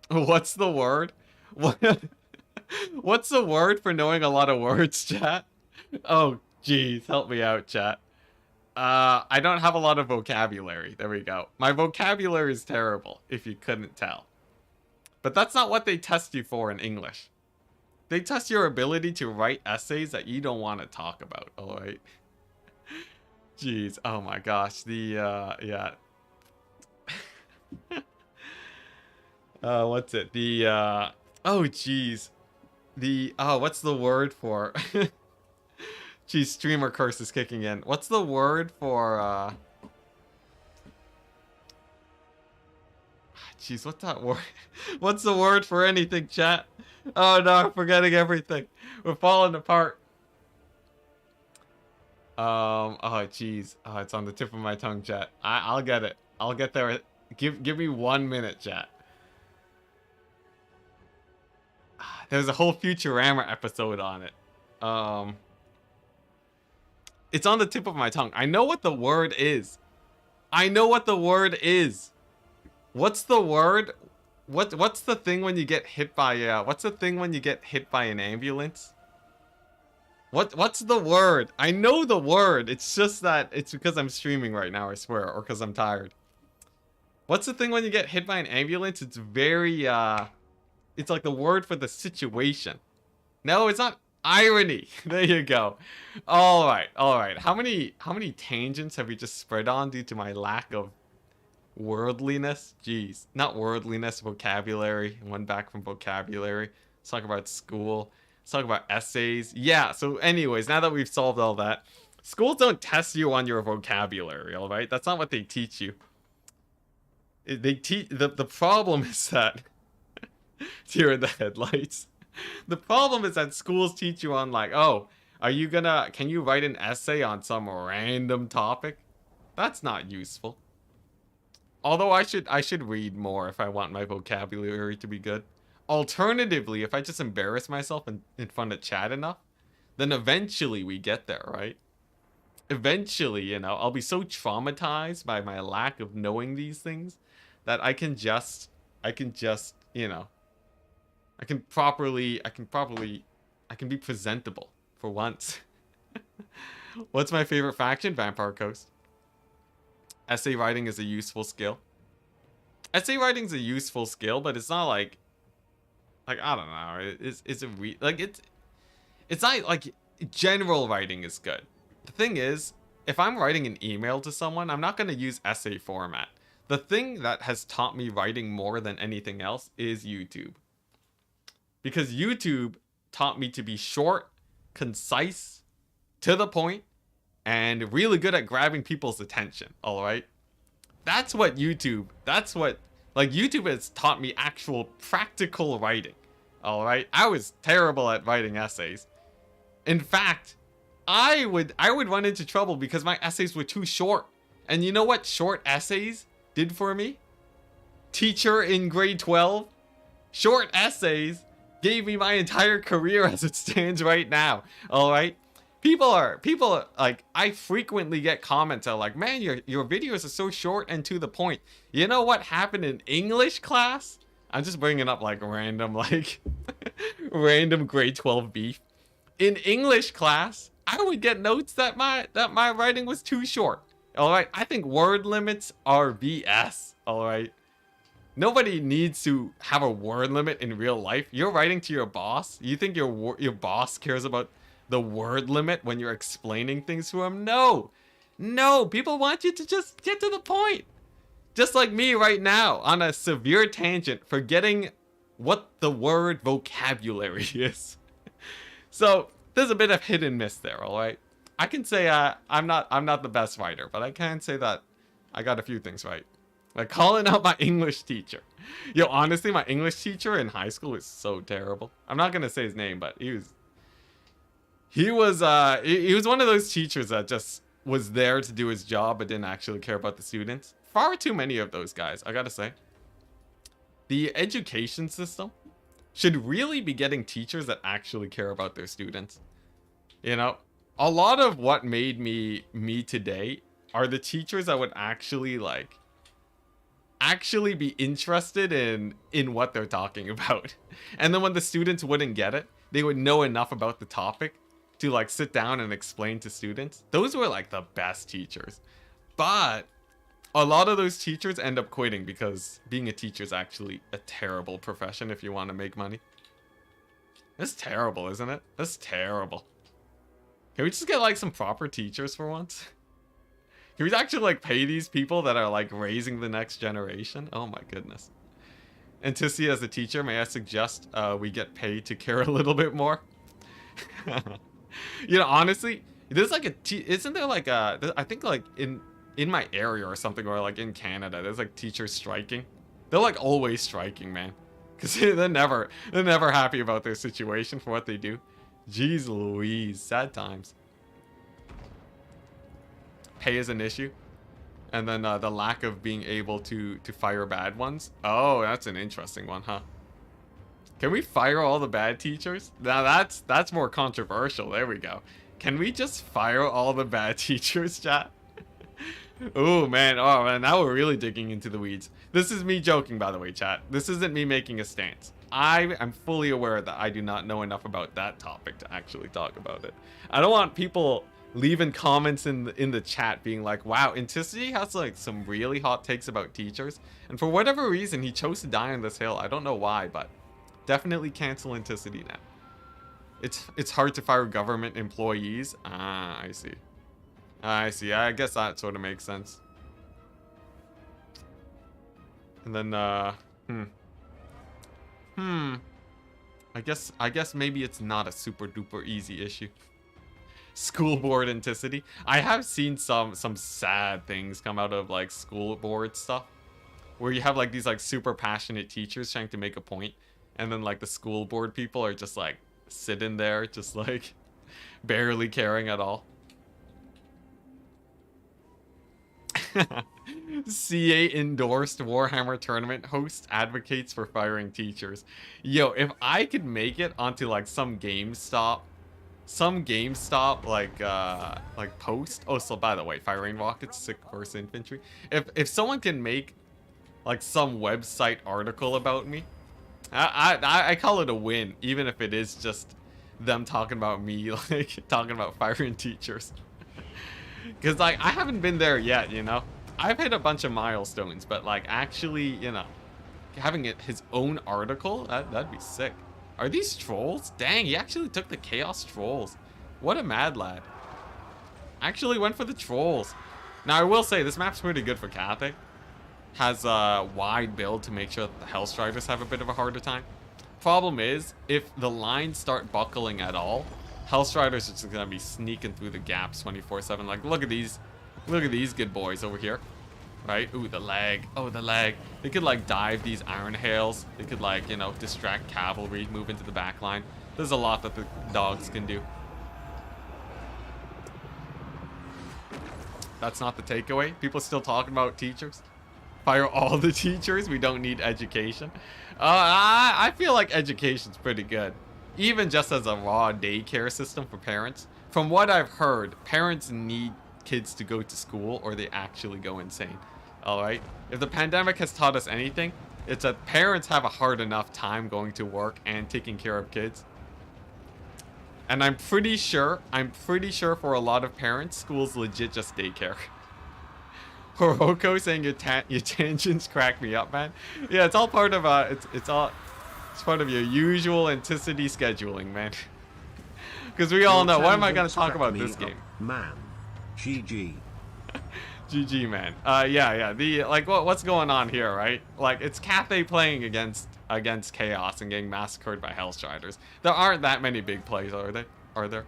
What's the word? What's the word for knowing a lot of words, chat? Oh, jeez. Help me out, chat. I don't have a lot of vocabulary. There we go. My vocabulary is terrible, if you couldn't tell. But that's not what they test you for in English. They test your ability to write essays that you don't want to talk about, alright? Jeez, oh my gosh, yeah. What's it? Oh jeez. What's the word for... Jeez, streamer curse is kicking in. What's the word for, jeez, what's that word? What's the word for anything, chat? Oh no, I'm forgetting everything. We're falling apart. Oh jeez. Oh, it's on the tip of my tongue, chat. I'll get it. I'll get there. Give me 1 minute, chat. There's a whole Futurama episode on it. It's on the tip of my tongue. I know what the word is. I know what the word is. What's the word? What's the thing when you get hit by what's the thing when you get hit by an ambulance? What's the word? I know the word. It's just that it's because I'm streaming right now, I swear, or because I'm tired. What's the thing when you get hit by an ambulance? It's very it's like the word for the situation. No, it's not irony. There you go. All right. How many tangents have we just spread on due to my lack of worldliness? Jeez, not worldliness, vocabulary. One back from vocabulary. Let's talk about school. Let's talk about essays. Yeah, so anyways, now that we've solved all that, schools don't test you on your vocabulary, all right? That's not what they teach you. They teach... The problem is that... Deer in the headlights. The problem is that schools teach you on like, oh, can you write an essay on some random topic? That's not useful. Although I should read more if I want my vocabulary to be good. Alternatively, if I just embarrass myself in front of chat enough, then eventually we get there, right? Eventually, you know, I'll be so traumatized by my lack of knowing these things that I can just, you know, I can be presentable for once. What's my favorite faction? Vampire Coast. Essay writing is a useful skill. Essay writing's a useful skill, but it's not like I don't know. It's not like general writing is good. The thing is, if I'm writing an email to someone, I'm not going to use essay format. The thing that has taught me writing more than anything else is YouTube. Because YouTube taught me to be short, concise, to the point, and really good at grabbing people's attention, alright? YouTube has taught me actual practical writing, alright? I was terrible at writing essays. In fact, I would run into trouble because my essays were too short. And you know what short essays did for me? Teacher in grade 12, short essays gave me my entire career as it stands right now. All right, people are like, I frequently get comments that like, man, your videos are so short and to the point. You know what happened in English class? I'm just bringing up like random random grade 12 beef. In English class, I would get notes that my writing was too short. All right, I think word limits are BS. All right. Nobody needs to have a word limit in real life. You're writing to your boss. You think your boss cares about the word limit when you're explaining things to him? No. No, people want you to just get to the point. Just like me right now on a severe tangent forgetting what the word vocabulary is. So, there's a bit of hit and miss there, all right? I can say I'm not the best writer, but I can say that I got a few things right. Like calling out my English teacher. Yo, honestly, my English teacher in high school is so terrible. I'm not gonna say his name, but he was one of those teachers that just was there to do his job but didn't actually care about the students. Far too many of those guys, I gotta say. The education system should really be getting teachers that actually care about their students. You know, a lot of what made me today are the teachers that would actually be interested in what they're talking about. And then when the students wouldn't get it, they would know enough about the topic to like sit down and explain to students. Those were like the best teachers. But a lot of those teachers end up quitting because being a teacher is actually a terrible profession if you want to make money. That's terrible, isn't it? That's terrible. Can we just get like some proper teachers for once? Can we actually like pay these people that are like raising the next generation? Oh my goodness. Enticity as a teacher, may I suggest we get paid to care a little bit more? You know, honestly, there's like isn't there like I think like in my area or something, or like in Canada, there's like teachers striking. They're like always striking, man. Because they're never happy about their situation for what they do. Jeez Louise, sad times. Pay is an issue. And then the lack of being able to fire bad ones. Oh, that's an interesting one, huh? Can we fire all the bad teachers? Now that's more controversial. There we go. Can we just fire all the bad teachers, chat? Oh man, now we're really digging into the weeds. This is me joking, by the way, chat. This isn't me making a stance. I am fully aware that I do not know enough about that topic to actually talk about it. I don't want people leaving comments in the chat being like, wow, Enticity has like some really hot takes about teachers, and for whatever reason he chose to die on this hill. I don't know why, but definitely cancel Enticity now. It's hard to fire government employees. Ah, I see. I see. I guess that sort of makes sense. And then I guess maybe it's not a super duper easy issue. School board Enticity. I have seen some sad things come out of like school board stuff, where you have like these like super passionate teachers trying to make a point, and then like the school board people are just like sitting there, just like barely caring at all. CA endorsed Warhammer tournament host advocates for firing teachers. Yo, if I could make it onto like some GameStop like post. Oh, so by the way, firing rockets, sick first infantry. If someone can make like some website article about me, I call it a win, even if it is just them talking about me, like talking about firing teachers. Because like I haven't been there yet, you know. I've hit a bunch of milestones, but like actually, you know, having it his own article, that'd be sick. Are these trolls? Dang, he actually took the chaos trolls. What a mad lad. Actually went for the trolls. Now I will say this map's pretty good for Cathay. Has a wide build to make sure that the Hellstriders have a bit of a harder time. Problem is, if the lines start buckling at all, Hellstriders are just gonna be sneaking through the gaps 24/7. Like, look at these good boys over here, right? Ooh, the lag. Oh, the lag. They could like dive these iron hails. They could like, you know, distract cavalry, move into the back line. There's a lot that the dogs can do. That's not the takeaway. People still talking about teachers. Fire all the teachers. We don't need education. I feel like education's pretty good. Even just as a raw daycare system for parents. From what I've heard, parents need kids to go to school or they actually go insane. Alright? If the pandemic has taught us anything, it's that parents have a hard enough time going to work and taking care of kids. And I'm pretty sure for a lot of parents, school's legit just daycare. Horoko saying your tangents crack me up, man. Yeah, it's all part of it's part of your usual Enticity scheduling, man. Because we all know, why am I gonna talk about this game? Man. GG. GG, man. Yeah. The like what's going on here, right? Like it's Cathay playing against Chaos and getting massacred by Hellstriders. There aren't that many big plays, are there? Are there?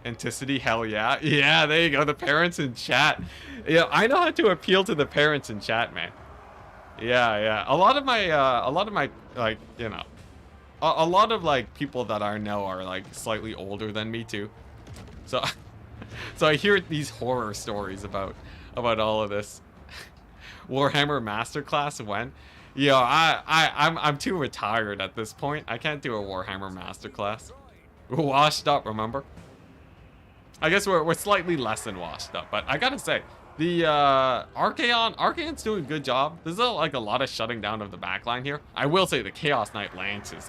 Anticity, hell yeah. Yeah, there you go. The parents in chat. Yeah, I know how to appeal to the parents in chat, man. Yeah. A lot of my like, you know, a lot of like people that I know are like slightly older than me too. So I hear these horror stories about all of this. Warhammer Masterclass when? Yo, I'm too retired at this point. I can't do a Warhammer masterclass. We're washed up, remember? I guess we're slightly less than washed up, but I gotta say, the Archaon's doing a good job. There's like a lot of shutting down of the backline here. I will say the Chaos Knight Lancers,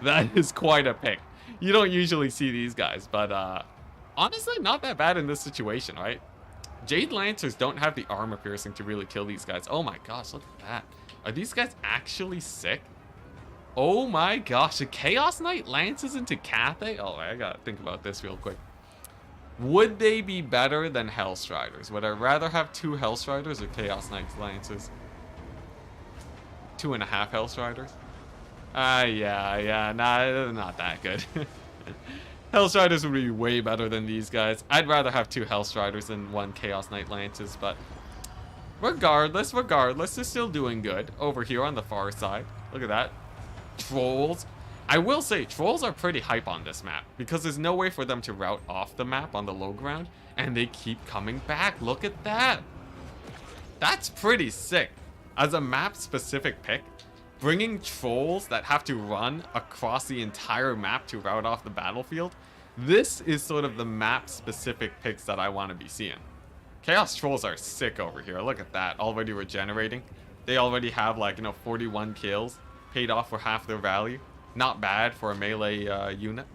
that is quite a pick. You don't usually see these guys, but honestly, not that bad in this situation, right? Jade Lancers don't have the armor piercing to really kill these guys. Oh my gosh, look at that. Are these guys actually sick? Oh my gosh, a Chaos Knight Lances into Cathay? Oh, I gotta think about this real quick. Would they be better than Hellstriders? Would I rather have 2 Hellstriders or Chaos Knight Lances? 2.5 Hellstriders? Yeah, nah, not that good. Hellstriders would be way better than these guys. I'd rather have 2 Hellstriders than 1 Chaos Knight Lances, but regardless, they're still doing good over here on the far side. Look at that. Trolls. I will say, trolls are pretty hype on this map because there's no way for them to route off the map on the low ground, and they keep coming back. Look at that. That's pretty sick. As a map-specific pick, bringing trolls that have to run across the entire map to route off the battlefield, this is sort of the map-specific picks that I want to be seeing. Chaos Trolls are sick over here. Look at that, already regenerating. They already have, like, 41 kills, paid off for half their value. Not bad for a melee unit.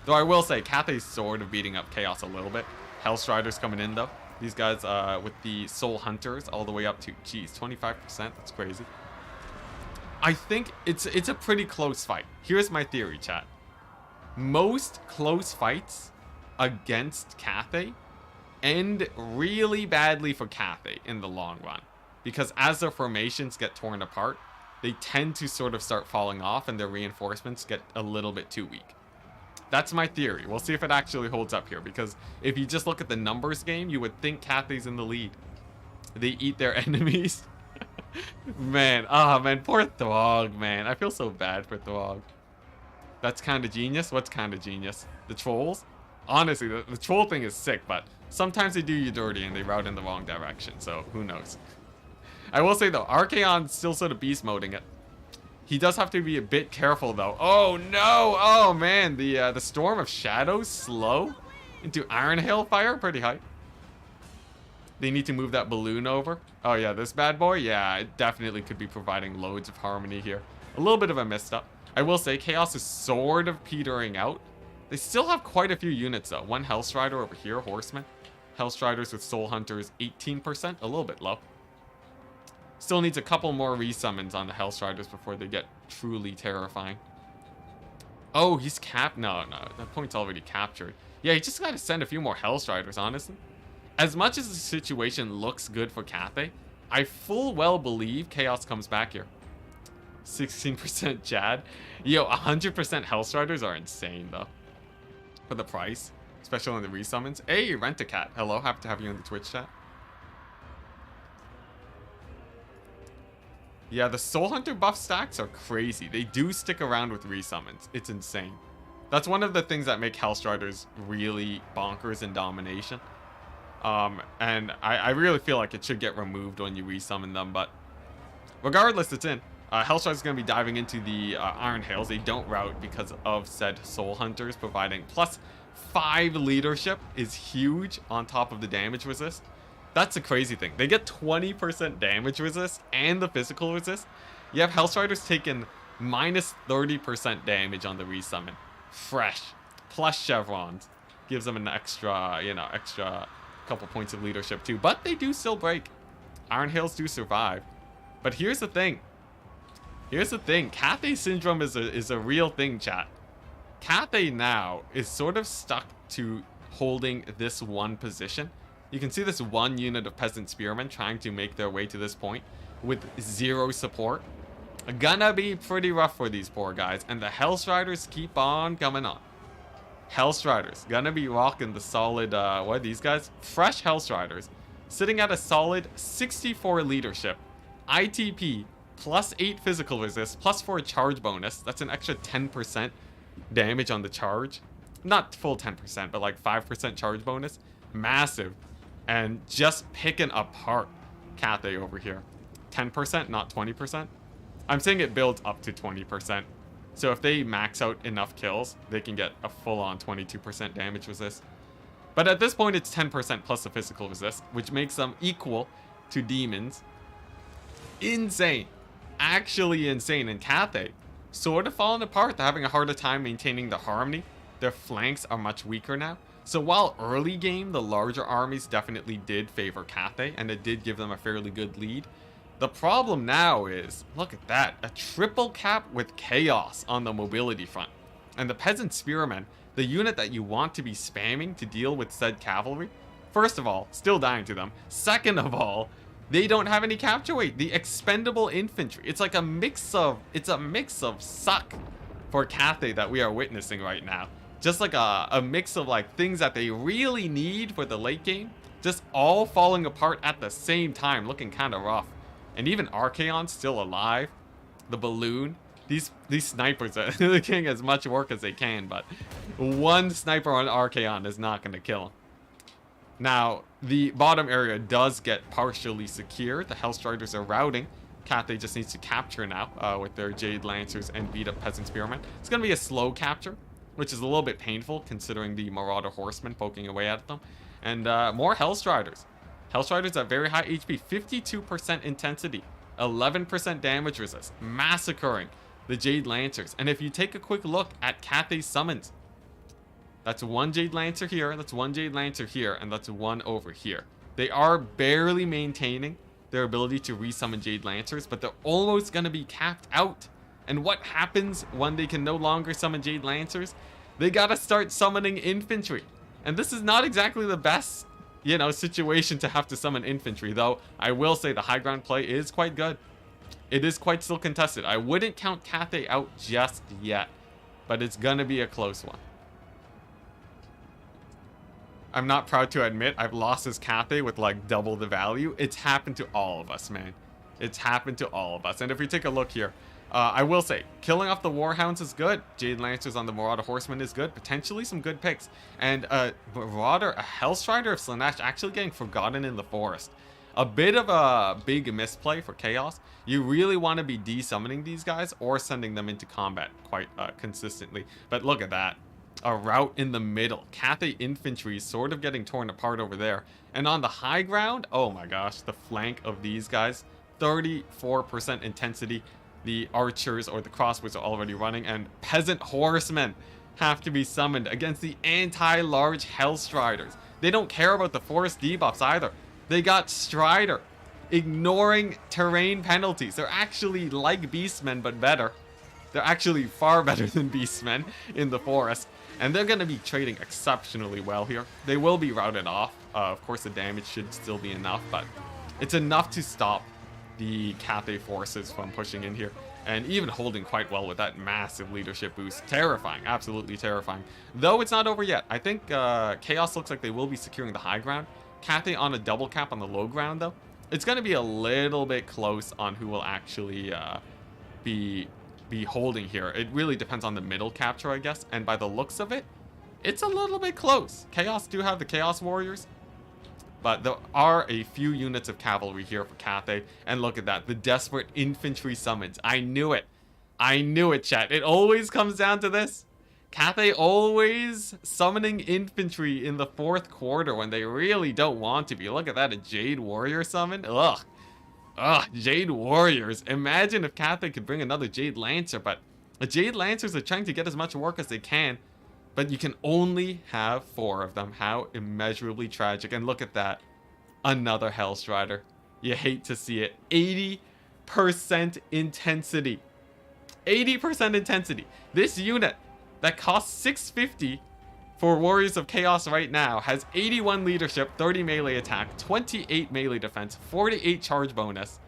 Though I will say, Cathay's sort of beating up Chaos a little bit. Hellstriders coming in, though. These guys with the Soul Hunters all the way up to, geez, 25%. That's crazy. I think it's a pretty close fight. Here's my theory, chat. Most close fights against Cathay end really badly for Cathay in the long run. Because as their formations get torn apart, they tend to sort of start falling off and their reinforcements get a little bit too weak. That's my theory. We'll see if it actually holds up here, because if you just look at the numbers game, you would think Cathay's in the lead. They eat their enemies. Man, poor Throg, man. I feel so bad for Throg. That's kind of genius. What's kind of genius? The trolls? Honestly, the troll thing is sick, but sometimes they do you dirty and they route in the wrong direction, so who knows. I will say though, Archaon's still sort of beast moding it. He does have to be a bit careful though. Oh no! Oh man, the Storm of Shadows slow into Iron Hailfire, pretty high. They need to move that balloon over. Oh yeah, this bad boy? Yeah, it definitely could be providing loads of harmony here. A little bit of a misstep. I will say, Chaos is sort of petering out. They still have quite a few units though. 1 Hellstrider over here, Horseman. Hellstriders with Soul Hunters, 18%, a little bit low. Still needs a couple more resummons on the Hellstriders before they get truly terrifying. Oh, he's capped? No, that point's already captured. Yeah, he just gotta send a few more Hellstriders, honestly. As much as the situation looks good for Cathay, I full well believe Chaos comes back here. 16% Chad. Yo, 100% Hellstriders are insane, though. For the price, especially on the resummons. Hey, Rent-A-Cat. Hello, happy to have you in the Twitch chat. Yeah, the Soul Hunter buff stacks are crazy. They do stick around with resummons. It's insane. That's one of the things that make Hellstriders really bonkers in domination. And I really feel like it should get removed when you resummon them, but regardless, it's in. Hellstrider's going to be diving into the Iron Hails. They don't route because of said Soul Hunters, providing +5 leadership is huge on top of the damage resist. That's the crazy thing. They get 20% damage resist and the physical resist. You have Hellstriders taking -30% damage on the resummon. Fresh. Plus chevrons. Gives them an extra, extra couple points of leadership too. But they do still break. Iron Hails do survive. But here's the thing. Cathay Syndrome is a real thing, chat. Cathay now is sort of stuck to holding this one position. You can see this one unit of Peasant Spearmen trying to make their way to this point with 0 support. Gonna be pretty rough for these poor guys, and the Hellstriders keep on coming on. Hellstriders gonna be rocking the solid, what are these guys? Fresh Hellstriders, sitting at a solid 64 leadership, ITP, +8 physical resist, +4 charge bonus. That's an extra 10% damage on the charge. Not full 10%, but like 5% charge bonus. Massive. And just picking apart Cathay over here. 10%, not 20%. I'm saying it builds up to 20%. So if they max out enough kills, they can get a full-on 22% damage resist. But at this point, it's 10% plus the physical resist, which makes them equal to demons. Insane. Actually insane. And Cathay, sort of falling apart. They're having a harder time maintaining the harmony. Their flanks are much weaker now. So while early game, the larger armies definitely did favor Cathay, and it did give them a fairly good lead, the problem now is, look at that, a triple cap with chaos on the mobility front. And the peasant spearmen, the unit that you want to be spamming to deal with said cavalry, first of all, still dying to them. Second of all, they don't have any capture weight. The expendable infantry, it's like a mix of suck for Cathay that we are witnessing right now. Just like a mix of like things that they really need for the late game, just all falling apart at the same time, looking kind of rough. And even Archaon's still alive. The balloon. These snipers are getting as much work as they can, but one sniper on Archaon is not going to kill him. Now, the bottom area does get partially secure. The Hellstriders are routing. Cathay just needs to capture now with their Jade Lancers and beat up Peasant Spearmen. It's going to be a slow capture, which is a little bit painful considering the Marauder Horsemen poking away at them. And more Hellstriders. Hellstriders at very high HP, 52% intensity, 11% damage resist, massacring the Jade Lancers. And if you take a quick look at Cathay's summons, that's one Jade Lancer here, that's one Jade Lancer here, and that's one over here. They are barely maintaining their ability to resummon Jade Lancers, but they're almost going to be capped out. And what happens when they can no longer summon Jade Lancers? They got to start summoning infantry. And this is not exactly the best, you know, situation to have to summon infantry, though I will say the high ground play is quite good. It is quite still contested. I wouldn't count Cathay out just yet, but it's gonna be a close one. I'm not proud to admit I've lost as Cathay with like double the value. It's happened to all of us, man. It's happened to all of us. And if we take a look here, I will say, killing off the Warhounds is good. Jade Lancers on the Marauder Horsemen is good. Potentially some good picks. And Marauder, a Hellstrider of Slaanesh actually getting forgotten in the forest. A bit of a big misplay for Chaos. You really want to be desummoning these guys or sending them into combat quite consistently. But look at that. A rout in the middle. Cathay infantry is sort of getting torn apart over there. And on the high ground, oh my gosh, the flank of these guys, 34% intensity. The archers or the crossbows are already running, and peasant horsemen have to be summoned against the anti-large Hellstriders. They don't care about the forest debuffs either. They got Strider, ignoring terrain penalties. They're actually like Beastmen, but better. They're actually far better than Beastmen in the forest, and they're going to be trading exceptionally well here. They will be routed off. Of course, the damage should still be enough, but it's enough to stop the Cathay forces from pushing in here, and even holding quite well with that massive leadership boost. Terrifying, absolutely terrifying. Though it's not over yet. I think Chaos looks like they will be securing the high ground. Cathay on a double cap on the low ground, though. It's going to be a little bit close on who will actually be holding here. It really depends on the middle capture, I guess, and by the looks of it, it's a little bit close. Chaos do have the Chaos Warriors, but there are a few units of cavalry here for Cathay. And look at that. The desperate infantry summons. I knew it. I knew it, chat. It always comes down to this. Cathay always summoning infantry in the fourth quarter when they really don't want to be. Look at that. A Jade Warrior summon. Ugh. Ugh. Jade Warriors. Imagine if Cathay could bring another Jade Lancer. But the Jade Lancers are trying to get as much work as they can. But you can only have 4 of them. How immeasurably tragic. And look at that. Another Hellstrider. You hate to see it. 80% intensity. 80% intensity. This unit that costs 650 for Warriors of Chaos right now has 81 leadership, 30 melee attack, 28 melee defense, 48 charge bonus.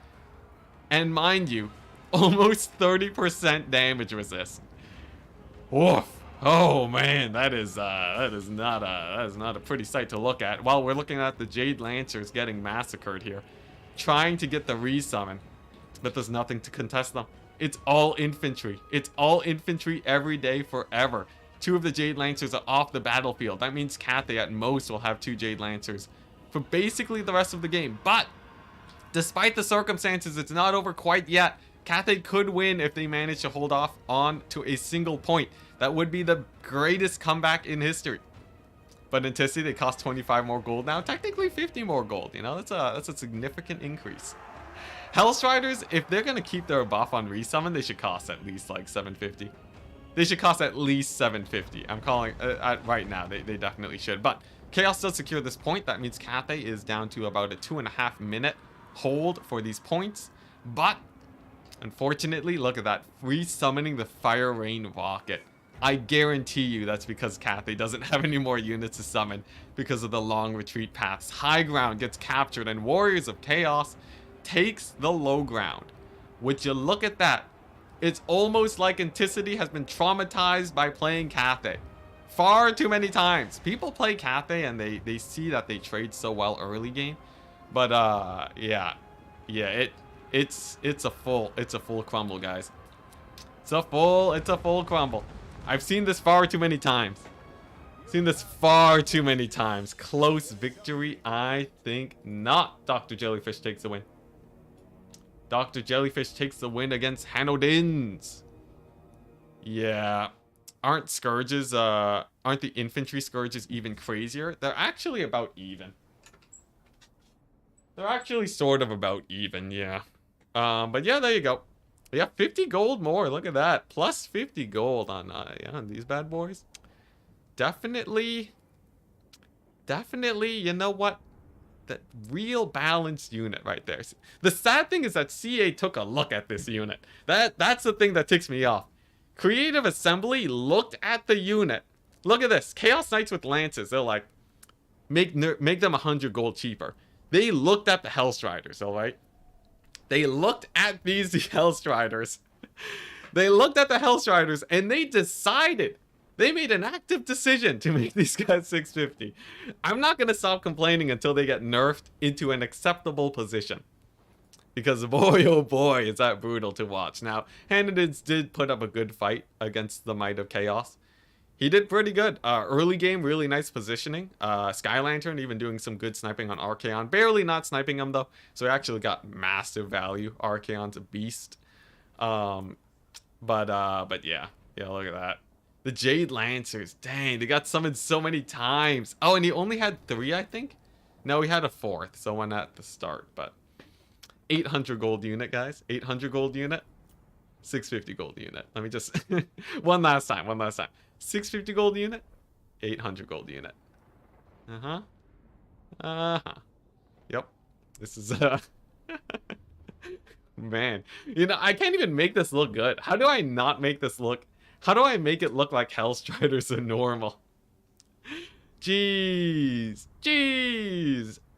And mind you, almost 30% damage resist. Woof. Oh man, that is not a pretty sight to look at. While we're looking at the Jade Lancers getting massacred here, trying to get the resummon, but there's nothing to contest them. It's all infantry. It's all infantry every day forever. 2 of the Jade Lancers are off the battlefield. That means Cathay at most will have 2 Jade Lancers for basically the rest of the game. But Despite the circumstances, it's not over quite yet. Cathay could win if they manage to hold off on to a single point. That would be the greatest comeback in history. But Enticity, they cost 25 more gold now. Technically 50 more gold, you know? That's a significant increase. Hellstriders, if they're going to keep their buff on resummon, they should cost at least like 750. They should cost at least 750. I'm calling right now. They definitely should. But Chaos does secure this point. That means Cathay is down to about a 2.5 minute hold for these points. But unfortunately, look at that. Free summoning the Fire Rain Rocket. I guarantee you that's because Cathay doesn't have any more units to summon because of the long retreat paths. High ground gets captured and Warriors of Chaos takes the low ground. Would you look at that? It's almost like Enticity has been traumatized by playing Cathay. Far too many times. People play Cathay and they see that they trade so well early game. But yeah, it's a full crumble, guys. It's a full crumble. I've seen this far too many times. Close victory? I think not. Dr. Jellyfish takes the win. Dr. Jellyfish takes the win against Hanodins. Yeah. Aren't Scourges, aren't the infantry Scourges even crazier? They're actually about even. They're actually sort of about even, yeah. But yeah, there you go. Yeah, 50 gold more. Look at that. Plus 50 gold on, yeah, on these bad boys. Definitely, you know what? That real balanced unit right there. The sad thing is that CA took a look at this unit. That's the thing that ticks me off. Creative Assembly looked at the unit. Look at this. Chaos Knights with Lances. They're like, make them 100 gold cheaper. They looked at the Hellstriders, alright? They looked at these Hellstriders. They looked at the Hellstriders and they decided. They made an active decision to make these guys 650. I'm not going to stop complaining until they get nerfed into an acceptable position. Because boy, oh boy, is that brutal to watch. Now, Hanodins did put up a good fight against the Might of Chaos. He did pretty good. Early game, really nice positioning. Sky Lantern even doing some good sniping on Archaon. Barely not sniping him though. So he actually got massive value. Archaon's a beast. But yeah. Yeah, look at that. The Jade Lancers. Dang, they got summoned so many times. Oh, and he only had 3, I think? No, he had a 4th. So one at the start. But 800 gold unit, guys. 800 gold unit. 650 gold unit. Let me just... one last time. 650 gold unit, 800 gold unit. Yep. This is man. You know, I can't even make this look good. How do I not make this look? How do I make it look like Hellstriders are normal? Jeez.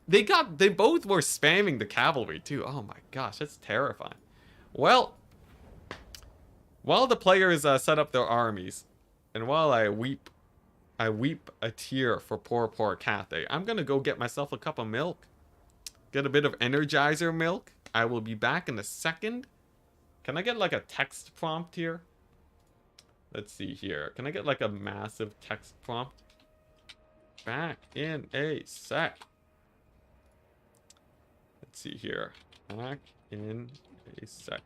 They both were spamming the cavalry too. Oh my gosh, that's terrifying. Well, while the players set up their armies, and while I weep a tear for poor Cathay, I'm gonna go get myself a cup of milk. Get a bit of Energizer milk. I will be back in a second. Can I get like a text prompt here? Let's see here. Can I get like a massive text prompt? Back in a sec. Let's see here. Back in a sec.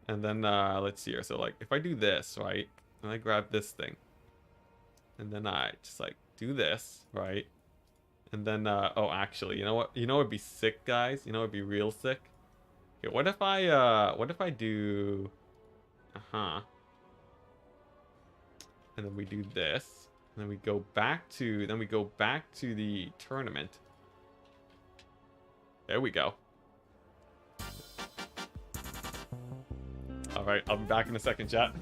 And then let's see here. So like if I do this, right? And I grab this thing. And then I just like do this, right? And then oh actually, you know what? You know what would be sick, guys? You know what would be real sick? Okay, what if I do and then we do this. And then we go back to the tournament. There we go. Alright, I'll be back in a second, chat.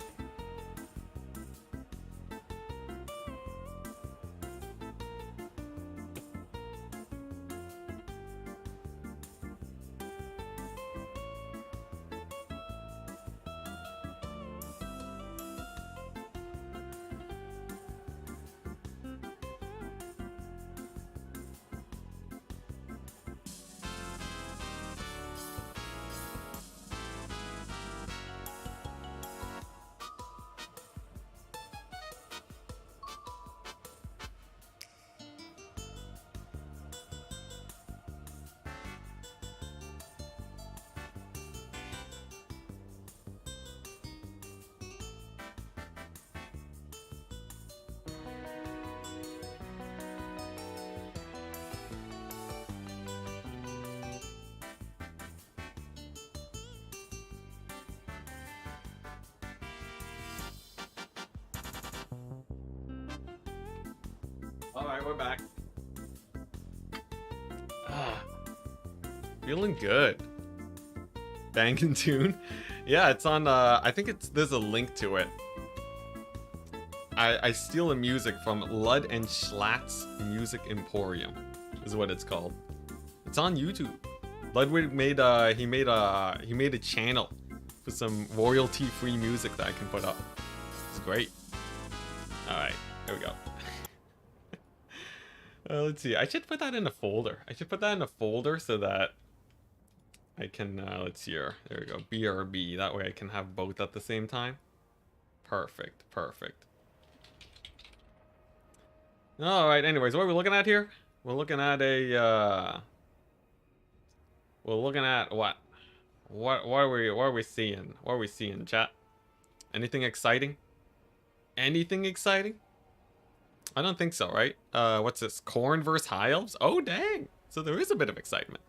Alright, we're back. Ah, feeling good. Bangin' tune. Yeah, it's on, I think there's a link to it. I steal the music from Lud and Schlatts Music Emporium, is what it's called. It's on YouTube. Ludwig made he made a channel for some royalty-free music that I can put up. It's great. All right, here we go. Let's see. I should put that in a folder. I should put that in a folder so that I can. Let's see here. There we go. BRB. That way I can have both at the same time. Perfect. Perfect. All right. Anyways, what are we looking at here? We're looking at a. We're looking at what? What are we seeing? What are we seeing, chat? Anything exciting? Anything exciting? I don't think so, right? What's this? Corn versus High Elves? Oh, dang. So there is a bit of excitement.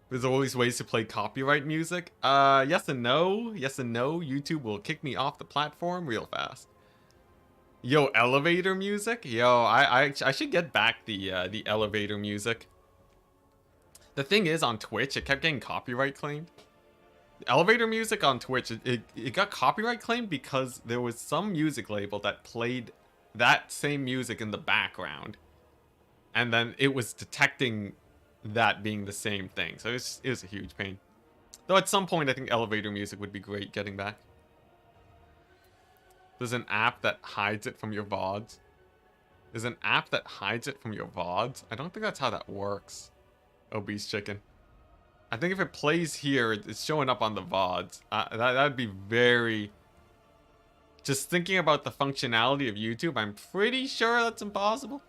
There's always ways to play copyright music. Yes and no. Yes and no. YouTube will kick me off the platform real fast. Yo, elevator music? Yo, I should get back the elevator music. The thing is, on Twitch, it kept getting copyright claimed. Elevator music on Twitch, it got copyright claimed because there was some music label that played that same music in the background, and then it was detecting that being the same thing. So it was a huge pain. Though at some point, I think elevator music would be great getting back. There's an app that hides it from your VODs. There's an app that hides it from your VODs. I don't think that's how that works. Obese chicken. I think if it plays here, it's showing up on the VODs. That'd be very... Just thinking about the functionality of YouTube, I'm pretty sure that's impossible.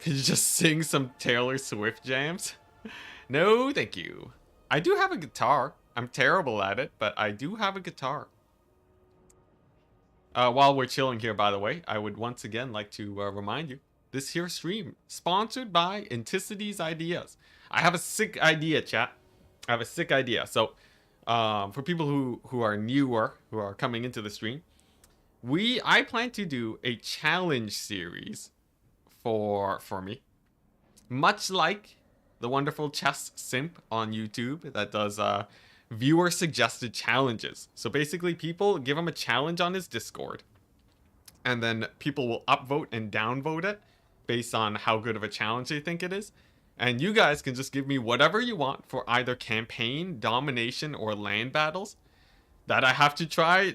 Could you just sing some Taylor Swift jams? No, thank you. I do have a guitar. I'm terrible at it, but I do have a guitar. While we're chilling here, by the way, I would once again like to remind you, this here stream, sponsored by Enticity's Ideas. I have a sick idea, chat. I have a sick idea. So, for people who are newer, who are coming into the stream, I plan to do a challenge series for me. Much like the wonderful Chess Simp on YouTube that does viewer suggested challenges. So basically people give him a challenge on his Discord, and then people will upvote and downvote it based on how good of a challenge they think it is. And you guys can just give me whatever you want for either campaign, domination, or land battles that I have to try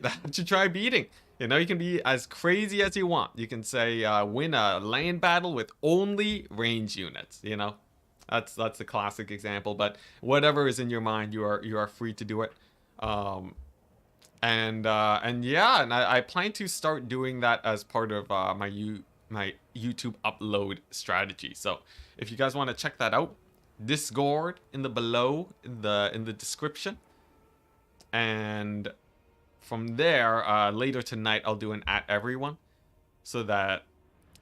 beating. You know, you can be as crazy as you want. You can say win a land battle with only range units, you know. That's the classic example, but whatever is in your mind, you are free to do it. And I plan to start doing that as part of my YouTube upload strategy. So if you guys want to check that out, Discord in the description. And from there, later tonight I'll do an @everyone so that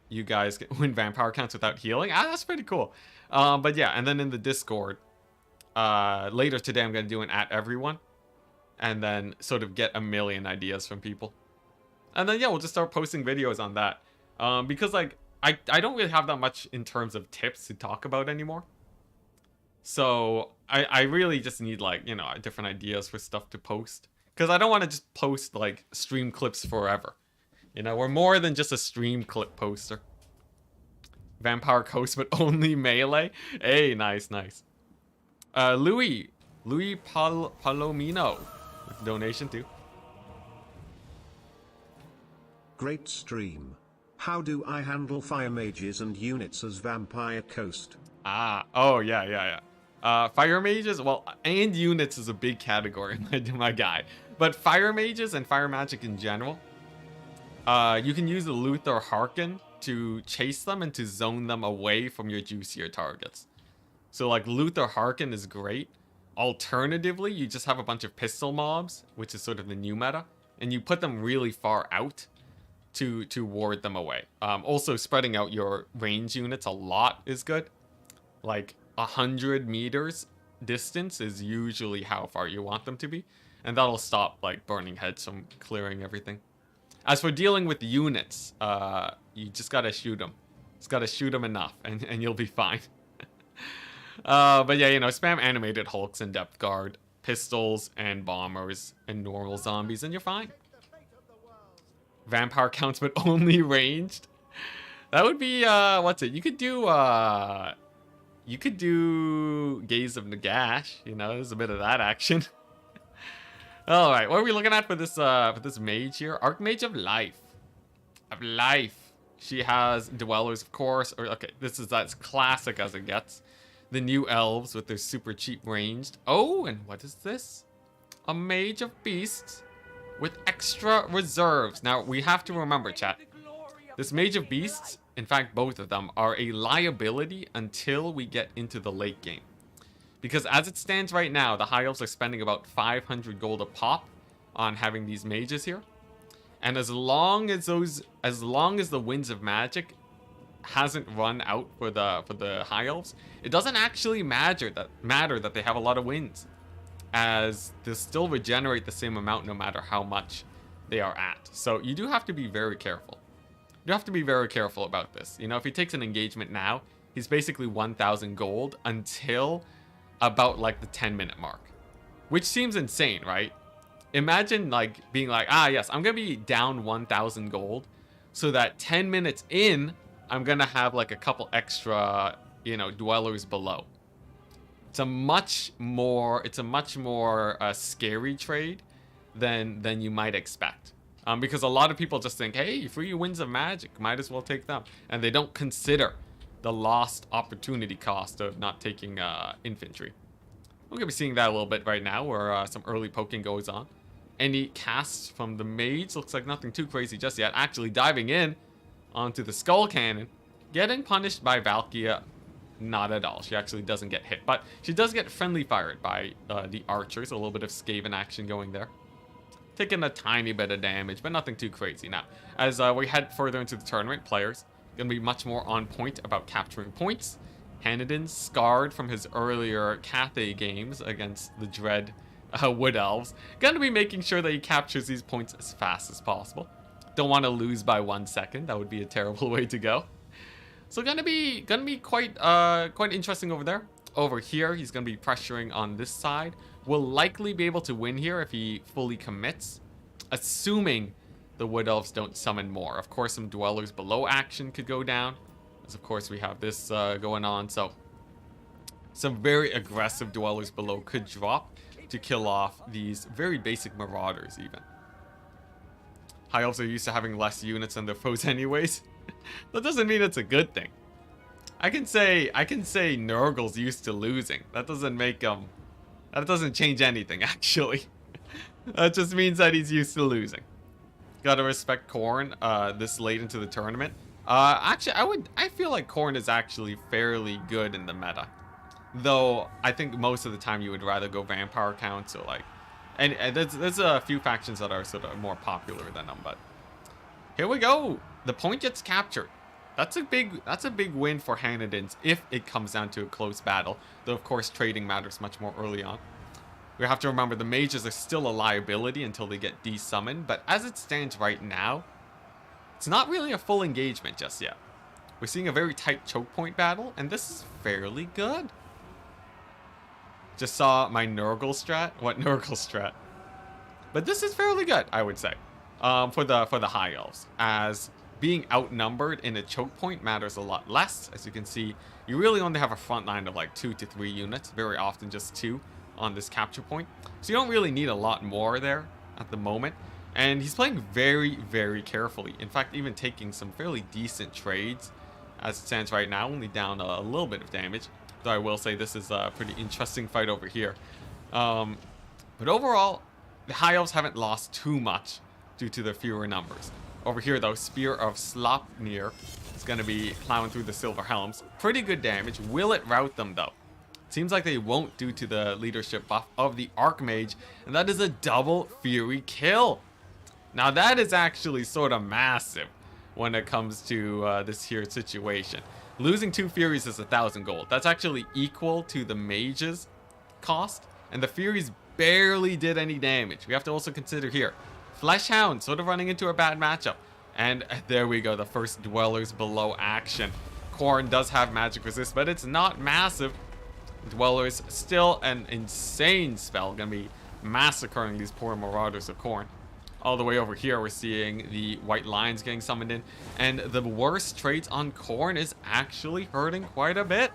you guys can win vampire counts without healing. That's pretty cool. But yeah, and then in the Discord, later today I'm gonna do an @everyone, and then sort of get a million ideas from people. And then yeah, we'll just start posting videos on that. Because like I don't really have that much in terms of tips to talk about anymore. So I really just need, like, you know, different ideas for stuff to post. Because I don't want to just post like stream clips forever. You know, we're more than just a stream clip poster. Vampire Coast, but only melee. Hey, nice. Louis Palomino with donation too. Great stream. How do I handle fire mages and units as Vampire Coast? Oh yeah. Fire mages, well, and units is a big category, my guy. But fire mages and fire magic in general, you can use the Luther Harken to chase them and to zone them away from your juicier targets. So like Luther Harken is great. Alternatively, you just have a bunch of pistol mobs, which is sort of the new meta, and you put them really far out to ward them away. Also, spreading out your range units a lot is good. Like 100 meters distance is usually how far you want them to be, and that'll stop like burning heads from clearing everything. As for dealing with units, you just gotta shoot them. Just gotta shoot them enough, and you'll be fine. But yeah, you know, spam animated Hulks and Depth Guard, pistols and bombers and normal zombies, and you're fine. Vampire counts, but only ranged. That would be what's it? You could do Gaze of Nagash. You know, there's a bit of that action. All right, what are we looking at for this mage here? Archmage of Life. Of Life. She has Dwellers, of course. Or okay, this is as classic as it gets. The new elves with their super cheap ranged. Oh, and what is this? A Mage of Beasts with extra reserves. Now, we have to remember, chat. This Mage of Beasts, in fact, both of them, are a liability until we get into the late game. Because as it stands right now, the High Elves are spending about 500 gold a pop on having these mages here. And as long as the Winds of Magic hasn't run out for the High Elves, it doesn't actually matter that they have a lot of wins, as they'll still regenerate the same amount no matter how much they are at. So you do have to be very careful. You have to be very careful about this. You know, if he takes an engagement now, he's basically 1,000 gold until about like the 10-minute mark, which seems insane, right? Imagine like being like, yes, I'm gonna be down 1,000 gold, so that 10 minutes in, I'm gonna have like a couple extra, you know, dwellers below. It's a much more scary trade than you might expect, because a lot of people just think, hey, free Winds of Magic, might as well take them, and they don't consider the lost opportunity cost of not taking infantry. We're gonna be seeing that a little bit right now, where some early poking goes on. Any casts from the mage, looks like nothing too crazy just yet. Actually diving in onto the skull cannon, getting punished by Valkia. Not at all. She actually doesn't get hit, but she does get friendly fired by the archers. A little bit of Skaven action going there. Taking a tiny bit of damage, but nothing too crazy. Now, as we head further into the tournament, players gonna be much more on point about capturing points. Hanadin, scarred from his earlier Cathay games against the Dread Wood Elves, gonna be making sure that he captures these points as fast as possible. Don't want to lose by 1 second. That would be a terrible way to go. So gonna be quite interesting over there. Over here, he's gonna be pressuring on this side. Will likely be able to win here if he fully commits, assuming the Wood Elves don't summon more. Of course, some Dwellers below action could go down, as of course we have this going on. So some very aggressive Dwellers below could drop to kill off these very basic Marauders even. High Elves are used to having less units than their foes anyways. That doesn't mean it's a good thing. I can say Nurgle's used to losing. That doesn't make that doesn't change anything actually. That just means that he's used to losing. Gotta respect Khorne this late into the tournament. Actually, I feel like Khorne is actually fairly good in the meta. Though I think most of the time you would rather go vampire counts or like, and there's a few factions that are sort of more popular than them, but here we go. The point gets captured. That's a big win for Hanadins if it comes down to a close battle. Though of course trading matters much more early on. We have to remember the mages are still a liability until they get desummoned, but as it stands right now, it's not really a full engagement just yet. We're seeing a very tight choke point battle, and this is fairly good. Just saw my Nurgle strat. What Nurgle strat? But this is fairly good, I would say, for the High Elves, as being outnumbered in a choke point matters a lot less. As you can see, you really only have a front line of like 2 to 3 units, very often just 2 on this capture point. So you don't really need a lot more there at the moment. And he's playing very, very carefully. In fact, even taking some fairly decent trades as it stands right now, only down a little bit of damage. Though I will say this is a pretty interesting fight over here. But overall, the High Elves haven't lost too much due to their fewer numbers. Over here, though, Spear of Slopnir is going to be plowing through the Silver Helms. Pretty good damage. Will it rout them, though? Seems like they won't due to the leadership buff of the Archmage. And that is a double Fury kill. Now, that is actually sort of massive when it comes to this here situation. Losing 2 Furies is 1,000 gold. That's actually equal to the Mage's cost. And the Furies barely did any damage. We have to also consider here, Fleshhound sort of running into a bad matchup. And there we go, the first Dwellers below action. Khorne does have magic resist, but it's not massive. Dwellers still an insane spell, gonna be massacring these poor Marauders of Khorne. All the way over here, we're seeing the White Lions getting summoned in, and the worst traits on Khorne is actually hurting quite a bit.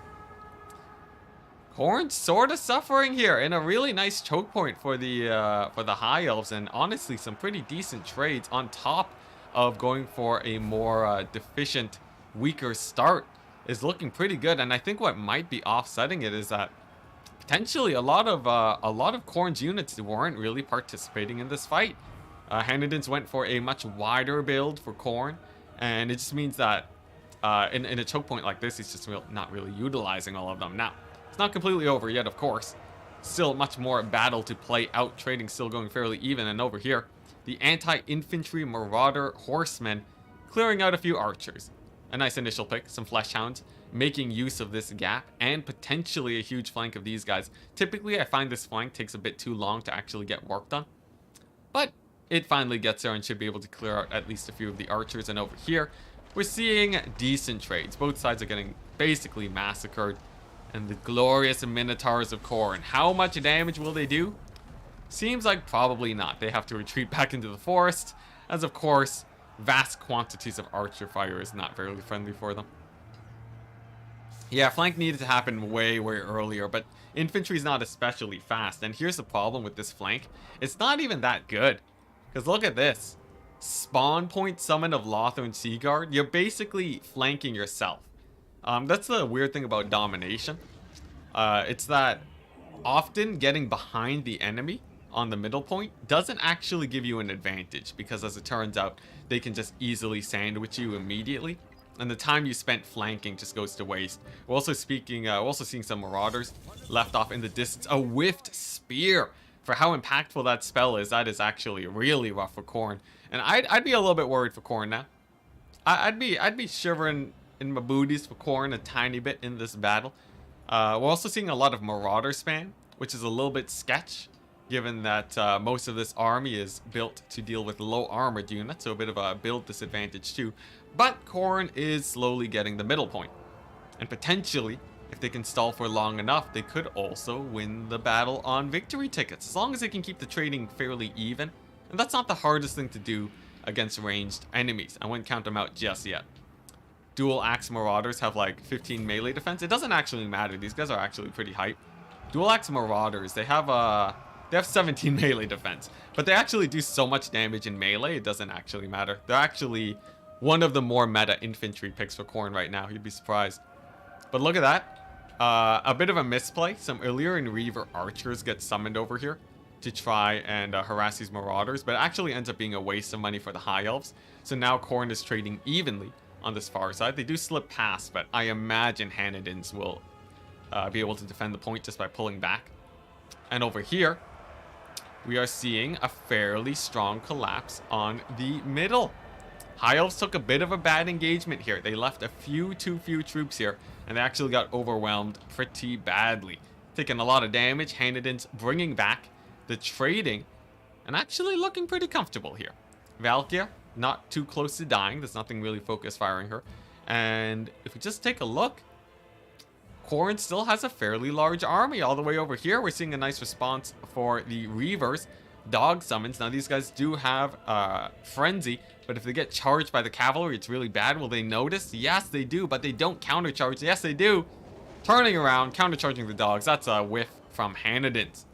Khorne's sort of suffering here, in a really nice choke point for the High Elves, and honestly some pretty decent trades on top of going for a more deficient, weaker start is looking pretty good. And I think what might be offsetting it is that potentially a lot of Khorne's units weren't really participating in this fight. Hanadins went for a much wider build for Khorne, and it just means that in a choke point like this, he's just not really utilizing all of them. Now, it's not completely over yet, of course. Still much more battle to play out, trading still going fairly even, and over here, the anti-infantry Marauder Horsemen clearing out a few archers. A nice initial pick, some Fleshhounds, making use of this gap, and potentially a huge flank of these guys. Typically, I find this flank takes a bit too long to actually get work done, but it finally gets there and should be able to clear out at least a few of the archers. And over here, we're seeing decent trades. Both sides are getting basically massacred. And the glorious Minotaurs of Khorne. How much damage will they do? Seems like probably not. They have to retreat back into the forest, as of course, vast quantities of archer fire is not very friendly for them. Yeah, flank needed to happen way earlier, but infantry's not especially fast. And here's the problem with this flank. It's not even that good. Because look at this. Spawn point summon of Lothern Seaguard. You're basically flanking yourself. That's the weird thing about domination. It's that often getting behind the enemy on the middle point doesn't actually give you an advantage, because as it turns out, they can just easily sandwich you immediately, and the time you spent flanking just goes to waste. We're also seeing some Marauders left off in the distance. A whiffed spear. For how impactful that spell is, that is actually really rough for Khorne. And I'd be a little bit worried for Khorne now. I'd be shivering in my booties for Khorne a tiny bit in this battle. We're also seeing a lot of Marauder spam, which is a little bit sketch, given that most of this army is built to deal with low armored units, so a bit of a build disadvantage too. But Khorne is slowly getting the middle point, and potentially, if they can stall for long enough, they could also win the battle on victory tickets, as long as they can keep the trading fairly even. And that's not the hardest thing to do against ranged enemies. I wouldn't count them out just yet. Dual axe Marauders have like 15 melee defense. It doesn't actually matter. These guys are actually pretty hype. Dual axe Marauders, they have 17 melee defense, but they actually do so much damage in melee, it doesn't actually matter. They're actually one of the more meta infantry picks for Khorne right now. You'd be surprised. But look at that. A bit of a misplay. Some Illyrian Reaver archers get summoned over here to try and harass these Marauders, but it actually ends up being a waste of money for the High Elves. So now Khorne is trading evenly on this far side. They do slip past, but I imagine Hanadins will be able to defend the point just by pulling back. And over here, we are seeing a fairly strong collapse on the middle. High Elves took a bit of a bad engagement here. They left too few troops here, and they actually got overwhelmed pretty badly. Taking a lot of damage, Hanadins bringing back the trading, and actually looking pretty comfortable here. Valkyr, not too close to dying. There's nothing really focus firing her. And if we just take a look, Khorne still has a fairly large army. All the way over here, we're seeing a nice response for the Reavers. Dog summons. Now, these guys do have Frenzy, but if they get charged by the cavalry, it's really bad. Will they notice? Yes, they do, but they don't countercharge. Yes, they do. Turning around, countercharging the dogs. That's a whiff from Hanadins.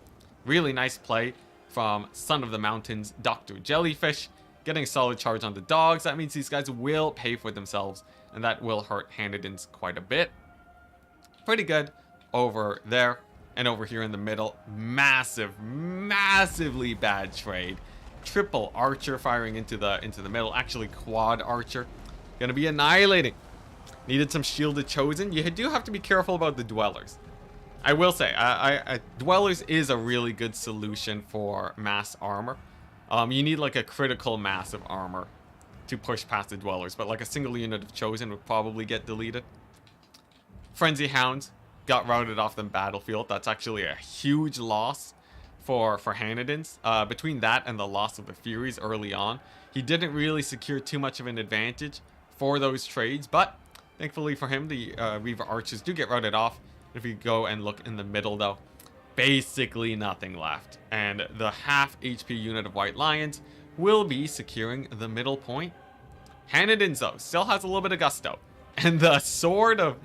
Really nice play from Son of the Mountains, Dr. Jellyfish. Getting a solid charge on the dogs. That means these guys will pay for themselves, and that will hurt Hanadins quite a bit. Pretty good over there. And over here in the middle, massively bad trade. Triple archer firing into the middle. Actually, quad archer. Gonna be annihilating. Needed some shielded chosen. You do have to be careful about the dwellers. I will say, dwellers is a really good solution for mass armor. You need like a critical mass of armor to push past the dwellers, but like a single unit of chosen would probably get deleted. Frenzy Hounds got routed off the battlefield. That's actually a huge loss for Hanniden's. Between that and the loss of the Furies early on, he didn't really secure too much of an advantage for those trades, but thankfully for him, the Reaver Archers do get routed off. If you go and look in the middle though, basically nothing left. And the half HP unit of White Lions will be securing the middle point. Hanniden's though still has a little bit of gusto. And the sword of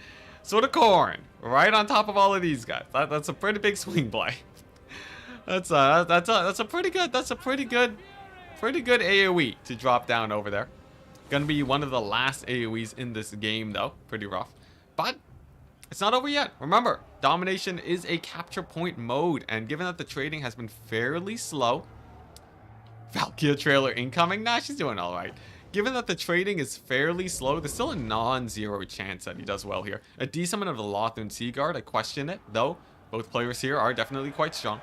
Khorne right on top of all of these guys. That's a pretty big swing play. That's a pretty good AoE to drop down over there. Gonna be one of the last AoEs in this game though. Pretty rough. But it's not over yet. Remember, domination is a capture point mode, and given that the trading has been fairly slow, Valkyria trailer incoming? Nah, she's doing alright. Given that the trading is fairly slow, there's still a non-zero chance that he does well here. A desummon of the Lothern Seaguard, I question it, though. Both players here are definitely quite strong.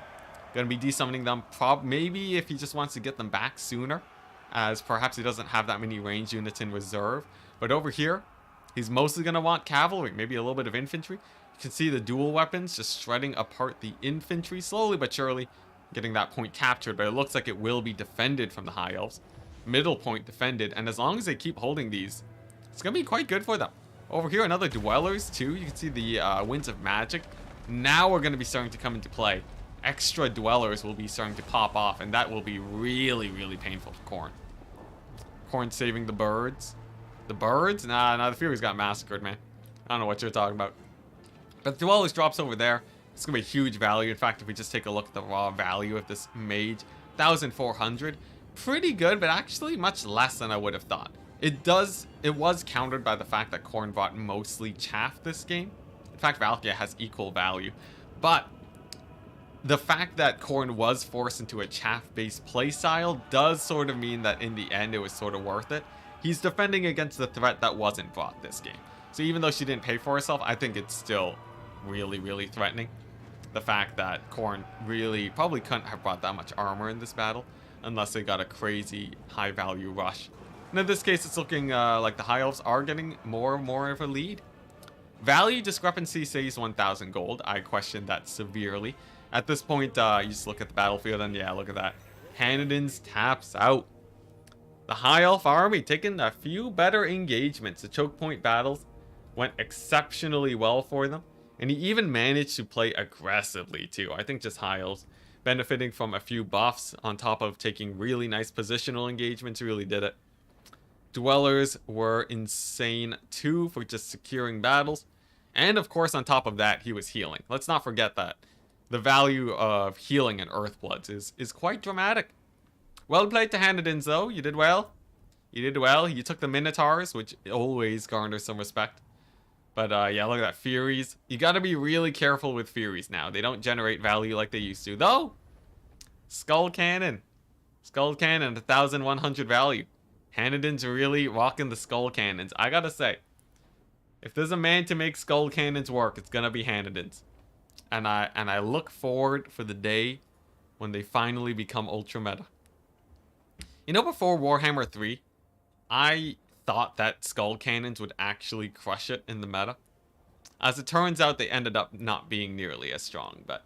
Gonna be desummoning them, maybe if he just wants to get them back sooner, as perhaps he doesn't have that many range units in reserve. But over here, he's mostly going to want cavalry, maybe a little bit of infantry. You can see the dual weapons just shredding apart the infantry, slowly but surely getting that point captured, but it looks like it will be defended from the High Elves. Middle point defended, and as long as they keep holding these, it's going to be quite good for them. Over here, another Dwellers too. You can see the Winds of Magic. Now we're going to be starting to come into play. Extra Dwellers will be starting to pop off, and that will be really, really painful for Khorne. Khorne saving the birds. The birds? Nah, the Furies got massacred, man. I don't know what you're talking about. But the Dwellers drops over there. It's going to be a huge value. In fact, if we just take a look at the raw value of this mage, 1,400. Pretty good, but actually much less than I would have thought. It was countered by the fact that Khorne brought mostly chaff this game. In fact, Valkyria has equal value. But the fact that Khorne was forced into a chaff-based playstyle does sort of mean that in the end it was sort of worth it. He's defending against the threat that wasn't brought this game. So even though she didn't pay for herself, I think it's still really, really threatening. The fact that Khorne really probably couldn't have brought that much armor in this battle unless they got a crazy high-value rush. And in this case, it's looking like the High Elves are getting more and more of a lead. Value discrepancy says 1,000 gold. I question that severely. At this point, you just look at the battlefield and yeah, look at that. Hanniden's taps out. The High Elf army taking a few better engagements. The choke point battles went exceptionally well for them. And he even managed to play aggressively too. I think just High Elves benefiting from a few buffs on top of taking really nice positional engagements really did it. Dwellers were insane too for just securing battles. And of course, on top of that, he was healing. Let's not forget that. The value of healing in Earthbloods is quite dramatic. Well played to Hanniden's though. You did well. You did well. You took the Minotaurs, which always garners some respect. But yeah, look at that. Furies. You gotta be really careful with Furies now. They don't generate value like they used to. Though, Skull Cannon. Skull Cannon, 1,100 value. Hanniden's really rocking the Skull Cannons. I gotta say, if there's a man to make Skull Cannons work, it's gonna be Hanniden's. And I look forward for the day when they finally become ultra meta. You know, before Warhammer 3, I thought that Skull Cannons would actually crush it in the meta. As it turns out, they ended up not being nearly as strong, but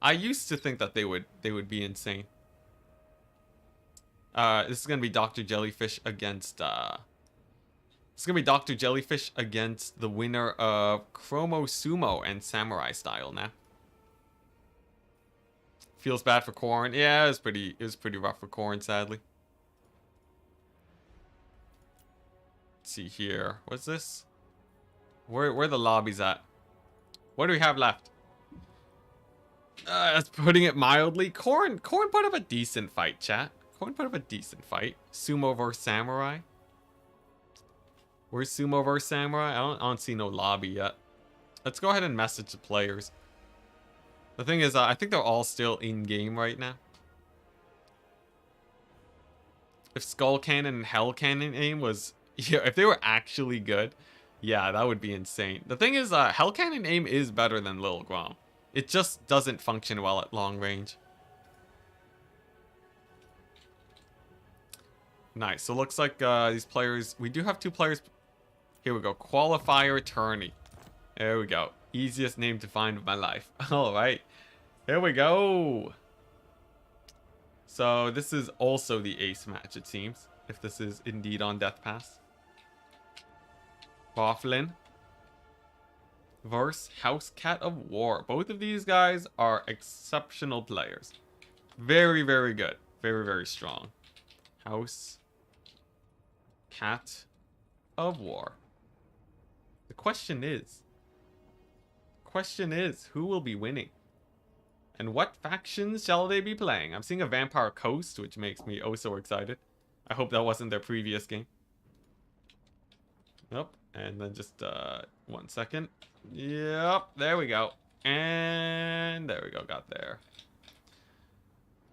I used to think that they would be insane. This is gonna be Dr. Jellyfish against it's gonna be Dr. Jellyfish against the winner of Chromo Sumo and Samurai Style now. Feels bad for Khorne. Yeah, it was pretty rough for Khorne, sadly. Let's see here. What's this? Where are the lobbies at? What do we have left? That's putting it mildly. Khorne put up a decent fight, chat. Khorne put up a decent fight. Sumo vs Samurai. Where's Sumo vs Samurai? I don't see no lobby yet. Let's go ahead and message the players. The thing is, I think they're all still in game right now. If Skull Cannon and Hell Cannon aim was, yeah, if they were actually good, yeah, that would be insane. The thing is, Hell Cannon aim is better than Lil Grom. It just doesn't function well at long range. Nice. So looks like these players, we do have two players. Here we go. Qualifier Tourney. There we go. Easiest name to find of my life. All right. Here we go. So this is also the ace match, it seems, if this is indeed on Death Pass. Bofflin versus House Cat of War. Both of these guys are exceptional players. Very, very good. Very, very strong. House Cat of War. The question is, who will be winning? And what factions shall they be playing? I'm seeing a Vampire Coast, which makes me oh so excited. I hope that wasn't their previous game. Nope. And then just 1 second. Yep, there we go. And there we go, got there.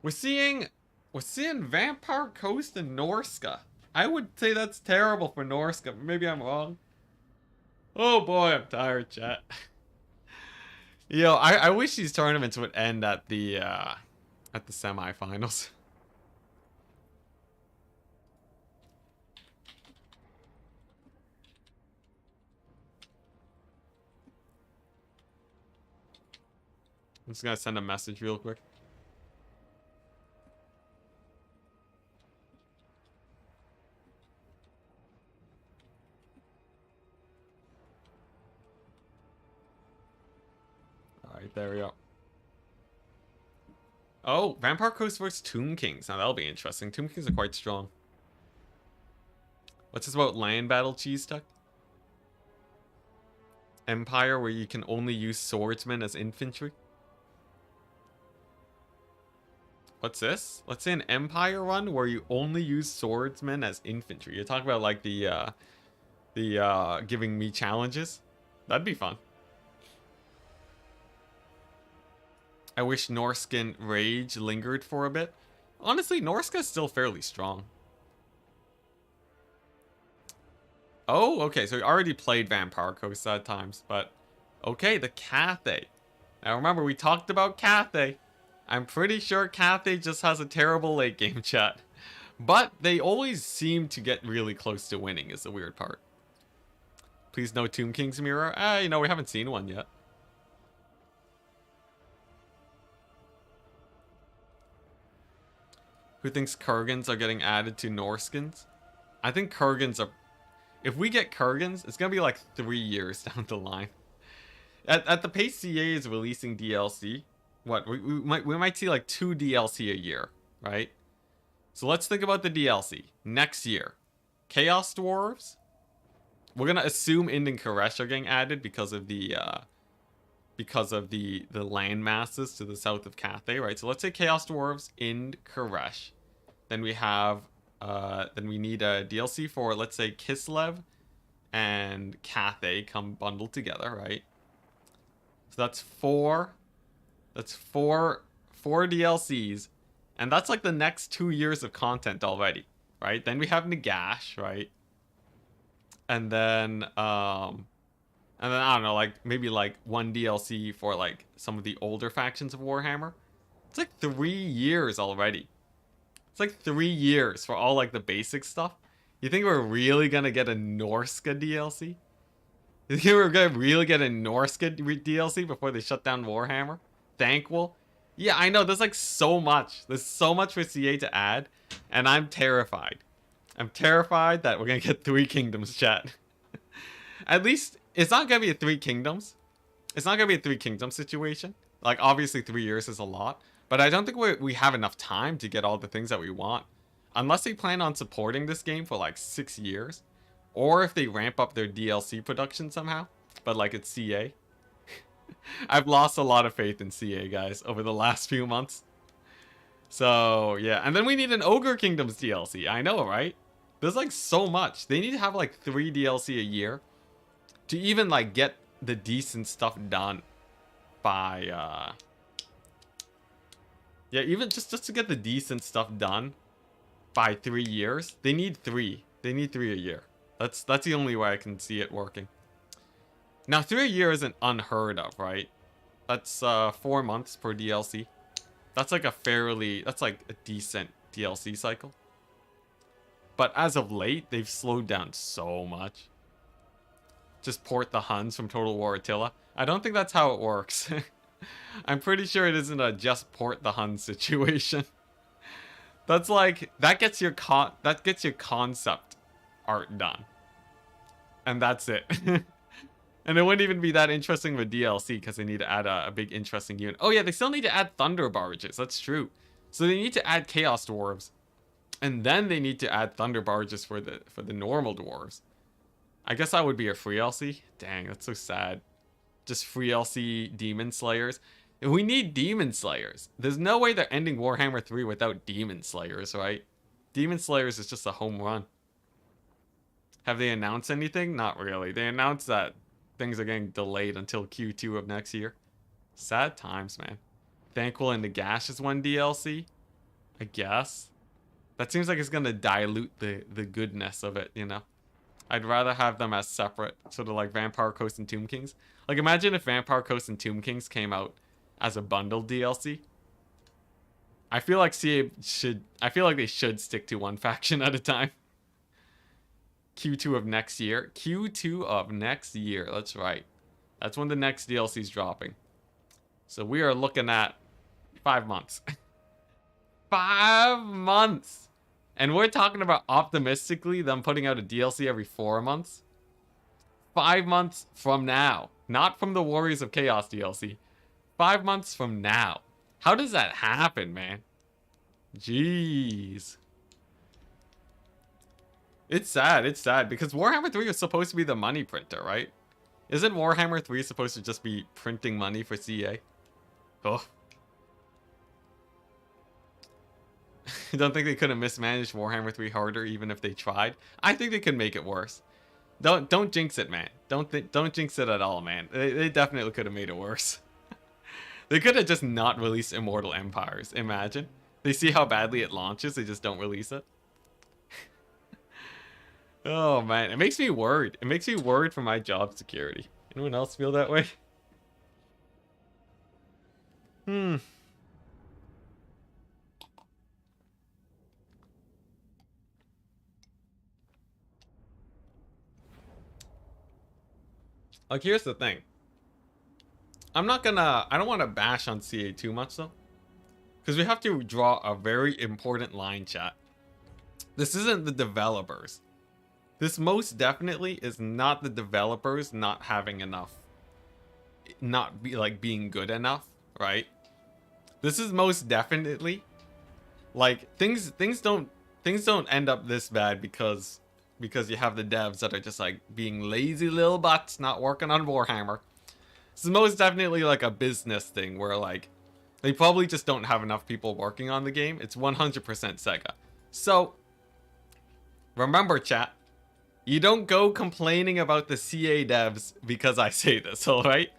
We're seeing Vampire Coast and Norska. I would say that's terrible for Norska. Maybe I'm wrong. Oh boy, I'm tired, chat. Yo, I wish these tournaments would end at the semifinals. I'm just gonna send a message real quick. Alright, there we go. Oh, Vampire Coast versus Tomb Kings. Now that'll be interesting. Tomb Kings are quite strong. What's this about land battle, Cheese Tuck? Empire, where you can only use swordsmen as infantry. What's this? Let's say an Empire run where you only use swordsmen as infantry. You're talking about like the giving me challenges. That'd be fun. I wish Norskin Rage lingered for a bit. Honestly, Norska's still fairly strong. Oh, okay, so we already played Vampire Coast at times, but okay, the Cathay. Now remember, we talked about Cathay. I'm pretty sure Cathay just has a terrible late game, chat. But they always seem to get really close to winning is the weird part. Please no Tomb King's mirror. You know, we haven't seen one yet. Who thinks Kurgans are getting added to Norskins? I think Kurgans are... If we get Kurgans, it's going to be like 3 years down the line. At the pace CA is releasing DLC, what, we might see like 2 DLC a year, right? So let's think about the DLC. Next year, Chaos Dwarves. We're going to assume Ent and Chat are getting added because of the land masses to the south of Cathay, right? So let's say Chaos Dwarves, Ent, Chat. Then we have, then we need a DLC for, let's say, Kislev and Cathay come bundled together, right? So that's four DLCs, and that's like the next 2 years of content already, right? Then we have Nagash, right? And then I don't know, like maybe like 1 DLC for like some of the older factions of Warhammer. It's like 3 years already. It's like 3 years for all like the basic stuff. You think we're really gonna get a Norska DLC? You think we're gonna really get a Norska DLC before they shut down Warhammer? Thankful? Yeah, I know, there's like so much. There's so much for CA to add, and I'm terrified. I'm terrified that we're gonna get 3 kingdoms, chat. At least, it's not gonna be a 3 kingdoms. It's not gonna be a 3 kingdoms situation. Like, obviously 3 years is a lot, but I don't think we have enough time to get all the things that we want. Unless they plan on supporting this game for like 6 years. Or if they ramp up their DLC production somehow. But like it's CA. I've lost a lot of faith in CA, guys, over the last few months. So, yeah. And then we need an Ogre Kingdoms DLC. I know, right? There's like so much. They need to have like 3 DLC a year to even like get the decent stuff done by yeah, even just to get the decent stuff done by 3 years. They need 3. They need 3 a year. That's the only way I can see it working. Now 3 a year isn't unheard of, right? That's 4 months per DLC. That's like that's like a decent DLC cycle. But as of late, they've slowed down so much. Just port the Huns from Total War Attila. I don't think that's how it works. I'm pretty sure it isn't a just port the Huns situation. That's like, that gets your concept art done. And that's it. And it wouldn't even be that interesting with DLC because they need to add a big interesting unit. Oh yeah, they still need to add thunder barges. That's true. So they need to add chaos dwarves, and then they need to add thunder barges for the normal dwarves. I guess that would be a free LC. Dang, that's so sad. Just free LC demon slayers. We need demon slayers. There's no way they're ending Warhammer 3 without demon slayers, right? Demon slayers is just a home run. Have they announced anything? Not really. They announced that things are getting delayed until Q2 of next year. Sad times, man. Thankful and Nagash is one DLC, I guess. That seems like it's gonna dilute the goodness of it, you know? I'd rather have them as separate, sort of like Vampire Coast and Tomb Kings. Like, imagine if Vampire Coast and Tomb Kings came out as a bundled DLC. I feel like they should stick to one faction at a time. Q2 of next year. Q2 of next year. That's right. That's when the next DLC is dropping. So we are looking at 5 months. 5 months! And we're talking about optimistically them putting out a DLC every 4 months. 5 months from now. Not from the Warriors of Chaos DLC. 5 months from now. How does that happen, man? Jeez. It's sad, because Warhammer 3 is supposed to be the money printer, right? Isn't Warhammer 3 supposed to just be printing money for CA? Oh. I don't think they could have mismanaged Warhammer 3 harder even if they tried. I think they could make it worse. Don't jinx it, man. Don't jinx it at all, man. They definitely could have made it worse. They could have just not released Immortal Empires. Imagine. They see how badly it launches, they just don't release it. Oh man, it makes me worried. It makes me worried for my job security. Anyone else feel that way? Like, here's the thing. I don't want to bash on CA too much though. Because we have to draw a very important line, chat. This isn't the developers. This most definitely is not the developers not having enough. Being good enough, right? This is most definitely like things don't end up this bad because you have the devs that are just like being lazy little butts not working on Warhammer. This is most definitely like a business thing where like they probably just don't have enough people working on the game. It's 100% Sega. So remember, chat, you don't go complaining about the CA devs because I say this, alright?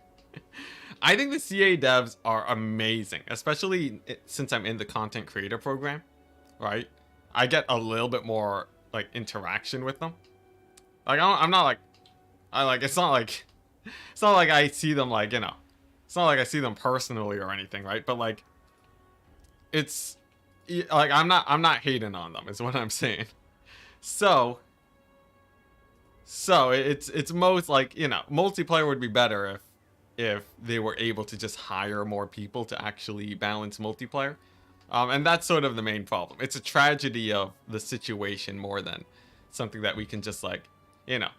I think the CA devs are amazing, especially since I'm in the content creator program, right? I get a little bit more like interaction with them. Like I'm not like it's not like I see them like, you know, it's not like I see them personally or anything, right? But like it's like I'm not hating on them is what I'm saying. So it's most like, you know, multiplayer would be better if they were able to just hire more people to actually balance multiplayer. And that's sort of the main problem. It's a tragedy of the situation more than something that we can just like, you know,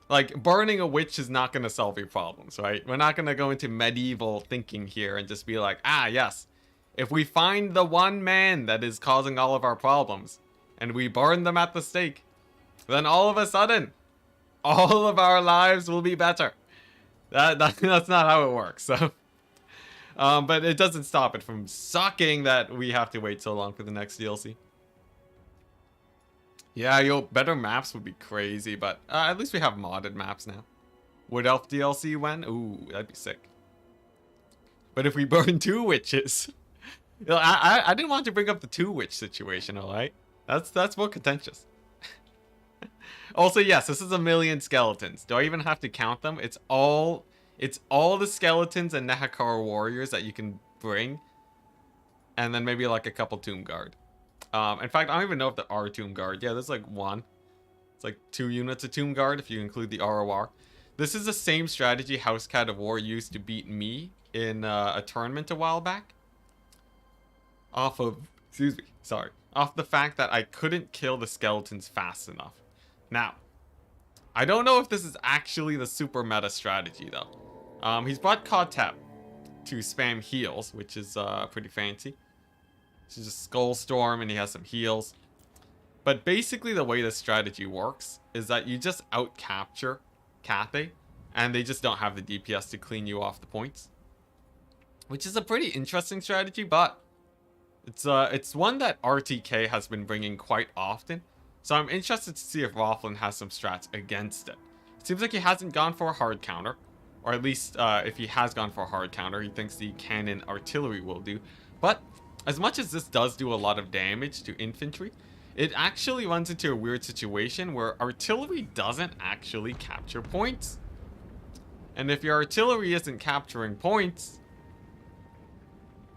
like burning a witch is not going to solve your problems, right? We're not going to go into medieval thinking here and just be like, ah, yes, if we find the one man that is causing all of our problems and we burn them at the stake, then all of a sudden, all of our lives will be better. That's not how it works. So, but it doesn't stop it from sucking that we have to wait so long for the next DLC. Yeah, better maps would be crazy, but at least we have modded maps now. Wood Elf DLC when? Ooh, that'd be sick. But if we burn 2 witches, you know, I didn't want to bring up the 2 witch situation, alright? That's more contentious. Also, yes, this is 1,000,000 skeletons. Do I even have to count them? It's all the skeletons and Nehakar warriors that you can bring. And then maybe like a couple Tomb Guard. In fact, I don't even know if there are Tomb Guard. Yeah, there's like 1. It's like 2 units of Tomb Guard if you include the ROR. This is the same strategy House Cat of War used to beat me in a tournament a while back. Off of off the fact that I couldn't kill the skeletons fast enough. Now, I don't know if this is actually the super meta strategy though. He's brought Kotep to spam heals, which is pretty fancy. This is just Skull Storm and he has some heals. But basically the way this strategy works is that you just out-capture Cathay, and they just don't have the DPS to clean you off the points. Which is a pretty interesting strategy, but it's one that RTK has been bringing quite often. So I'm interested to see if Rothland has some strats against it. It seems like he hasn't gone for a hard counter. Or at least if he has gone for a hard counter, he thinks the cannon artillery will do. But as much as this does do a lot of damage to infantry, it actually runs into a weird situation where artillery doesn't actually capture points. And if your artillery isn't capturing points,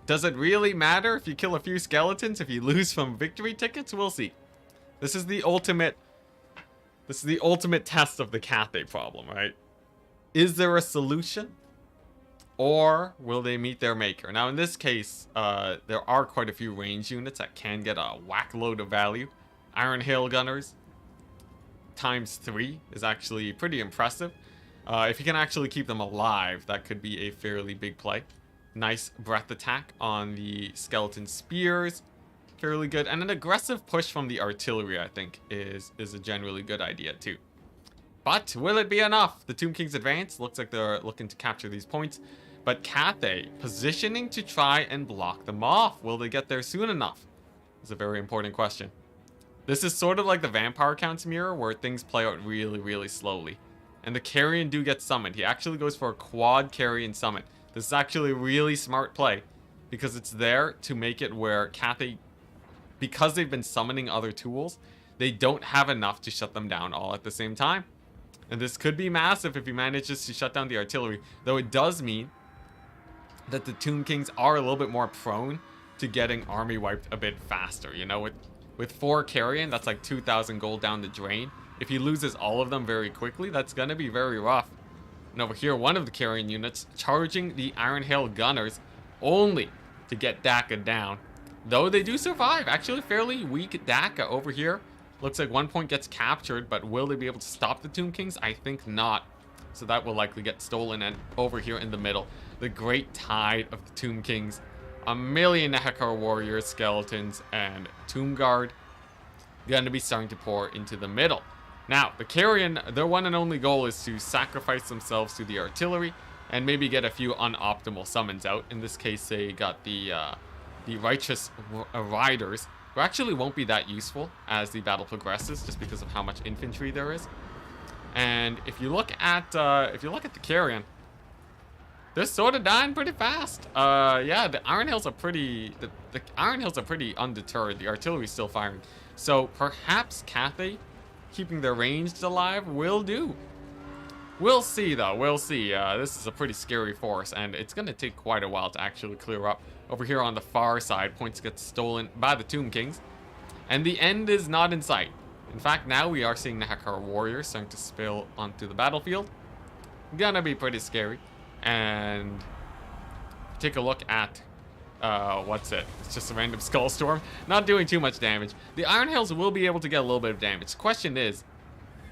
does it really matter if you kill a few skeletons if you lose from victory tickets? We'll see. This is the ultimate test of the Cathay problem, right? Is there a solution? Or will they meet their maker? Now in this case, there are quite a few range units that can get a whack load of value. Iron Hail Gunners ×3 is actually pretty impressive. If you can actually keep them alive, that could be a fairly big play. Nice breath attack on the skeleton spears. Fairly good. And an aggressive push from the artillery, I think, is a generally good idea too. But will it be enough? The Tomb Kings advance. Looks like they're looking to capture these points. But Cathay positioning to try and block them off. Will they get there soon enough? Is a very important question. This is sort of like the Vampire Count's mirror where things play out really, really slowly. And the Carrion do get summoned. He actually goes for a quad Carrion summon. This is actually a really smart play because it's there to make it where Cathay, because they've been summoning other tools, they don't have enough to shut them down all at the same time. And this could be massive if he manages to shut down the artillery, though it does mean that the Tomb Kings are a little bit more prone to getting army wiped a bit faster. You know, with 4 Carrion, that's like 2,000 gold down the drain. If he loses all of them very quickly, that's going to be very rough. And over here, one of the Carrion units charging the Iron Hail Gunners only to get Daka down. Though they do survive. Actually, fairly weak Daka over here. Looks like 1 point gets captured, but will they be able to stop the Tomb Kings? I think not. So that will likely get stolen. And over here in the middle, the great tide of the Tomb Kings. A million Nehekar warriors, skeletons, and Tomb Guard going to be starting to pour into the middle. Now, the Carrion, their one and only goal is to sacrifice themselves to the artillery and maybe get a few unoptimal summons out. In this case, they got the Righteous Riders, who actually won't be that useful as the battle progresses, just because of how much infantry there is. And if you look at the Carrion, they're sort of dying pretty fast. Yeah, the Iron Hills are pretty undeterred. The artillery's still firing, so perhaps Cathay keeping their ranged alive will do. We'll see though. We'll see. This is a pretty scary force, and it's gonna take quite a while to actually clear up. Over here on the far side, points get stolen by the Tomb Kings, and the end is not in sight. In fact, now we are seeing Nehekar warriors starting to spill onto the battlefield. Gonna be pretty scary. And take a look at what's it? It's just a random Skull Storm, not doing too much damage. The Iron Hills will be able to get a little bit of damage. The question is,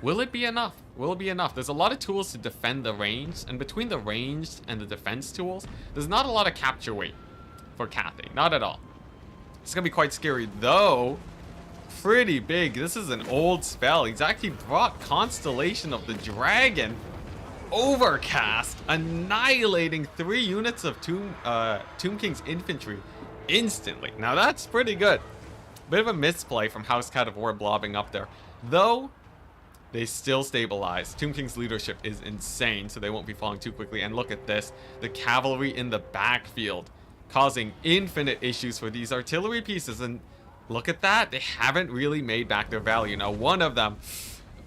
will it be enough? Will it be enough? There's a lot of tools to defend the ranged, and between the ranged and the defense tools, there's not a lot of capture weight for Cathay. Not at all. It's gonna be quite scary, though. Pretty big. This is an old spell. He's actually brought Constellation of the Dragon. Overcast, annihilating 3 units of Tomb King's infantry instantly. Now that's pretty good. Bit of a misplay from House Cat of War blobbing up there. Though, they still stabilize. Tomb King's leadership is insane, so they won't be falling too quickly. And look at this. The cavalry in the backfield, causing infinite issues for these artillery pieces. And look at that. They haven't really made back their value. Now, one of them...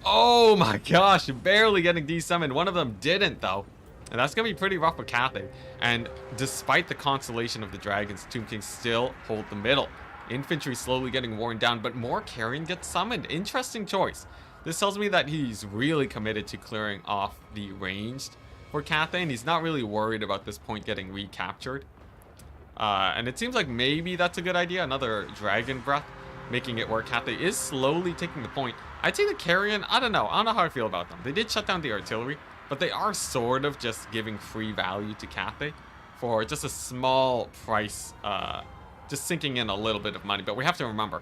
oh my gosh, barely getting desummoned. One of them didn't, though. And that's going to be pretty rough for Cathay. And despite the Constellation of the Dragons, Tomb Kings still hold the middle. Infantry slowly getting worn down, but more Carrion gets summoned. Interesting choice. This tells me that he's really committed to clearing off the ranged for Cathay, and he's not really worried about this point getting recaptured. And it seems like maybe that's a good idea. Another Dragon Breath. making it where Cathay is slowly taking the point. I'd say the Carrion, I don't know how I feel about them. They did shut down the artillery, but they are sort of just giving free value to Cathay for just a small price, just sinking in a little bit of money. But we have to remember,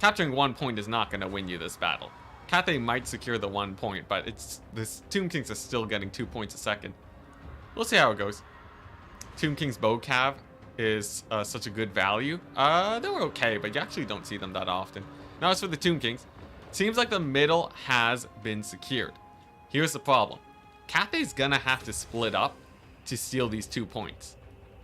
capturing 1 point is not going to win you this battle. Cathay might secure the 1 point, but this Tomb Kings is still getting 2 points a second. We'll see how it goes. Tomb King's bow cav is such a good value. They're okay, but you actually don't see them that often. Now as for the Tomb Kings, seems like the middle has been secured. Here's the problem. Cathay's gonna have to split up to steal these 2 points.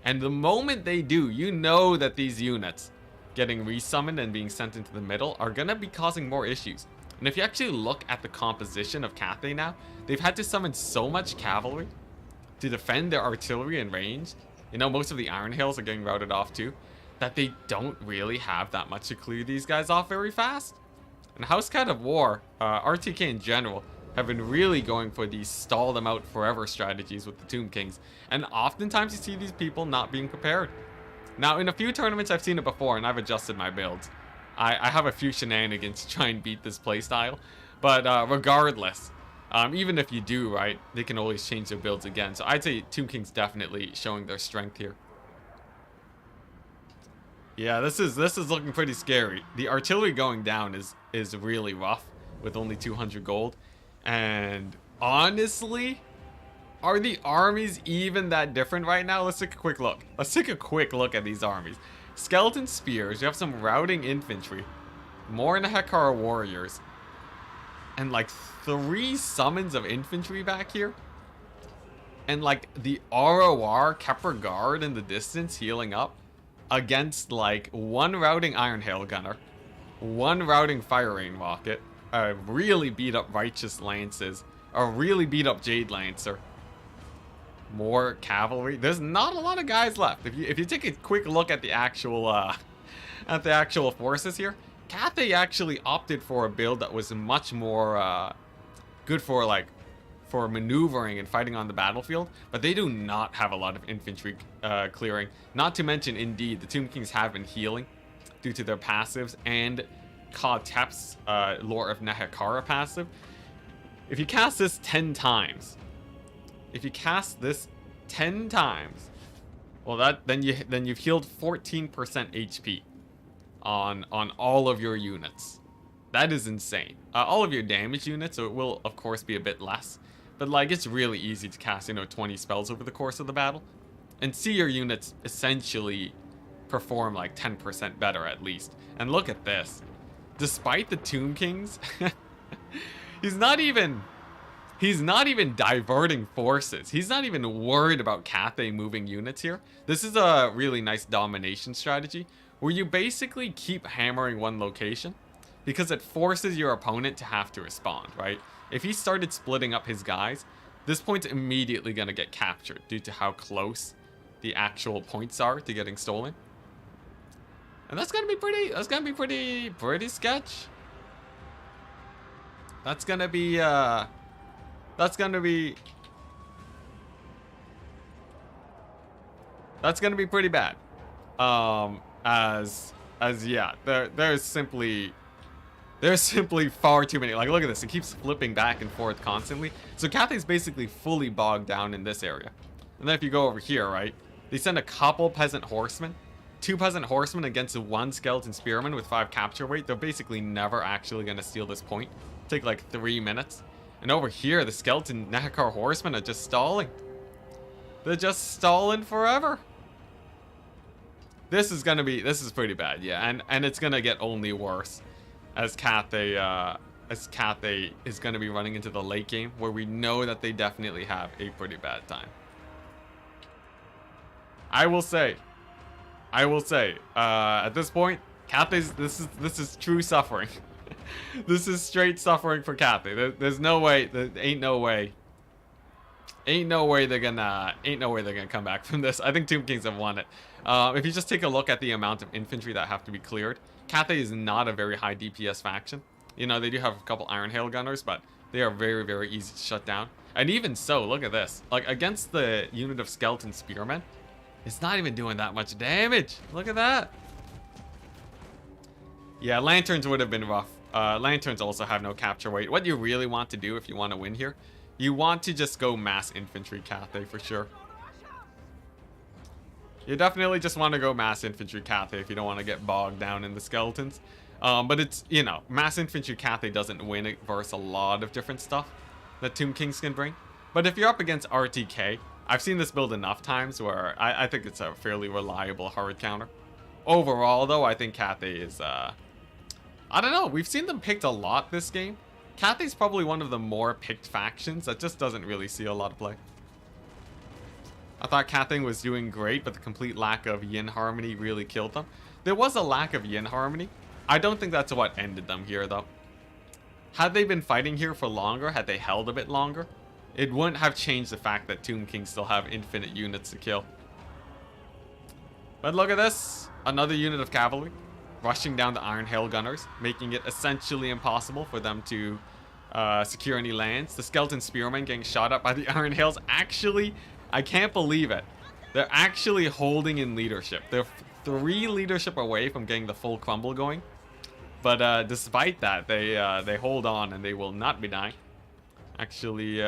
And the moment they do, you know that these units getting resummoned and being sent into the middle are gonna be causing more issues. And if you actually look at the composition of Cathay now, they've had to summon so much cavalry to defend their artillery in range. You know, most of the Iron Hails are getting routed off too, that they don't really have that much to clear these guys off very fast. And House Cat of War, RTK in general, have been really going for these stall them out forever strategies with the Tomb Kings. And oftentimes you see these people not being prepared. Now, in a few tournaments I've seen it before and I've adjusted my builds. I have a few shenanigans to try and beat this playstyle. But regardless, even if you do, right, they can always change their builds again. So I'd say Tomb King's definitely showing their strength here. Yeah, this is looking pretty scary. The artillery going down is really rough with only 200 gold. And honestly, are the armies even that different right now? Let's take a quick look. Let's take a quick look at these armies. Skeleton Spears, you have some routing infantry, more Nehekar warriors, and like 3 summons of infantry back here. And like the ROR Kepler Guard in the distance healing up against like 1 routing Iron Hail Gunner, 1 routing Fire Rain Rocket, a really beat up Righteous Lances, a really beat up Jade Lancer, more cavalry. There's not a lot of guys left. If you take a quick look at the actual forces here, Cathay actually opted for a build that was much more good for maneuvering and fighting on the battlefield, but they do not have a lot of infantry clearing. Not to mention, indeed, the Tomb Kings have been healing due to their passives and Ka-Tep's Lore of Nehekara passive. If you cast this 10 times, well, then you've healed 14% HP on all of your units. That is insane. All of your damage units, so it will of course be a bit less, but like it's really easy to cast 20 spells over the course of the battle, and see your units essentially perform like 10% better at least. And look at this. Despite the Tomb Kings, he's not even diverting forces. He's not even worried about Cathay moving units here. This is a really nice domination strategy where you basically keep hammering one location because it forces your opponent to have to respond, right? If he started splitting up his guys, this point's immediately going to get captured due to how close the actual points are to getting stolen. And that's gonna be pretty sketch. That's gonna be pretty bad. Yeah, there's simply far too many. Like, look at this, it keeps flipping back and forth constantly. So Cathay's basically fully bogged down in this area. And then if you go over here, right, they send a couple peasant horsemen, 2 peasant horsemen against 1 skeleton spearman with 5 capture weight. They're basically never actually gonna steal this point. Take like 3 minutes. And over here, the skeleton Nehekar horsemen are just stalling. They're just stalling forever. This is pretty bad, yeah, and it's gonna get only worse as Cathay is gonna be running into the late game where we know that they definitely have a pretty bad time. I will say, at this point, Cathay's this is true suffering. This is straight suffering for Cathay. There's no way, ain't no way they're gonna come back from this. I think Tomb Kings have won it. If you just take a look at the amount of infantry that have to be cleared, Cathay is not a very high DPS faction. You know, they do have a couple Iron Hail Gunners, but they are very, very easy to shut down. And even so, look at this. Like, against the unit of Skeleton Spearmen, it's not even doing that much damage. Look at that. Yeah, lanterns would have been rough. Lanterns also have no capture weight. What you really want to do if you want to win here, you want to just go mass infantry Cathay for sure. You definitely just want to go mass infantry Cathay if you don't want to get bogged down in the skeletons. But it's, you know, mass infantry Cathay doesn't win it versus a lot of different stuff that Tomb Kings can bring. But if you're up against RTK, I've seen this build enough times where I think it's a fairly reliable hard counter. Overall, though, I think Cathay is, I don't know, we've seen them picked a lot this game. Cathay's probably one of the more picked factions that just doesn't really see a lot of play. I thought Cathay was doing great, but the complete lack of yin harmony really killed them. There was a lack of yin harmony. I don't think that's what ended them here, though. Had they been fighting here for longer, had they held a bit longer, it wouldn't have changed the fact that Tomb Kings still have infinite units to kill. But look at this. Another unit of cavalry rushing down the Iron Hail Gunners, making it essentially impossible for them to secure any lands. The Skeleton Spearmen getting shot up by the Iron Hails. Actually, I can't believe it. They're actually holding in leadership. They're 3 leadership away from getting the full crumble going. But despite that, they hold on and they will not be dying. Actually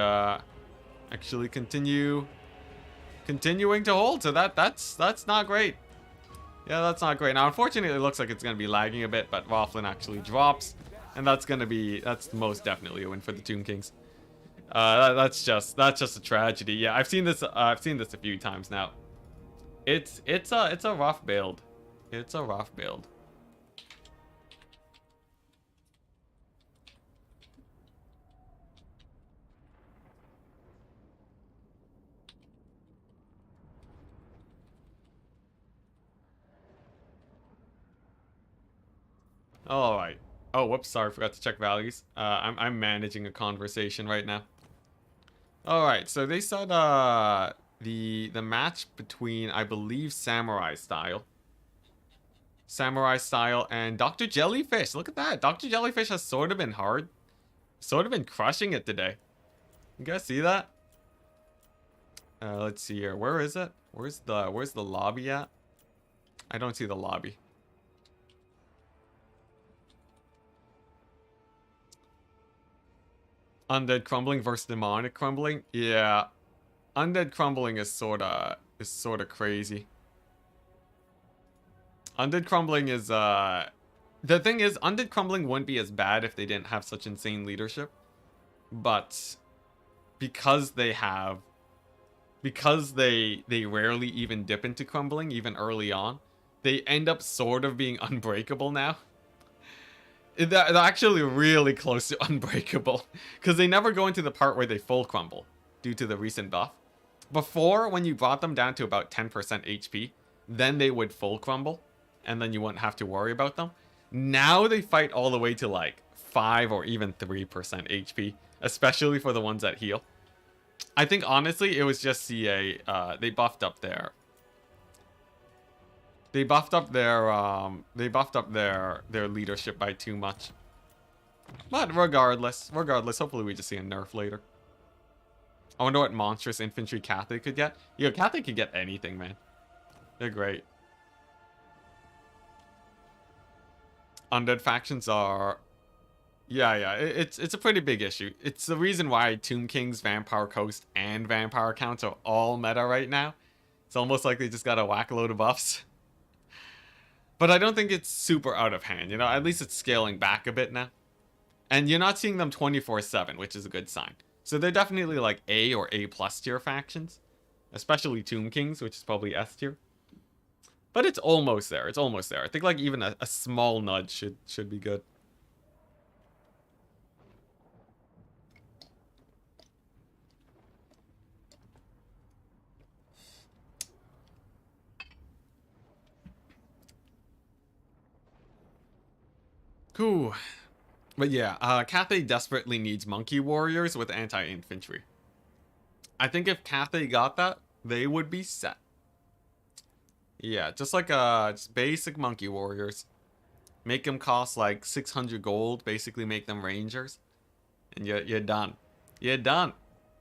continuing to hold. So that's not great. Yeah, that's not great. Now, unfortunately, it looks like it's going to be lagging a bit, but Rothlin actually drops. And that's most definitely a win for the Tomb Kings. That's just a tragedy. Yeah, I've seen this a few times now. It's a rough build. It's a rough build. All right. Oh, whoops, sorry, forgot to check values. I'm managing a conversation right now. All right, so they said the match between, I believe, Samurai Style and Dr. Jellyfish. Look at that. Dr. Jellyfish has sort of been hard. Sort of been crushing it today. You guys see that? Let's see here. Where is it? Where's the lobby at? I don't see the lobby. Undead Crumbling versus Demonic Crumbling? Yeah. Undead Crumbling is sorta crazy. Undead Crumbling is the thing is, Undead Crumbling wouldn't be as bad if they didn't have such insane leadership. But because they rarely even dip into crumbling, even early on, they end up sort of being unbreakable now. They're actually really close to unbreakable, because they never go into the part where they full crumble due to the recent buff. Before, when you brought them down to about 10% HP, then they would full crumble, and then you wouldn't have to worry about them. Now they fight all the way to like 5 or even 3% HP, especially for the ones that heal. I think honestly it was just CA. They buffed up their leadership by too much. But regardless, hopefully we just see a nerf later. I wonder what monstrous infantry Cathay could get. Yo, Cathay could get anything, man. They're great. Undead factions are... Yeah, it's a pretty big issue. It's the reason why Tomb Kings, Vampire Coast, and Vampire Counts are all meta right now. It's almost like they just got a whack load of buffs. But I don't think it's super out of hand, you know? At least it's scaling back a bit now. And you're not seeing them 24/7, which is a good sign. So they're definitely like A or A+ tier factions. Especially Tomb Kings, which is probably S tier. But it's almost there. It's almost there. I think like even a small nudge should be good. Cool. But yeah, Cathay desperately needs monkey warriors with anti-infantry. I think if Cathay got that, they would be set. Yeah, just like just basic monkey warriors. Make them cost like 600 gold, basically make them rangers. And you're done. You're done.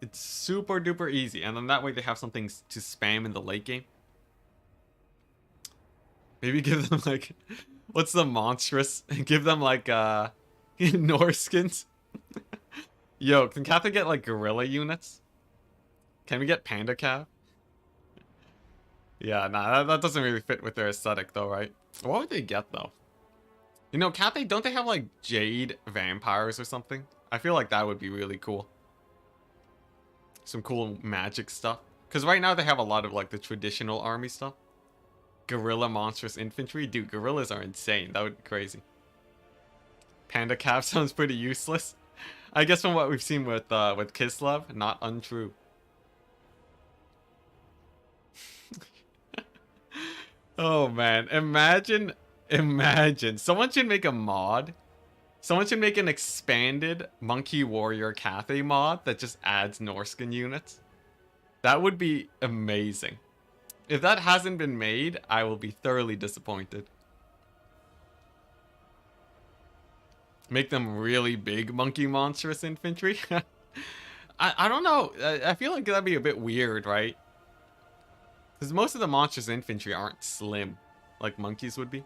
It's super duper easy. And then that way they have something to spam in the late game. Maybe give them like... What's the monstrous? Give them like Norskins. Yo, can Cathay get like gorilla units? Can we get panda cav? Yeah, nah, that doesn't really fit with their aesthetic though, right? What would they get though? You know, Cathay, don't they have like jade vampires or something? I feel like that would be really cool. Some cool magic stuff. Because right now they have a lot of like the traditional army stuff. Gorilla monstrous infantry. Dude, gorillas are insane. That would be crazy. Panda cav sounds pretty useless. I guess from what we've seen with Kislev, not untrue. Oh man, imagine, someone should make a mod. Someone should make an expanded Monkey Warrior Cathay mod that just adds Norskin units. That would be amazing. If that hasn't been made, I will be thoroughly disappointed. Make them really big monkey monstrous infantry. I don't know. I feel like that'd be a bit weird, right? Because most of the monstrous infantry aren't slim, like monkeys would be.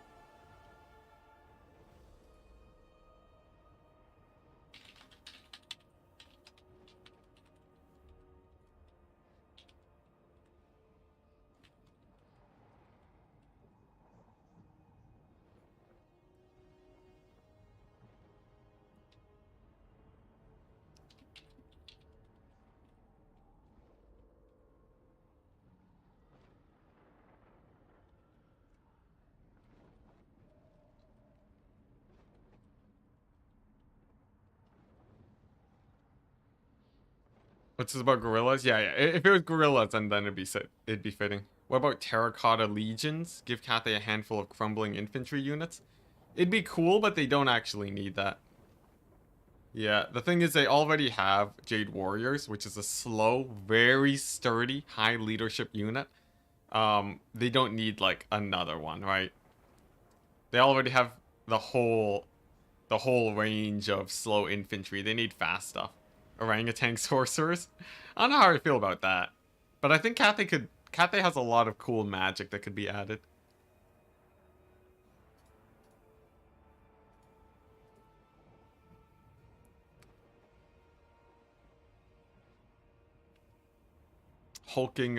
What's this about gorillas? Yeah, yeah. If it was gorillas, then it'd be fitting. What about terracotta legions? Give Cathay a handful of crumbling infantry units. It'd be cool, but they don't actually need that. Yeah, the thing is they already have Jade Warriors, which is a slow, very sturdy, high leadership unit. They don't need like another one, right? They already have the whole range of slow infantry. They need fast stuff. Orangutan sorcerers. I don't know how I feel about that. But I think Cathay has a lot of cool magic that could be added. Hulking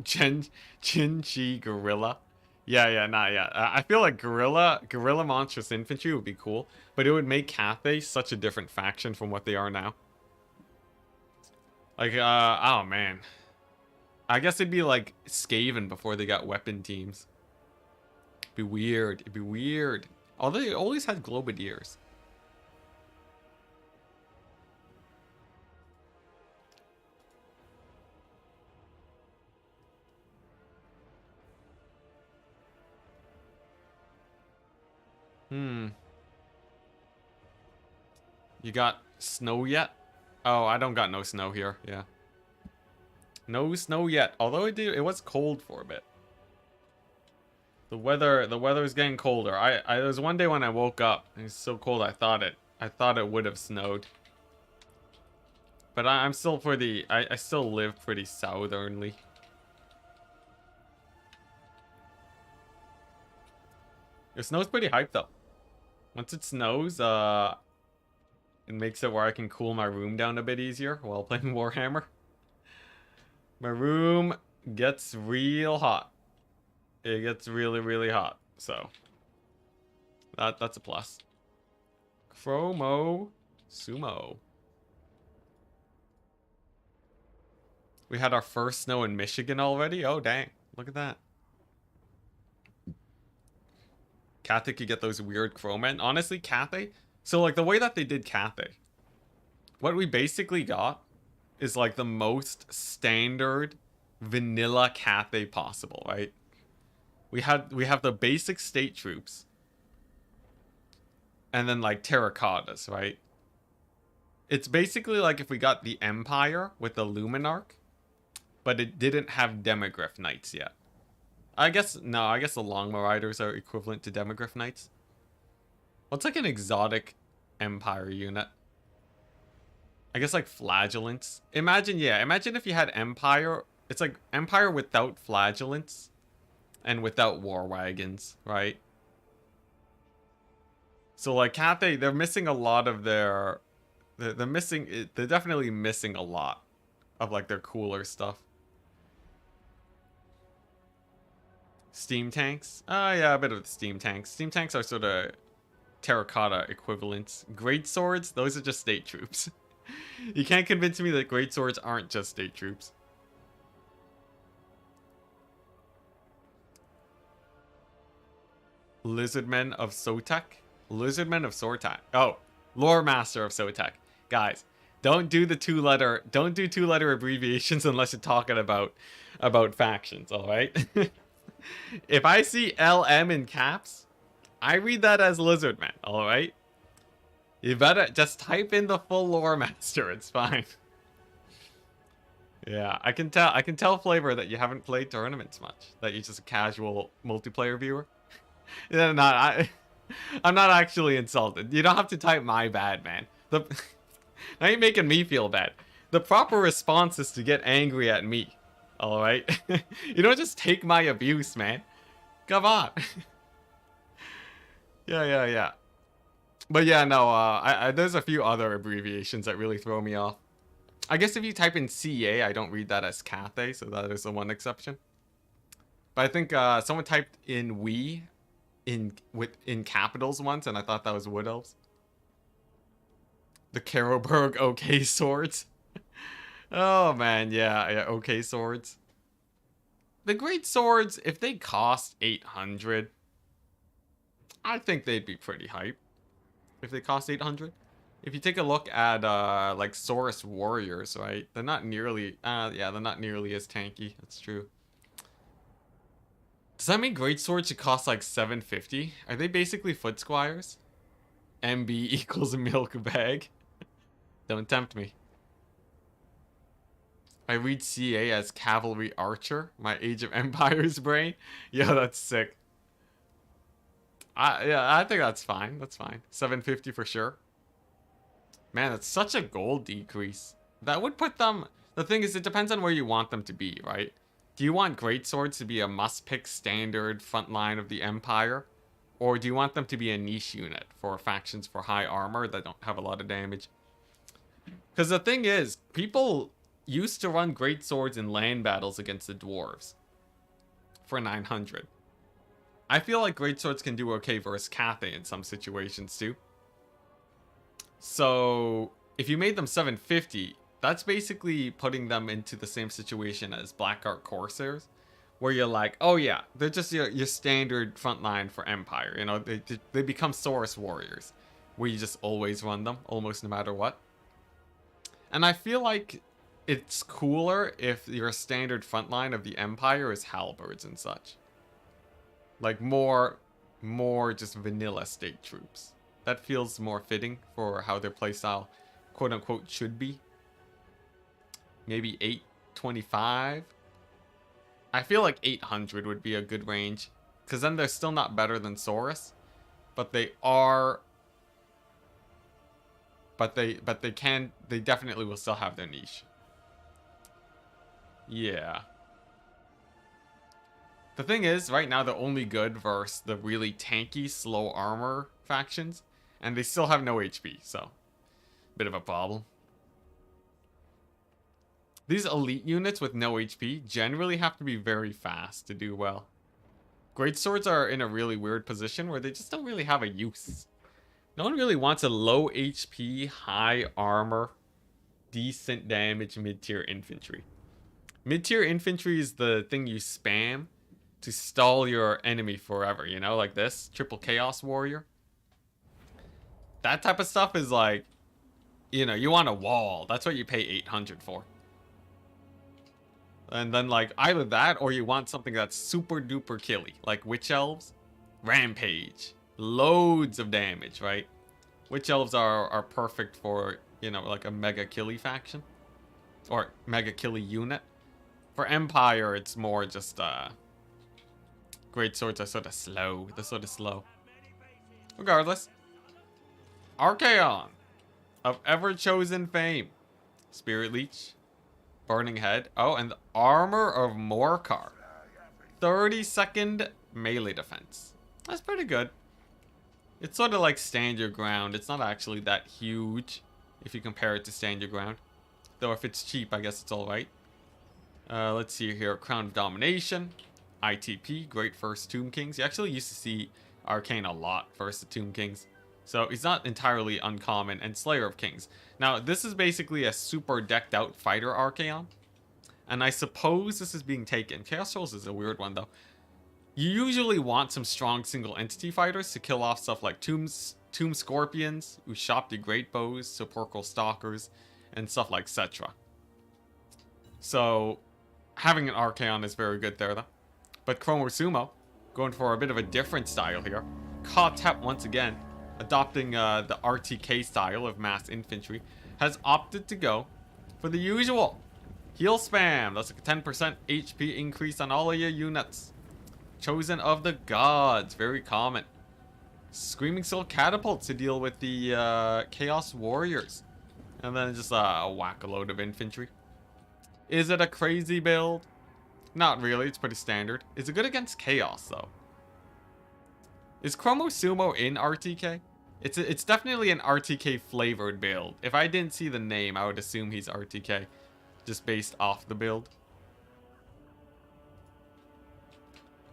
Chin-Chi gorilla. Yeah, nah, yeah. I feel like gorilla monstrous infantry would be cool, but it would make Cathay such a different faction from what they are now. Like, oh man. I guess it'd be like Skaven before they got weapon teams. It'd be weird. It'd be weird. Although they always had Globadiers. You got snow yet? Oh, I don't got no snow here. Yeah. No snow yet. Although it was cold for a bit. The weather is getting colder. There was one day when I woke up and it's so cold I thought it would have snowed. But I'm still pretty I still live pretty southernly. It snows pretty hype though. Once it snows, it makes it where I can cool my room down a bit easier while playing Warhammer. My room gets real hot. It gets really, really hot. So that's a plus. Chromo Sumo. We had our first snow in Michigan already. Oh dang. Look at that. Cathay could get those weird Chromen. Honestly, Cathay. So like the way that they did Cathay, what we basically got is like the most standard vanilla Cathay possible, right? We have the basic state troops. And then like terracottas, right? It's basically like if we got the Empire with the Luminarch, but it didn't have Demogryph Knights yet. I guess the Long Marauders are equivalent to Demogryph Knights. What's like an exotic Empire unit? I guess like Flagellants. Imagine if you had Empire. It's like Empire without Flagellants and without War Wagons, right? So like Cathay, they're missing a lot of their, they're definitely missing a lot of like their cooler stuff. Steam tanks? Oh yeah, a bit of the steam tanks. Steam tanks are sort of terracotta equivalents. Great swords, those are just state troops. You can't convince me that great swords aren't just state troops. Lizardmen of Sotek? Lizardmen of Sortak. Oh, Lore Master of Sotek. Guys, don't do two-letter abbreviations unless you're talking about factions, alright? If I see LM in caps, I read that as Lizardmen, alright? You better just type in the full Lore Master, it's fine. Yeah, I can tell Flavor that you haven't played tournaments much. That you're just a casual multiplayer viewer. Yeah, I'm not actually insulted. You don't have to type my bad, man. Now you're making me feel bad. The proper response is to get angry at me. Alright? You don't just take my abuse, man. Come on. Yeah. But yeah, no, there's a few other abbreviations that really throw me off. I guess if you type in CA, I don't read that as Cathay, so that is the one exception. But I think someone typed in we in capitals once, and I thought that was Wood Elves. The Karoberg OK swords. Oh man, yeah, OK swords. The great swords, if they cost 800, I think they'd be pretty hype. If they cost 800. If you take a look at like Saurus warriors, right? They're not nearly they're not nearly as tanky. That's true. Does that mean great swords should cost like 750? Are they basically foot squires? MB equals a milk bag. Don't tempt me. I read CA as cavalry archer. My Age of Empires brain. Yeah, that's sick. I think that's fine. That's fine. 750 for sure. Man, that's such a gold decrease. That would put them... The thing is, it depends on where you want them to be, right? Do you want great swords to be a must-pick standard front line of the Empire? Or do you want them to be a niche unit for factions for high armor that don't have a lot of damage? Because the thing is, people used to run great swords in land battles against the dwarves for 900. I feel like great swords can do okay versus Cathay in some situations too. So if you made them 750, that's basically putting them into the same situation as Black Art Corsairs, where you're like, oh yeah, they're just your standard frontline for Empire. You know, they become Saurus warriors, where you just always run them, almost no matter what. And I feel like it's cooler if your standard frontline of the Empire is halberds and such. Like more just vanilla state troops. That feels more fitting for how their playstyle, quote unquote, should be. Maybe 825. I feel like 800 would be a good range, because then they're still not better than Saurus, but they are. But they definitely will still have their niche. Yeah. The thing is, right now they're only good versus the really tanky, slow armor factions, and they still have no HP, so bit of a problem. These elite units with no HP generally have to be very fast to do well. Great swords are in a really weird position where they just don't really have a use. No one really wants a low HP, high armor, decent damage mid-tier infantry. Mid-tier infantry is the thing you spam to stall your enemy forever, you know, like this triple chaos warrior. That type of stuff is like, you know, you want a wall. That's what you pay 800 for. And then like either that or you want something that's super duper killy, like witch elves, rampage, loads of damage, right? Witch elves are perfect for, you know, like a mega killy faction or mega killy unit. For Empire, it's more just great swords are sort of slow. They're sort of slow. Regardless, Archaon of ever-chosen fame, Spirit Leech, Burning Head. Oh, and the Armor of Morkar. 30-second melee defense. That's pretty good. It's sort of like stand your ground. It's not actually that huge if you compare it to stand your ground. Though if it's cheap, I guess it's alright. Let's see here. Crown of Domination. ITP, great first Tomb Kings. You actually used to see Arcane a lot versus the Tomb Kings. So he's not entirely uncommon. And Slayer of Kings. Now, this is basically a super decked out fighter Archaon. And I suppose this is being taken. Chaos Trolls is a weird one, though. You usually want some strong single entity fighters to kill off stuff like Tomb Scorpions, Ushapti Great Bows, Sepulchral Stalkers, and stuff like Cetra. So, having an Archaon is very good there, though. But Chromosumo, going for a bit of a different style here. Ka-Tep, once again, adopting the RTK style of mass infantry, has opted to go for the usual heal spam. That's like a 10% HP increase on all of your units. Chosen of the Gods, very common. Screaming Soul Catapults to deal with the Chaos Warriors. And then just whack a load of infantry. Is it a crazy build? Not really, it's pretty standard. Is it good against Chaos, though? Is Chromosumo in RTK? It's definitely an RTK flavored build. If I didn't see the name, I would assume he's RTK. Just based off the build.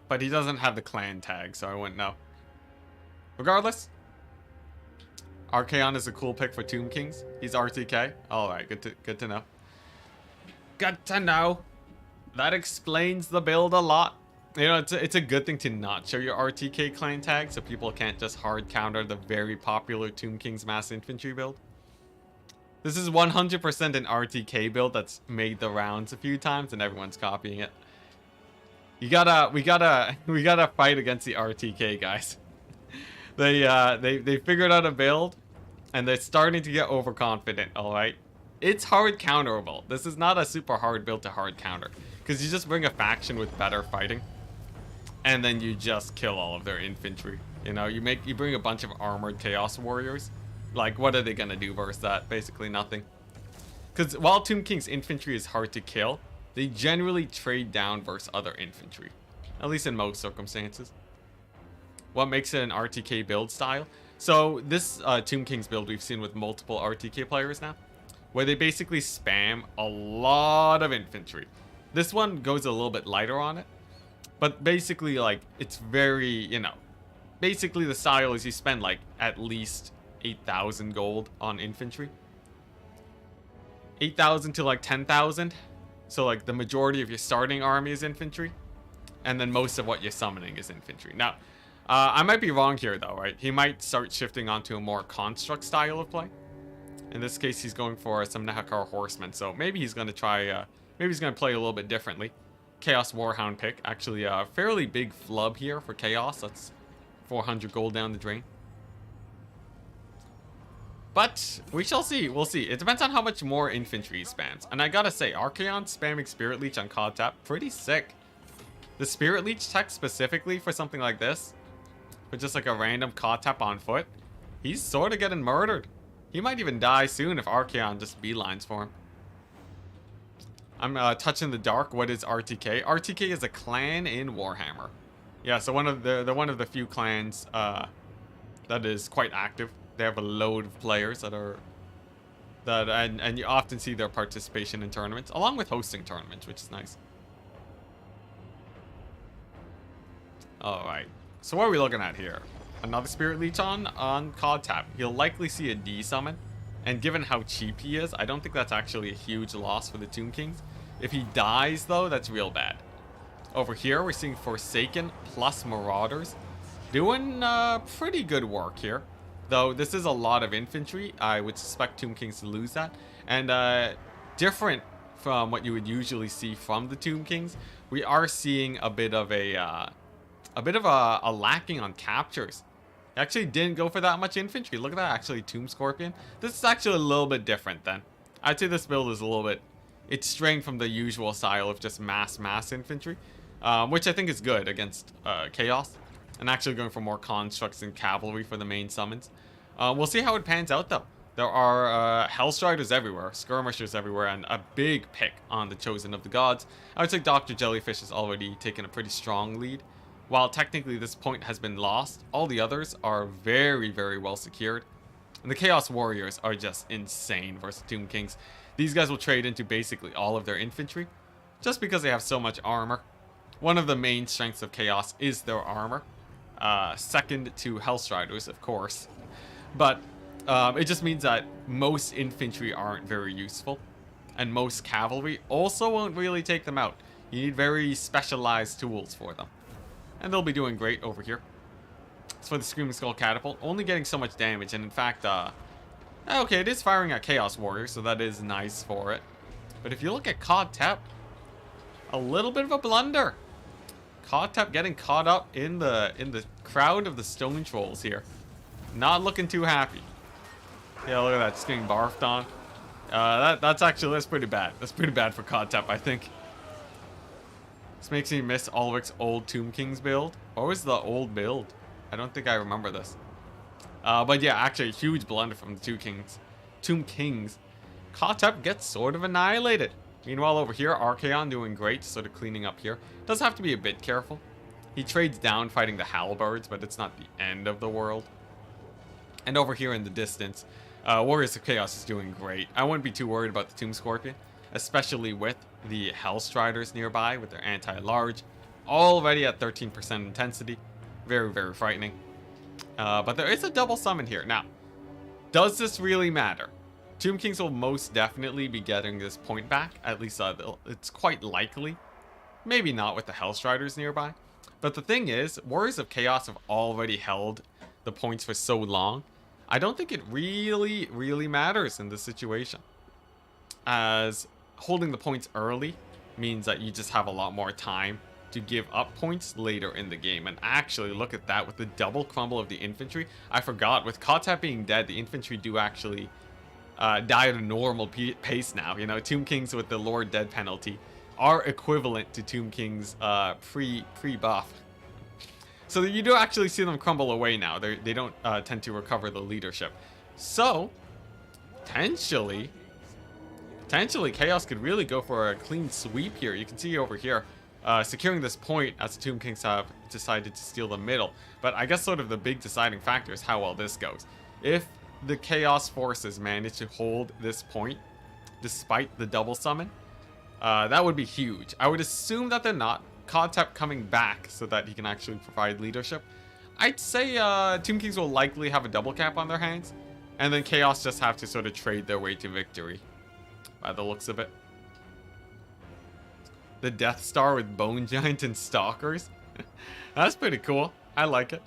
But he doesn't have the clan tag, so I wouldn't know. Regardless, Archaon is a cool pick for Tomb Kings. He's RTK. Alright, good to know. Good to know. That explains the build a lot. You know, it's a good thing to not show your RTK clan tag so people can't just hard counter the very popular Tomb Kings mass infantry build. This is 100% an RTK build that's made the rounds a few times and everyone's copying it. We gotta fight against the RTK guys. They figured out a build and they're starting to get overconfident, alright? It's hard counterable. This is not a super hard build to hard counter. Because you just bring a faction with better fighting. And then you just kill all of their infantry. You know, you bring a bunch of armored Chaos Warriors. Like, what are they gonna do versus that? Basically nothing. Because while Tomb King's infantry is hard to kill, they generally trade down versus other infantry. At least in most circumstances. What makes it an RTK build style? So this Tomb King's build we've seen with multiple RTK players now. Where they basically spam a lot of infantry. This one goes a little bit lighter on it. But basically, like, it's very, you know. Basically, the style is you spend, like, at least 8,000 gold on infantry. 8,000 to, like, 10,000. So, like, the majority of your starting army is infantry. And then most of what you're summoning is infantry. Now, I might be wrong here, though, right? He might start shifting onto a more construct style of play. In this case, he's going for some Nehakar Horsemen. So, maybe he's going to try... maybe he's going to play a little bit differently. Chaos Warhound pick. Actually, a fairly big flub here for Chaos. That's 400 gold down the drain. But we shall see. We'll see. It depends on how much more infantry he spams. And I gotta say, Archaon spamming Spirit Leech on Ka-Tep, pretty sick. The Spirit Leech tech specifically for something like this, for just like a random Ka-Tep on foot, he's sort of getting murdered. He might even die soon if Archaon just beelines for him. I'm touching the dark. What is RTK? RTK is a clan in Warhammer. Yeah, so one of the few clans that is quite active. They have a load of players and you often see their participation in tournaments, along with hosting tournaments, which is nice. All right. So what are we looking at here? Another Spirit Leech on Ka-Tep. He'll likely see a D summon. And given how cheap he is, I don't think that's actually a huge loss for the Tomb Kings. If he dies, though, that's real bad. Over here, we're seeing Forsaken plus Marauders. Doing pretty good work here. Though this is a lot of infantry. I would suspect Tomb Kings to lose that. And different from what you would usually see from the Tomb Kings, we are seeing a bit of a lacking on captures. Actually didn't go for that much infantry. Look at that, actually, Tomb Scorpion. This is actually a little bit different then. I'd say this build is a little bit... It's straying from the usual style of just mass infantry. Which I think is good against Chaos. And actually going for more constructs and cavalry for the main summons. We'll see how it pans out, though. There are Hellstriders everywhere, Skirmishers everywhere, and a big pick on the Chosen of the Gods. I would say Dr. Jellyfish has already taken a pretty strong lead while technically this point has been lost, all the others are very, very well secured. And the Chaos Warriors are just insane versus Tomb Kings. These guys will trade into basically all of their infantry, just because they have so much armor. One of the main strengths of Chaos is their armor. Second to Hellstriders, of course. But it just means that most infantry aren't very useful. And most cavalry also won't really take them out. You need very specialized tools for them. And they'll be doing great over here. As for the Screaming Skull Catapult, only getting so much damage. And in fact, okay, it is firing at Chaos Warriors, so that is nice for it. But if you look at Tep, a little bit of a blunder. Tep getting caught up in the crowd of the stone trolls here. Not looking too happy. Yeah, look at that, just getting barfed on. That's pretty bad. That's pretty bad for Tep, I think. This makes me miss Ulrich's old Tomb Kings build. What was the old build? I don't think I remember this. But yeah, actually a huge blunder from the Tomb Kings. Tep gets sort of annihilated. Meanwhile, over here, Archaon doing great, sort of cleaning up here. Does have to be a bit careful. He trades down fighting the Halberds, but it's not the end of the world. And over here in the distance, Warriors of Chaos is doing great. I wouldn't be too worried about the Tomb Scorpion, especially with the Hellstriders nearby with their anti-large. Already at 13% intensity. Very, very frightening. But there is a double summon here. Now, does this really matter? Tomb Kings will most definitely be getting this point back. At least it's quite likely. Maybe not with the Hellstriders nearby. But the thing is, Warriors of Chaos have already held the points for so long. I don't think it really, really matters in this situation. As holding the points early means that you just have a lot more time to give up points later in the game. And actually, look at that with the double crumble of the infantry. I forgot, with Tep being dead, the infantry do actually die at a normal pace now. You know, Tomb Kings with the Lord Dead penalty are equivalent to Tomb Kings pre-buff. So you do actually see them crumble away now. They don't tend to recover the leadership. So, potentially Chaos could really go for a clean sweep here. You can see over here, securing this point as the Tomb Kings have decided to steal the middle. But I guess sort of the big deciding factor is how well this goes. If the Chaos forces manage to hold this point, despite the double summon, that would be huge. I would assume that they're not. Tep coming back so that he can actually provide leadership. I'd say Tomb Kings will likely have a double cap on their hands, and then Chaos just have to sort of trade their way to victory, by the looks of it. The Death Star with Bone Giant and Stalkers. That's pretty cool. I like it.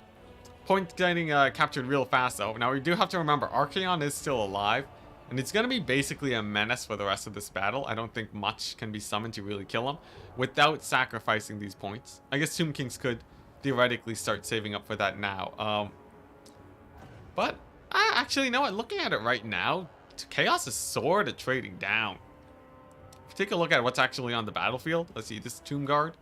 Point getting captured real fast though. Now we do have to remember, Archaon is still alive, and it's going to be basically a menace for the rest of this battle. I don't think much can be summoned to really kill him without sacrificing these points. I guess Tomb Kings could theoretically start saving up for that now. But actually, you know what? Looking at it right now, Chaos is sort of trading down. If you take a look at what's actually on the battlefield, let's see, this Tomb Guard.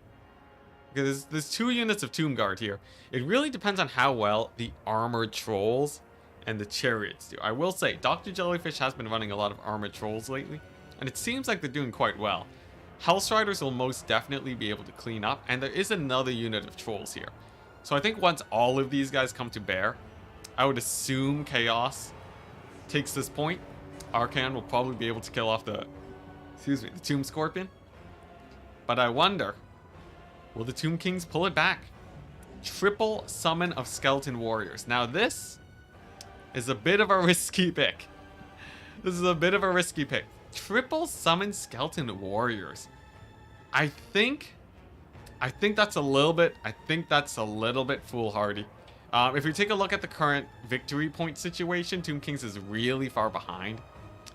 Okay, there's 2 units of Tomb Guard here. It really depends on how well the armored trolls and the chariots do. I will say, Dr. Jellyfish has been running a lot of armored trolls lately, and it seems like they're doing quite well. Hellstriders will most definitely be able to clean up, and there is another unit of trolls here. So I think once all of these guys come to bear, I would assume Chaos takes this point. Archaon will probably be able to kill off the Tomb Scorpion. But I wonder, will the Tomb Kings pull it back? Triple summon of Skeleton Warriors. Now this is a bit of a risky pick. This is a bit of a risky pick. Triple summon Skeleton Warriors. I think that's a little bit foolhardy. If we take a look at the current victory point situation, Tomb Kings is really far behind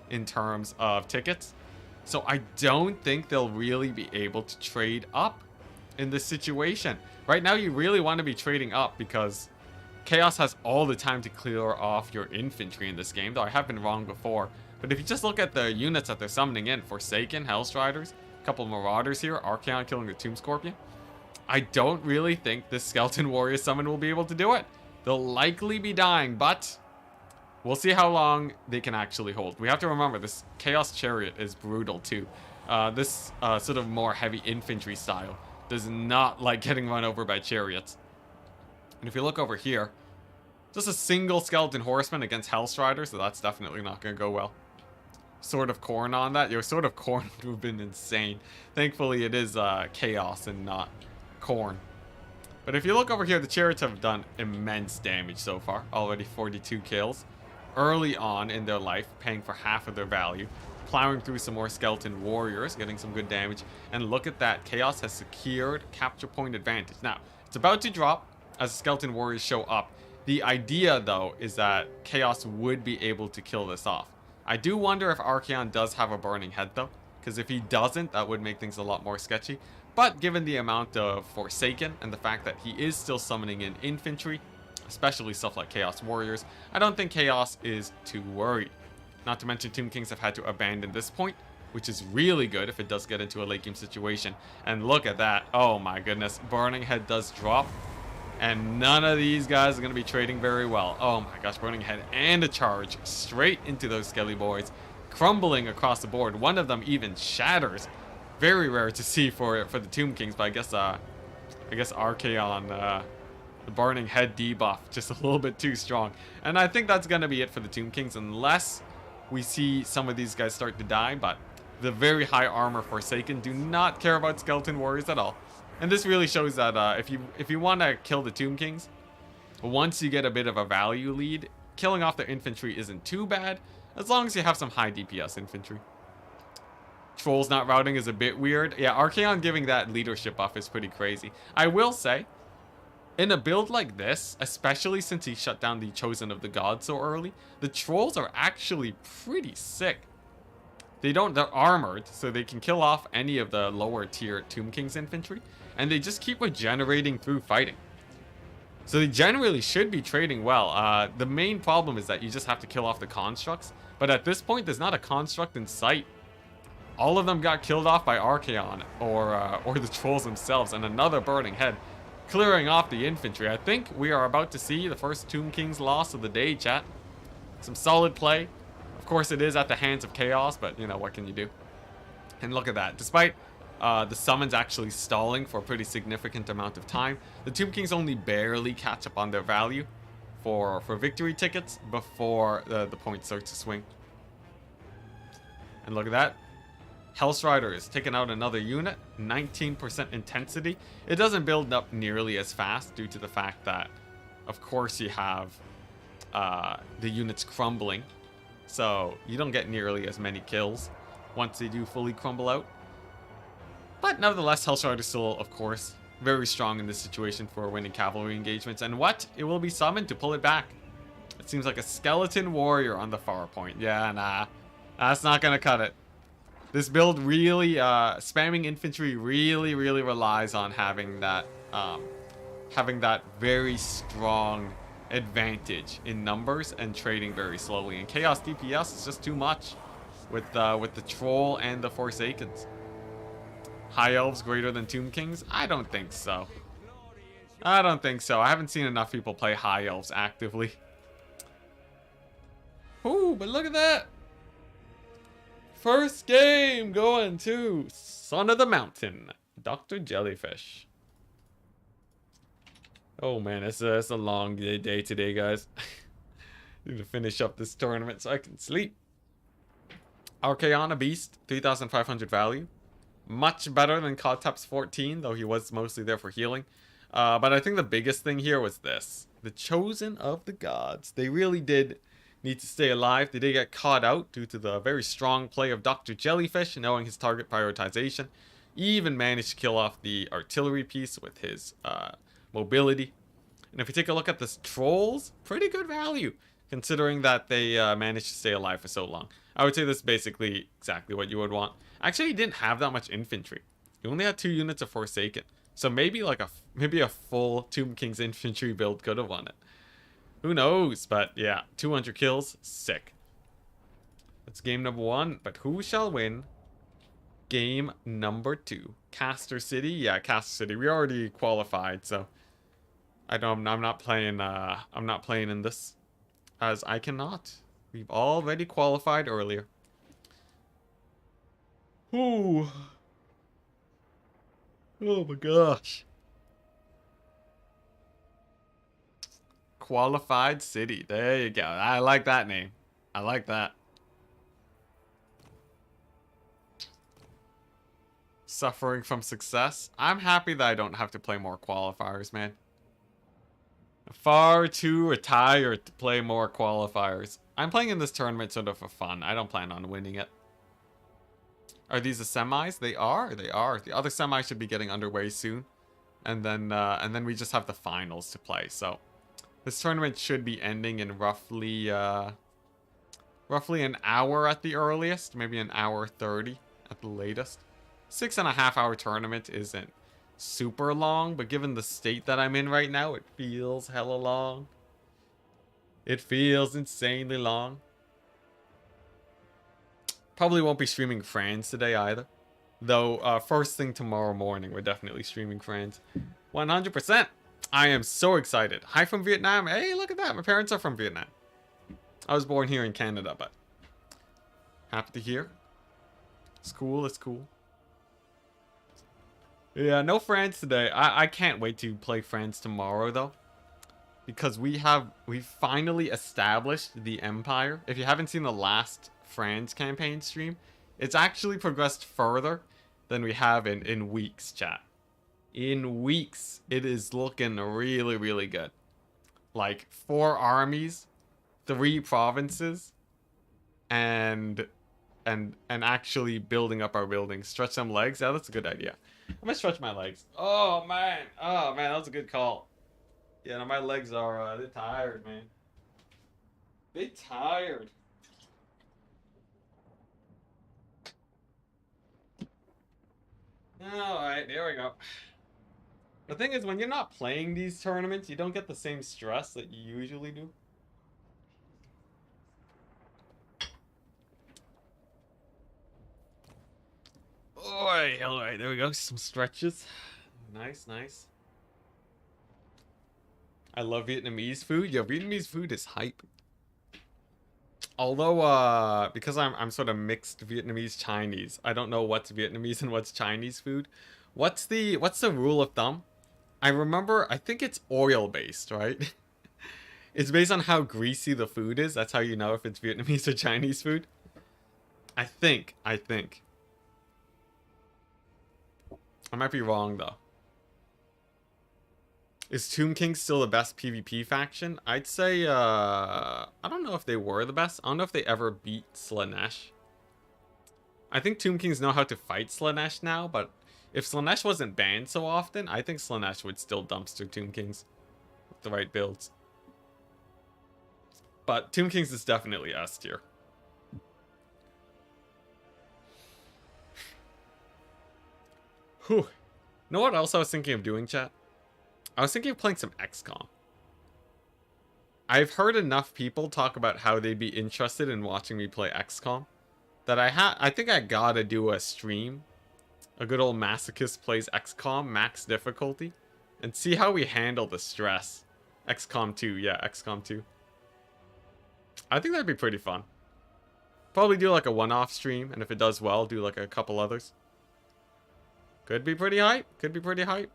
in terms of tickets. So I don't think they'll really be able to trade up in this situation. Right now, you really want to be trading up because Chaos has all the time to clear off your infantry in this game, though I have been wrong before. But if you just look at the units that they're summoning in, Forsaken, Hellstriders, a couple of Marauders here, Archaon killing the Tomb Scorpion, I don't really think this Skeleton Warrior summon will be able to do it. They'll likely be dying, but we'll see how long they can actually hold. We have to remember, this Chaos Chariot is brutal too. This sort of more heavy infantry style does not like getting run over by chariots. And if you look over here, just a single skeleton horseman against Hellstrider, so that's definitely not going to go well. Sword of Corn on that. Your Sword of Corn would have been insane. Thankfully, it is Chaos and not Corn. But if you look over here, the chariots have done immense damage so far. Already 42 kills. Early on in their life, paying for half of their value. Plowing through some more skeleton warriors, getting some good damage. And look at that. Chaos has secured capture point advantage. Now, it's about to drop as the skeleton warriors show up. The idea, though, is that Chaos would be able to kill this off. I do wonder if Archaon does have a burning head, though. Because if he doesn't, that would make things a lot more sketchy. But given the amount of Forsaken and the fact that he is still summoning in infantry, especially stuff like Chaos Warriors, I don't think Chaos is too worried. Not to mention Tomb Kings have had to abandon this point, which is really good if it does get into a late game situation. And look at that. Oh my goodness. Burning Head does drop. And none of these guys are going to be trading very well. Oh my gosh. Burning Head and a charge straight into those Skelly boys. Crumbling across the board. One of them even shatters. Very rare to see for the Tomb Kings, but I guess Archaon, the Burning Head debuff, just a little bit too strong. And I think that's going to be it for the Tomb Kings, unless we see some of these guys start to die, but the very high armor Forsaken do not care about Skeleton Warriors at all. And this really shows that if you want to kill the Tomb Kings, once you get a bit of a value lead, killing off their infantry isn't too bad, as long as you have some high DPS infantry. Trolls not routing is a bit weird. Yeah, Archaon giving that leadership buff is pretty crazy. I will say, in a build like this, especially since he shut down the Chosen of the Gods so early, the trolls are actually pretty sick. They're armored, so they can kill off any of the lower tier Tomb King's infantry, and they just keep regenerating through fighting. So they generally should be trading well. The main problem is that you just have to kill off the constructs, but at this point, there's not a construct in sight. All of them got killed off by Archaon or the trolls themselves, and another Burning Head clearing off the infantry. I think we are about to see the first Tomb King's loss of the day, chat. Some solid play. Of course, it is at the hands of Chaos, but, you know, what can you do? And look at that. Despite the summons actually stalling for a pretty significant amount of time, the Tomb Kings only barely catch up on their value for victory tickets before the points start to swing. And look at that. Hellstrider is taking out another unit, 19% intensity. It doesn't build up nearly as fast due to the fact that, of course, you have the units crumbling. So you don't get nearly as many kills once they do fully crumble out. But nevertheless, Hellstrider is still, of course, very strong in this situation for winning cavalry engagements. And what? It will be summoned to pull it back. It seems like a skeleton warrior on the far point. Yeah, nah. That's not going to cut it. This build really, spamming infantry really relies on having that very strong advantage in numbers and trading very slowly. And Chaos DPS is just too much with the Troll and the Forsakens. High Elves greater than Tomb Kings? I don't think so. I don't think so. I haven't seen enough people play High Elves actively. Ooh, but look at that! First game going to Son of the Mountain, Dr. Jellyfish. Oh man, it's a long day today, guys. Need to finish up this tournament so I can sleep. Archaon, Beast, 3,500 value. Much better than Kotep's 14, though he was mostly there for healing. But I think the biggest thing here was this. The Chosen of the Gods. They really did need to stay alive. They did get caught out due to the very strong play of Dr. Jellyfish, knowing his target prioritization. Even managed to kill off the artillery piece with his mobility. And if you take a look at the Trolls, pretty good value, considering that they managed to stay alive for so long. I would say this is basically exactly what you would want. Actually, he didn't have that much infantry. He only had 2 units of Forsaken. So maybe like maybe a full Tomb King's infantry build could have won it. Who knows? But yeah, 200 kills, sick. That's game number 1. But who shall win game number 2? Caster City? Yeah, Caster City. We already qualified, so I'm not playing. I'm not playing in this, as I cannot. We've already qualified earlier. Ooh. Oh my gosh. Qualified City. There you go. I like that name. I like that. Suffering from success. I'm happy that I don't have to play more qualifiers, man. Far too retired to play more qualifiers. I'm playing in this tournament sort of for fun. I don't plan on winning it. Are these the semis? They are. They are. The other semi should be getting underway soon, and then we just have the finals to play. So this tournament should be ending in roughly an hour at the earliest, maybe an hour 30 at the latest. 6.5 hour tournament isn't super long, but given the state that I'm in right now, it feels hella long. It feels insanely long. Probably won't be streaming Friends today either. Though, first thing tomorrow morning, we're definitely streaming Friends. 100%. I am so excited. Hi from Vietnam. Hey, look at that. My parents are from Vietnam. I was born here in Canada, but happy to hear. It's cool. It's cool. Yeah, no Friends today. I can't wait to play Friends tomorrow, though. Because we finally established the Empire. If you haven't seen the last Friends campaign stream, it's actually progressed further than we have in weeks, chat. In weeks, it is looking really, really good. Like 4 armies, 3 provinces, and actually building up our buildings. Stretch some legs. Yeah, that's a good idea. I'm gonna stretch my legs. Oh man, that was a good call. Yeah, no, my legs are they're tired, man. They tired. Alright, there we go. The thing is, when you're not playing these tournaments, you don't get the same stress that you usually do. Alright, there we go. Some stretches. Nice, nice. I love Vietnamese food. Yo, Vietnamese food is hype. Although, because I'm sort of mixed Vietnamese Chinese, I don't know what's Vietnamese and what's Chinese food. What's the rule of thumb? I remember, I think it's oil based, right? It's based on how greasy the food is. That's how you know if it's Vietnamese or Chinese food. I think. I might be wrong though. Is Tomb King still the best PvP faction? I'd say, I don't know if they were the best. I don't know if they ever beat Slaanesh. I think Tomb Kings know how to fight Slaanesh now, but if Slaanesh wasn't banned so often, I think Slaanesh would still dumpster Tomb Kings with the right builds. But Tomb Kings is definitely S tier. Whew. You know what else I was thinking of doing, chat? I was thinking of playing some XCOM. I've heard enough people talk about how they'd be interested in watching me play XCOM that I think I gotta do a stream. A good old masochist plays XCOM, max difficulty, and see how we handle the stress. XCOM 2, yeah, XCOM 2. I think that'd be pretty fun. Probably do like a one-off stream, and if it does well, do like a couple others. Could be pretty hype. Could be pretty hype.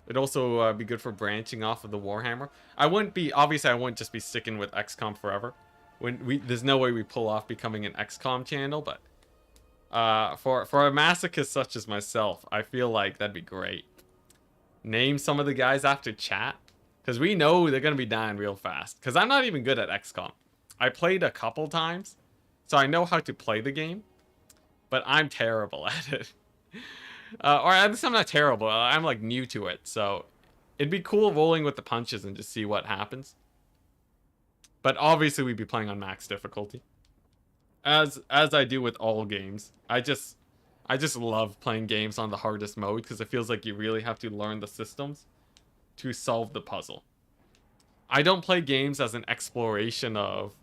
It'd also be good for branching off of the Warhammer. Obviously I wouldn't just be sticking with XCOM forever. There's no way we pull off becoming an XCOM channel, but for a masochist such as myself, I feel like that'd be great. Name some of the guys after chat, because we know they're gonna be dying real fast. Because I'm not even good at XCOM. I played a couple times, so I know how to play the game, but I'm terrible at it. Or at least I'm not terrible. I'm like new to it, so it'd be cool rolling with the punches and just see what happens. But obviously we'd be playing on max difficulty, as I do with all games. I just love playing games on the hardest mode because it feels like you really have to learn the systems to solve the puzzle. I don't play games as an exploration of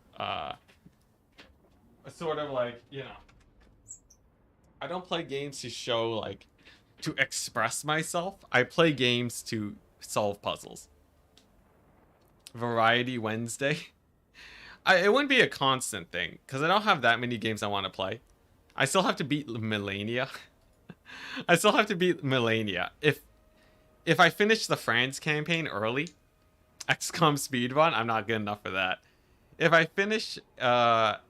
sort of like, you know. I don't play games to show like to express myself. I play games to solve puzzles. Variety Wednesday. It wouldn't be a constant thing because I don't have that many games I want to play. I still have to beat Millennia. I still have to beat Melania. If I finish the France campaign early, XCOM speedrun, I'm not good enough for that. If I finish the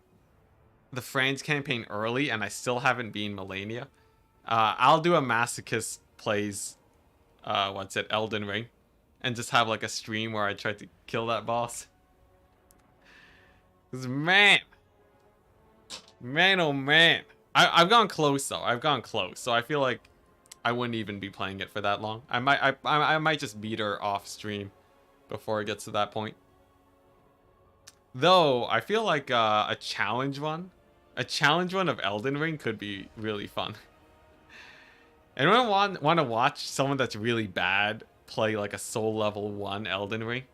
France campaign early and I still haven't beaten Melania, I'll do a masochist plays Elden Ring, and just have like a stream where I try to kill that boss. 'Cause man, oh man, I've gone close though. I've gone close, so I feel like I wouldn't even be playing it for that long. I might just beat her off stream before it gets to that point. Though I feel like a challenge run of Elden Ring could be really fun. Anyone want to watch someone that's really bad play like a soul level 1 Elden Ring?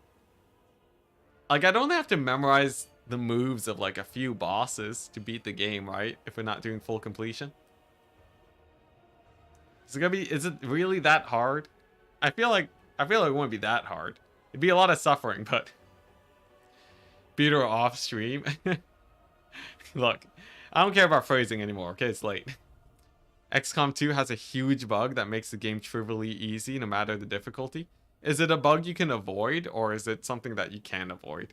Like, I don't have to memorize the moves of like a few bosses to beat the game, right? If we're not doing full completion. Is it really that hard? I feel like it wouldn't be that hard. It'd be a lot of suffering, but beat her off stream. Look, I don't care about phrasing anymore, okay? It's late. XCOM 2 has a huge bug that makes the game trivially easy no matter the difficulty. Is it a bug you can avoid, or is it something that you can avoid?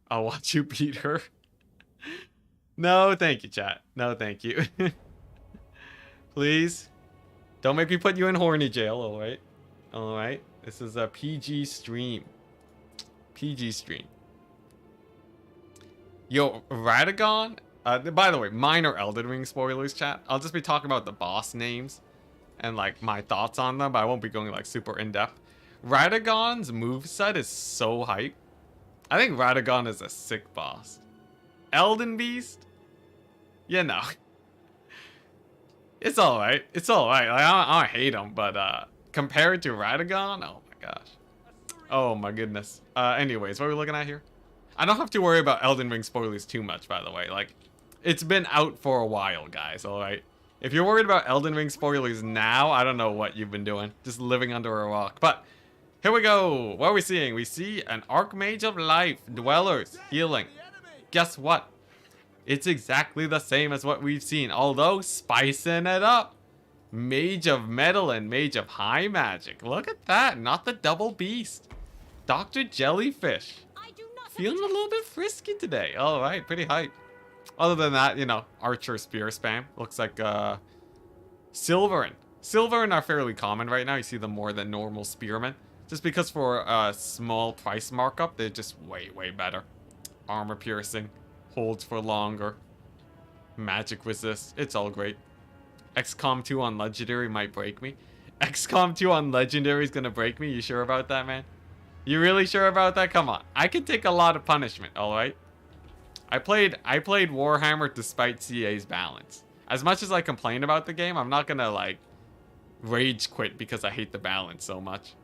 I'll watch you beat her. No, thank you, chat. No, thank you. Please. Don't make me put you in horny jail, alright? Alright. This is a PG stream. PG stream. Yo, Radagon? By the way, minor Elden Ring spoilers, chat. I'll just be talking about the boss names and like my thoughts on them, but I won't be going like super in-depth. Radagon's moveset is so hype. I think Radagon is a sick boss. Elden Beast? Yeah, no. It's alright. It's alright. Like, I don't hate him, but compared to Radagon, oh my gosh. Oh my goodness. Anyways, what are we looking at here? I don't have to worry about Elden Ring spoilers too much, by the way. Like, it's been out for a while, guys, alright? If you're worried about Elden Ring spoilers now, I don't know what you've been doing. Just living under a rock. But, here we go. What are we seeing? We see an Archmage of Life, Dwellers, Healing. Guess what? It's exactly the same as what we've seen, although spicing it up. Mage of Metal and Mage of High Magic. Look at that, not the double beast. Dr. Jellyfish. Feeling a little bit frisky today. Alright, pretty hype. Other than that, you know, Archer Spear Spam. Looks like Silverin. Silverin are fairly common right now. You see them more than normal Spearmen. Just because for a small price markup, they're just way, way better. Armor piercing. Holds for longer. Magic resist. It's all great. XCOM 2 on Legendary might break me. XCOM 2 on Legendary is gonna break me? You sure about that, man? You really sure about that? Come on. I can take a lot of punishment, alright? I played Warhammer despite CA's balance. As much as I complain about the game, I'm not gonna, like, rage quit because I hate the balance so much.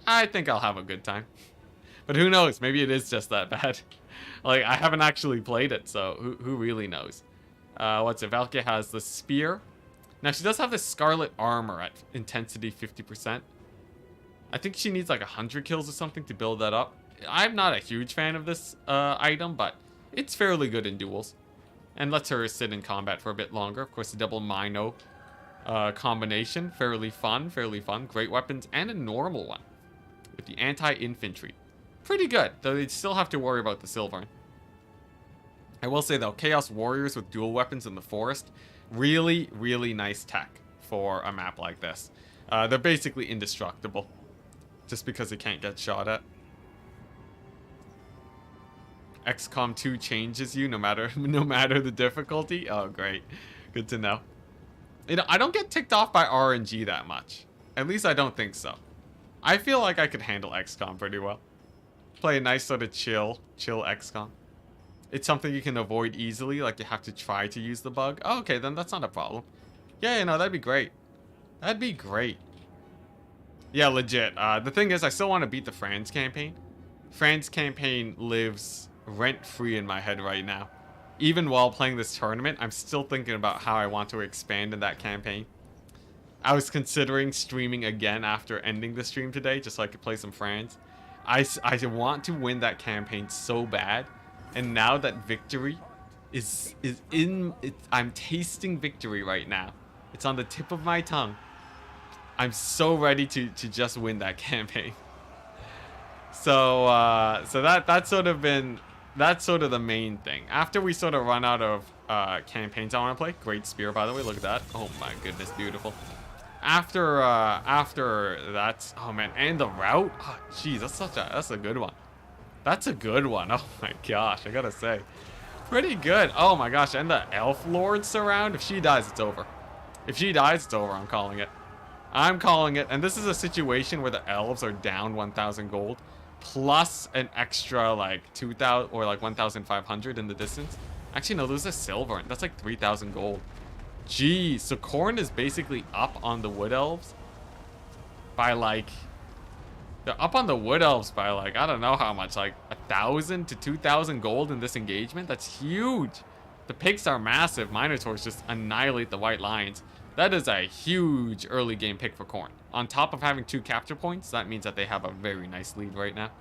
I think I'll have a good time. But who knows? Maybe it is just that bad. Like, I haven't actually played it, so who really knows? What's it? Valkyrie has the spear. Now, she does have the scarlet armor at intensity 50%. I think she needs like 100 kills or something to build that up. I'm not a huge fan of this item, but it's fairly good in duels. And lets her sit in combat for a bit longer. Of course, the double Mino combination. Fairly fun, fairly fun. Great weapons and a normal one. With the anti-infantry. Pretty good, though they still have to worry about the Silverin. I will say though, Chaos Warriors with dual weapons in the forest. Really, really nice tech for a map like this. They're basically indestructible. Just because they can't get shot at. XCOM 2 changes you no matter the difficulty. Oh, great. Good to know. You know, I don't get ticked off by RNG that much. At least I don't think so. I feel like I could handle XCOM pretty well. Play a nice sort of chill XCOM. It's something you can avoid easily, like you have to try to use the bug. Oh, okay, then that's not a problem. Yeah, you know, that'd be great. That'd be great. Yeah, legit. The thing is, I still want to beat the France campaign. France campaign lives rent-free in my head right now. Even while playing this tournament, I'm still thinking about how I want to expand in that campaign. I was considering streaming again after ending the stream today, just so I could play some France. I want to win that campaign so bad. And now that Victory is in it. I'm tasting victory right now. It's on the tip of my tongue. I'm so ready to just win that campaign. So that's sort of the main thing. After we sort of run out of campaigns I want to play. Great spear, by the way. Look at that. Oh my goodness, beautiful. After that, oh man, and the route. Oh, geez, that's a good one. That's a good one. Oh my gosh, I gotta say, pretty good. Oh my gosh, and the elf lord surround. If she dies, it's over. If she dies, it's over. I'm calling it. I'm calling it. And this is a situation where the elves are down 1,000 gold, plus an extra like 2,000 or like 1,500 in the distance. Actually, no, there's a silver. That's like 3,000 gold. Geez, so Khorne is basically up on the wood elves by like, they're up on the wood elves by like, I don't know how much, like 1,000 to 2,000 gold in this engagement. That's huge. The pigs are massive. Minotaurs just annihilate the white lions. That is a huge early game pick for Khorne. On top of having 2 capture points, that means that they have a very nice lead right now.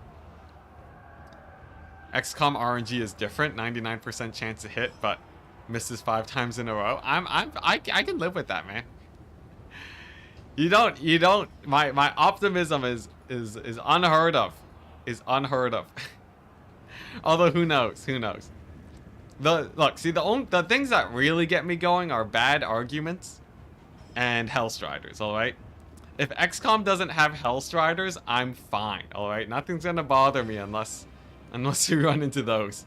XCOM RNG is different, 99% chance to hit, but misses 5 times in a row. I can live with that, man. You don't. My optimism is unheard of. Is unheard of. Although who knows? Who knows? The things that really get me going are bad arguments and Hellstriders. All right. If XCOM doesn't have Hellstriders, I'm fine. All right. Nothing's gonna bother me unless you run into those.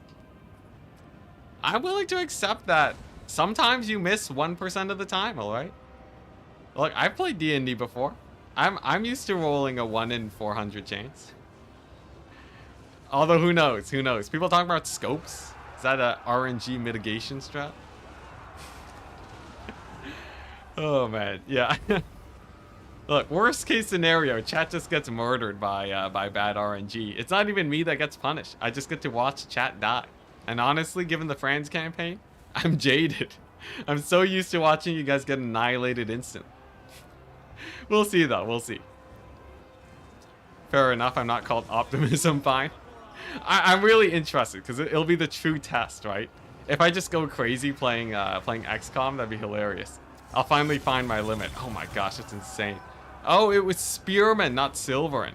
I'm willing to accept that sometimes you miss 1% of the time, alright? Look, I've played D&D before. I'm used to rolling a 1 in 400 chance. Although who knows? Who knows? People talk about scopes. Is that a RNG mitigation strat? Oh man, yeah. Look, worst case scenario, chat just gets murdered by bad RNG. It's not even me that gets punished. I just get to watch chat die. And honestly, given the Franz campaign, I'm jaded. I'm so used to watching you guys get annihilated instantly. We'll see though, we'll see. Fair enough, I'm not called optimism, fine. I'm really interested because it'll be the true test, right? If I just go crazy playing XCOM, that'd be hilarious. I'll finally find my limit. Oh my gosh, it's insane. Oh, it was Spearman, not Silverin.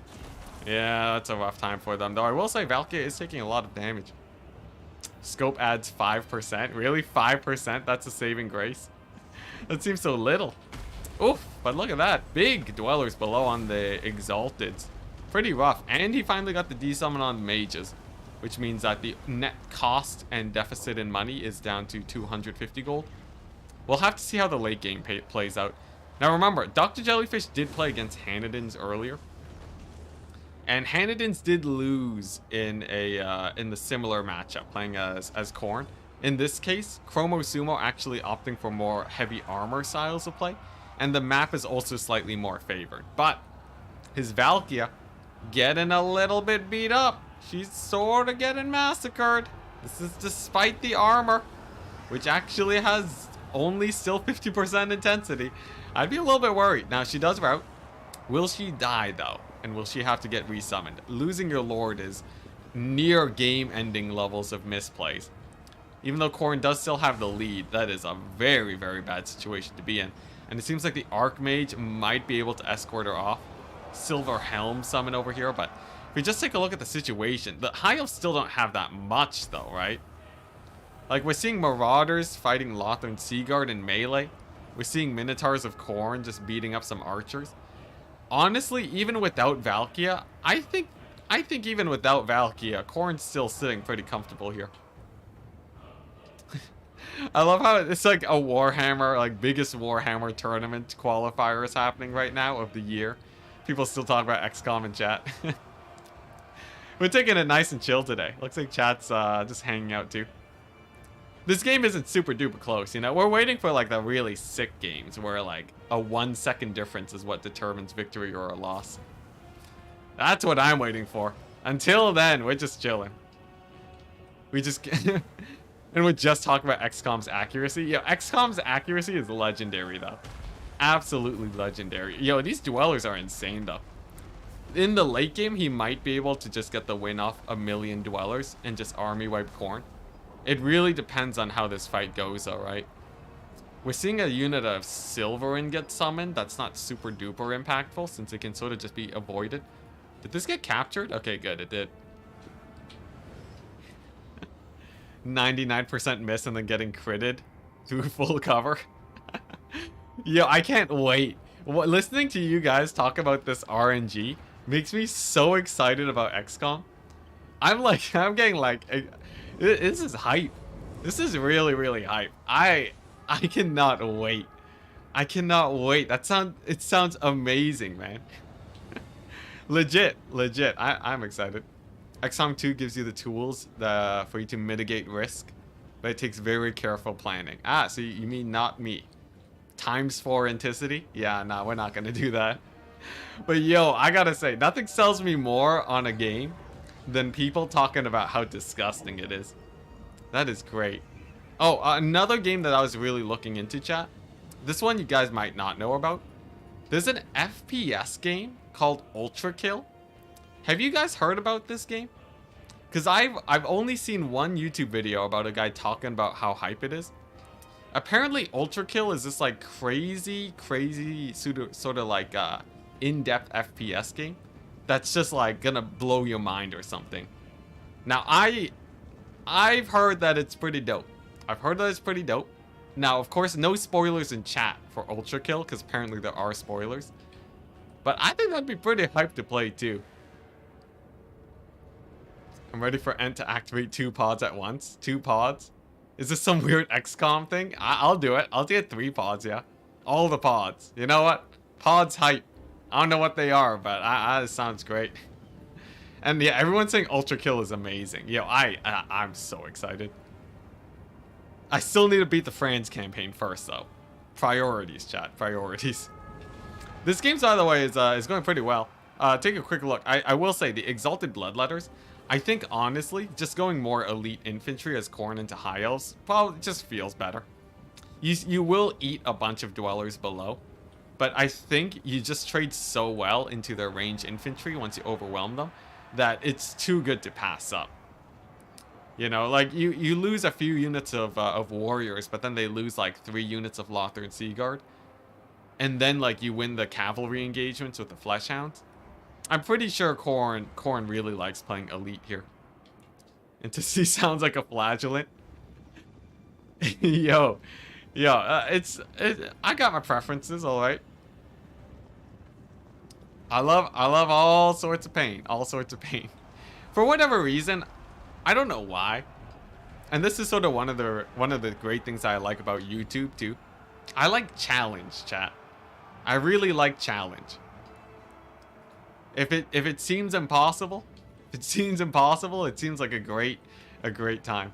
Yeah, that's a rough time for them. Though I will say Valkyrie is taking a lot of damage. Scope adds 5%. Really? 5%? That's a saving grace? That seems so little. Oof, but look at that. Big dwellers below on the Exalteds. Pretty rough. And he finally got the D-summon on mages, which means that the net cost and deficit in money is down to 250 gold. We'll have to see how the late game plays out. Now remember, Dr. Jellyfish did play against Hanadins earlier. And Hanadins did lose in the similar matchup, playing as Khorne. In this case, Chromo Sumo actually opting for more heavy armor styles of play. And the map is also slightly more favored. But his Valkyria getting a little bit beat up. She's sort of getting massacred. This is despite the armor, which actually has only still 50% intensity. I'd be a little bit worried. Now, she does route. Will she die, though? And will she have to get resummoned? Losing your lord is near game-ending levels of misplays. Even though Khorne does still have the lead, that is a very, very bad situation to be in. And it seems like the Archmage might be able to escort her off. Silver Helm summon over here, but if we just take a look at the situation, the High Elves still don't have that much, though, right? Like, we're seeing Marauders fighting Lothern Seaguard in melee. We're seeing Minotaurs of Khorne just beating up some archers. Honestly, even without Valkyria, I think even without Valkyria, Khorne's still sitting pretty comfortable here. I love how it's like a Warhammer, like biggest Warhammer tournament qualifier is happening right now of the year. People still talk about XCOM in chat. We're taking it nice and chill today. Looks like chat's just hanging out too. This game isn't super duper close, you know? We're waiting for like the really sick games where like a 1 second difference is what determines victory or a loss. That's what I'm waiting for. Until then, we're just chilling. We just... And we're just talking about XCOM's accuracy. Yo, XCOM's accuracy is legendary, though. Absolutely legendary. Yo, these dwellers are insane, though. In the late game, he might be able to just get the win off a million dwellers and just army wipe Khorne. It really depends on how this fight goes, though, right? We're seeing a unit of Silverin get summoned. That's not super duper impactful since it can sort of just be avoided. Did this get captured? Okay, good, it did. 99% miss and then getting critted through full cover. Yo, I can't wait. Listening to you guys talk about this RNG makes me so excited about XCOM. I'm getting like, this is hype. This is really, really hype. I cannot wait. I cannot wait. It sounds amazing, man. Legit. I'm excited. XCOM 2 gives you the tools for you to mitigate risk, but it takes very careful planning. Ah, so you mean not me. ×4 Enticity? Yeah, nah, we're not gonna do that. But yo, I gotta say, nothing sells me more on a game than people talking about how disgusting it is. That is great. Oh, another game that I was really looking into, chat. This one you guys might not know about. There's an FPS game called Ultra Kill. Have you guys heard about this game? Because I've only seen one YouTube video about a guy talking about how hype it is. Apparently, Ultra Kill is this like crazy sort of like in-depth FPS game that's just like gonna blow your mind or something. Now I've heard that it's pretty dope. Now, of course, no spoilers in chat for Ultra Kill because apparently there are spoilers. But I think that'd be pretty hype to play too. I'm ready for Ent to activate 2 pods at once. 2 pods? Is this some weird XCOM thing? I'll do it. I'll get 3 pods, yeah. All the pods. You know what? Pods hype. I don't know what they are, but it sounds great. And yeah, everyone's saying Ultra Kill is amazing. Yo, I'm so excited. I still need to beat the Franz campaign first, though. Priorities, chat. Priorities. This game, by the way, is going pretty well. Take a quick look. I will say, the Exalted Bloodletters, I think, honestly, just going more elite infantry as Khorne into High Elves probably just feels better. You will eat a bunch of Dwellers below, but I think you just trade so well into their range infantry once you overwhelm them that it's too good to pass up. You know, like, you lose a few units of warriors, but then they lose, like, 3 units of Lothern Seaguard. And then, like, you win the cavalry engagements with the Fleshhounds. I'm pretty sure Khorne really likes playing elite here. Enticity sounds like a flagellant. yo, I got my preferences, all right. I love all sorts of pain, For whatever reason, I don't know why. And this is sort of one of the great things I like about YouTube too. I like challenge, chat. I really like challenge. If it seems impossible, it seems like a great time.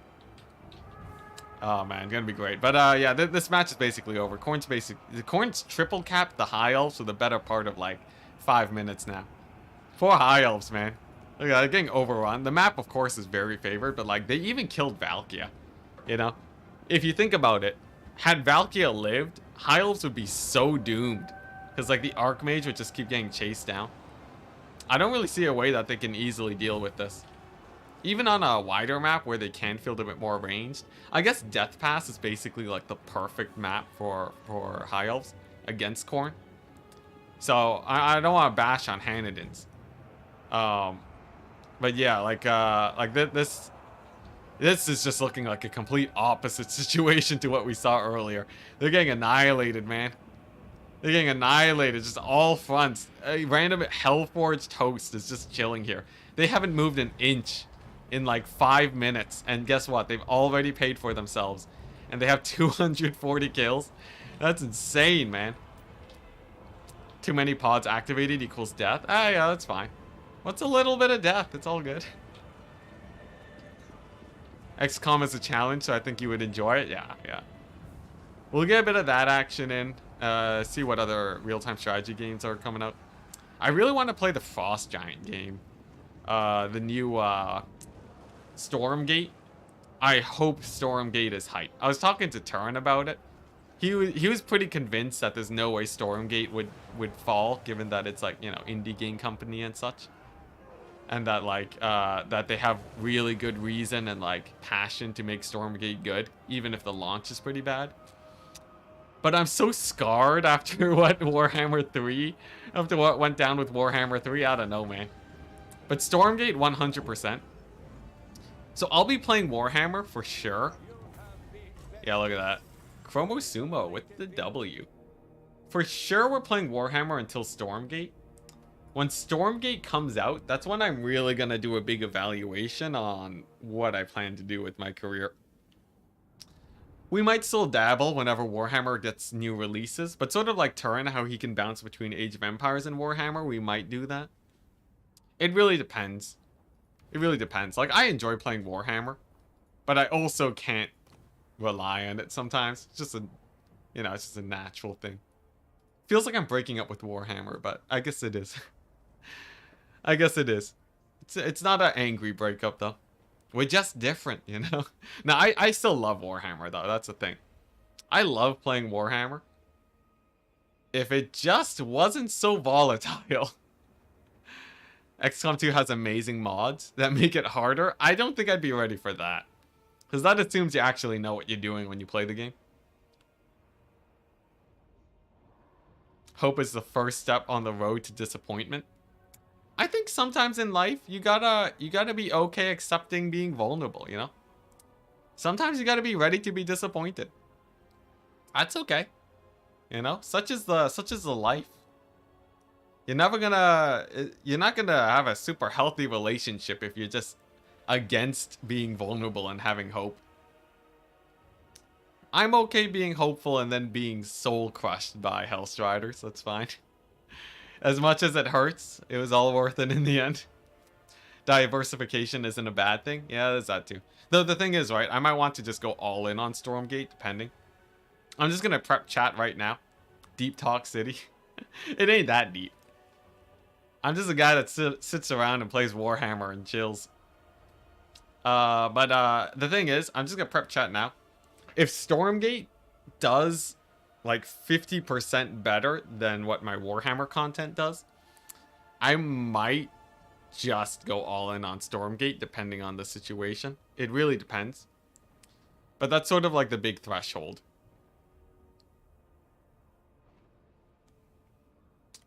Oh man, gonna be great. But yeah, this match is basically over. Khorne's triple capped the High Elves for the better part of like 5 minutes now. 4 High Elves, man. Look at that, getting overrun. The map, of course, is very favored, but like they even killed Valkia. You know, if you think about it, had Valkia lived, High Elves would be so doomed, because like the Archmage would just keep getting chased down. I don't really see a way that they can easily deal with this. Even on a wider map where they can feel a bit more ranged. I guess Death Pass is basically like the perfect map for High Elves against Khorne. So I don't want to bash on Hanadins. But yeah, like this is just looking like a complete opposite situation to what we saw earlier. They're getting annihilated, man. They're getting annihilated, just all fronts. A random Hellforged host is just chilling here. They haven't moved an inch in like 5 minutes. And guess what? They've already paid for themselves. And they have 240 kills. That's insane, man. Too many pods activated equals death. Ah, yeah, that's fine. What's a little bit of death? It's all good. XCOM is a challenge, so I think you would enjoy it. Yeah. We'll get a bit of that action in. See what other real-time strategy games are coming out. I really want to play the Frost Giant game. The new Stormgate. I hope Stormgate is hype. I was talking to Turin about it. He was pretty convinced that there's no way Stormgate would fall, given that it's like, you know, indie game company and such. and that like that they have really good reason and like passion to make Stormgate good, even if the launch is pretty bad. But I'm so scarred after what Warhammer 3, after what went down with Warhammer 3. I don't know, man. But Stormgate 100%. So I'll be playing Warhammer for sure. Yeah, look at that. Chromo Sumo with the W. For sure we're playing Warhammer until Stormgate. When Stormgate comes out, that's when I'm really gonna do a big evaluation on what I plan to do with my career. We might still dabble whenever Warhammer gets new releases, but sort of like Turin, how he can bounce between Age of Empires and Warhammer, we might do that. It really depends. It really depends. Like, I enjoy playing Warhammer, but I also can't rely on it sometimes. It's just a, you know, it's just a natural thing. Feels like I'm breaking up with Warhammer, but I guess it is. I guess it is. It's not an angry breakup, though. We're just different, you know? Now, I still love Warhammer, though. That's the thing. I love playing Warhammer. If it just wasn't so volatile. XCOM 2 has amazing mods that make it harder. I don't think I'd be ready for that. Because that assumes you actually know what you're doing when you play the game. Hope is the first step on the road to disappointment. I think sometimes in life you gotta be okay accepting being vulnerable, you know? Sometimes you gotta be ready to be disappointed. That's okay. You know? Such is the life. You're not gonna have a super healthy relationship if you're just against being vulnerable and having hope. I'm okay being hopeful and then being soul crushed by Hellstriders. That's fine. As much as it hurts, it was all worth it in the end. Diversification isn't a bad thing. Yeah, there's that too. Though the thing is, right, I might want to just go all in on Stormgate, depending. I'm just gonna prep chat right now. Deep Talk City. It ain't that deep. I'm just a guy that sits around and plays Warhammer and chills. But the thing is, I'm just gonna prep chat now. If Stormgate does like 50% better than what my Warhammer content does, I might just go all in on Stormgate depending on the situation. It really depends. But that's sort of like the big threshold.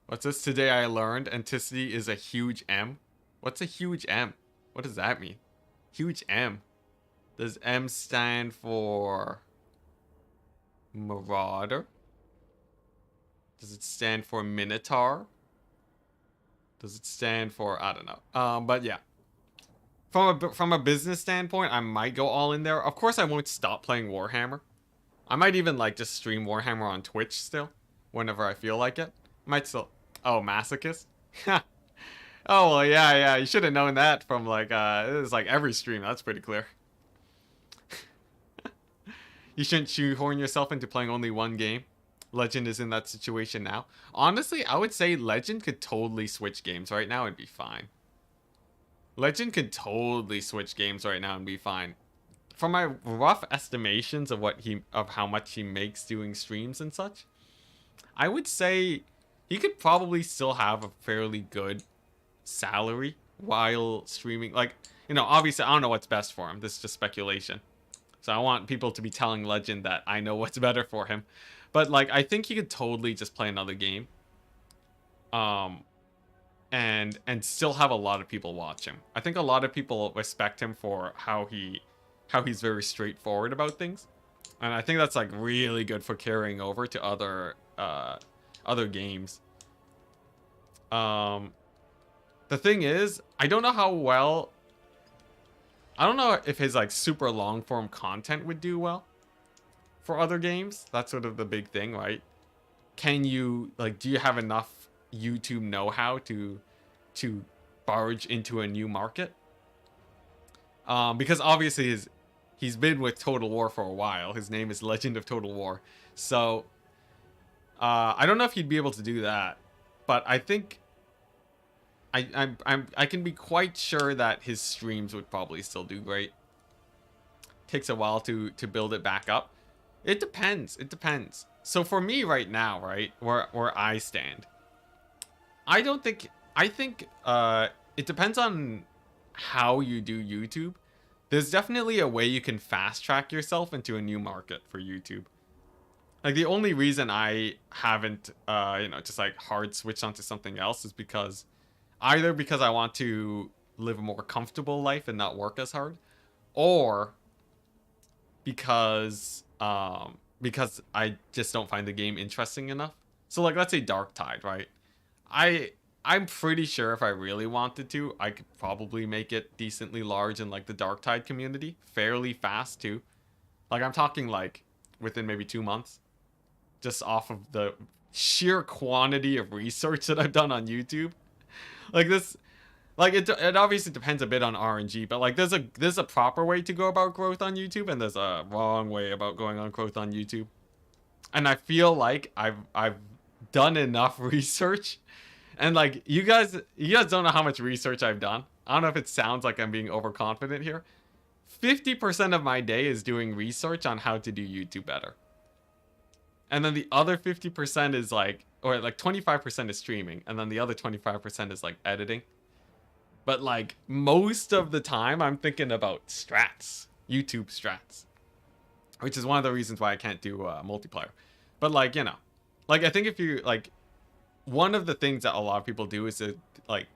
What's this? Today I learned Enticity is a huge M. What's a huge M? What does that mean? Huge M. Does M stand for Marauder? Does it stand for Minotaur? Does it stand for, I don't know. But yeah. From a business standpoint, I might go all in there. Of course, I won't stop playing Warhammer. I might even like just stream Warhammer on Twitch still, whenever I feel like it. Might still. Oh, Masochist? Oh, well, yeah. You should have known that from like, it was like every stream. That's pretty clear. You shouldn't shoehorn yourself into playing only one game. Legend is in that situation now. Honestly, I would say Legend could totally switch games right now and be fine. Legend could totally switch games right now and be fine. From my rough estimations of how much he makes doing streams and such, I would say he could probably still have a fairly good salary while streaming. Like, you know, obviously I don't know what's best for him. This is just speculation. So I want people to be telling Legend that I know what's better for him. But like, I think he could totally just play another game. And still have a lot of people watch him. I think a lot of people respect him for how he's very straightforward about things. And I think that's like really good for carrying over to other games. The thing is, I don't know if his like super long form content would do well for other games. That's sort of the big thing, right? Can you like, do you have enough YouTube know-how to barge into a new market? Because obviously he's been with Total War for a while. His name is Legend of Total War. So I don't know if he'd be able to do that, but I think I can be quite sure that his streams would probably still do great. Takes a while to build it back up. It depends. It depends. So for me right now, right, where I stand, I think it depends on how you do YouTube. There's definitely a way you can fast track yourself into a new market for YouTube. Like the only reason I haven't, just like hard switched onto something else is because either because I want to live a more comfortable life and not work as hard, or because I just don't find the game interesting enough. So like let's say Dark Tide, right? I I'm pretty sure if I really wanted to, I could probably make it decently large in like the Dark Tide community fairly fast too. Like I'm talking like within maybe 2 months, just off of the sheer quantity of research that I've done on YouTube. Like this, like it obviously depends a bit on RNG, but like there's a proper way to go about growth on YouTube, and there's a wrong way about going on growth on YouTube. And I feel like I've done enough research, and like you guys don't know how much research I've done. I don't know if it sounds like I'm being overconfident here. 50% of my day is doing research on how to do YouTube better. And then the other 50% is like, or like 25% is streaming, and then the other 25% is like editing. But like most of the time I'm thinking about strats, YouTube strats, which is one of the reasons why I can't do multiplayer. But like, like I think if you like, one of the things that a lot of people do is to like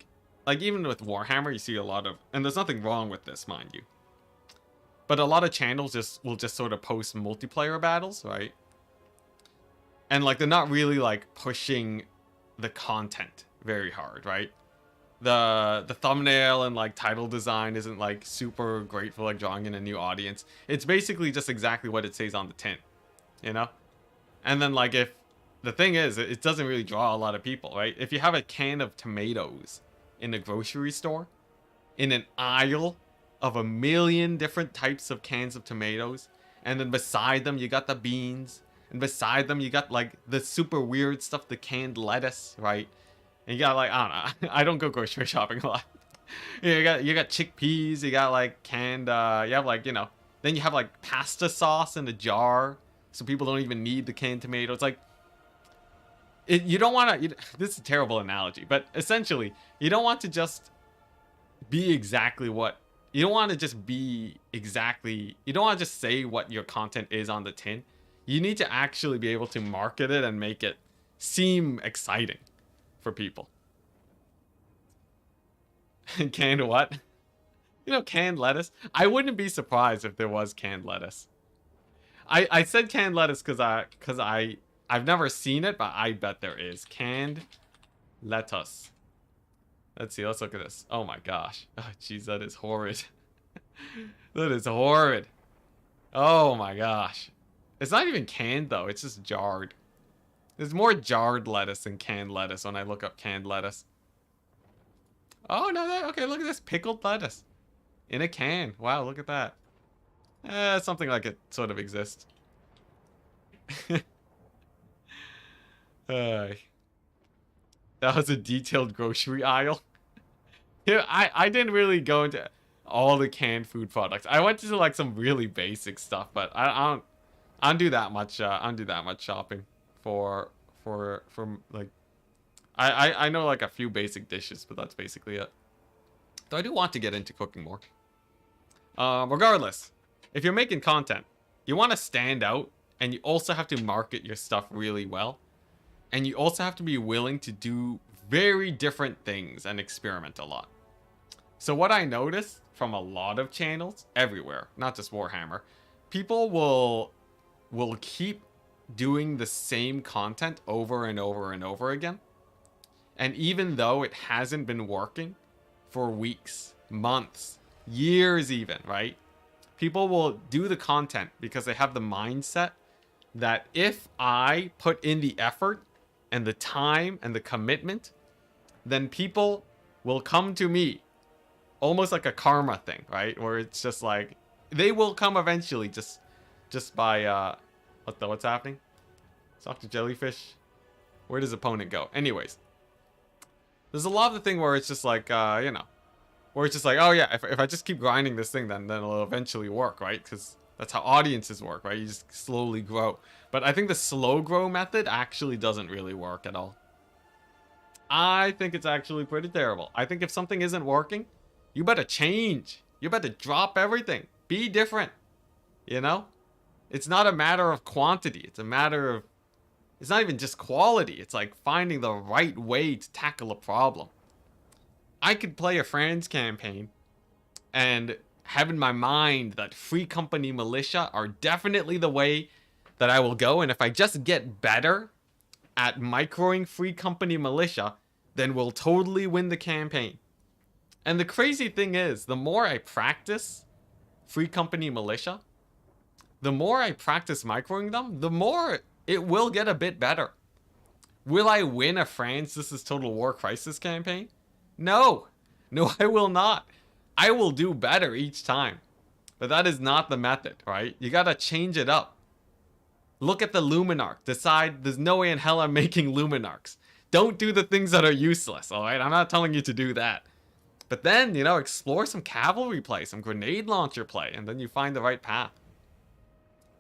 even with Warhammer, you see a lot of, and there's nothing wrong with this, mind you, but a lot of channels will just sort of post multiplayer battles, right? And like they're not really like pushing the content very hard, right? The thumbnail and like title design isn't like super great for like drawing in a new audience. It's basically just exactly what it says on the tin, you know? And then like if the thing is, it doesn't really draw a lot of people, right? If you have a can of tomatoes in a grocery store, in an aisle of a million different types of cans of tomatoes, and then beside them you got the beans, and beside them you got like the super weird stuff, the canned lettuce, right? And you got like, I don't know, I don't go grocery shopping a lot. You got chickpeas, you got like canned, you have like, then you have like pasta sauce in a jar, so people don't even need the canned tomatoes. Like, you don't want to, this is a terrible analogy, but essentially, you don't want to just be exactly what, you don't want to just be exactly, you don't want to just say what your content is on the tin. You need to actually be able to market it and make it seem exciting for people. Canned what? Canned lettuce. I wouldn't be surprised if there was canned lettuce. I said canned lettuce because I've never seen it, but I bet there is canned lettuce. Let's see. Let's look at this. Oh my gosh. Oh jeez, that is horrid. That is horrid. Oh my gosh. It's not even canned though. It's just jarred. There's more jarred lettuce than canned lettuce when I look up canned lettuce. Oh, no, okay, look at this. Pickled lettuce. In a can. Wow, look at that. Something like it sort of exists. That was a detailed grocery aisle. Yeah, I didn't really go into all the canned food products. I went to like some really basic stuff, but I don't do that much. I don't do that much shopping for like I know like a few basic dishes, but that's basically it. Though I do want to get into cooking more. Regardless, if you're making content, you want to stand out, and you also have to market your stuff really well, and you also have to be willing to do very different things and experiment a lot. So what I noticed from a lot of channels everywhere, not just Warhammer, people will keep doing the same content over and over and over again. And even though it hasn't been working for weeks, months, years even, right? People will do the content because they have the mindset that if I put in the effort and the time and the commitment, then people will come to me. Almost like a karma thing, right? Where it's just like, they will come eventually just by, what's happening? Talk to jellyfish. Where does opponent go? Anyways, there's a lot of the thing where it's just like, where it's just like, oh yeah, if I just keep grinding this thing, then it'll eventually work, right? Because that's how audiences work, right? You just slowly grow. But I think the slow grow method actually doesn't really work at all. I think it's actually pretty terrible. I think if something isn't working, you better change. You better drop everything. Be different. You know? It's not a matter of quantity. It's a matter of... It's not even just quality. It's like finding the right way to tackle a problem. I could play a France campaign and have in my mind that free company militia are definitely the way that I will go. And if I just get better at microing free company militia, then we'll totally win the campaign. And the crazy thing is, the more I practice free company militia, the more I practice microing them, the more it will get a bit better. Will I win a France This is Total War Crisis campaign? No. No, I will not. I will do better each time. But that is not the method, right? You gotta change it up. Look at the Luminarch. Decide there's no way in hell I'm making Luminarchs. Don't do the things that are useless, alright? I'm not telling you to do that. But then, you know, explore some cavalry play, some grenade launcher play, and then you find the right path.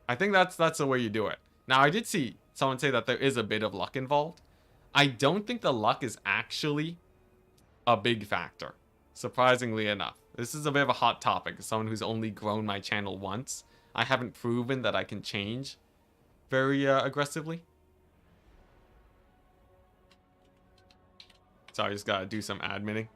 I think that's the way you do it. Now, I did see someone say that there is a bit of luck involved. I don't think the luck is actually a big factor, surprisingly enough. This is a bit of a hot topic. As someone who's only grown my channel once, I haven't proven that I can change very aggressively. So I just gotta do some adminning.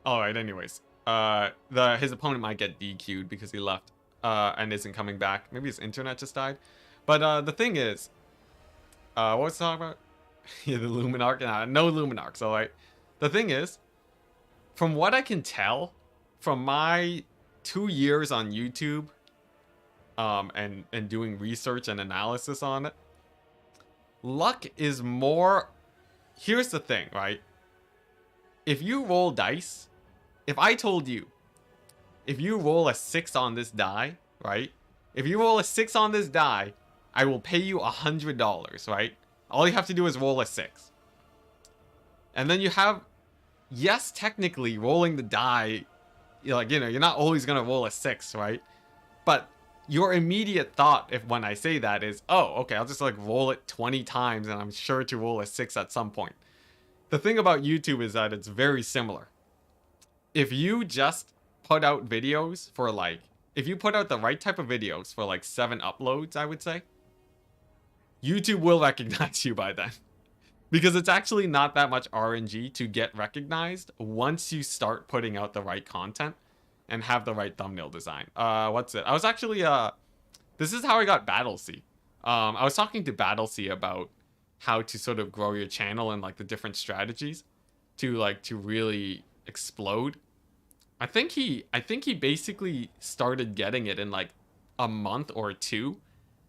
Alright, anyways. His opponent might get DQ'd because he left and isn't coming back. Maybe his internet just died. But the thing is, what was I talking about? Yeah, the Luminarch. Nah, no Luminarchs, alright. The thing is, from what I can tell, from my 2 years on YouTube, and doing research and analysis on it, luck is more... Here's the thing, right? If you roll dice, if I told you, if you roll a 6 on this die, right? If you roll a 6 on this die, I will pay you $100, right? All you have to do is roll a 6. And then you have, yes, technically rolling the die, you're not always gonna roll a 6, right? But your immediate thought, when I say that, is, oh, okay, I'll just like roll it 20 times and I'm sure to roll a 6 at some point. The thing about YouTube is that it's very similar. If you just put out videos for like, if you put out the right type of videos for like 7 uploads, I would say, YouTube will recognize you by then. Because it's actually not that much RNG to get recognized once you start putting out the right content and have the right thumbnail design. What's it? I was actually, this is how I got Battlesea. I was talking to Battlesea about how to sort of grow your channel and like the different strategies to really explode. I think he basically started getting it in like a month or 2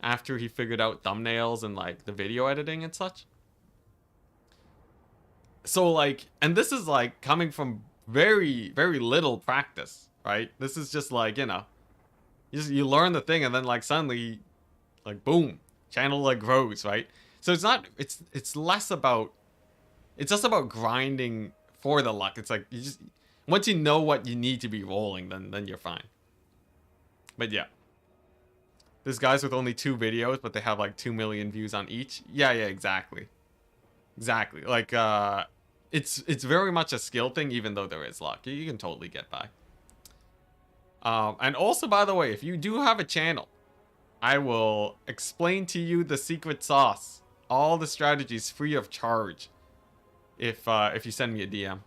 after he figured out thumbnails and like the video editing and such. So like, and this is like coming from very, very little practice, right? This is just like, you learn the thing and then like suddenly, like boom, channel like grows, right? So it's not, it's less about, it's just about grinding for the luck. It's like, once you know what you need to be rolling, then you're fine. But yeah. There's guys with only 2 videos, but they have like 2 million views on each. Yeah, exactly. Exactly. Like, it's very much a skill thing, even though there is luck. You can totally get by. And also, by the way, if you do have a channel, I will explain to you the secret sauce. All the strategies free of charge. If you send me a DM.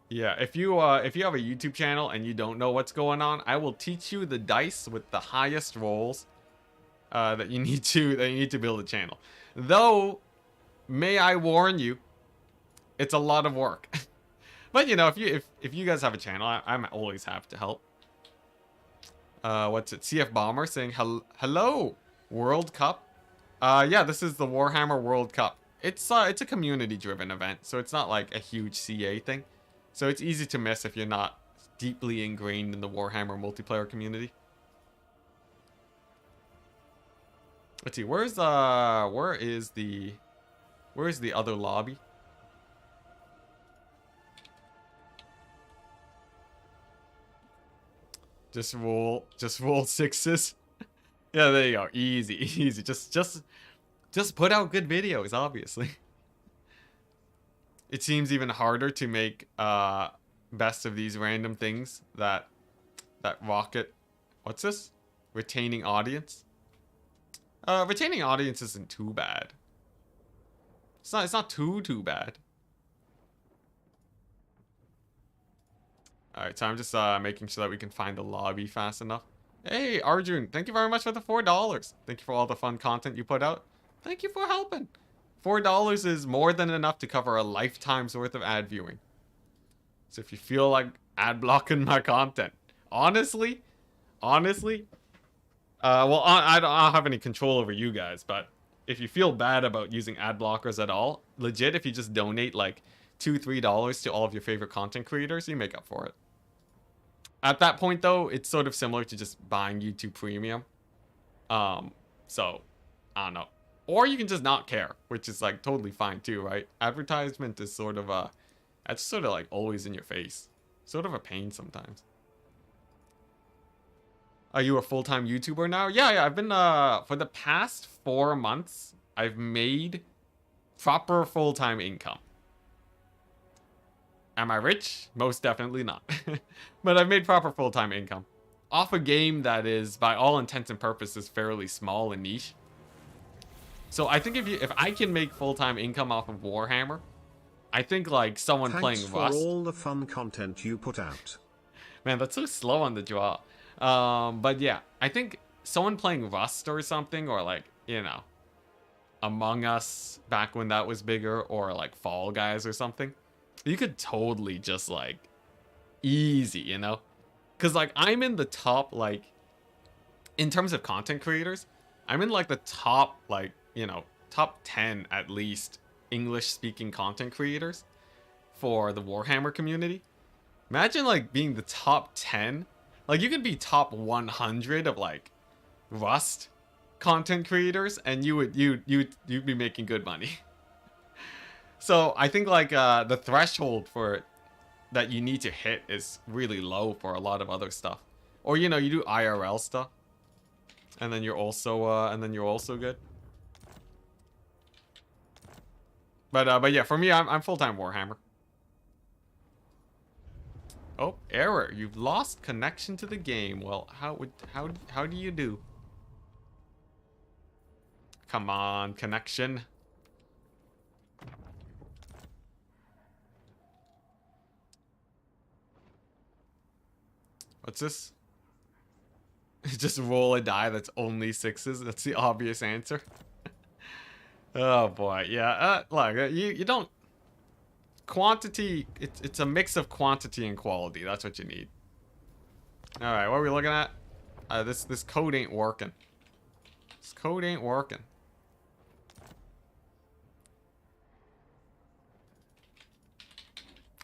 Yeah, if you have a YouTube channel and you don't know what's going on, I will teach you the dice with the highest rolls that you need to build a channel. Though, may I warn you, it's a lot of work. But if you guys have a channel, I'm always happy to help. What's it? CF Bomber saying hello World Cup. Yeah, this is the Warhammer World Cup. It's a community driven event, so it's not like a huge CA thing. So it's easy to miss if you're not deeply ingrained in the Warhammer multiplayer community. Let's see, where is the other lobby? Just roll sixes. Yeah, there you go. Easy, easy. Just put out good videos, obviously. It seems even harder to make best of these random things that rocket. What's this? Retaining audience. Retaining audience isn't too bad. It's not too bad. Alright, so I'm just making sure that we can find the lobby fast enough. Hey, Arjun, thank you very much for the $4. Thank you for all the fun content you put out. Thank you for helping. $4 is more than enough to cover a lifetime's worth of ad viewing. So if you feel like ad blocking my content, honestly, well, I don't have any control over you guys, but if you feel bad about using ad blockers at all, legit, if you just donate like $2, $3 to all of your favorite content creators, you make up for it. At that point, though, it's sort of similar to just buying YouTube Premium. So, I don't know. Or you can just not care, which is like totally fine too, right? Advertisement is sort of that's sort of like always in your face. Sort of a pain sometimes. Are you a full-time YouTuber now? Yeah, I've been, for the past 4 months, I've made proper full-time income. Am I rich? Most definitely not. But I've made proper full-time income. Off a game that is, by all intents and purposes, fairly small and niche. So I think if I can make full-time income off of Warhammer, I think like someone playing Rust. Thanks for all the fun content you put out. Man, that's so slow on the draw. But yeah, I think someone playing Rust or something, or like, you know, Among Us back when that was bigger, or like Fall Guys or something, you could totally just like easy, you know? Because like I'm in the top, like in terms of content creators, I'm in like the top, like, you know, top 10 at least English speaking content creators for the Warhammer community. Imagine like being the top 10. Like you could be top 100 of like Rust content creators and you'd be making good money. So I think like the threshold for that you need to hit is really low for a lot of other stuff. Or you know, you do IRL stuff and then you're also good. But yeah, for me, I'm full-time Warhammer. Oh, error! You've lost connection to the game. Well, how do you do? Come on, connection. What's this? Just roll a die that's only sixes. That's the obvious answer. Oh boy, yeah. Look, you don't. Quantity. It's a mix of quantity and quality. That's what you need. All right, what are we looking at? This code ain't working. This code ain't working.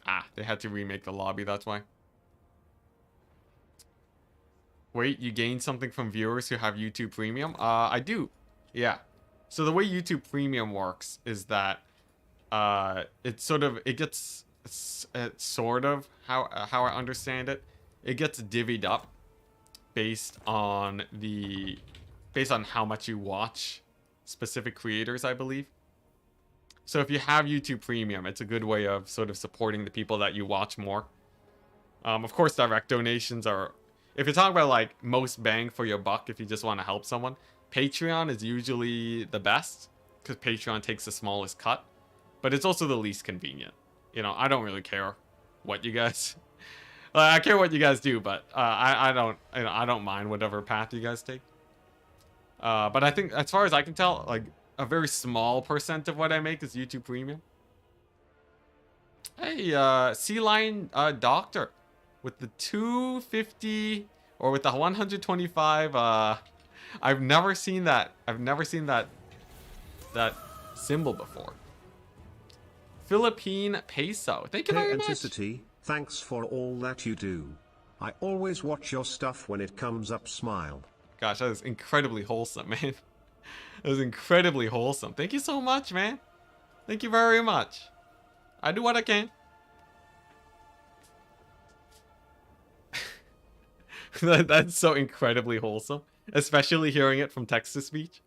Ah, they had to remake the lobby. That's why. Wait, you gain something from viewers who have YouTube Premium? I do. Yeah. So the way YouTube Premium works is that it's sort of how I understand it. It gets divvied up based on how much you watch specific creators, I believe. So if you have YouTube Premium, it's a good way of sort of supporting the people that you watch more. Of course, direct donations are, if you're talking about like most bang for your buck, if you just want to help someone, Patreon is usually the best because Patreon takes the smallest cut, but it's also the least convenient. You know, I don't really care what you guys. I care what you guys do, but I don't mind whatever path you guys take. But I think, as far as I can tell, like a very small percent of what I make is YouTube Premium. Hey, Sea Lion Doctor, with the 250 or with the 125. I've never seen that. I've never seen that symbol before. Philippine peso. Thank you very much. Enticity, thanks for all that you do. I always watch your stuff when it comes up. Smile. Gosh, that is incredibly wholesome, man. That was incredibly wholesome. Thank you so much, man. Thank you very much. I do what I can. That's so incredibly wholesome, especially hearing it from text-to-speech.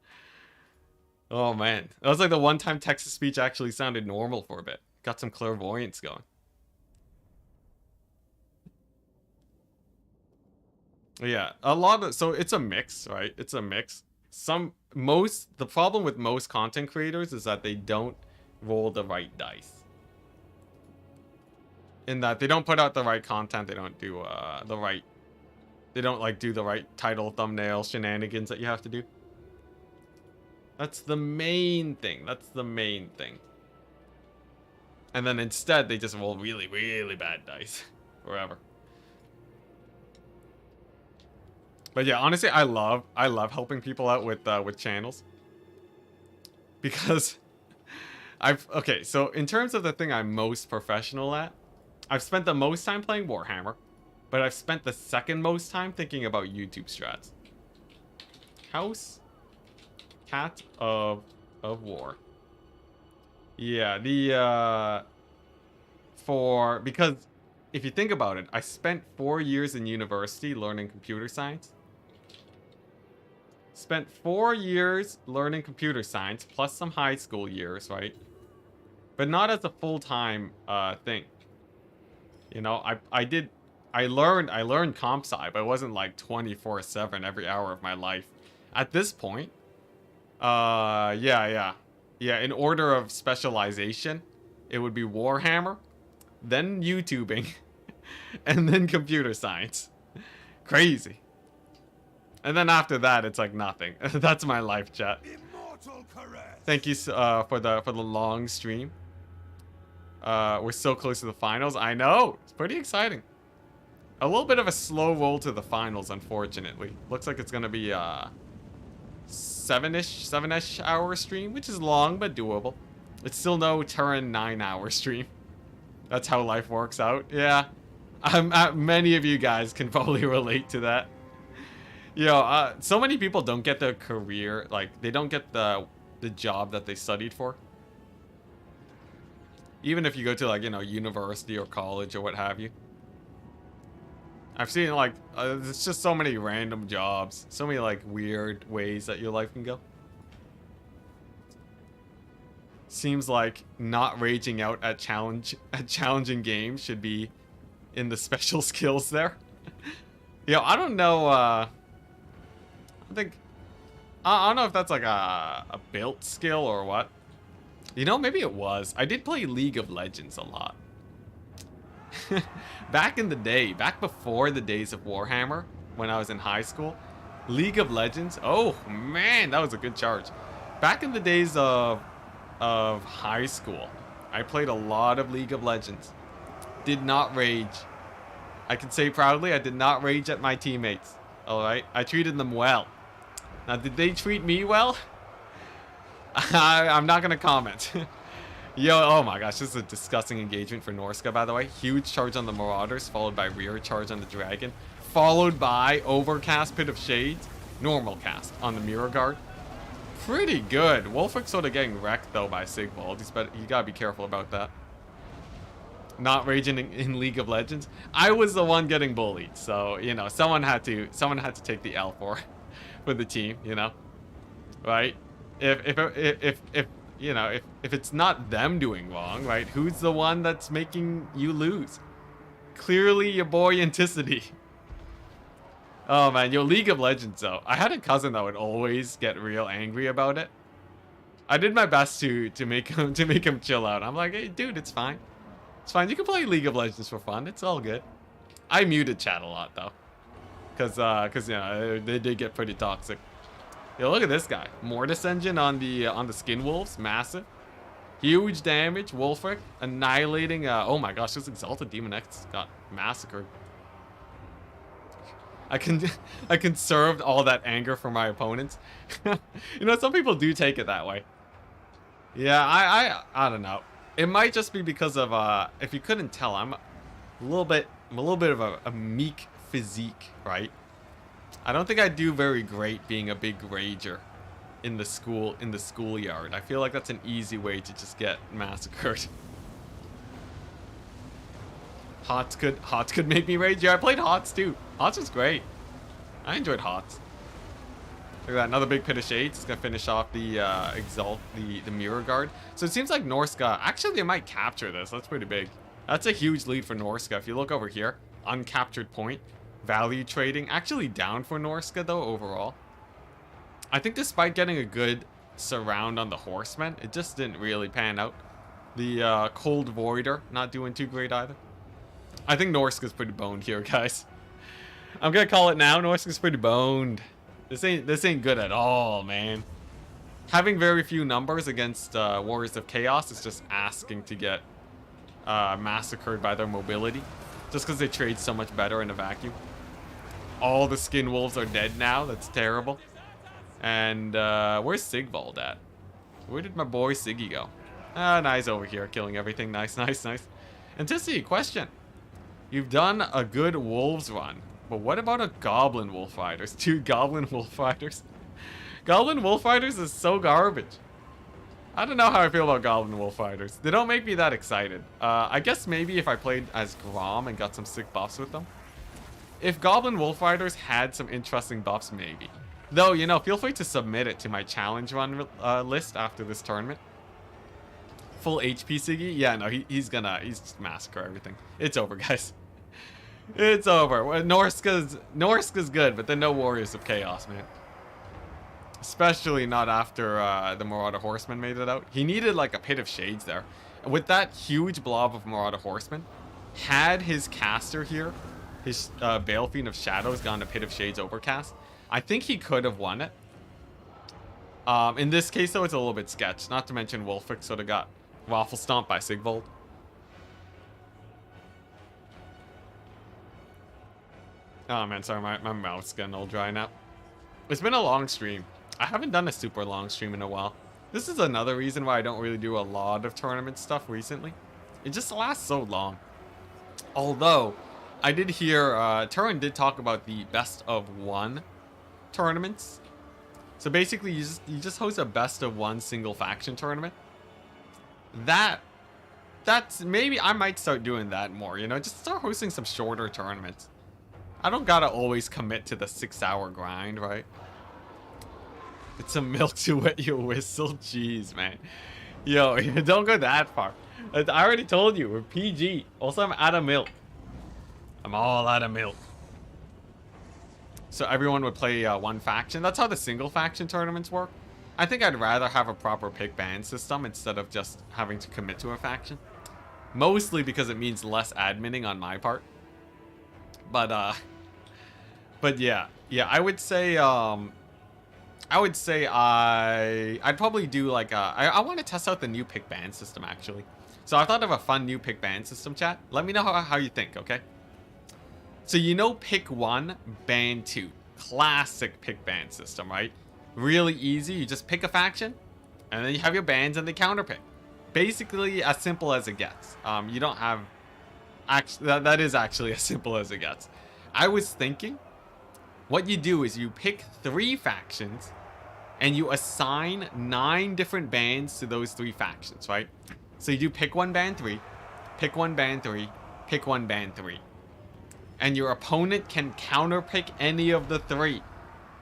Oh man, that was like the one time text-to-speech actually sounded normal for a bit. Got some clairvoyance going. Yeah, a lot of, so it's a mix, right? It's a mix. The problem with most content creators is that they don't roll the right dice. In that they don't put out the right content, they don't do they don't like do the right title, thumbnail, shenanigans that you have to do. That's the main thing. That's the main thing. And then instead they just roll really, really bad dice forever. But yeah, honestly, I love helping people out with channels, because okay, so in terms of the thing I'm most professional at, I've spent the most time playing Warhammer, but I've spent the second most time thinking about YouTube strats. House Cat of War. Yeah, because if you think about it, I spent 4 years in university learning computer science. Spent 4 years learning computer science, plus some high school years, right? But not as a full-time thing. You know, I learned comp sci, but it wasn't like 24/7 every hour of my life. At this point, yeah, in order of specialization, it would be Warhammer, then YouTubing, and then computer science. Crazy. And then after that, it's like nothing. That's my life, chat. Thank you for the long stream. We're so close to the finals. I know. It's pretty exciting. A little bit of a slow roll to the finals, unfortunately. Looks like it's gonna be seven-ish hour stream, which is long but doable. It's still no Turin 9-hour stream. That's how life works out. Yeah. Many of you guys can probably relate to that. You know, so many people don't get the career, like, they don't get the job that they studied for. Even if you go to, like, you know, university or college or what have you. I've seen, like, there's just so many random jobs. So many, like, weird ways that your life can go. Seems like not raging out at challenging games should be in the special skills there. You know, I don't know, I don't know if that's like a built skill or what. You know, maybe it was. I did play League of Legends a lot. Back in the day, back before the days of Warhammer, when I was in high school, League of Legends, oh man, that was a good charge. Back in the days of high school, I played a lot of League of Legends. Did not rage. I can say proudly, I did not rage at my teammates. Alright? I treated them well. Now, did they treat me well? I'm not gonna comment. Yo, oh my gosh, this is a disgusting engagement for Norska, by the way. Huge charge on the Marauders, followed by rear charge on the Dragon, followed by overcast Pit of Shades, normal cast on the Mirror Guard. Pretty good. Wolfric sort of getting wrecked though by Sigvald. You gotta be careful about that. Not raging in League of Legends. I was the one getting bullied, so you know someone had to take the L for the team, you know, right? If you know if it's not them doing wrong, right? Who's the one that's making you lose? Clearly, your boy Enticity. Oh man, yo, League of Legends though. I had a cousin that would always get real angry about it. I did my best to make him chill out. I'm like, hey, dude, it's fine. It's fine. You can play League of Legends for fun. It's all good. I muted chat a lot though, cause you know they did get pretty toxic. Yo, look at this guy. Mortis engine on the Skin Wolves, massive, huge damage. Wolfric annihilating. Oh my gosh, this Exalted Demon X got massacred. I conserved all that anger from my opponents. You know, some people do take it that way. Yeah, I don't know. It might just be because of if you couldn't tell, I'm a little bit of a meek physique, right? I don't think I do very great being a big rager in the schoolyard. I feel like that's an easy way to just get massacred. Hots could make me rage. Yeah, I played Hots too. Hots was great. I enjoyed Hots. Look at that, another big pit of shades. It's gonna finish off the Exalt, the Mirror Guard. So it seems like Norska, actually they might capture this. That's pretty big. That's a huge lead for Norska. If you look over here, uncaptured point, value trading, actually down for Norska though overall. I think despite getting a good surround on the Horsemen, it just didn't really pan out. The Cold Voider not doing too great either. I think Norska's pretty boned here, guys. I'm gonna call it now. Norska's pretty boned. This ain't good at all, man. Having very few numbers against Warriors of Chaos is just asking to get massacred by their mobility. Just because they trade so much better in a vacuum. All the Skin Wolves are dead now. That's terrible. And where's Sigvald at? Where did my boy Siggy go? Ah, nice over here, killing everything. Nice, nice, nice. Enticity, question. You've done a good Wolves run. But what about a Goblin Wolf Fighters? 2 Goblin Wolf Fighters? Goblin Wolf Fighters is so garbage. I don't know how I feel about Goblin Wolf Fighters. They don't make me that excited. I guess maybe if I played as Grom and got some sick buffs with them. If Goblin Wolf Fighters had some interesting buffs, maybe. Though, you know, feel free to submit it to my challenge run list after this tournament. Full HP Siggy? Yeah, no, he's just massacre everything. It's over, guys. It's over. Norska's good, but then no Warriors of Chaos, man. Especially not after the Marauder Horseman made it out. He needed like a Pit of Shades there. With that huge blob of Marauder Horseman, had his caster here, his Balefiend of Shadows gone to Pit of Shades Overcast, I think he could have won it. In this case, though, it's a little bit sketch. Not to mention Wolfric sort of got waffle stomped by Sigvald. Oh man, sorry, my mouth's getting all dry now. It's been a long stream. I haven't done a super long stream in a while. This is another reason why I don't really do a lot of tournament stuff recently. It just lasts so long. Although, I did hear, Turin did talk about the best of 1 tournaments. So basically, you just host a best of 1 single faction tournament. That's maybe I might start doing that more, you know, just start hosting some shorter tournaments. I don't gotta always commit to the 6-hour grind, right? It's a milk to wet your whistle. Jeez, man. Yo, don't go that far. I already told you, we're PG. Also, I'm out of milk. I'm all out of milk. So everyone would play 1 faction. That's how the single faction tournaments work. I think I'd rather have a proper pick ban system instead of just having to commit to a faction. Mostly because it means less adminning on my part. But yeah, I would say I'd probably do like I want to test out the new pick ban system actually. So I thought of a fun new pick ban system, chat. Let me know how you think, okay? So you know, pick 1, ban 2. Classic pick ban system, right? Really easy. You just pick a faction, and then you have your bans and they counter pick. Basically as simple as it gets. You don't have that is actually as simple as it gets. I was thinking, what you do is you pick 3 factions, and you assign 9 different bans to those 3 factions, right? So you do pick 1, ban 3, pick 1, ban 3, pick 1, ban 3. And your opponent can counterpick any of the 3.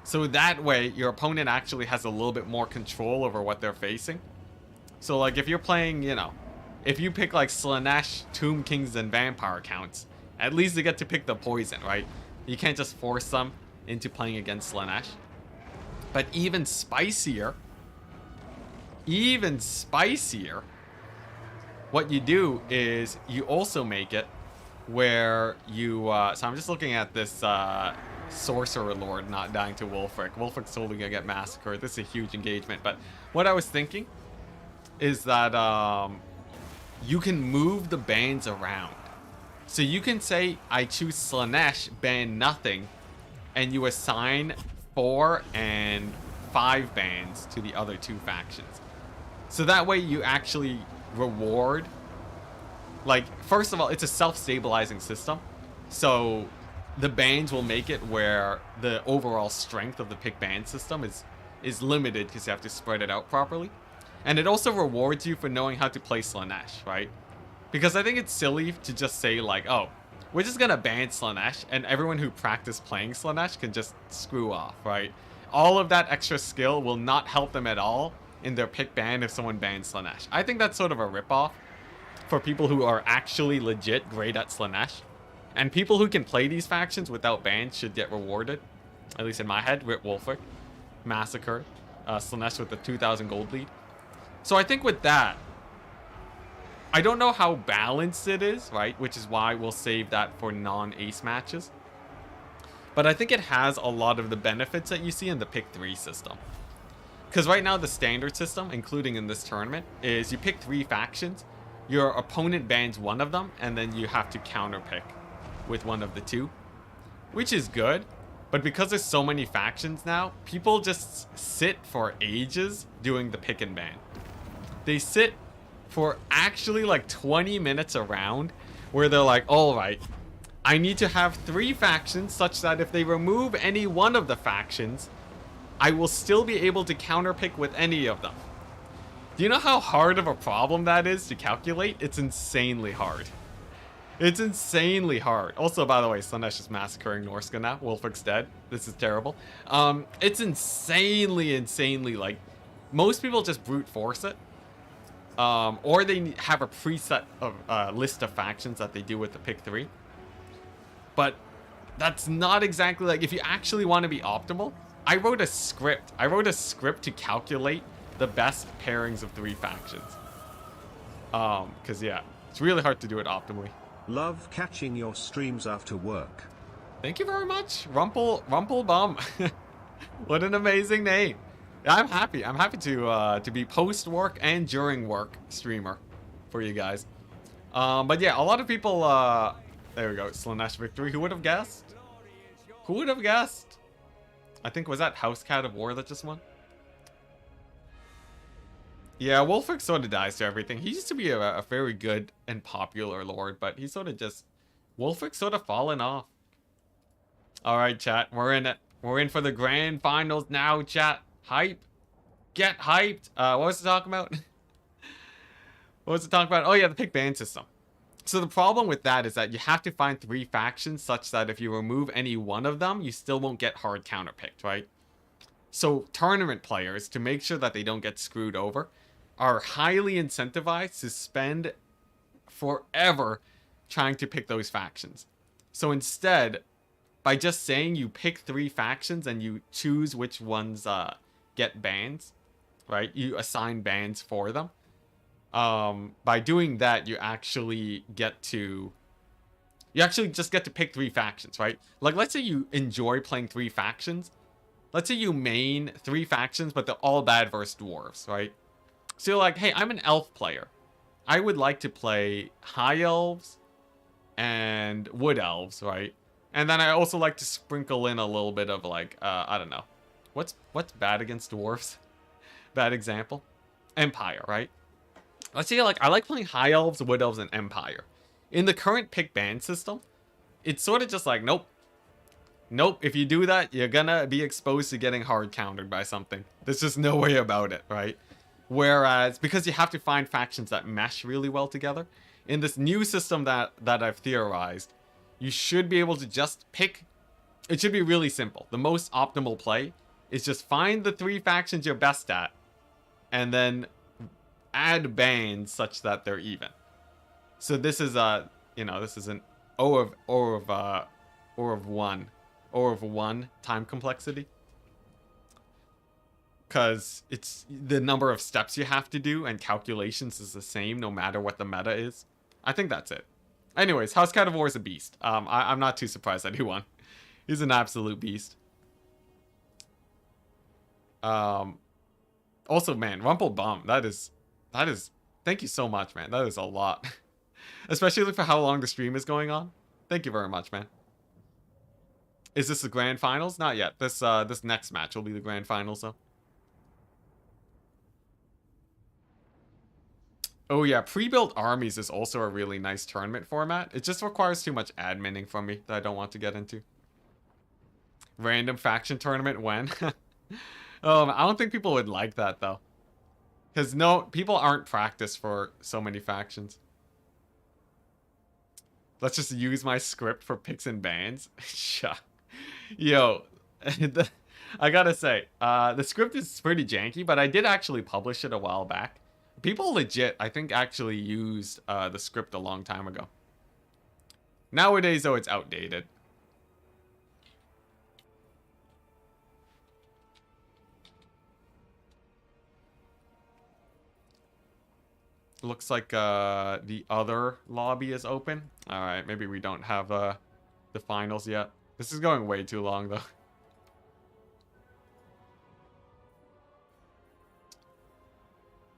So that way, your opponent actually has a little bit more control over what they're facing. So like if you're playing, you know, if you pick like Slaanesh, Tomb Kings, and Vampire counts, at least they get to pick the poison, right? You can't just force them into playing against Slaanesh. But even spicier, what you do is you also make it where you, so I'm just looking at this Sorcerer Lord not dying to Wolfric. Wolfric's totally gonna get massacred. This is a huge engagement, but what I was thinking is that you can move the bans around. So you can say, I choose Slaanesh, ban nothing, and you assign 4 and 5 bans to the other 2 factions. So that way you actually reward, like, first of all, it's a self-stabilizing system. So the bans will make it where the overall strength of the pick ban system is limited because you have to spread it out properly. And it also rewards you for knowing how to play Slaanesh, right? Because I think it's silly to just say like, oh, We're just gonna ban Slaanesh, and everyone who practiced playing Slaanesh can just screw off, right? All of that extra skill will not help them at all in their pick ban if someone bans Slaanesh. I think that's sort of a ripoff for people who are actually legit great at Slaanesh. And people who can play these factions without bans should get rewarded. At least in my head, Rit Wolfric, Massacre, Slaanesh with the 2,000 gold lead. So I think with that, I don't know how balanced it is, right? Which is why we'll save that for non-ace matches. But I think it has a lot of the benefits that you see in the pick 3 system. Because right now the standard system, including in this tournament, is you pick 3 factions, your opponent bans one of them, and then you have to counter pick with one of the 2. Which is good, but because there's so many factions now, people just sit for ages doing the pick and ban. They sit for actually like 20 minutes around where they're like, alright, I need to have 3 factions such that if they remove any one of the factions, I will still be able to counterpick with any of them. Do you know how hard of a problem that is to calculate? It's insanely hard. It's insanely hard. Also, by the way, Slaanesh is massacring Norska now. Wolfric's dead. This is terrible. It's insanely, like, most people just brute force it. Or they have a preset of list of factions that they do with the pick 3. But that's not exactly like, if you actually want to be optimal, I wrote a script. I wrote a script to calculate the best pairings of 3 factions. Because yeah, it's really hard to do it optimally. Love catching your streams after work. Thank you very much, Rumplebum. What an amazing name. I'm happy. I'm happy to be post work and during work streamer for you guys. But yeah, a lot of people. There we go. Slaanesh victory. Who would have guessed? Who would have guessed? I think was that House Cat of War that just won. Yeah, Wolfric sort of dies to everything. He used to be a very good and popular lord, but he's sort of just... Wolfric's sort of fallen off. Alright, chat. We're in it. We're in for the grand finals now, chat. Hype. Get hyped. What was it talking about? What was it talking about? Oh, yeah, the pick ban system. So the problem with that is that you have to find 3 factions such that if you remove any one of them, you still won't get hard counterpicked, right? So tournament players, to make sure that they don't get screwed over, are highly incentivized to spend forever trying to pick those factions. So instead, by just saying you pick 3 factions and you choose which ones get bans, right? You assign bans for them. By doing that, you actually just get to pick 3 factions, right? Like, let's say you enjoy playing 3 factions. Let's say you main 3 factions, but they're all bad versus dwarves, right? So you're like, hey, I'm an elf player. I would like to play high elves and wood elves, right? And then I also like to sprinkle in a little bit of like, I don't know. What's bad against dwarves? Bad example. Empire, right? Let's say like, I like playing high elves, wood elves, and empire. In the current pick ban system, it's sort of just like, nope. Nope, if you do that, you're gonna be exposed to getting hard countered by something. There's just no way about it, right? Whereas, because you have to find factions that mesh really well together, in this new system that I've theorized, you should be able to just pick... It should be really simple. The most optimal play is just find the 3 factions you're best at, and then add bans such that they're even. So this is this is an O of 1 time complexity. Because it's the number of steps you have to do and calculations is the same no matter what the meta is. I think that's it. Anyways, House Cat of War is a beast. I'm not too surprised that he won. He's an absolute beast. Also, man, Rumplebum, that is... Thank you so much, man. That is a lot. Especially for how long the stream is going on. Thank you very much, man. Is this the grand finals? Not yet. This next match will be the grand finals, though. Oh yeah, pre-built armies is also a really nice tournament format. It just requires too much adminning from me that I don't want to get into. Random faction tournament when? I don't think people would like that though. Because no, people aren't practiced for so many factions. Let's just use my script for picks and bans. Yo, I gotta say, the script is pretty janky, but I did actually publish it a while back. People legit, I think, actually used the script a long time ago. Nowadays, though, it's outdated. Looks like the other lobby is open. All right, maybe we don't have the finals yet. This is going way too long, though.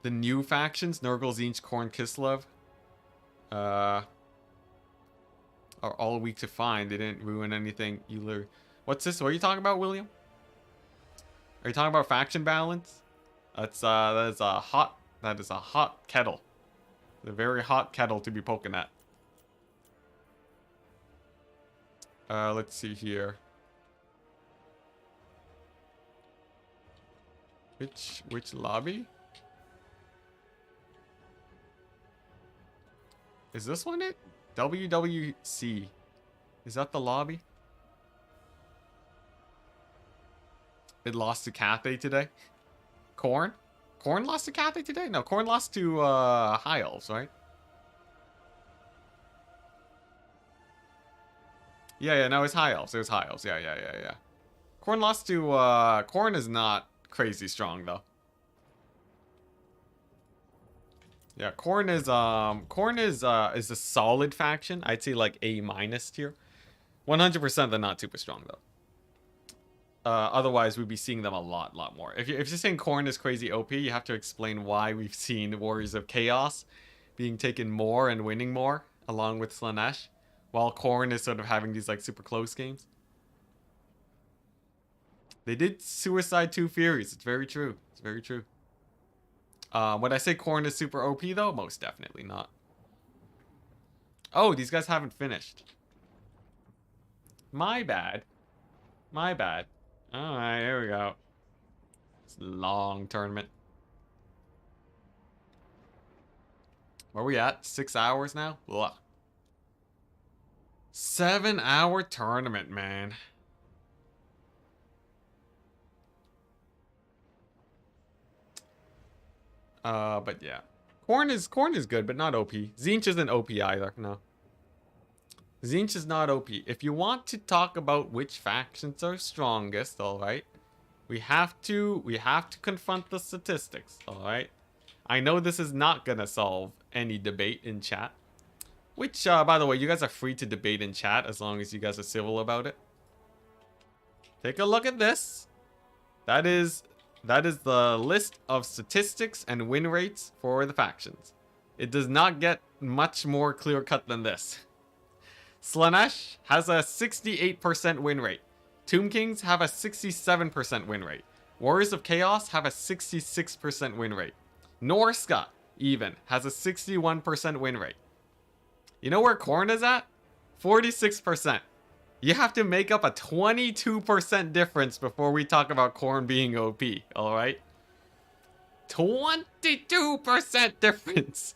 The new factions, Nurgle, Tzeentch, Khorne, Kislev, are all weak to find. They didn't ruin anything. What's this? What are you talking about, William? Are you talking about faction balance? That is a hot kettle. A very hot kettle to be poking at. Let's see here. Which lobby? Is this one it? WWC. Is that the lobby? It lost to Cathay today. Khorne? Khorne lost to Cathay today? No, Khorne lost to High Elves, right? Yeah, no, it's High Elves. It was High Elves. Yeah. Khorne lost to Khorne is not crazy strong though. Yeah, Khorne is a solid faction. I'd say like A- tier. 100% they're not super strong though. Otherwise, we'd be seeing them a lot more. If you're saying Khorne is crazy OP, you have to explain why we've seen Warriors of Chaos being taken more and winning more, along with Slaanesh, while Khorne is sort of having these like super close games. They did suicide 2 Furies. It's very true. It's very true. Would I say Khorne is super OP though? Most definitely not. Oh, these guys haven't finished. My bad. My bad. Alright, here we go. It's a long tournament. Where are we at? 6 hours now? Ugh. 7-hour tournament, man. But yeah. Khorne is good, but not OP. Tzeentch isn't OP either, no. Tzeentch is not OP. If you want to talk about which factions are strongest, alright, we have to confront the statistics, alright? I know this is not gonna solve any debate in chat. Which, by the way, you guys are free to debate in chat as long as you guys are civil about it. Take a look at this. That is the list of statistics and win rates for the factions. It does not get much more clear-cut than this. Slaanesh has a 68% win rate. Tomb Kings have a 67% win rate. Warriors of Chaos have a 66% win rate. Norska, even, has a 61% win rate. You know where Khorne is at? 46%. You have to make up a 22% difference before we talk about Khorne being OP, alright? 22% difference!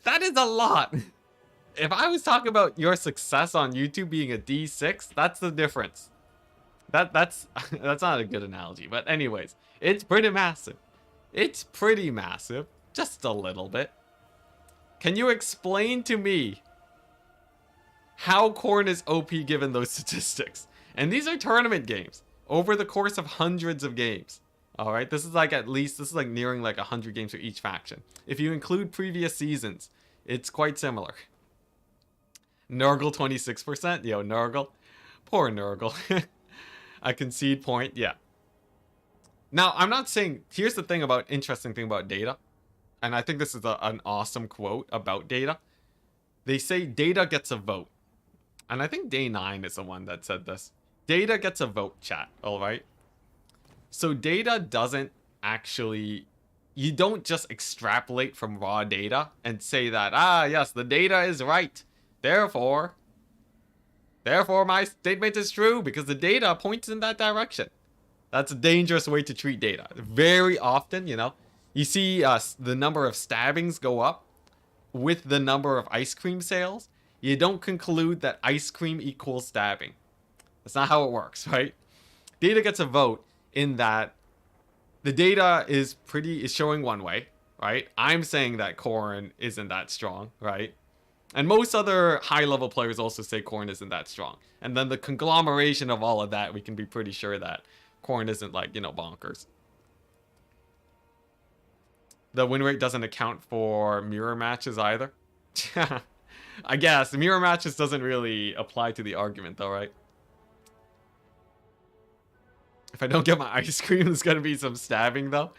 That is a lot! If I was talking about your success on YouTube being a D6, that's the difference. That's not a good analogy, but anyways, it's pretty massive. It's pretty massive, just a little bit. Can you explain to me how Khorne is OP given those statistics? And these are tournament games over the course of hundreds of games. All right, this is like nearing like 100 games for each faction. If you include previous seasons, it's quite similar. Nurgle 26%. Yo, Nurgle. Poor Nurgle. I concede point. Yeah. Now, I'm not saying... Here's the interesting thing about data. And I think this is an awesome quote about data. They say data gets a vote. And I think Day 9 is the one that said this. Data gets a vote, chat. Alright? So data doesn't actually... You don't just extrapolate from raw data and say that, yes, the data is right. Therefore, my statement is true because the data points in that direction. That's a dangerous way to treat data. Very often, you see the number of stabbings go up with the number of ice cream sales. you don't conclude that ice cream equals stabbing. That's not how it works, right? Data gets a vote in that the data is showing one way, right? I'm saying that corn isn't that strong, right? And most other high-level players also say corn isn't that strong. And then the conglomeration of all of that, we can be pretty sure that corn isn't, like, you know, bonkers. The win rate doesn't account for mirror matches either. I guess. The mirror matches doesn't really apply to the argument, though, right? If I don't get my ice cream, there's gonna be some stabbing, though.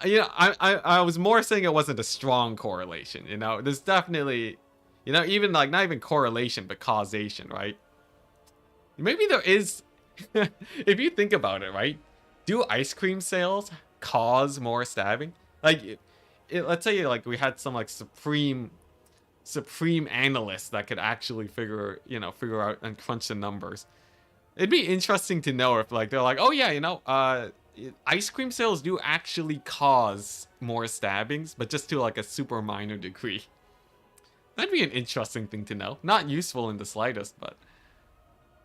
You know, I was more saying it wasn't a strong correlation, you know? There's definitely, you know, even, like, not even correlation, but causation, right? Maybe there is, if you think about it, right? Do ice cream sales cause more stabbing? Like, let's say, like, we had some, like, supreme analyst that could actually figure out and crunch the numbers. It'd be interesting to know if, like, they're like, oh yeah, you know, ice cream sales do actually cause more stabbings, but just to, like, a super minor degree. That'd be an interesting thing to know. Not useful in the slightest, but,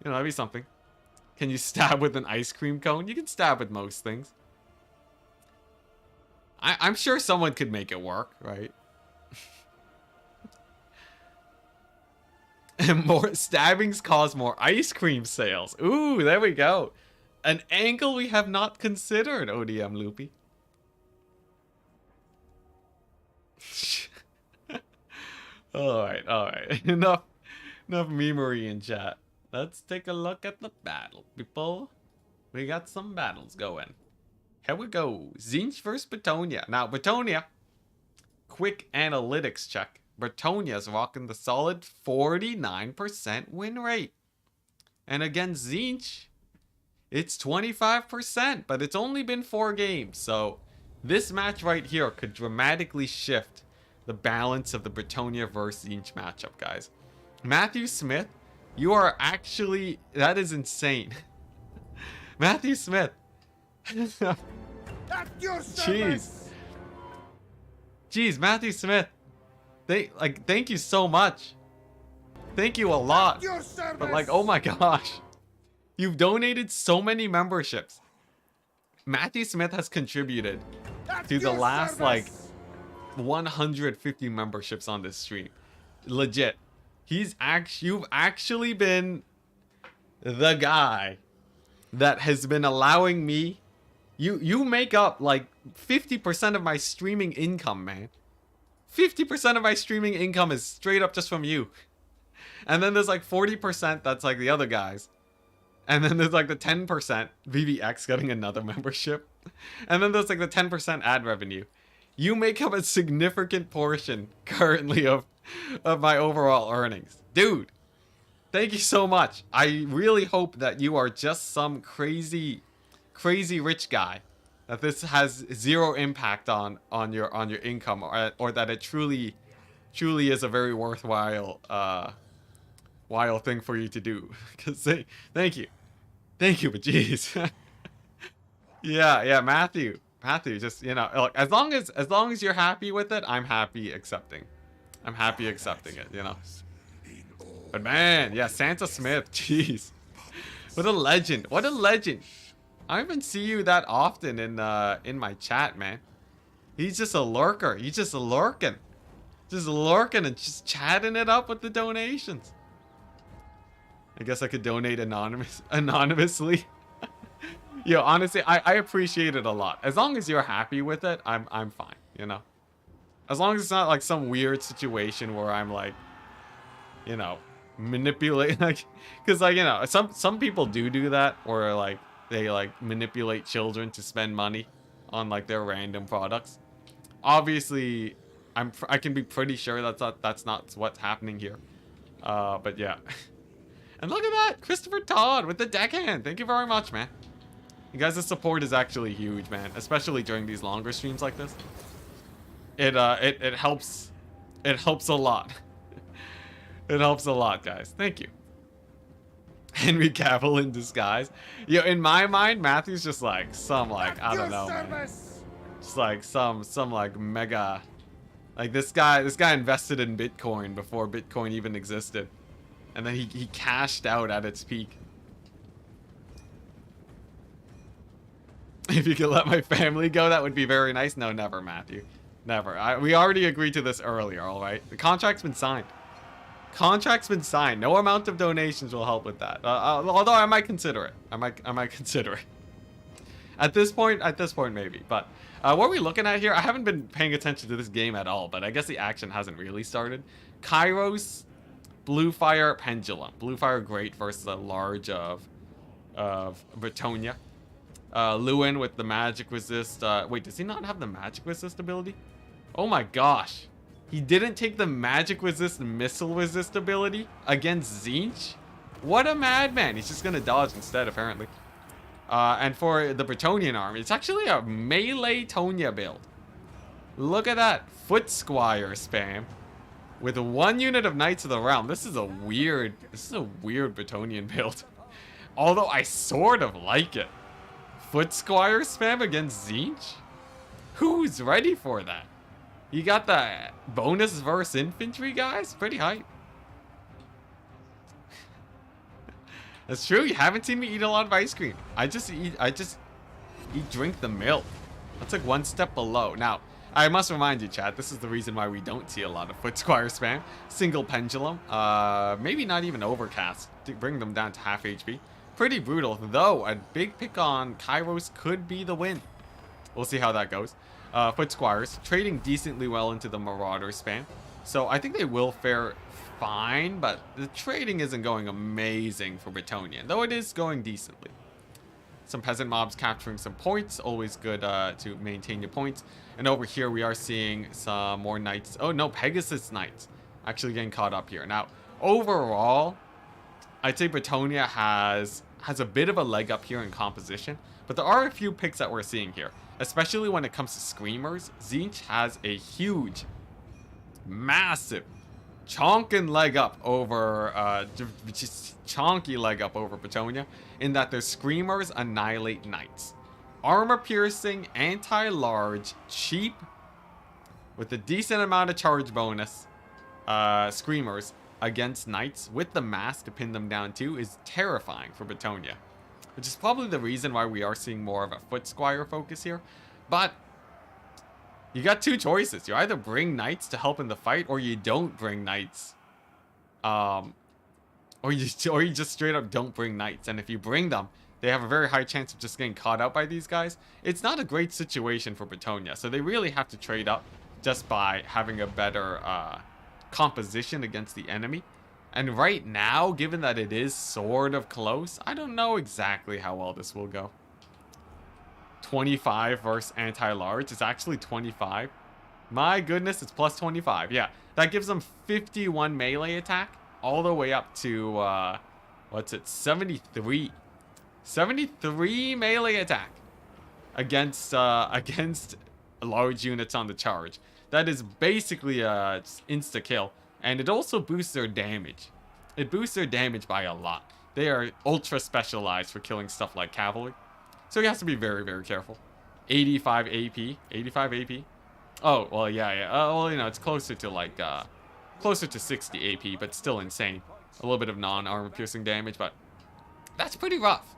you know, that'd be something. Can you stab with an ice cream cone? You can stab with most things. I'm sure someone could make it work, right? And more stabbings cause more ice cream sales. Ooh, there we go. An angle we have not considered, ODM Loopy. Alright. Enough memery in chat. Let's take a look at the battle, people. We got some battles going. Here we go. Tzeentch versus Bretonia. Now, Bretonia, quick analytics check. Bretonia's rocking the solid 49% win rate. And against Tzeentch, it's 25%, but it's only been 4 games. So this match right here could dramatically shift the balance of the Bretonia versus Tzeentch matchup, guys. Matthew Smith, you are actually... That is insane. Matthew Smith. Jeez, Matthew Smith. Thank you so much. Thank you a lot. But, like, oh my gosh. You've donated so many memberships. Matthew Smith has contributed to the last, like, 150 memberships on this stream. Legit. You've actually been the guy that has been allowing me. You make up, like, 50% of my streaming income, man. 50% of my streaming income is straight up just from you. And then there's like 40% that's like the other guys. And then there's like the 10% VVX getting another membership. And then there's like the 10% ad revenue. You make up a significant portion currently of my overall earnings. Dude, thank you so much. I really hope that you are just some crazy rich guy. That this has zero impact on your income, or that it truly is a very worthwhile thing for you to do. Cause thank you, but jeez. yeah, Matthew, just, you know, look, as long as you're happy with it, I'm happy accepting it, you know. But man, yeah, Santa Smith, jeez, what a legend. I don't even see you that often in my chat, man. He's just a lurker. He's just lurking. Just lurking and just chatting it up with the donations. I guess I could donate anonymously. Yo, honestly, I appreciate it a lot. As long as you're happy with it, I'm fine, you know. As long as it's not like some weird situation where I'm like, you know, manipulate, like, cuz like, you know, some people do that, or like they like manipulate children to spend money on like their random products. Obviously, I can be pretty sure that's not what's happening here. But yeah. And look at that, Christopher Todd with the deckhand. Thank you very much, man. You guys' support is actually huge, man, especially during these longer streams like this. It helps a lot. It helps a lot, guys. Thank you. Henry Cavill in disguise. Yo, in my mind, Matthew's just like some, like, I don't know, man. Just like some like mega Like this guy invested in Bitcoin before Bitcoin even existed. And then he cashed out at its peak. If you could let my family go, that would be very nice. No, never, Matthew. Never. We already agreed to this earlier, alright? The contract's been signed. Contract's been signed. No amount of donations will help with that. Although I might consider it. I might consider it. At this point, maybe. But what are we looking at here? I haven't been paying attention to this game at all, but I guess the action hasn't really started. Kairos, Blue Fire, Pendulum. Blue Fire, great versus a large of Bretonia. Lewin with the magic resist. Wait, does he not have the magic resist ability? Oh my gosh. He didn't take the magic resist missile resist ability against Tzeentch? What a madman. He's just gonna dodge instead, apparently. And for the Bretonian army, it's actually a melee Tonya build. Look at that. Foot Squire spam. With 1 unit of Knights of the Realm. This is a weird Bretonian build. Although I sort of like it. Foot Squire spam against Tzeentch? Who's ready for that? You got the bonus versus infantry, guys? Pretty hype. That's true. You haven't seen me eat a lot of ice cream. I just drink the milk. That's like one step below. Now, I must remind you, chat, this is the reason why we don't see a lot of Foot Squire spam. Single Pendulum. Maybe not even Overcast to bring them down to half HP. Pretty brutal, though a big pick on Kairos could be the win. We'll see how that goes. Foot Squires, trading decently well into the Marauder spam. So I think they will fare fine, but the trading isn't going amazing for Bretonian, though it is going decently. Some peasant mobs capturing some points, always good to maintain your points. And over here we are seeing some more knights. Oh no, Pegasus Knights actually getting caught up here. Now, overall, I'd say Bretonia has a bit of a leg up here in composition, but there are a few picks that we're seeing here, especially when it comes to Screamers. Tzeentch has a huge, massive, chonkin leg up over, just chonky leg up over Bretonia, in that their Screamers annihilate Knights. Armor piercing, anti-large, cheap, with a decent amount of charge bonus, Screamers against Knights with the mass to pin them down too is terrifying for Bretonia, which is probably the reason why we are seeing more of a Foot Squire focus here. But you got two choices. You either bring Knights to help in the fight, or you don't bring Knights. Or you just straight up don't bring Knights. And if you bring them, they have a very high chance of just getting caught out by these guys. It's not a great situation for Bretonia, so they really have to trade up just by having a better composition against the enemy. And right now, given that it is sort of close, I don't know exactly how well this will go. 25 versus anti-large. It's actually 25. My goodness, it's plus 25. Yeah, that gives them 51 melee attack all the way up to, what's it, 73. 73 melee attack against large units on the charge. That is basically a insta-kill. And it also boosts their damage. It boosts their damage by a lot. They are ultra specialized for killing stuff like cavalry. So he has to be very, very careful. 85 AP. 85 AP. Oh, well, yeah. Well, you know, it's closer to like, closer to 60 AP, but still insane. A little bit of non-armor piercing damage, but that's pretty rough.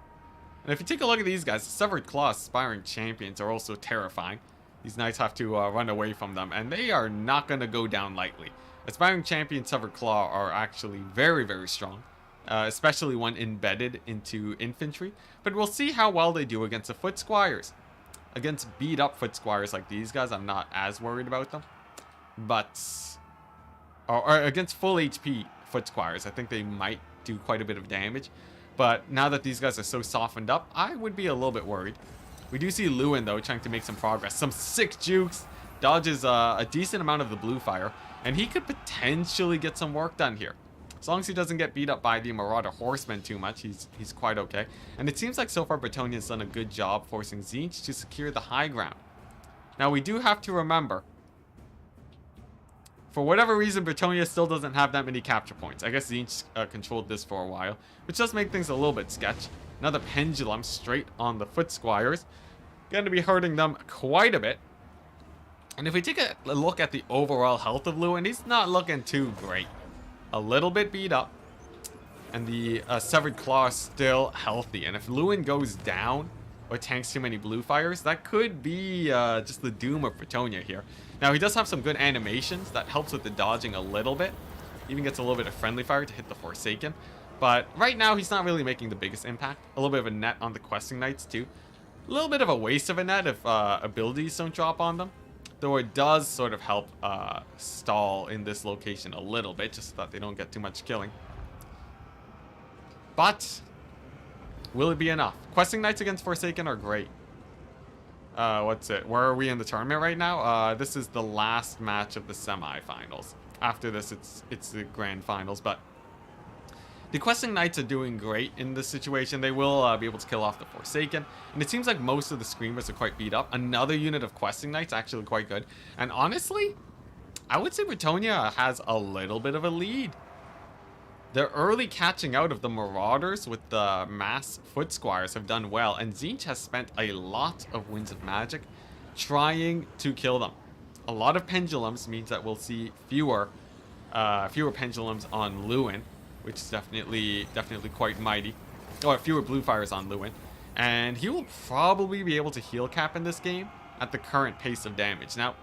And if you take a look at these guys, the Severed Claw Aspiring Champions are also terrifying. These knights have to run away from them, and they are not going to go down lightly. Aspiring Champion Severed Claw are actually very, very strong, especially when embedded into infantry. But we'll see how well they do against the Foot Squires. Against beat-up Foot Squires like these guys, I'm not as worried about them. But, or against full HP Foot Squires, I think they might do quite a bit of damage. But now that these guys are so softened up, I would be a little bit worried. We do see Lewin, though, trying to make some progress. Some sick jukes. Dodges a decent amount of the blue fire. And he could potentially get some work done here. As long as he doesn't get beat up by the Marauder Horsemen too much, he's quite okay. And it seems like so far Bretonia's done a good job forcing Tzeentch to secure the high ground. Now, we do have to remember, for whatever reason, Bretonia still doesn't have that many capture points. I guess Tzeentch controlled this for a while, which does make things a little bit sketch. Another Pendulum straight on the Foot Squires. Going to be hurting them quite a bit. And if we take a look at the overall health of Lewin, he's not looking too great. A little bit beat up. And the Severed Claw is still healthy. And if Lewin goes down or tanks too many blue fires, that could be just the doom of Bretonia here. Now, he does have some good animations. That helps with the dodging a little bit. Even gets a little bit of friendly fire to hit the Forsaken. But right now, he's not really making the biggest impact. A little bit of a net on the Questing Knights, too. A little bit of a waste of a net if abilities don't drop on them. Though it does sort of help stall in this location a little bit, just so that they don't get too much killing. But will it be enough? Questing Knights against Forsaken are great. What's it? Where are we in the tournament right now? This is the last match of the semifinals. After this, it's the grand finals. But the Questing Knights are doing great in this situation. They will be able to kill off the Forsaken. And it seems like most of the Screamers are quite beat up. Another unit of Questing Knights actually quite good. And honestly, I would say Bretonia has a little bit of a lead. The early catching out of the Marauders with the mass Foot Squires have done well, and Tzeentch has spent a lot of Winds of Magic trying to kill them. A lot of Pendulums means that we'll see fewer Pendulums on Lewin, which is definitely quite mighty. Or fewer Blue Fires on Lewin. And he will probably be able to heal cap in this game at the current pace of damage. Now,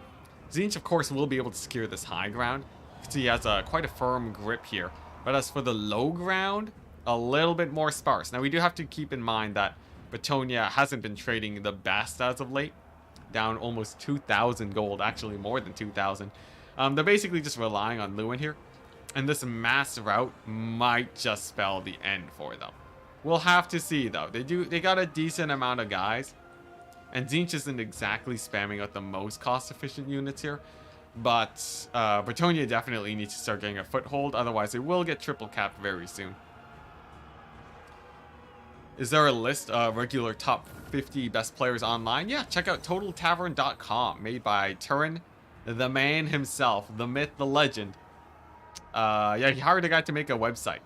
Tzeentch, of course, will be able to secure this high ground, because he has quite a firm grip here. But as for the low ground, a little bit more sparse. Now, we do have to keep in mind that Bretonia hasn't been trading the best as of late. Down almost 2,000 gold, actually more than 2,000. They're basically just relying on Lewin here. And this mass route might just spell the end for them. We'll have to see, though. They got a decent amount of guys. And Tzeentch isn't exactly spamming out the most cost-efficient units here. But Bretonia definitely needs to start getting a foothold, otherwise it will get triple capped very soon. Is there a list of regular top 50 best players online? Yeah, check out TotalTavern.com, made by Turin, the man himself, the myth, the legend. Yeah, he hired a guy to make a website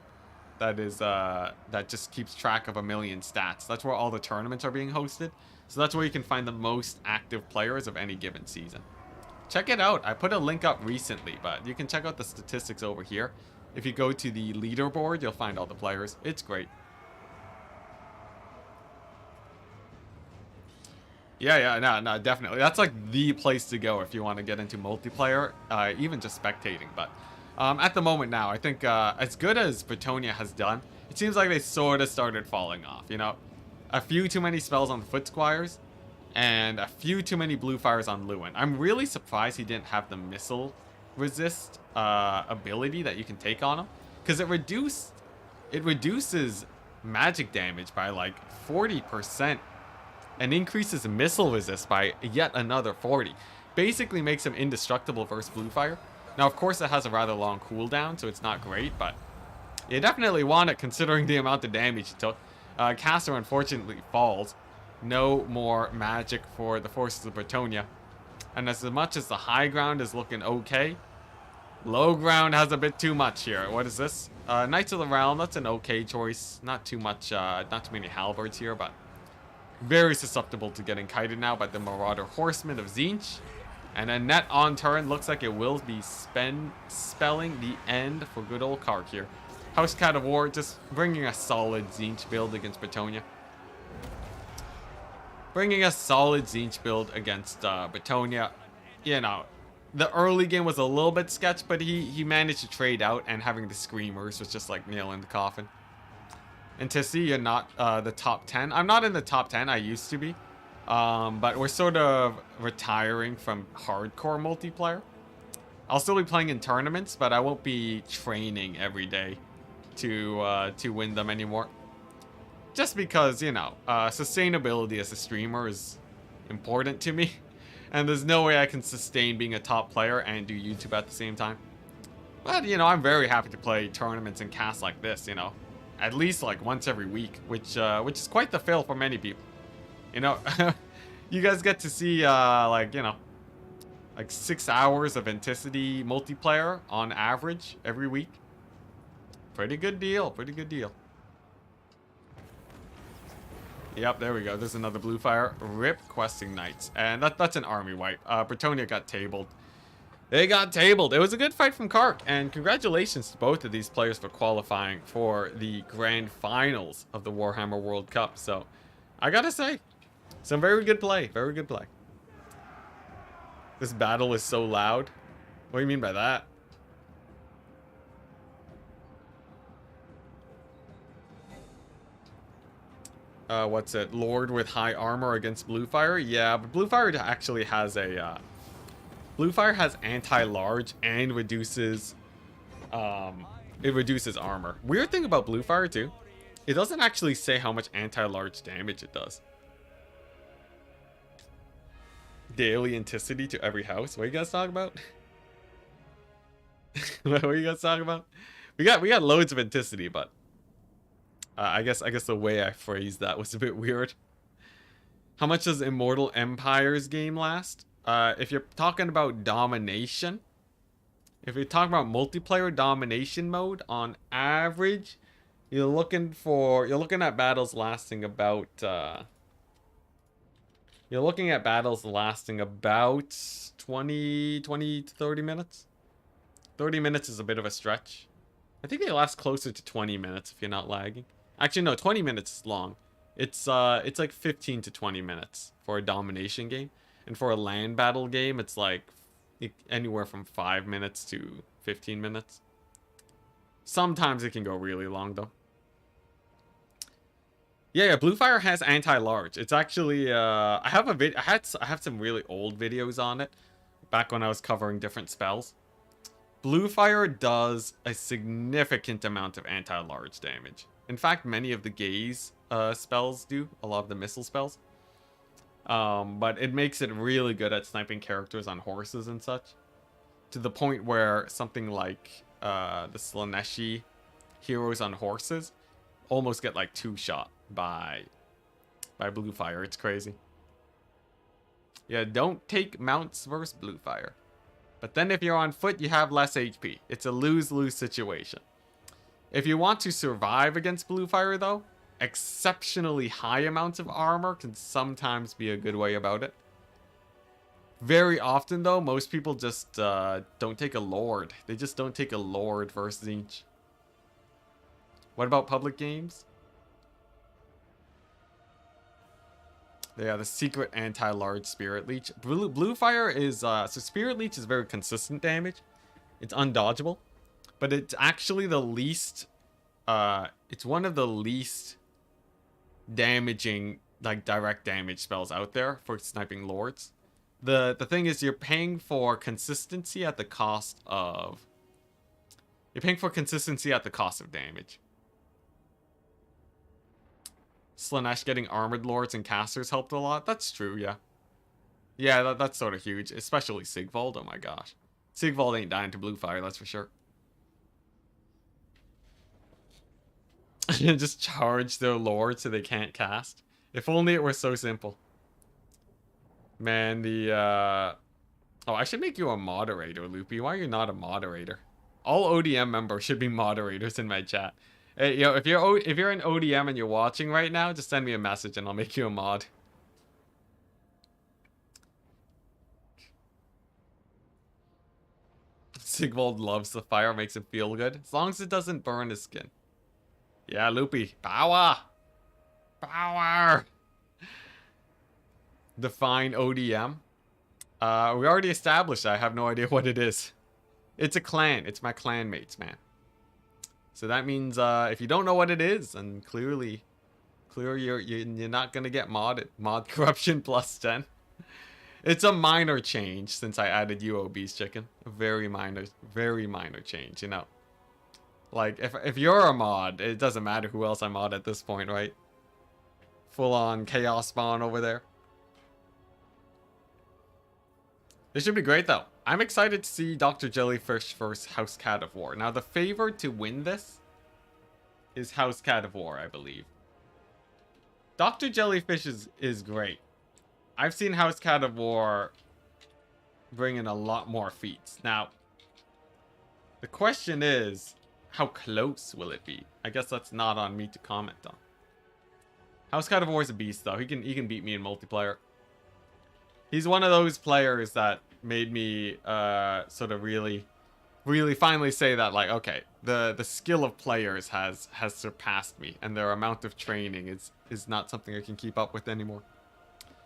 that is that just keeps track of 1 million stats. That's where all the tournaments are being hosted. So that's where you can find the most active players of any given season. Check it out. I put a link up recently, but you can check out the statistics over here. If you go to the leaderboard, you'll find all the players. It's great. Yeah, no, definitely. That's like the place to go if you want to get into multiplayer, even just spectating. But at the moment now, I think as good as Bretonia has done, it seems like they sort of started falling off. You know, a few too many spells on the Foot Squires. And a few too many blue fires on Lewin. I'm really surprised he didn't have the missile resist ability that you can take on him, because it reduces magic damage by like 40% and increases missile resist by yet another 40. Basically makes him indestructible versus blue fire. Now, of course, it has a rather long cooldown, so it's not great, but you definitely want it considering the amount of damage he took. Caster unfortunately falls. No more magic for the forces of Bretonia. And as much as the high ground is looking okay, low ground has a bit too much here. What is this? Knights of the Realm, that's an okay choice. Not too much, not too many halberds here, but very susceptible to getting kited now by the Marauder Horsemen of Tzeentch. And a net on turn, looks like it will be spelling the end for good old Kark here. House Cat of War just bringing a solid Tzeentch build against Bretonia. Bringing a solid Tzeentch build against Bretonia. You know, the early game was a little bit sketch, but he managed to trade out, and having the Screamers was just like nail in the coffin. And to see you're not the top 10. I'm not in the top 10, I used to be. But we're sort of retiring from hardcore multiplayer. I'll still be playing in tournaments, but I won't be training every day to win them anymore. Just because, you know, sustainability as a streamer is important to me. And there's no way I can sustain being a top player and do YouTube at the same time. But, you know, I'm very happy to play tournaments and casts like this, you know. At least, like, once every week. Which is quite the fail for many people. You know, you guys get to see, like, you know, like 6 hours of Enticity multiplayer on average every week. Pretty good deal, pretty good deal. Yep, there we go. There's another blue fire. Rip questing knights. And that's an army wipe. Bretonia got tabled. They got tabled. It was a good fight from Kark. And congratulations to both of these players for qualifying for the grand finals of the Warhammer World Cup. So, I gotta say, some very good play. Very good play. This battle is so loud. What do you mean by that? What's it? Lord with high armor against Bluefire? Yeah, but Bluefire actually has a, Bluefire has anti-large and reduces, it reduces armor. Weird thing about Bluefire, too. It doesn't actually say how much anti-large damage it does. Daily Enticity to every house? What are you guys talking about? What are you guys talking about? We got loads of Enticity, but... I guess the way I phrased that was a bit weird. How much does Immortal Empires game last? If you're talking about domination, if you're talking about multiplayer domination mode, on average, you're looking at battles lasting about you're looking at battles lasting about 20 to 30 minutes. 30 minutes is a bit of a stretch. I think they last closer to 20 minutes if you're not lagging. Actually, no, 20 minutes is long. It's like 15 to 20 minutes for a domination game. And for a land battle game, it's like anywhere from 5 minutes to 15 minutes. Sometimes it can go really long, though. Yeah, Bluefire has anti-large. It's actually, I have some really old videos on it. Back when I was covering different spells. Bluefire does a significant amount of anti-large damage. In fact, many of the gaze spells do. A lot of the missile spells. But it makes it really good at sniping characters on horses and such. To the point where something like the Slaaneshi heroes on horses almost get like 2-shot by Bluefire. It's crazy. Yeah, don't take mounts versus Bluefire. But then if you're on foot, you have less HP. It's a lose-lose situation. If you want to survive against Bluefire, though, exceptionally high amounts of armor can sometimes be a good way about it. Very often, though, most people just don't take a Lord. They just don't take a Lord versus each. What about public games? Yeah, the secret anti-large Spirit Leech. Bluefire is, so Spirit Leech is very consistent damage. It's undodgeable. But it's actually the least, it's one of the least damaging, like, direct damage spells out there for sniping Lords. The thing is, you're paying for consistency at the cost of... You're paying for consistency at the cost of damage. Slaanesh getting armored lords and casters helped a lot. That's true, yeah. Yeah, that's sort of huge. Especially Sigvald, oh my gosh. Sigvald ain't dying to Bluefire, that's for sure. Just charge their lord so they can't cast. If only it were so simple. Man, the oh, I should make you a moderator, Loopy. Why are you not a moderator? All ODM members should be moderators in my chat. Hey, yo, if you're an ODM and you're watching right now, just send me a message and I'll make you a mod. Sigvald loves the fire, makes him feel good. As long as it doesn't burn his skin. Yeah, Loopy. Power! Power! Define ODM. We already established I have no idea what it is. It's a clan. It's my clan mates, man. So that means if you don't know what it is, then clearly you're not gonna get modded. Mod corruption plus 10. It's a minor change since I added UOB's chicken. A very minor change, you know. Like if you're a mod, it doesn't matter who else I mod at this point, right? Full on chaos spawn over there. This should be great though. I'm excited to see Dr. Jellyfish versus House Cat of War. Now the favorite to win this is House Cat of War, I believe. Dr. Jellyfish is great. I've seen House Cat of War bring in a lot more feats. Now, the question is, how close will it be? I guess that's not on me to comment on. House Carnivore is a beast, though. He can beat me in multiplayer. He's one of those players that made me sort of really finally say that, like, okay, the skill of players has surpassed me, and their amount of training is not something I can keep up with anymore.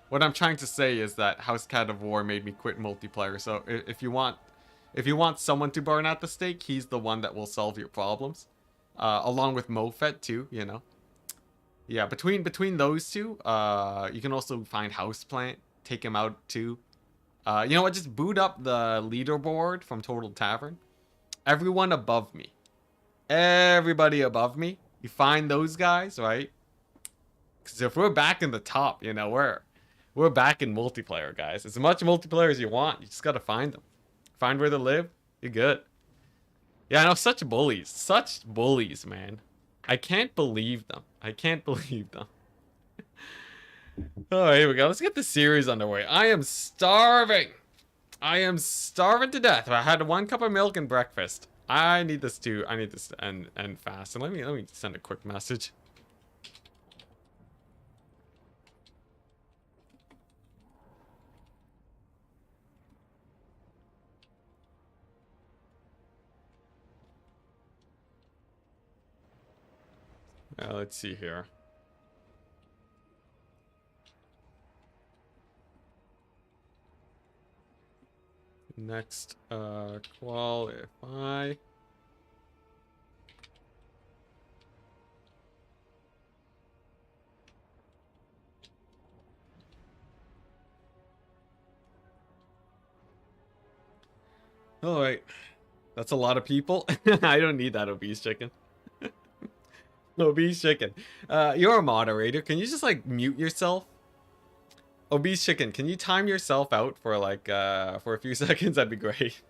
What I'm trying to say is that House Cat of War made me quit multiplayer. So if you want someone to burn at the stake, he's the one that will solve your problems, along with Mofet too. You know, yeah. Between those two, you can also find Houseplant, take him out too. You know what? Just boot up the leaderboard from Total Tavern. Everyone above me, everybody above me. You find those guys, right? Because if we're back in the top, you know, we're back in multiplayer, guys. As much multiplayer as you want. You just gotta find them. Find where they live. You're good. Yeah, I know, such bullies. Such bullies, man. I can't believe them. I can't believe them. Oh, here we go. Let's get the series underway. I am starving. I am starving to death. I had 1 cup of milk and breakfast. I need this to end fast. And let me send a quick message. Let's see here. Next, qualify. All right. That's a lot of people. I don't need that obese chicken. Obese chicken. You're a moderator. Can you just like mute yourself? Obese chicken, can you time yourself out for like for a few seconds? That'd be great.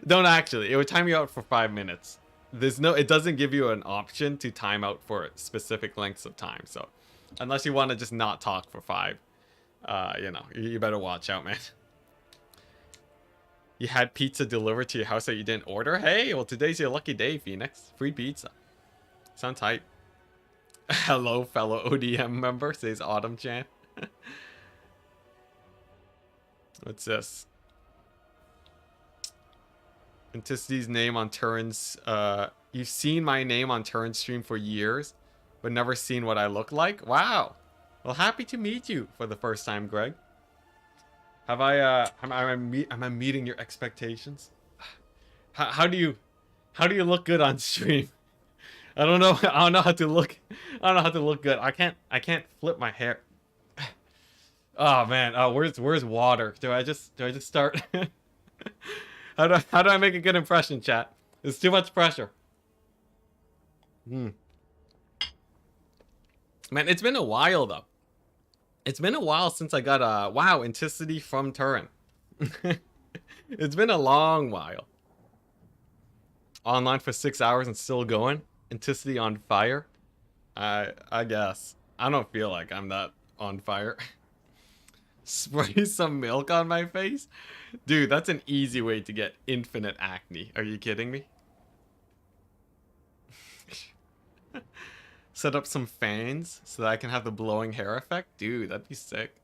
Don't actually. It would time you out for 5 minutes. It doesn't give you an option to time out for specific lengths of time. So unless you want to just not talk for 5, you know, you better watch out, man. You had pizza delivered to your house that you didn't order? Hey, well, today's your lucky day, Phoenix. Free pizza. Sounds hype. Hello, fellow ODM member, says Autumn Chan. What's this? Enticity's name on Turin's, you've seen my name on Turin's stream for years, but never seen what I look like? Wow. Well, happy to meet you for the first time, Greg. Have I, am I meeting your expectations? How do you look good on stream? I don't know how to look. I don't know how to look good. I can't flip my hair. Oh man. Oh, where's water? Do I just start? How do I make a good impression, chat? It's too much pressure. Man, it's been a while though. It's been a while since I got a wow Enticity from Turin. It's been a long while. Online for 6 hours and still going. Enticity on fire. I guess. I don't feel like I'm that on fire. Spray some milk on my face? Dude, that's an easy way to get infinite acne. Are you kidding me? Set up some fans so that I can have the blowing hair effect? Dude, that'd be sick.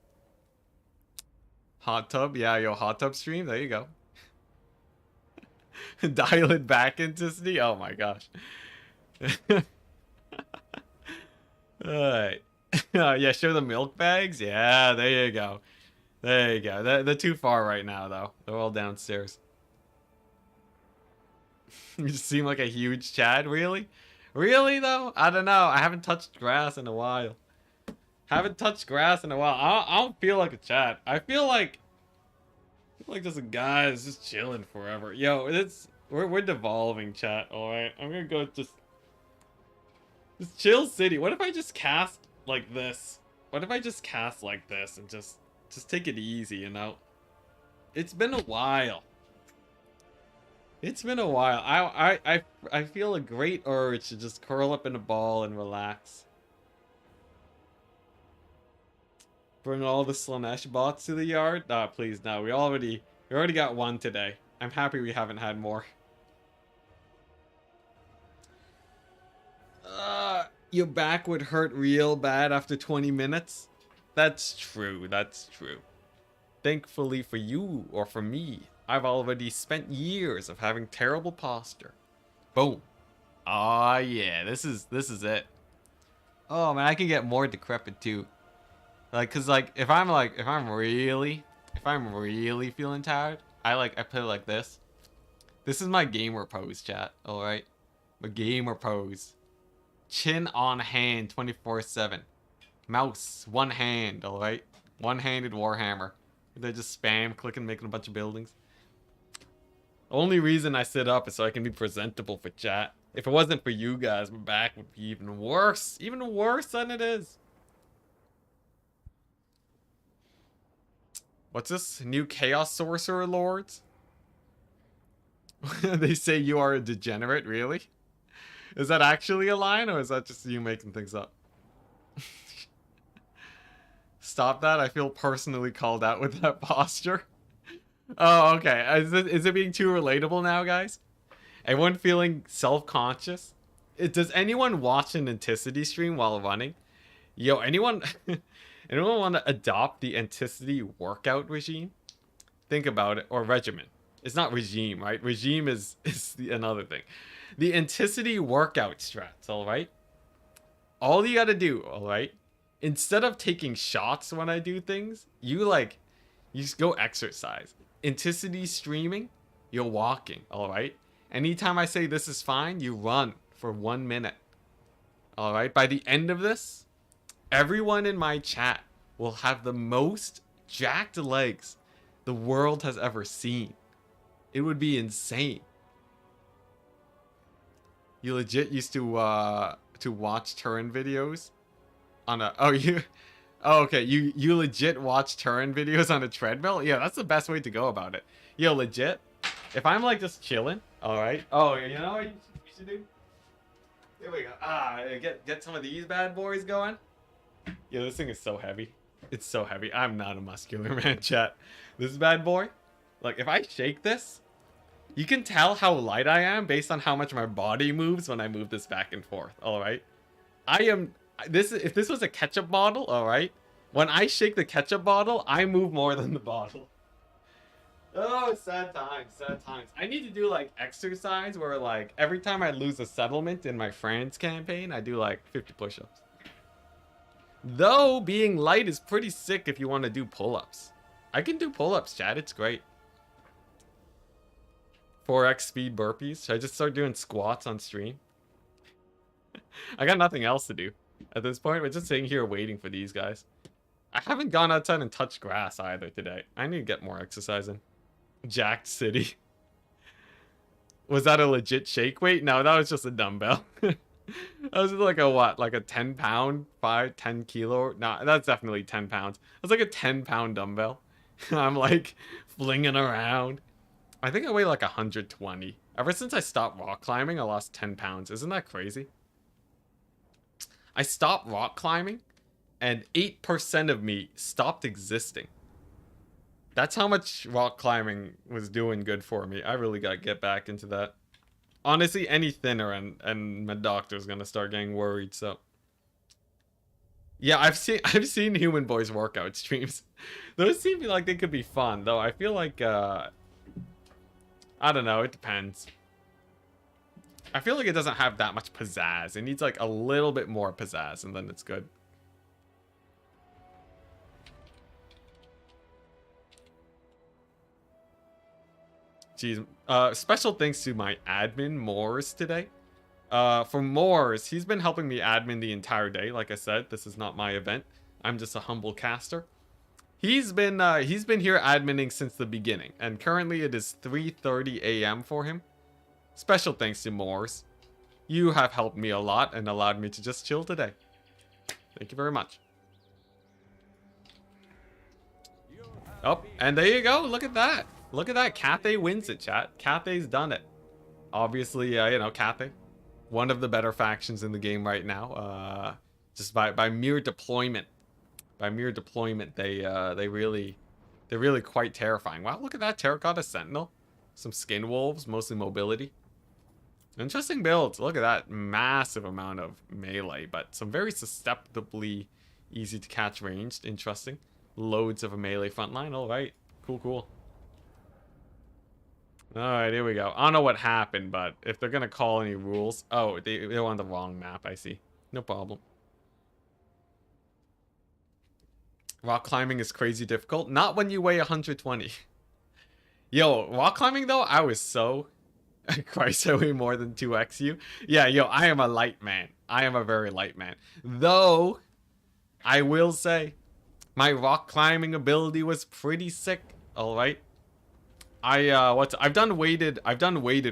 Hot tub? Yeah, yo, hot tub stream? There you go. Dial it back, Enticity? Oh my gosh. Alright. Yeah, show the milk bags? Yeah, there you go. There you go. They're too far right now, though. They're all downstairs. You seem like a huge Chad, really? Really, though? I don't know. I haven't touched grass in a while. Haven't touched grass in a while. I don't feel like a Chad. I feel like just a guy that's just chilling forever. Yo, we're devolving, chat. All right, I'm gonna go just chill city. What if I just cast like this? What if I just cast like this and just take it easy, you know? It's been a while. It's been a while. I feel a great urge to just curl up in a ball and relax. Bring all the Slanesh bots to the yard? Please no. We already got one today. I'm happy we haven't had more. your back would hurt real bad after 20 minutes. That's true, that's true. Thankfully for you, or for me, I've already spent years of having terrible posture. Boom. Ah, yeah, this is it. Oh man, I can get more decrepit too. Like, cause like if I'm really feeling tired, I play like this. This is my gamer pose, chat. All right, my gamer pose. Chin on hand, 24/7. Mouse one hand. All right, one-handed Warhammer. They just spam clicking, making a bunch of buildings. Only reason I sit up is so I can be presentable for chat. If it wasn't for you guys, my back would be even worse than it is. What's this? New Chaos Sorcerer Lords? They say you are a degenerate, really? Is that actually a line, or is that just you making things up? Stop that, I feel personally called out with that posture. Oh, okay. Is it being too relatable now, guys? Everyone feeling self-conscious? Does anyone watch an Enticity stream while running? Yo, anyone want to adopt the Enticity workout regime? Think about it. Or regimen. It's not regime, right? Regime is another thing. The Enticity workout strats, alright? All you gotta do, alright? Instead of taking shots when I do things, you just go exercise. Enticity streaming, you're walking, alright? Anytime I say this is fine, you run for 1 minute. Alright? By the end of this, everyone in my chat will have the most jacked legs the world has ever seen. It would be insane. You legit used to watch Turin videos on a okay, you legit watch Turin videos on a treadmill? Yeah, that's the best way to go about it. Yo, legit. If I'm like just chilling, alright. Oh, you know what you should do? Here we go. Get some of these bad boys going. Yeah, this thing is so heavy. It's so heavy. I'm not a muscular man, chat. This bad boy, like if I shake this, you can tell how light I am based on how much my body moves when I move this back and forth. Alright? If this was a ketchup bottle, alright? When I shake the ketchup bottle, I move more than the bottle. Oh, sad times, sad times. I need to do like exercise where like every time I lose a settlement in my France campaign, I do like 50 push-ups. Though being light is pretty sick if you want to do pull-ups. I can do pull-ups, chat. It's great. 4x speed burpees. Should I just start doing squats on stream? I got nothing else to do at this point. We're just sitting here waiting for these guys. I haven't gone outside and touched grass either today. I need to get more exercise in. Jacked City. Was that a legit shake weight? No, that was just a dumbbell. That was like a what? Like a 10 pound, 10 kilo? Nah, that's definitely 10 pounds. That's like a 10-pound dumbbell. I'm like flinging around. I think I weigh like 120. Ever since I stopped rock climbing, I lost 10 pounds. Isn't that crazy? I stopped rock climbing and 8% of me stopped existing. That's how much rock climbing was doing good for me. I really gotta get back into that. Honestly, any thinner and my doctor's gonna start getting worried, so. Yeah, I've seen Human Boys workout streams. Those seem like they could be fun, though I feel like I don't know, it depends. I feel like it doesn't have that much pizzazz. It needs like a little bit more pizzazz and then it's good. Jeez, special thanks to my admin, Moors, today. For Moors, he's been helping me admin the entire day. Like I said, this is not my event. I'm just a humble caster. He's been here adminning since the beginning, and currently it is 3:30 a.m. for him. Special thanks to Moors. You have helped me a lot and allowed me to just chill today. Thank you very much. Oh, and there you go. Look at that. Look at that. Cathay wins it, chat. Cathay's done it. Obviously, you know, Cathay. One of the better factions in the game right now. Just by mere deployment. By mere deployment, they're really quite terrifying. Wow, look at that Terracotta Sentinel. Some skin wolves, mostly mobility. Interesting builds. Look at that massive amount of melee, but some very susceptibly easy to catch ranged. Interesting. Loads of a melee frontline. All right. Cool, cool. All right, here we go. I don't know what happened, but if they're going to call any rules. Oh, they're on the wrong map, I see. No problem. Rock climbing is crazy difficult. Not when you weigh 120. Yo, rock climbing though, I was so... Christ, I weigh more than 2x you. Yeah, yo, I am a light man. I am a very light man. Though, I will say, my rock climbing ability was pretty sick. All right. I've done weighted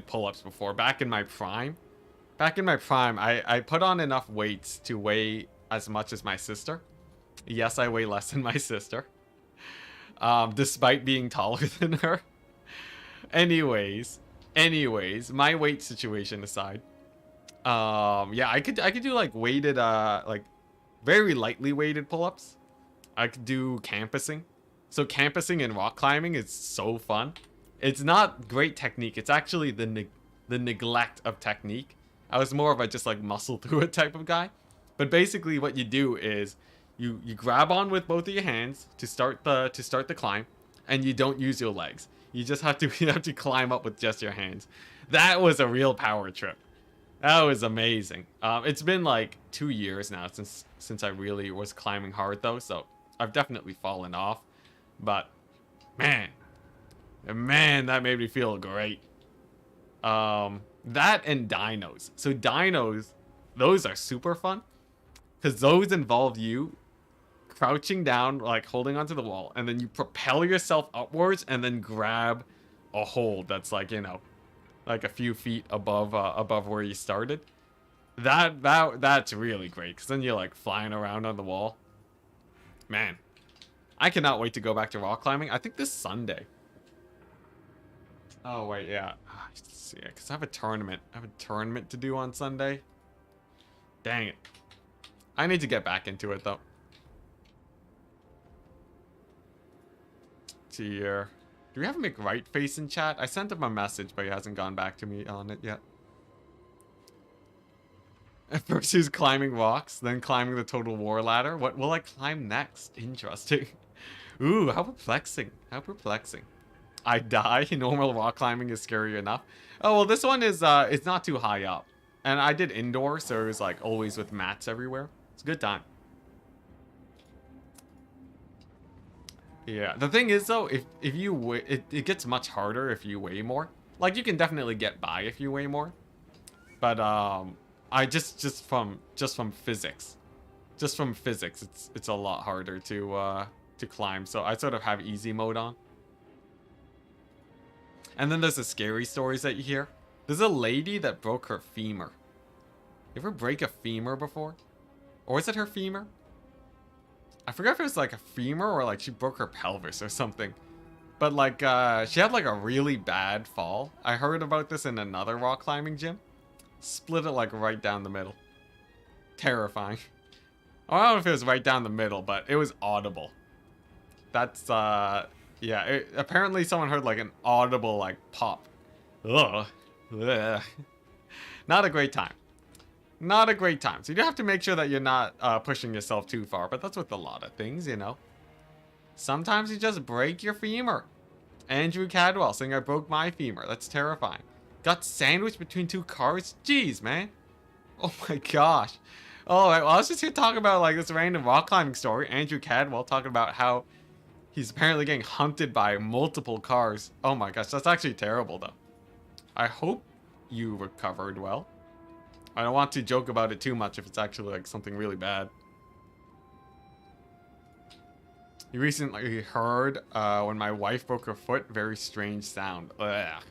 pull-ups before. Back in my prime, I put on enough weights to weigh as much as my sister. Yes, I weigh less than my sister. Despite being taller than her. Anyways, my weight situation aside, yeah, I could do like weighted, like very lightly weighted pull-ups. I could do campusing. So campusing and rock climbing is so fun. It's not great technique. It's actually the neglect of technique. I was more of a just like muscle through it type of guy. But basically what you do is you grab on with both of your hands to start the climb, and you don't use your legs. You just have to climb up with just your hands. That was a real power trip. That was amazing. It's been like 2 years now since I really was climbing hard though, so I've definitely fallen off. But man, that made me feel great. That and dinos. So dinos, those are super fun because those involve you crouching down, like holding onto the wall, and then you propel yourself upwards and then grab a hold that's like, you know, like a few feet above where you started. That's really great because then you're like flying around on the wall. Man, I cannot wait to go back to rock climbing. I think this Sunday. Oh wait, yeah. Yeah, because I have a tournament. I have a tournament to do on Sunday. Dang it. I need to get back into it though. Here. Do we have McWright face in chat? I sent him a message, but he hasn't gone back to me on it yet. At first he was climbing rocks, then climbing the Total War ladder. What will I climb next? Interesting. Ooh, how perplexing. How perplexing. I die. Normal rock climbing is scary enough. Oh, well, this one is it's not too high up. And I did indoor, so it was like always with mats everywhere. It's a good time. Yeah, the thing is though, if you weigh, it gets much harder if you weigh more. Like you can definitely get by if you weigh more, but I just from physics, it's a lot harder to climb. So I sort of have easy mode on. And then there's the scary stories that you hear. There's a lady that broke her femur. You ever break a femur before? Or is it her femur? I forgot if it was like a femur or like she broke her pelvis or something. But like, she had like a really bad fall. I heard about this in another rock climbing gym. Split it like right down the middle. Terrifying. I don't know if it was right down the middle, but it was audible. That's, yeah, apparently someone heard like an audible like pop. Ugh. Ugh. Not a great time. Not a great time. So you have to make sure that you're not pushing yourself too far. But that's with a lot of things, you know. Sometimes you just break your femur. Andrew Cadwell saying I broke my femur. That's terrifying. Got sandwiched between two cars? Jeez, man. Oh my gosh. Alright, well I was just here talking about like this random rock climbing story. Andrew Cadwell talking about how he's apparently getting hunted by multiple cars. Oh my gosh, that's actually terrible though. I hope you recovered well. I don't want to joke about it too much if it's actually like something really bad. You recently heard when my wife broke her foot, very strange sound. Ugh.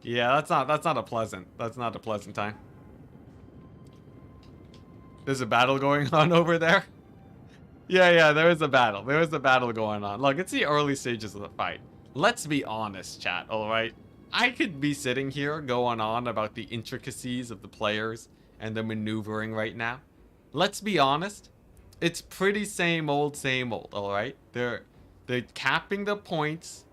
Yeah, that's not a pleasant time. There's a battle going on over there. Yeah, there is a battle. There is a battle going on. Look, it's the early stages of the fight. Let's be honest, chat, alright? I could be sitting here going on about the intricacies of the players and the maneuvering right now. Let's be honest. It's pretty same old, alright? They're capping the points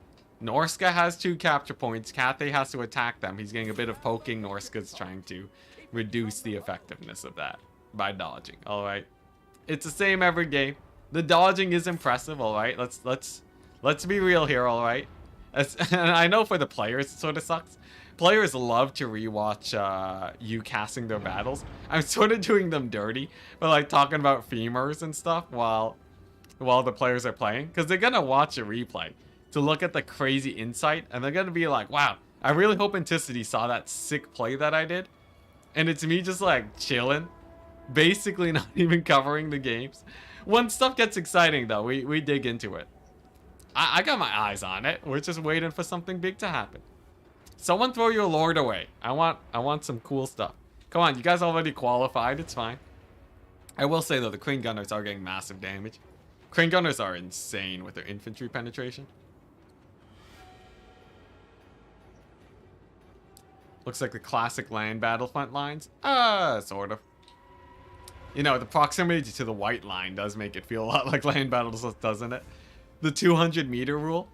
Norska has 2 capture points. Cathay has to attack them. He's getting a bit of poking. Norska's trying to reduce the effectiveness of that by dodging. All right, it's the same every game. The dodging is impressive. All right, let's be real here. All right, and I know for the players it sort of sucks. Players love to rewatch you casting their battles. I'm sort of doing them dirty, but like talking about femurs and stuff while the players are playing, because they're gonna watch a replay to look at the crazy insight, and they're gonna be like, wow, I really hope Enticity saw that sick play that I did. And it's me just like chilling, basically not even covering the games. When stuff gets exciting though, we dig into it. I got my eyes on it. We're just waiting for something big to happen. Someone throw your lord away. I want some cool stuff. Come on, you guys already qualified, it's fine. I will say though, the Crane Gunners are getting massive damage. Crane Gunners are insane with their infantry penetration. Looks like the classic land battlefront lines. Sort of. You know, the proximity to the white line does make it feel a lot like land battles, doesn't it? The 200 meter rule.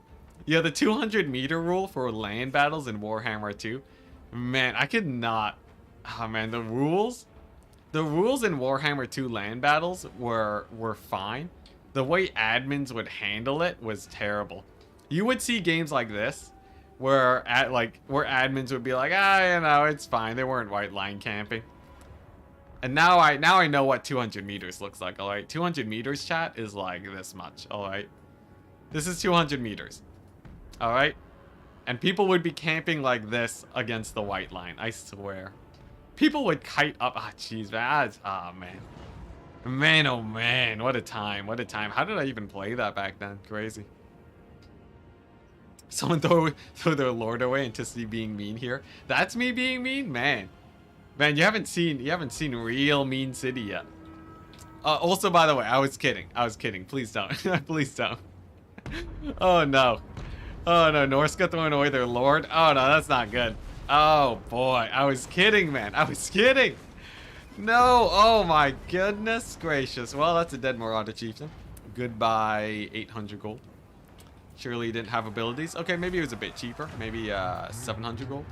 Yeah, the 200 meter rule for land battles in Warhammer 2. Man, I could not. Oh man, the rules in Warhammer 2 land battles were fine. The way admins would handle it was terrible. You would see games like this where admins would be like, you know, it's fine. They weren't white line camping. And now I know what 200 meters looks like, all right? 200 meters, chat, is like this much, all right? This is 200 meters, all right? And people would be camping like this against the white line, I swear. People would kite up. Jeez, man. Oh, man. Man, oh, man. What a time. What a time. How did I even play that back then? Crazy. Someone throw their lord away, Enticity being mean here. That's me being mean? Man. Man, you haven't seen real mean city yet. Also, by the way, I was kidding. Please don't. Please don't. Oh no. Oh no, Norska throwing away their lord. Oh no, that's not good. Oh boy, I was kidding, man. I was kidding. No, oh my goodness gracious. Well, that's a dead Marauder Chieftain. Goodbye, 800 gold. Surely he didn't have abilities. Okay, maybe it was a bit cheaper. Maybe 700 gold.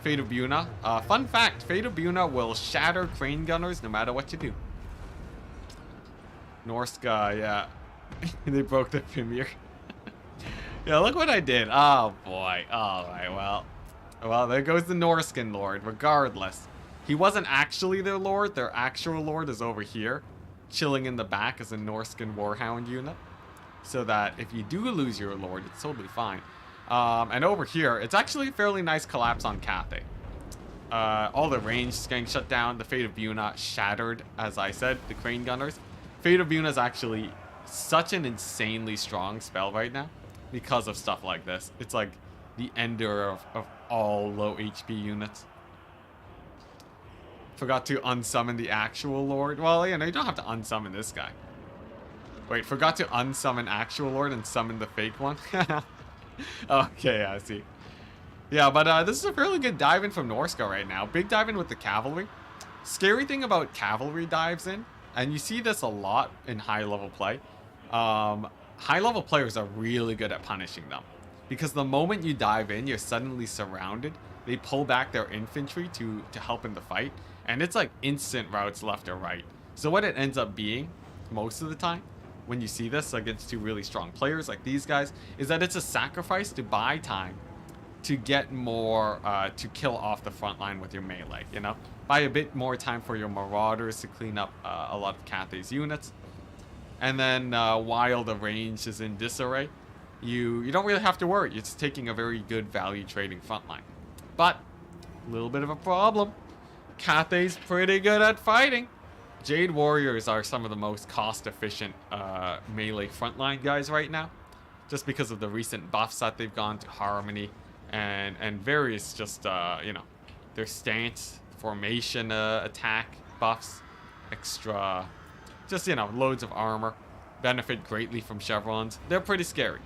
Fate of Buna. Fun fact, Fate of Buna will shatter Crane Gunners no matter what you do. Norska, yeah. They broke the Premier. Yeah, look what I did. Oh boy. Alright, well, there goes the Norskan Lord, regardless. He wasn't actually their Lord. Their actual Lord is over here, chilling in the back as a Norskan Warhound unit. So that if you do lose your Lord, it's totally fine. And over here, it's actually a fairly nice collapse on Cathay. All the range is getting shut down. The Fate of Buna shattered, as I said, the Crane Gunners. Fate of Buna is actually such an insanely strong spell right now because of stuff like this. It's like the ender of all low HP units. Forgot to unsummon the actual Lord. Well, you know, you don't have to unsummon this guy. Wait, forgot to unsummon actual Lord and summon the fake one? Okay, I see. Yeah, but this is a fairly good dive in from Norska right now. Big dive in with the cavalry. Scary thing about cavalry dives in, and you see this a lot in high level play. High level players are really good at punishing them. Because the moment you dive in, you're suddenly surrounded. They pull back their infantry to help in the fight. And it's like instant routes left or right. So what it ends up being, most of the time, when you see this against two really strong players like these guys, is that it's a sacrifice to buy time to get more, to kill off the front line with your melee, you know? Buy a bit more time for your Marauders to clean up a lot of Cathay's units. And then while the range is in disarray, you don't really have to worry. You're just taking a very good value trading front line. But, a little bit of a problem. Cathay's pretty good at fighting. Jade Warriors are some of the most cost-efficient melee frontline guys right now, just because of the recent buffs that they've gone to Harmony and various just, you know, their stance, formation attack buffs, extra, just, you know, loads of armor, benefit greatly from chevrons. They're pretty scary.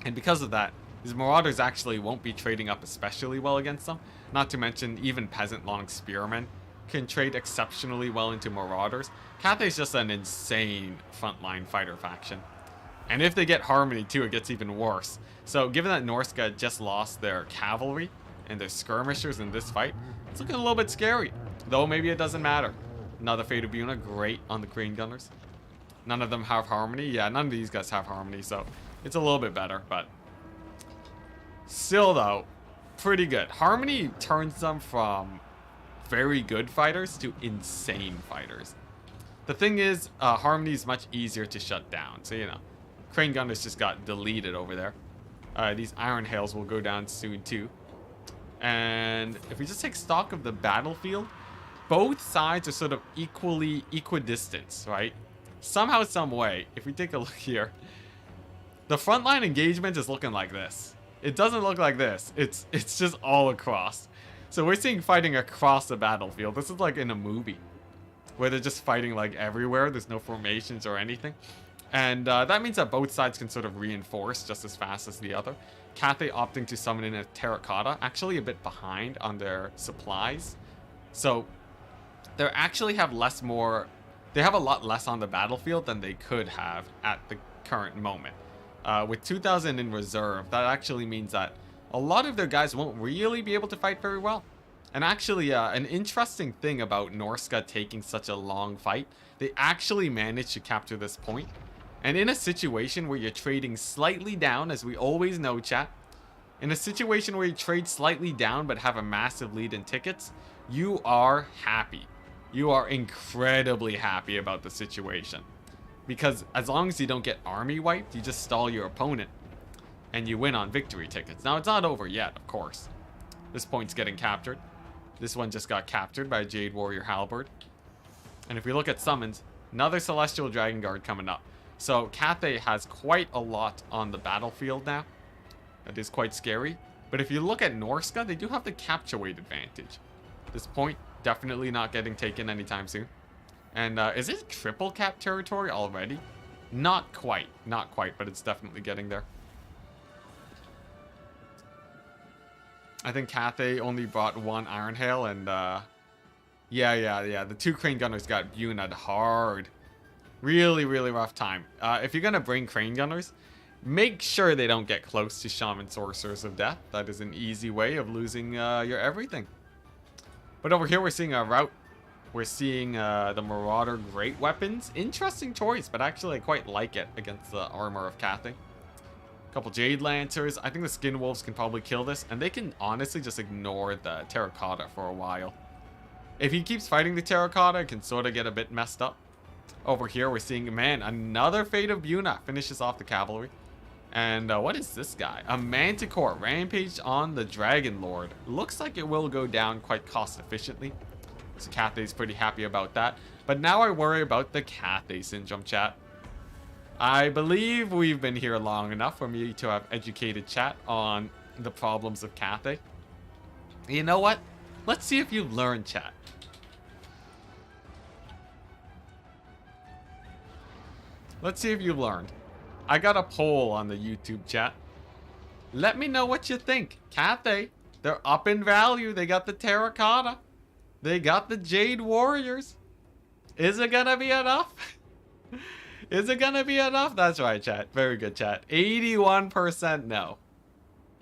And because of that, these Marauders actually won't be trading up especially well against them. Not to mention, even Peasant Long Spearmen can trade exceptionally well into Marauders. Cathay's just an insane frontline fighter faction. And if they get Harmony too, it gets even worse. So given that Norska just lost their cavalry and their skirmishers in this fight, it's looking a little bit scary. Though maybe it doesn't matter. Another Fate of Buna, great on the Crane Gunners. None of them have Harmony. Yeah, none of these guys have Harmony, so it's a little bit better, but still though, pretty good. Harmony turns them from very good fighters to insane fighters. The thing is, Harmony is much easier to shut down, so you know. Crane Gunners just got deleted over there. These Iron Hails will go down soon too. And if we just take stock of the battlefield, both sides are sort of equidistant, right? Somehow, some way, if we take a look here, the frontline engagement is looking like this. It doesn't look like this. It's just all across. So we're seeing fighting across the battlefield. This is like in a movie, where they're just fighting like everywhere. There's no formations or anything. And that means that both sides can sort of reinforce just as fast as the other. Cathay opting to summon in a Terracotta, actually a bit behind on their supplies. So they actually have they have a lot less on the battlefield than they could have at the current moment. With 2,000 in reserve, that actually means that a lot of their guys won't really be able to fight very well. And actually, an interesting thing about Norska taking such a long fight, they actually managed to capture this point. And in a situation where you're trading slightly down, as we always know, chat, in a situation where you trade slightly down but have a massive lead in tickets, you are happy. You are incredibly happy about the situation. Because as long as you don't get army wiped, you just stall your opponent and you win on victory tickets. Now, it's not over yet, of course. This point's getting captured. This one just got captured by a Jade Warrior Halberd. And if we look at summons, another Celestial Dragon Guard coming up. So Cathay has quite a lot on the battlefield now. That is quite scary. But if you look at Norska, they do have the capture weight advantage. This point definitely not getting taken anytime soon. And is it triple cap territory already? Not quite, but it's definitely getting there. I think Cathay only brought one Iron Hail, and yeah. The two Crane Gunners got Buna'd hard. Really rough time. If you're gonna bring Crane Gunners, make sure they don't get close to Shaman Sorcerers of Death. That is an easy way of losing your everything. But over here we're seeing a route. We're seeing the Marauder Great Weapons. Interesting choice, but actually I quite like it against the armor of Cathay. Couple Jade Lancers. I think the Skin Wolves can probably kill this, and they can honestly just ignore the Terracotta for a while. If he keeps fighting the Terracotta, it can sort of get a bit messed up. Over here, we're seeing, man, another Fate of Buna finishes off the cavalry. And what is this guy? A Manticore rampage on the Dragon Lord. Looks like it will go down quite cost efficiently. So Cathay's pretty happy about that. But now I worry about the Cathay syndrome, chat. I believe we've been here long enough for me to have educated chat on the problems of Cathay. You know what? Let's see if you've learned, chat. Let's see if you've learned. I got a poll on the YouTube chat. Let me know what you think. Cathay, they're up in value. They got the Terracotta. They got the Jade Warriors. Is it gonna be enough? Is it gonna be enough? That's right, chat. Very good, chat. 81% no.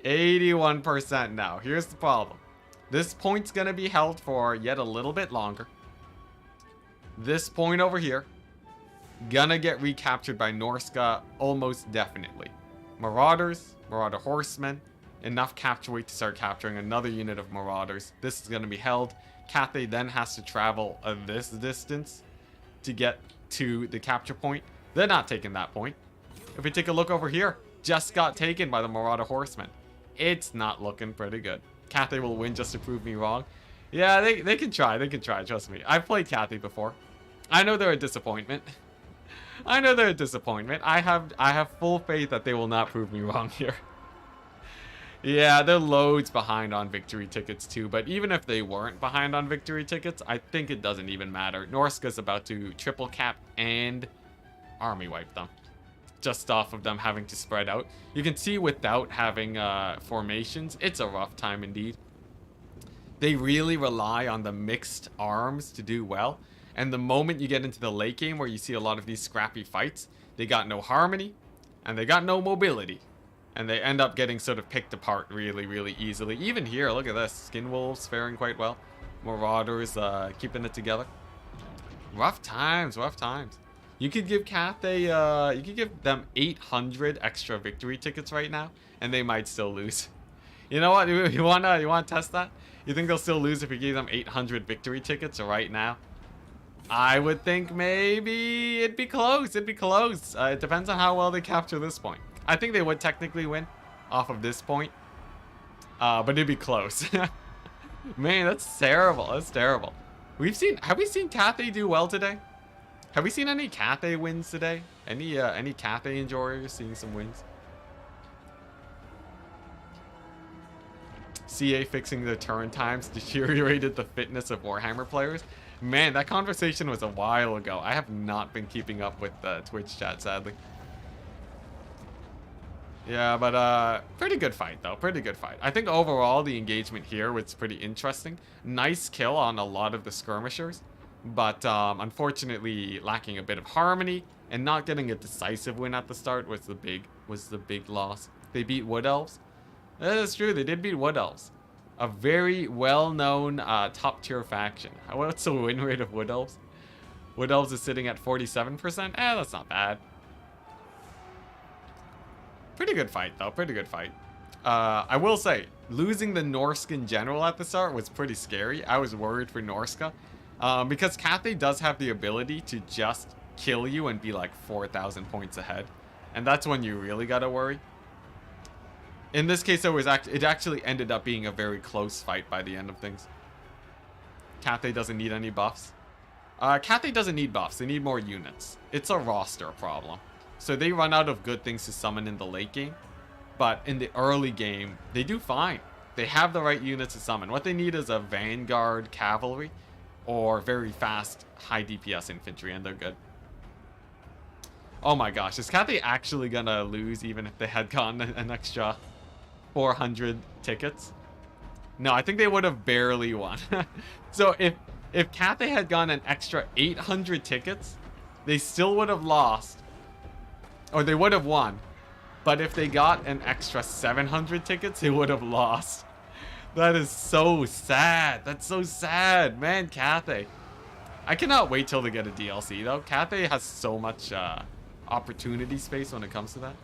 81% no. Here's the problem. This point's gonna be held for yet a little bit longer. This point over here, gonna get recaptured by Norska almost definitely. Marauders, Marauder Horsemen, enough capture weight to start capturing another unit of Marauders. This is gonna be held. Cathay then has to travel this distance to get to the capture point. They're not taking that point. If we take a look over here, just got taken by the Marauder Horsemen. It's not looking pretty good. Cathay will win just to prove me wrong. Yeah, they can try. They can try. Trust me. I've played Cathay before. I know they're a disappointment. I know they're a disappointment. I have full faith that they will not prove me wrong here. Yeah, they're loads behind on victory tickets too, but even if they weren't behind on victory tickets, I think it doesn't even matter. Norska's about to triple cap and army wipe them. Just off of them having to spread out. You can see without having formations, it's a rough time indeed. They really rely on the mixed arms to do well. And the moment you get into the late game where you see a lot of these scrappy fights, they got no harmony. And they got no mobility. And they end up getting sort of picked apart really, really easily. Even here, look at this. Skin Wolves faring quite well. Marauders keeping it together. Rough times, rough times. You could give Cathay, you could give them 800 extra victory tickets right now, and they might still lose. You know what? You wanna test that? You think they'll still lose if you gave them 800 victory tickets right now? I would think maybe it'd be close. It'd be close. It depends on how well they capture this point. I think they would technically win off of this point, but it'd be close. Man, that's terrible. That's terrible. Have we seen Cathay do well today? Have we seen any Cathay wins today? Any Cathay enjoyers seeing some wins? CA fixing the turn times deteriorated the fitness of Warhammer players. Man, that conversation was a while ago. I have not been keeping up with Twitch chat, sadly. Yeah, but pretty good fight, though. Pretty good fight. I think overall the engagement here was pretty interesting. Nice kill on a lot of the skirmishers, but unfortunately lacking a bit of harmony and not getting a decisive win at the start was the big loss. They beat Wood Elves. That is true. They did beat Wood Elves, a very well-known top-tier faction. What's the win rate of Wood Elves? Wood Elves is sitting at 47%. That's not bad. Pretty good fight, though. Pretty good fight. I will say, losing the Norscan general at the start was pretty scary. I was worried for Norska. Because Cathay does have the ability to just kill you and be like 4,000 points ahead. And that's when you really gotta worry. In this case, it actually ended up being a very close fight by the end of things. Cathay doesn't need any buffs. Cathay doesn't need buffs. They need more units. It's a roster problem. So they run out of good things to summon in the late game. But in the early game, they do fine. They have the right units to summon. What they need is a Vanguard cavalry or very fast high DPS infantry, and they're good. Oh my gosh, is Cathay actually gonna lose even if they had gotten an extra 400 tickets? No, I think they would have barely won. So if Cathay had gotten an extra 800 tickets, they still would have lost. Or they would have won. But if they got an extra 700 tickets, they would have lost. That is so sad. That's so sad. Man, Cathay. I cannot wait till they get a DLC, though. Cathay has so much opportunity space when it comes to that.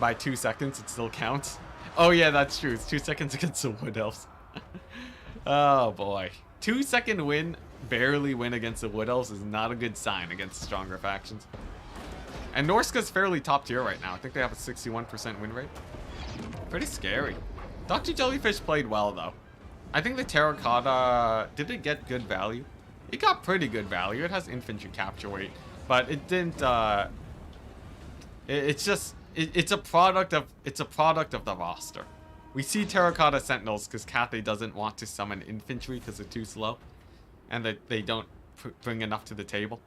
By 2 seconds, it still counts. Oh, yeah, that's true. It's 2 seconds against the Wood Elves. Oh, boy. 2-second win, barely win against the Wood Elves is not a good sign against stronger factions. And Norska's fairly top tier right now. I think they have a 61% win rate. Pretty scary. Dr. Jellyfish played well, though. I think the Terracotta... Did it get good value? It got pretty good value. It has infantry capture weight. But it didn't... It's a product of the roster. We see Terracotta Sentinels because Cathay doesn't want to summon infantry because they're too slow. And they don't bring enough to the table.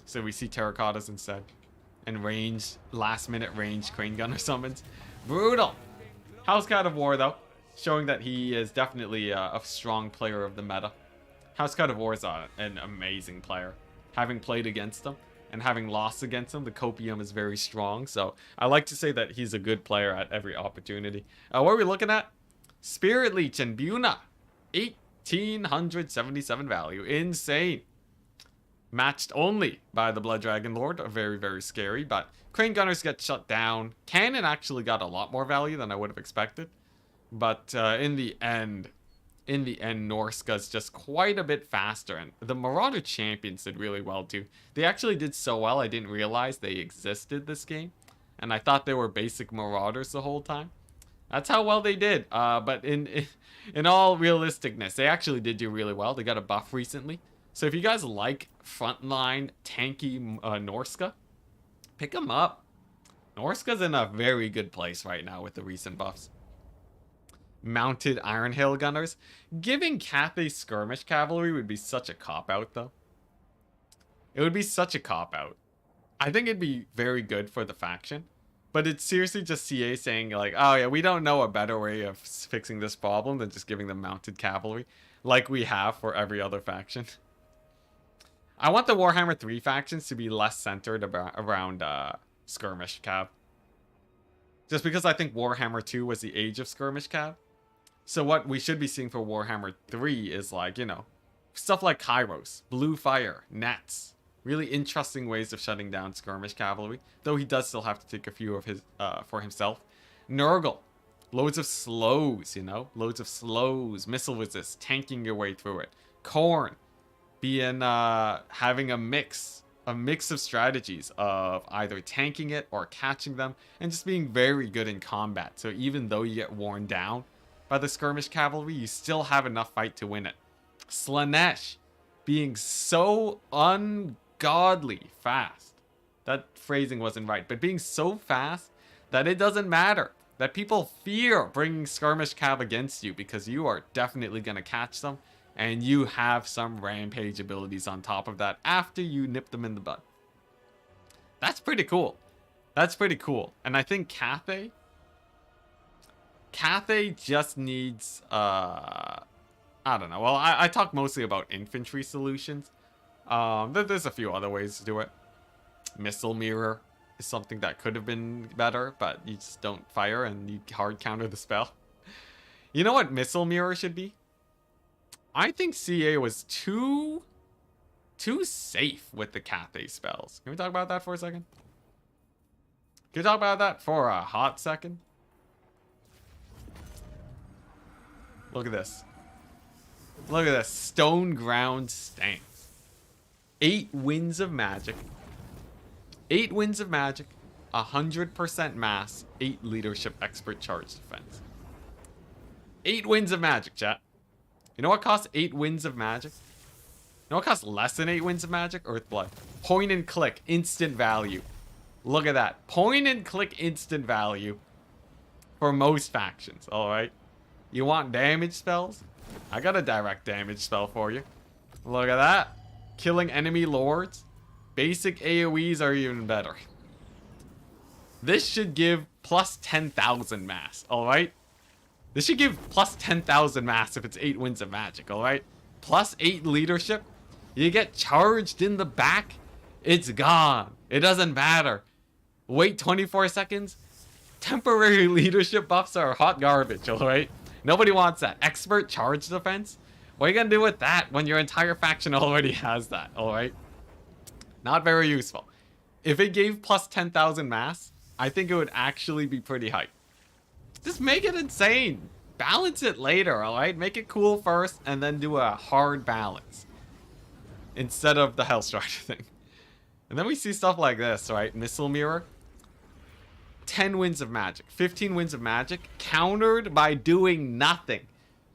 So we see Terracottas instead. And last-minute range Crane Gunner summons. Brutal! House God of War, though, showing that he is definitely a strong player of the meta. House God of War is an amazing player. Having played against him and having lost against him, the copium is very strong. So I like to say that he's a good player at every opportunity. What are we looking at? Spirit Leech and Buna. 1,877 value. Insane. Matched only by the Blood Dragon Lord. Very, very scary. But Crane Gunners get shut down. Cannon actually got a lot more value than I would have expected. But in the end, Norska's just quite a bit faster. And the Marauder Champions did really well too. They actually did so well, I didn't realize they existed this game. And I thought they were basic Marauders the whole time. That's how well they did. But in all realisticness, they actually did do really well. They got a buff recently. So if you guys like frontline tanky Norska, pick them up. Norska's in a very good place right now with the recent buffs. Mounted Iron Hail Gunners. Giving Cathay Skirmish Cavalry would be such a cop-out, though. It would be such a cop-out. I think it'd be very good for the faction. But it's seriously just CA saying, like, oh yeah, we don't know a better way of fixing this problem than just giving them mounted cavalry. Like we have for every other faction. I want the Warhammer 3 factions to be less centered around Skirmish Cav. Just because I think Warhammer 2 was the age of Skirmish Cav. So what we should be seeing for Warhammer 3 is like, you know, stuff like Kairos, Blue Fire, Nets. Really interesting ways of shutting down Skirmish Cavalry. Though he does still have to take a few of his for himself. Nurgle. Loads of slows, you know? Loads of slows, missile resist, tanking your way through it. Khorne. Being, having a mix of strategies of either tanking it or catching them. And just being very good in combat. So even though you get worn down by the Skirmish Cavalry, you still have enough fight to win it. Slaanesh. Being so ungodly fast. That phrasing wasn't right. But being so fast that it doesn't matter. That people fear bringing Skirmish Cav against you because you are definitely going to catch them. And you have some rampage abilities on top of that after you nip them in the bud. That's pretty cool. That's pretty cool. And I think Cathay just needs, I don't know. Well, I talk mostly about infantry solutions. There's a few other ways to do it. Missile Mirror is something that could have been better, but you just don't fire and you hard counter the spell. You know what Missile Mirror should be? I think CA was too safe with the Cathay spells. Can we talk about that for a second? Can we talk about that for a hot second? Look at this. Look at this. Stone Ground Stance. 8 Winds of Magic. 8 Winds of Magic. 100% mass. 8 Leadership Expert Charge Defense. 8 Winds of Magic, chat. You know what costs 8 Winds of Magic? You know what costs less than 8 Winds of Magic? Earthblood. Point and click. Instant value. Look at that. Point and click instant value. For most factions, alright? You want damage spells? I got a direct damage spell for you. Look at that. Killing enemy lords. Basic AoEs are even better. This should give plus 10,000 mass, alright? This should give plus 10,000 mass if it's 8 Winds of Magic, alright? Plus 8 leadership. You get charged in the back. It's gone. It doesn't matter. Wait 24 seconds. Temporary leadership buffs are hot garbage, alright? Nobody wants that. Expert charge defense? What are you gonna do with that when your entire faction already has that, alright? Not very useful. If it gave plus 10,000 mass, I think it would actually be pretty hype. Just make it insane. Balance it later, alright? Make it cool first, and then do a hard balance. Instead of the Hellstrider thing. And then we see stuff like this, right? Missile Mirror. 10 Winds of Magic. 15 Winds of Magic. Countered by doing nothing.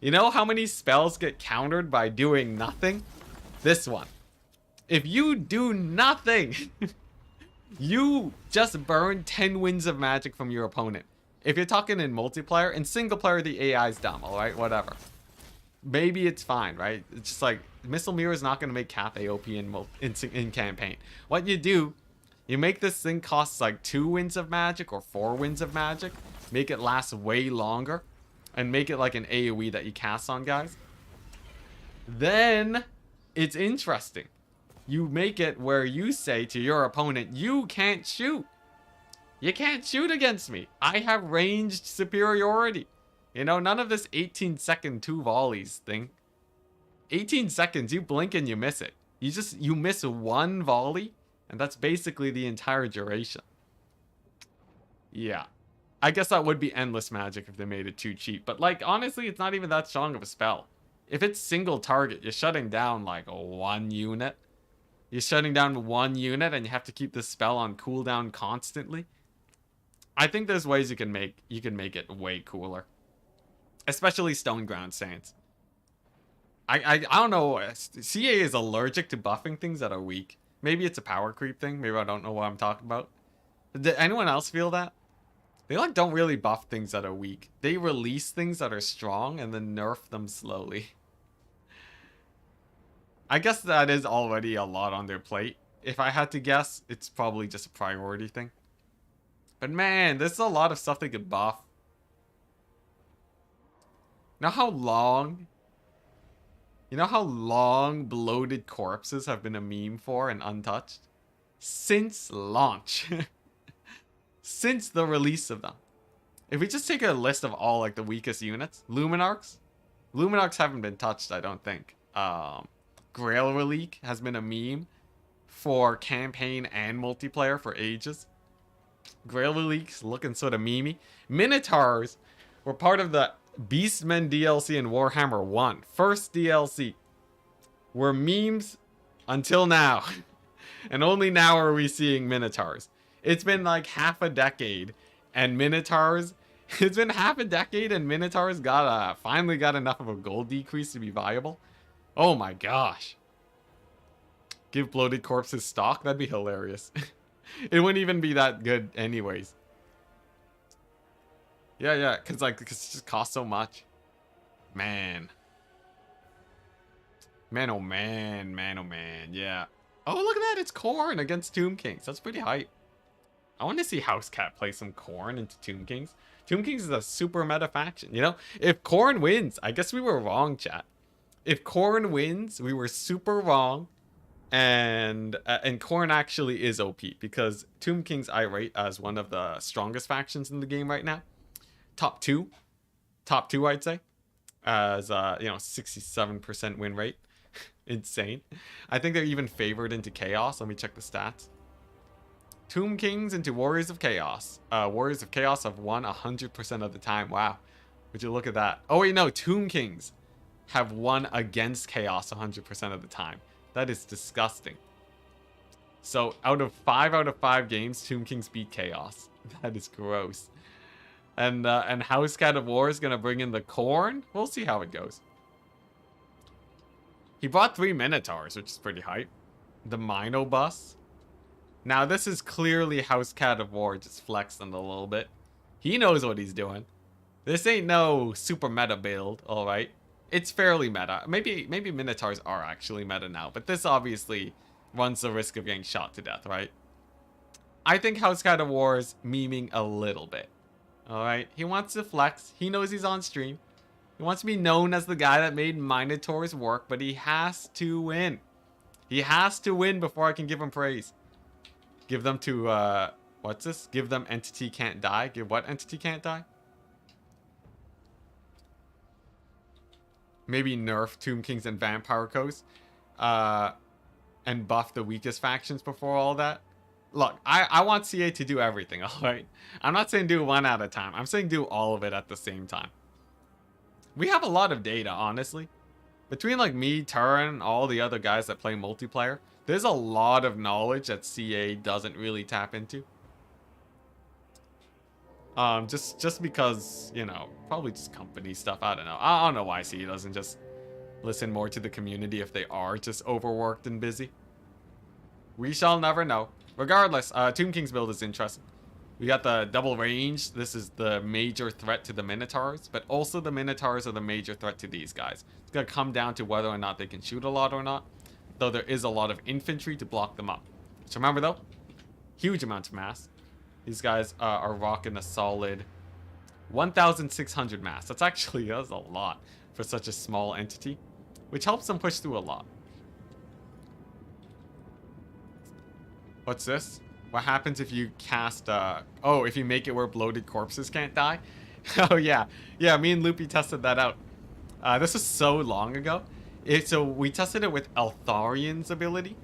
You know how many spells get countered by doing nothing? This one. If you do nothing, you just burn 10 Winds of Magic from your opponent. If you're talking in multiplayer, in single player, the AI is dumb, alright? Whatever. Maybe it's fine, right? It's just like, Missile Mirror is not going to make Cathay OP in campaign. What you do, you make this thing cost like 2 Winds of Magic or 4 Winds of Magic. Make it last way longer. And make it like an AoE that you cast on guys. Then, it's interesting. You make it where you say to your opponent, you can't shoot. You can't shoot against me. I have ranged superiority. You know, none of this 18-second 2 volleys thing. 18 seconds, you blink and you miss it. You miss 1 volley, and that's basically the entire duration. Yeah. I guess that would be endless magic if they made it too cheap. But, like, honestly, it's not even that strong of a spell. If it's single target, you're shutting down, like, 1 unit. You're shutting down 1 unit, and you have to keep the spell on cooldown constantly. I think there's ways you can make it way cooler. Especially Stone Ground Stance. I don't know. CA is allergic to buffing things that are weak. Maybe it's a power creep thing. Maybe I don't know what I'm talking about. Did anyone else feel that? They like don't really buff things that are weak. They release things that are strong and then nerf them slowly. I guess that is already a lot on their plate. If I had to guess, it's probably just a priority thing. But man, there's a lot of stuff they could buff. Now how long You know how long bloated corpses have been a meme for and untouched? Since launch. Since the release of them. If we just take a list of all like the weakest units, Luminarchs haven't been touched, I don't think. Grail Relique has been a meme for campaign and multiplayer for ages. Grail Relique's looking sort of memey. Minotaurs were part of the Beastmen DLC in Warhammer 1. First DLC. Were memes until now. And only now are we seeing Minotaurs. It's been like half a decade and Minotaurs... It's been half a decade and Minotaurs finally got enough of a gold decrease to be viable. Oh my gosh. Give bloated corpses stock? That'd be hilarious. It wouldn't even be that good anyways. Yeah, cause it just costs so much. Man. Man, oh man, yeah. Oh, look at that, it's Khorne against Tomb Kings. That's pretty hype. I want to see Housecat play some Khorne into Tomb Kings. Tomb Kings is a super meta faction, you know? If Khorne wins, I guess we were wrong, chat. If Khorne wins, we were super wrong. And Khorne actually is OP because Tomb Kings I rate as one of the strongest factions in the game right now. Top two I'd say. As 67% win rate. Insane. I think they're even favored into Chaos. Let me check the stats. Tomb Kings into Warriors of Chaos. Warriors of Chaos have won 100% of the time. Wow. Would you look at that? Oh wait, no. Tomb Kings have won against Chaos 100% of the time. That is disgusting. So out of 5 games, Tomb Kings beat Chaos. That is gross. And Housecat of War is gonna bring in the Khorne. We'll see how it goes. He brought 3 Minotaurs, which is pretty hype. The Mino bus. Now, this is clearly Housecat of War just flexing a little bit. He knows what he's doing. This ain't no super meta build, alright? It's fairly meta. Maybe Minotaurs are actually meta now, but this obviously runs the risk of getting shot to death, right? I think Housecat of War is memeing a little bit, alright? He wants to flex. He knows he's on stream. He wants to be known as the guy that made Minotaurs work, but he has to win. He has to win before I can give him praise. Give them to, what's this? Give them Entity Can't Die. Give what Entity Can't Die? Maybe nerf Tomb Kings and Vampire Coast. And buff the weakest factions before all that. Look, I want CA to do everything, alright? I'm not saying do one at a time. I'm saying do all of it at the same time. We have a lot of data, honestly. Between like me, Turin, all the other guys that play multiplayer, there's a lot of knowledge that CA doesn't really tap into. Just because, you know, probably just company stuff. I don't know. I don't know why CA doesn't just listen more to the community if they are just overworked and busy. We shall never know. Regardless, Tomb King's build is interesting. We got the double range. This is the major threat to the Minotaurs, but also the Minotaurs are the major threat to these guys. It's gonna come down to whether or not they can shoot a lot or not. Though there is a lot of infantry to block them up. So remember though, huge amounts of mass. These guys are rocking a solid 1,600 mass. That's a lot for such a small entity, which helps them push through a lot. What's this? What happens if you cast, if you make it where bloated corpses can't die? Oh yeah. Yeah, me and Loopy tested that out. This was so long ago. So we tested it with Eltharion's ability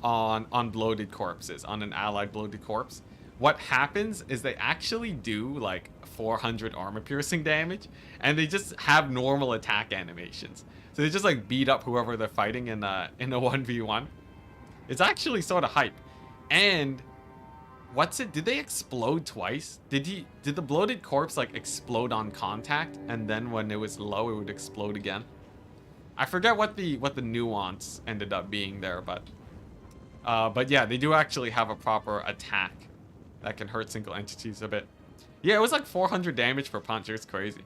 on bloated corpses, on an allied bloated corpse. What happens is they actually do like 400 armor piercing damage, and they just have normal attack animations. So they just like beat up whoever they're fighting in a 1v1. It's actually sort of hype. And did they explode twice? Did the bloated corpse like explode on contact, and then when it was low it would explode again? I forget what the nuance ended up being there, but yeah, they do actually have a proper attack that can hurt single entities a bit. Yeah, it was like 400 damage per punch. It was crazy.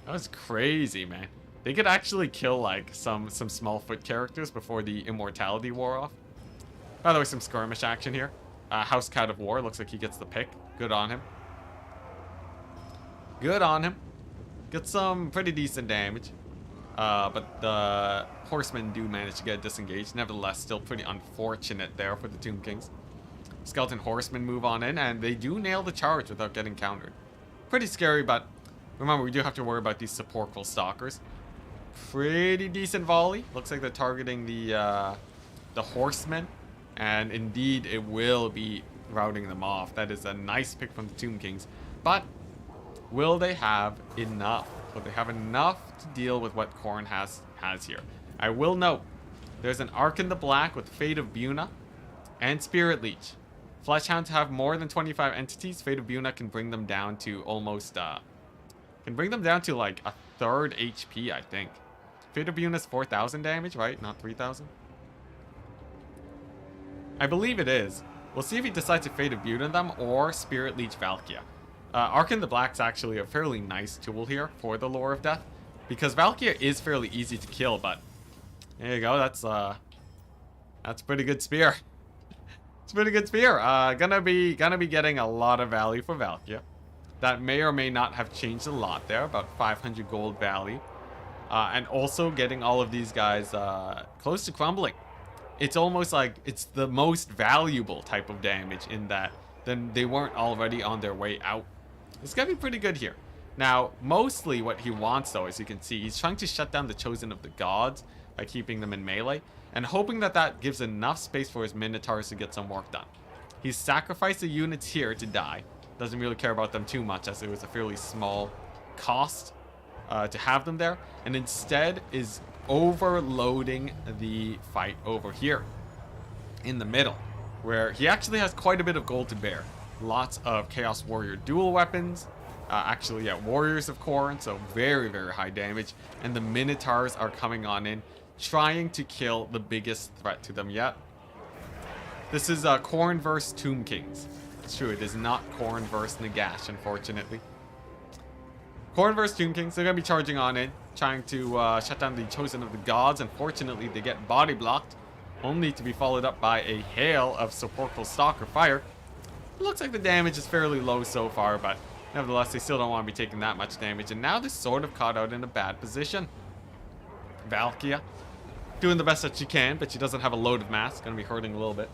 That was crazy, man. They could actually kill like some small foot characters before the immortality wore off. By the way, some skirmish action here. Housecat of War looks like he gets the pick. Good on him. Good on him. Get some pretty decent damage. But the horsemen do manage to get disengaged. Nevertheless, still pretty unfortunate there for the Tomb Kings. Skeleton horsemen move on in, and they do nail the charge without getting countered. Pretty scary, but remember, we do have to worry about these sepulchral stalkers. Pretty decent volley. Looks like they're targeting the horsemen, and indeed it will be routing them off. That is a nice pick from the Tomb Kings. But will they have enough? Will they have enough to deal with what Khorne has here? I will note, there's an Arc in the Black with Fate of Buna and Spirit Leech. Fleshhounds have more than 25 entities. Fate of Buna can bring them down to almost, can bring them down to like a third HP, I think. Fate of Buna's 4,000 damage, right? Not 3,000? I believe it is. We'll see if he decides to Fate of Buna them or Spirit Leech Valkia. Arc in the Black's actually a fairly nice tool here for the Lore of Death, because Valkia is fairly easy to kill, but there you go, that's a pretty good spear. It's a pretty good spear. Gonna be getting a lot of value for Valkia. That may or may not have changed a lot there, about 500 gold value. And also getting all of these guys close to crumbling. It's almost like it's the most valuable type of damage in that then they weren't already on their way out. It's gonna be pretty good here. Now, mostly what he wants, though, as you can see, he's trying to shut down the Chosen of the Gods by keeping them in melee, and hoping that that gives enough space for his Minotaurs to get some work done. He's sacrificed the units here to die. Doesn't really care about them too much, as it was a fairly small cost to have them there, and instead is overloading the fight over here in the middle, where he actually has quite a bit of gold to bear. Lots of Chaos Warrior dual weapons. Actually, yeah, Warriors of Khorne, so very, very high damage. And the Minotaurs are coming on in, trying to kill the biggest threat to them yet. This is Khorne vs. Tomb Kings. It's true, it is not Khorne vs. Nagash, unfortunately. Khorne vs. Tomb Kings, they're going to be charging on in, trying to shut down the Chosen of the Gods. Unfortunately, they get body blocked, only to be followed up by a hail of sepulchral stalker fire. It looks like the damage is fairly low so far, but nevertheless, they still don't want to be taking that much damage. And now they're sort of caught out in a bad position. Valkia doing the best that she can, but she doesn't have a load of mass. Going to be hurting a little bit.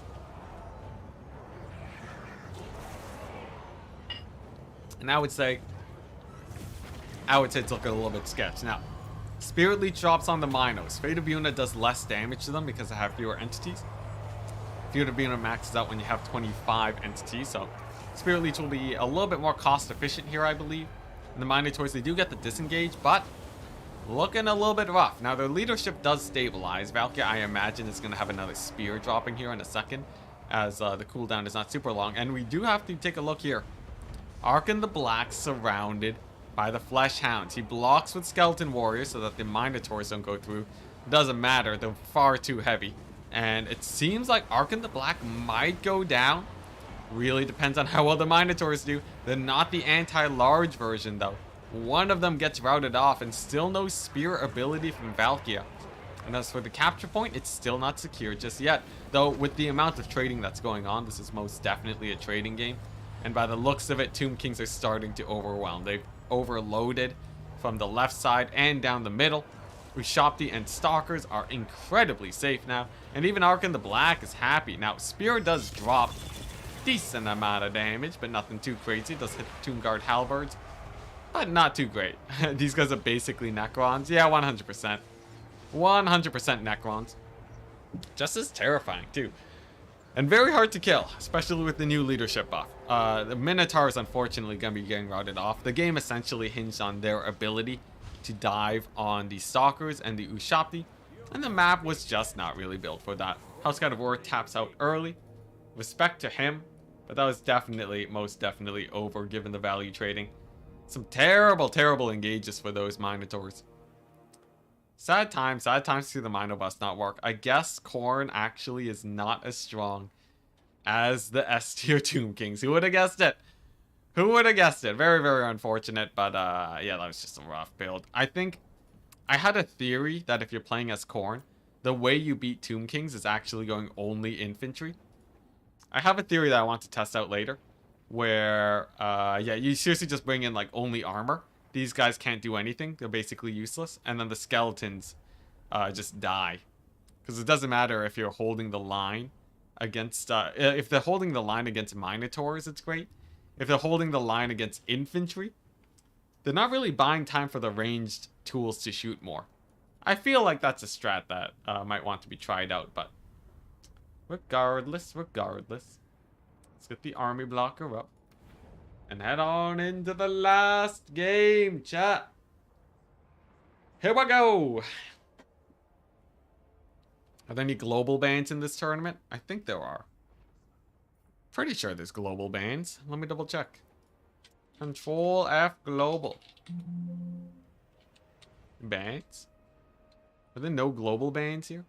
And I would say it's looking a little bit sketch. Now, Spirit Leech drops on the Minos. Fate of Buna does less damage to them because they have fewer entities. Fate of Buna maxes out when you have 25 entities, so Spirit Leech will be a little bit more cost efficient here, I believe. And the Minotaurs, they do get the disengage, but looking a little bit rough. Now, their leadership does stabilize. Valkia, I imagine, is going to have another spear dropping here in a second, as the cooldown is not super long. And we do have to take a look here. Arc in the Black surrounded by the Fleshhounds. He blocks with Skeleton Warriors so that the Minotaurs don't go through. Doesn't matter, they're far too heavy. And it seems like Arc in the Black might go down. Really depends on how well the Minotaurs do. They're not the anti-large version, though. One of them gets routed off, and still no spear ability from Valkia. And as for the capture point, it's still not secure just yet. Though, with the amount of trading that's going on, this is most definitely a trading game. And by the looks of it, Tomb Kings are starting to overwhelm. They've overloaded from the left side and down the middle. Ushabti and Stalkers are incredibly safe now. And even Arc in the Black is happy. Now, Spear does drop decent amount of damage, but nothing too crazy. It does hit Tomb Guard Halberds, but not too great. These guys are basically Necrons. Yeah, 100%. 100% Necrons. Just as terrifying, too. And very hard to kill, especially with the new leadership buff. The Minotaur is unfortunately going to be getting routed off. The game essentially hinged on their ability to dive on the Stalkers and the Ushabti, and the map was just not really built for that. House God of War taps out early. Respect to him, but that was definitely, most definitely over given the value trading. Some terrible, terrible engages for those Minotaurs. Sad times to see the Minobus not work. I guess Khorne actually is not as strong as the S tier Tomb Kings. Who would have guessed it? Who would have guessed it? Very, very unfortunate, but yeah, that was just a rough build. I think I had a theory that if you're playing as Khorne, the way you beat Tomb Kings is actually going only infantry. I have a theory that I want to test out later, where yeah, you seriously just bring in like only armor, these guys can't do anything. They're basically useless. And then the skeletons just die. Because it doesn't matter if you're holding the line against... if they're holding the line against Minotaurs, it's great. If they're holding the line against infantry, they're not really buying time for the ranged tools to shoot more. I feel like that's a strat that might want to be tried out, but... Regardless. Let's get the army blocker up. And head on into the last game, chat. Here we go. Are there any global bans in this tournament? I think there are. Pretty sure there's global bans. Let me double check. Control F global. Bans? Are there no global bans here?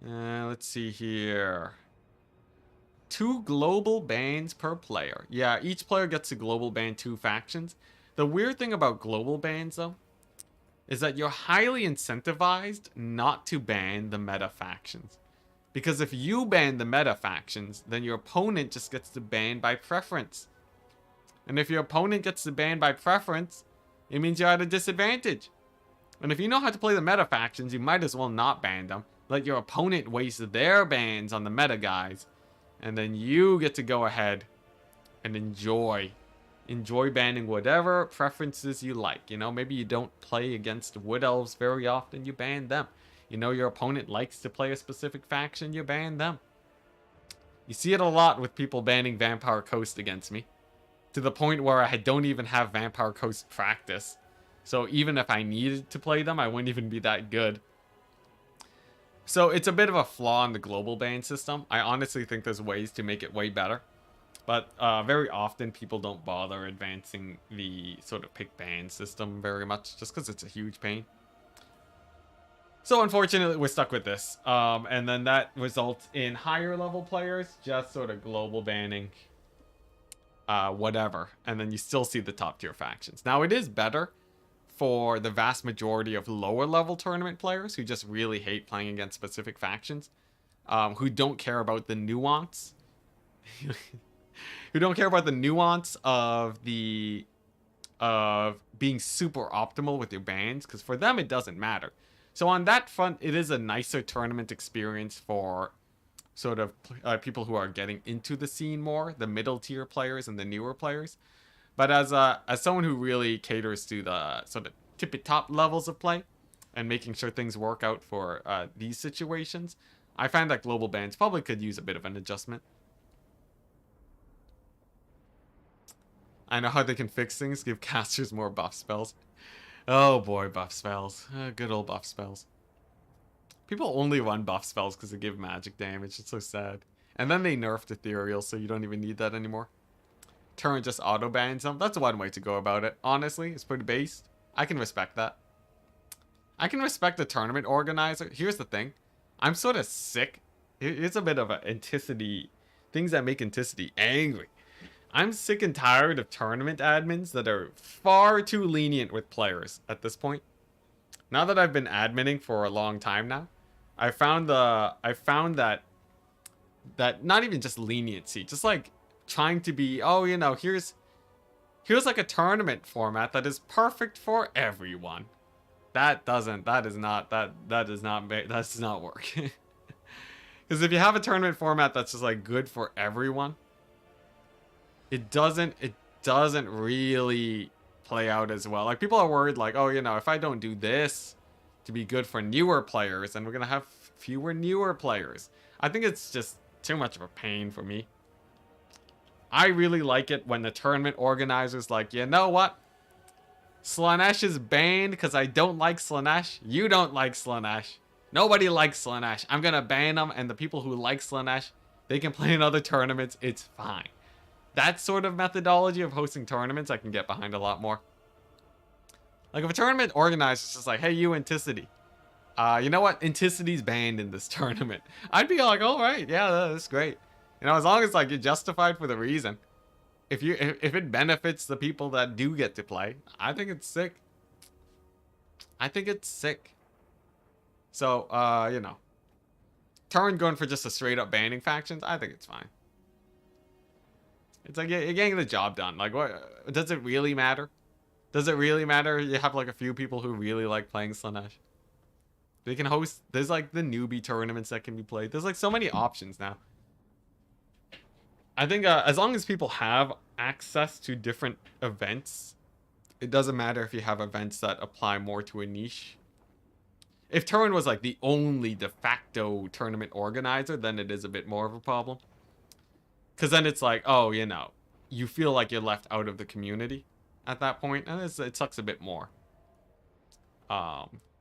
Let's see here. 2 global bans per player. Yeah, each player gets to global ban 2 factions. The weird thing about global bans, though, is that you're highly incentivized not to ban the meta factions. Because if you ban the meta factions, then your opponent just gets to ban by preference. And if your opponent gets to ban by preference, it means you're at a disadvantage. And if you know how to play the meta factions, you might as well not ban them. Let your opponent waste their bans on the meta guys. And then you get to go ahead and enjoy banning whatever preferences you like. You know, maybe you don't play against Wood Elves very often, you ban them. You know your opponent likes to play a specific faction, you ban them. You see it a lot with people banning Vampire Coast against me. To the point where I don't even have Vampire Coast practice. So even if I needed to play them, I wouldn't even be that good. So it's a bit of a flaw in the global ban system. I honestly think there's ways to make it way better. But very often people don't bother advancing the sort of pick ban system very much. Just because it's a huge pain. So unfortunately we're stuck with this. And then that results in higher level players just sort of global banning whatever. And then you still see the top tier factions. Now it is better for the vast majority of lower level tournament players who just really hate playing against specific factions, who don't care about the nuance, who don't care about the nuance of being super optimal with your bans, because for them it doesn't matter. So on that front, it is a nicer tournament experience for sort of people who are getting into the scene more, the middle tier players and the newer players. But as someone who really caters to the sort of tippy top levels of play and making sure things work out for these situations, I find that global bans probably could use a bit of an adjustment. I know how they can fix things, give casters more buff spells. Oh boy, buff spells. Good old buff spells. People only run buff spells because they give magic damage. It's so sad. And then they nerfed ethereal, so you don't even need that anymore. Turn just auto bans them. That's one way to go about it. Honestly, it's pretty based. I can respect that. I can respect the tournament organizer. Here's the thing. I'm sort of sick. It's a bit of a Enticity. Things that make Enticity angry. I'm sick and tired of tournament admins that are far too lenient with players at this point. Now that I've been adminning for a long time now, I found that not even just leniency, just like trying to be, oh, you know, here's like a tournament format that is perfect for everyone. That does not work. Because if you have a tournament format that's just like good for everyone, it doesn't really play out as well. Like people are worried like, oh, you know, if I don't do this to be good for newer players, then we're gonna have fewer newer players. I think it's just too much of a pain for me. I really like it when the tournament organizer's like, you know what? Slaanesh is banned because I don't like Slaanesh. You don't like Slaanesh. Nobody likes Slaanesh. I'm gonna ban them, and the people who like Slaanesh, they can play in other tournaments. It's fine. That sort of methodology of hosting tournaments I can get behind a lot more. Like if a tournament organizer's just like, hey, you Enticity. You know what? Enticity's banned in this tournament. I'd be like, all right, yeah, that's great. You know, as long as like you're justified for the reason. If it benefits the people that do get to play, I think it's sick. I think it's sick. So, you know. Turn going for just a straight up banning factions, I think it's fine. It's like you're getting the job done. Like, what does it really matter? Does it really matter? You have like a few people who really like playing Slaanesh. They can host. There's like the newbie tournaments that can be played. There's like so many options now. I think as long as people have access to different events, it doesn't matter if you have events that apply more to a niche. If Turin was like the only de facto tournament organizer, then it is a bit more of a problem. Because then it's like, oh, you know, you feel like you're left out of the community at that point, and it sucks a bit more. But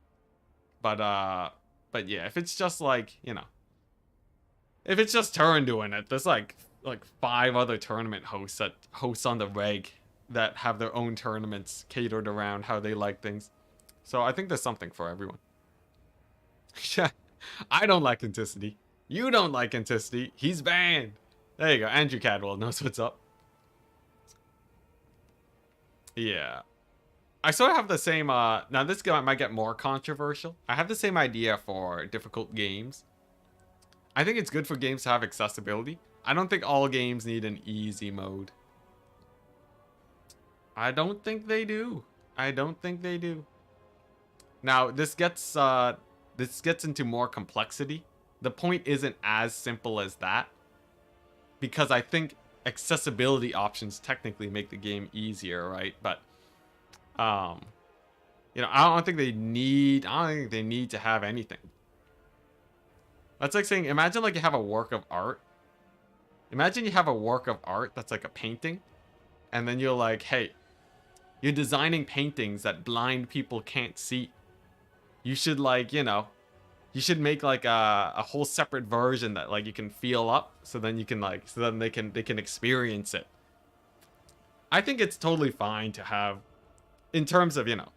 yeah, if it's just like, you know, if it's just Turin doing it, there's like 5 other tournament hosts that host on the reg that have their own tournaments catered around how they like things. So I think there's something for everyone. I don't like Enticity. You don't like Enticity. He's banned. There you go. Andrew Cadwell knows what's up. Yeah. I sort of have the same, now this guy might get more controversial. I have the same idea for difficult games. I think it's good for games to have accessibility. I don't think all games need an easy mode. I don't think they do. I don't think they do. Now, this gets into more complexity. The point isn't as simple as that. Because I think accessibility options technically make the game easier, right? But you know, I don't think they need to have anything. That's like saying, imagine like you have a work of art. Imagine you have a work of art that's like a painting, and then you're like, hey, you're designing paintings that blind people can't see. You should, like, you know, you should make like a whole separate version that like you can feel up, so then you can like, so then they can experience it. I think it's totally fine to have, in terms of, you know,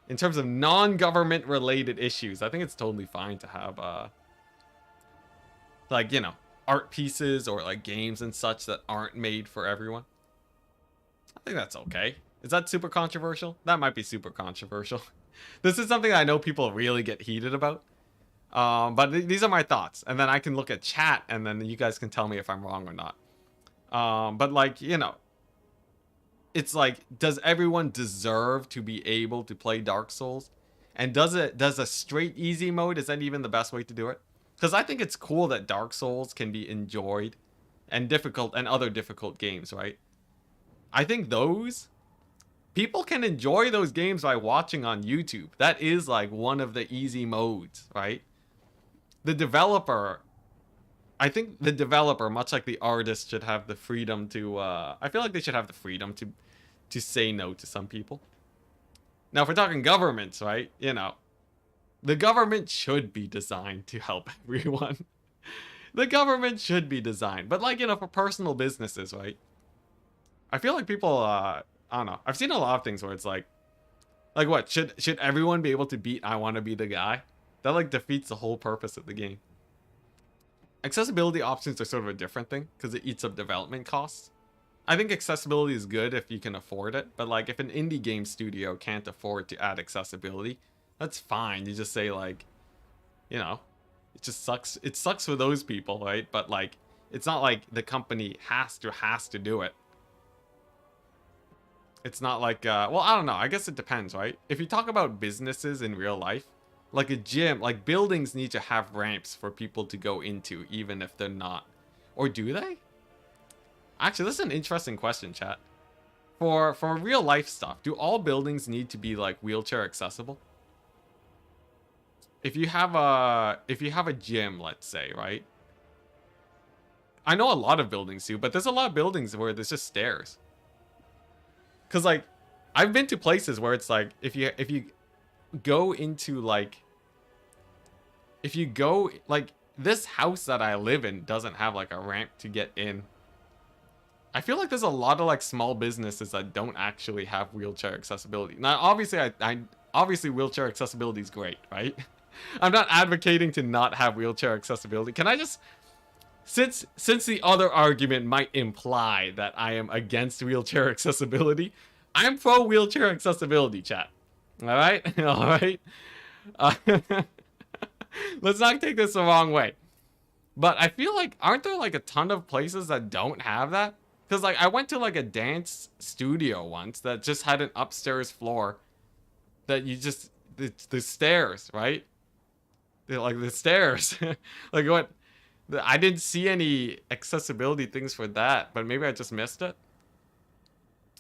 in terms of non-government related issues, I think it's totally fine to have like, you know, art pieces or like games and such that aren't made for everyone. I think that's okay. Is that super controversial? That might be super controversial. This is something I know people really get heated about. But these are my thoughts. And then I can look at chat and then you guys can tell me if I'm wrong or not. But like, you know, it's like, does everyone deserve to be able to play Dark Souls? And does a straight easy mode, is that even the best way to do it? Because I think it's cool that Dark Souls can be enjoyed and difficult and other difficult games, right? I think those people can enjoy those games by watching on YouTube. That is like one of the easy modes, right? The developer, I think the developer, much like the artist, should have the freedom to, I feel like they should have the freedom to say no to some people. Now, if we're talking governments, right, you know, the government should be designed to help everyone. The government should be designed. But like, you know, for personal businesses, right? I feel like people, I don't know. I've seen a lot of things where it's like what? Should everyone be able to beat I Want to Be the Guy? That like defeats the whole purpose of the game. Accessibility options are sort of a different thing because it eats up development costs. I think accessibility is good if you can afford it, but like if an indie game studio can't afford to add accessibility, that's fine. You just say like, you know, it just sucks. It sucks for those people, right? But like, it's not like the company has to do it. It's not like, well, I don't know. I guess it depends, right? If you talk about businesses in real life, like a gym, like buildings need to have ramps for people to go into, even if they're not. Or do they? Actually, this is an interesting question, chat. For real life stuff, do all buildings need to be like wheelchair accessible? If you have a gym, let's say, right? I know a lot of buildings do, but there's a lot of buildings where there's just stairs. Cause like, I've been to places where it's like, if you go into like, if you go like this house that I live in doesn't have like a ramp to get in. I feel like there's a lot of like small businesses that don't actually have wheelchair accessibility. Now, obviously, obviously wheelchair accessibility is great, right? I'm not advocating to not have wheelchair accessibility. Can I just, since the other argument might imply that I am against wheelchair accessibility, I'm pro wheelchair accessibility, chat. All right, all right. Let's not take this the wrong way. But I feel like, aren't there like a ton of places that don't have that? Because, like, I went to, like, a dance studio once that just had an upstairs floor that you just... The stairs, right? Like, the stairs. Like, what... I didn't see any accessibility things for that, but maybe I just missed it.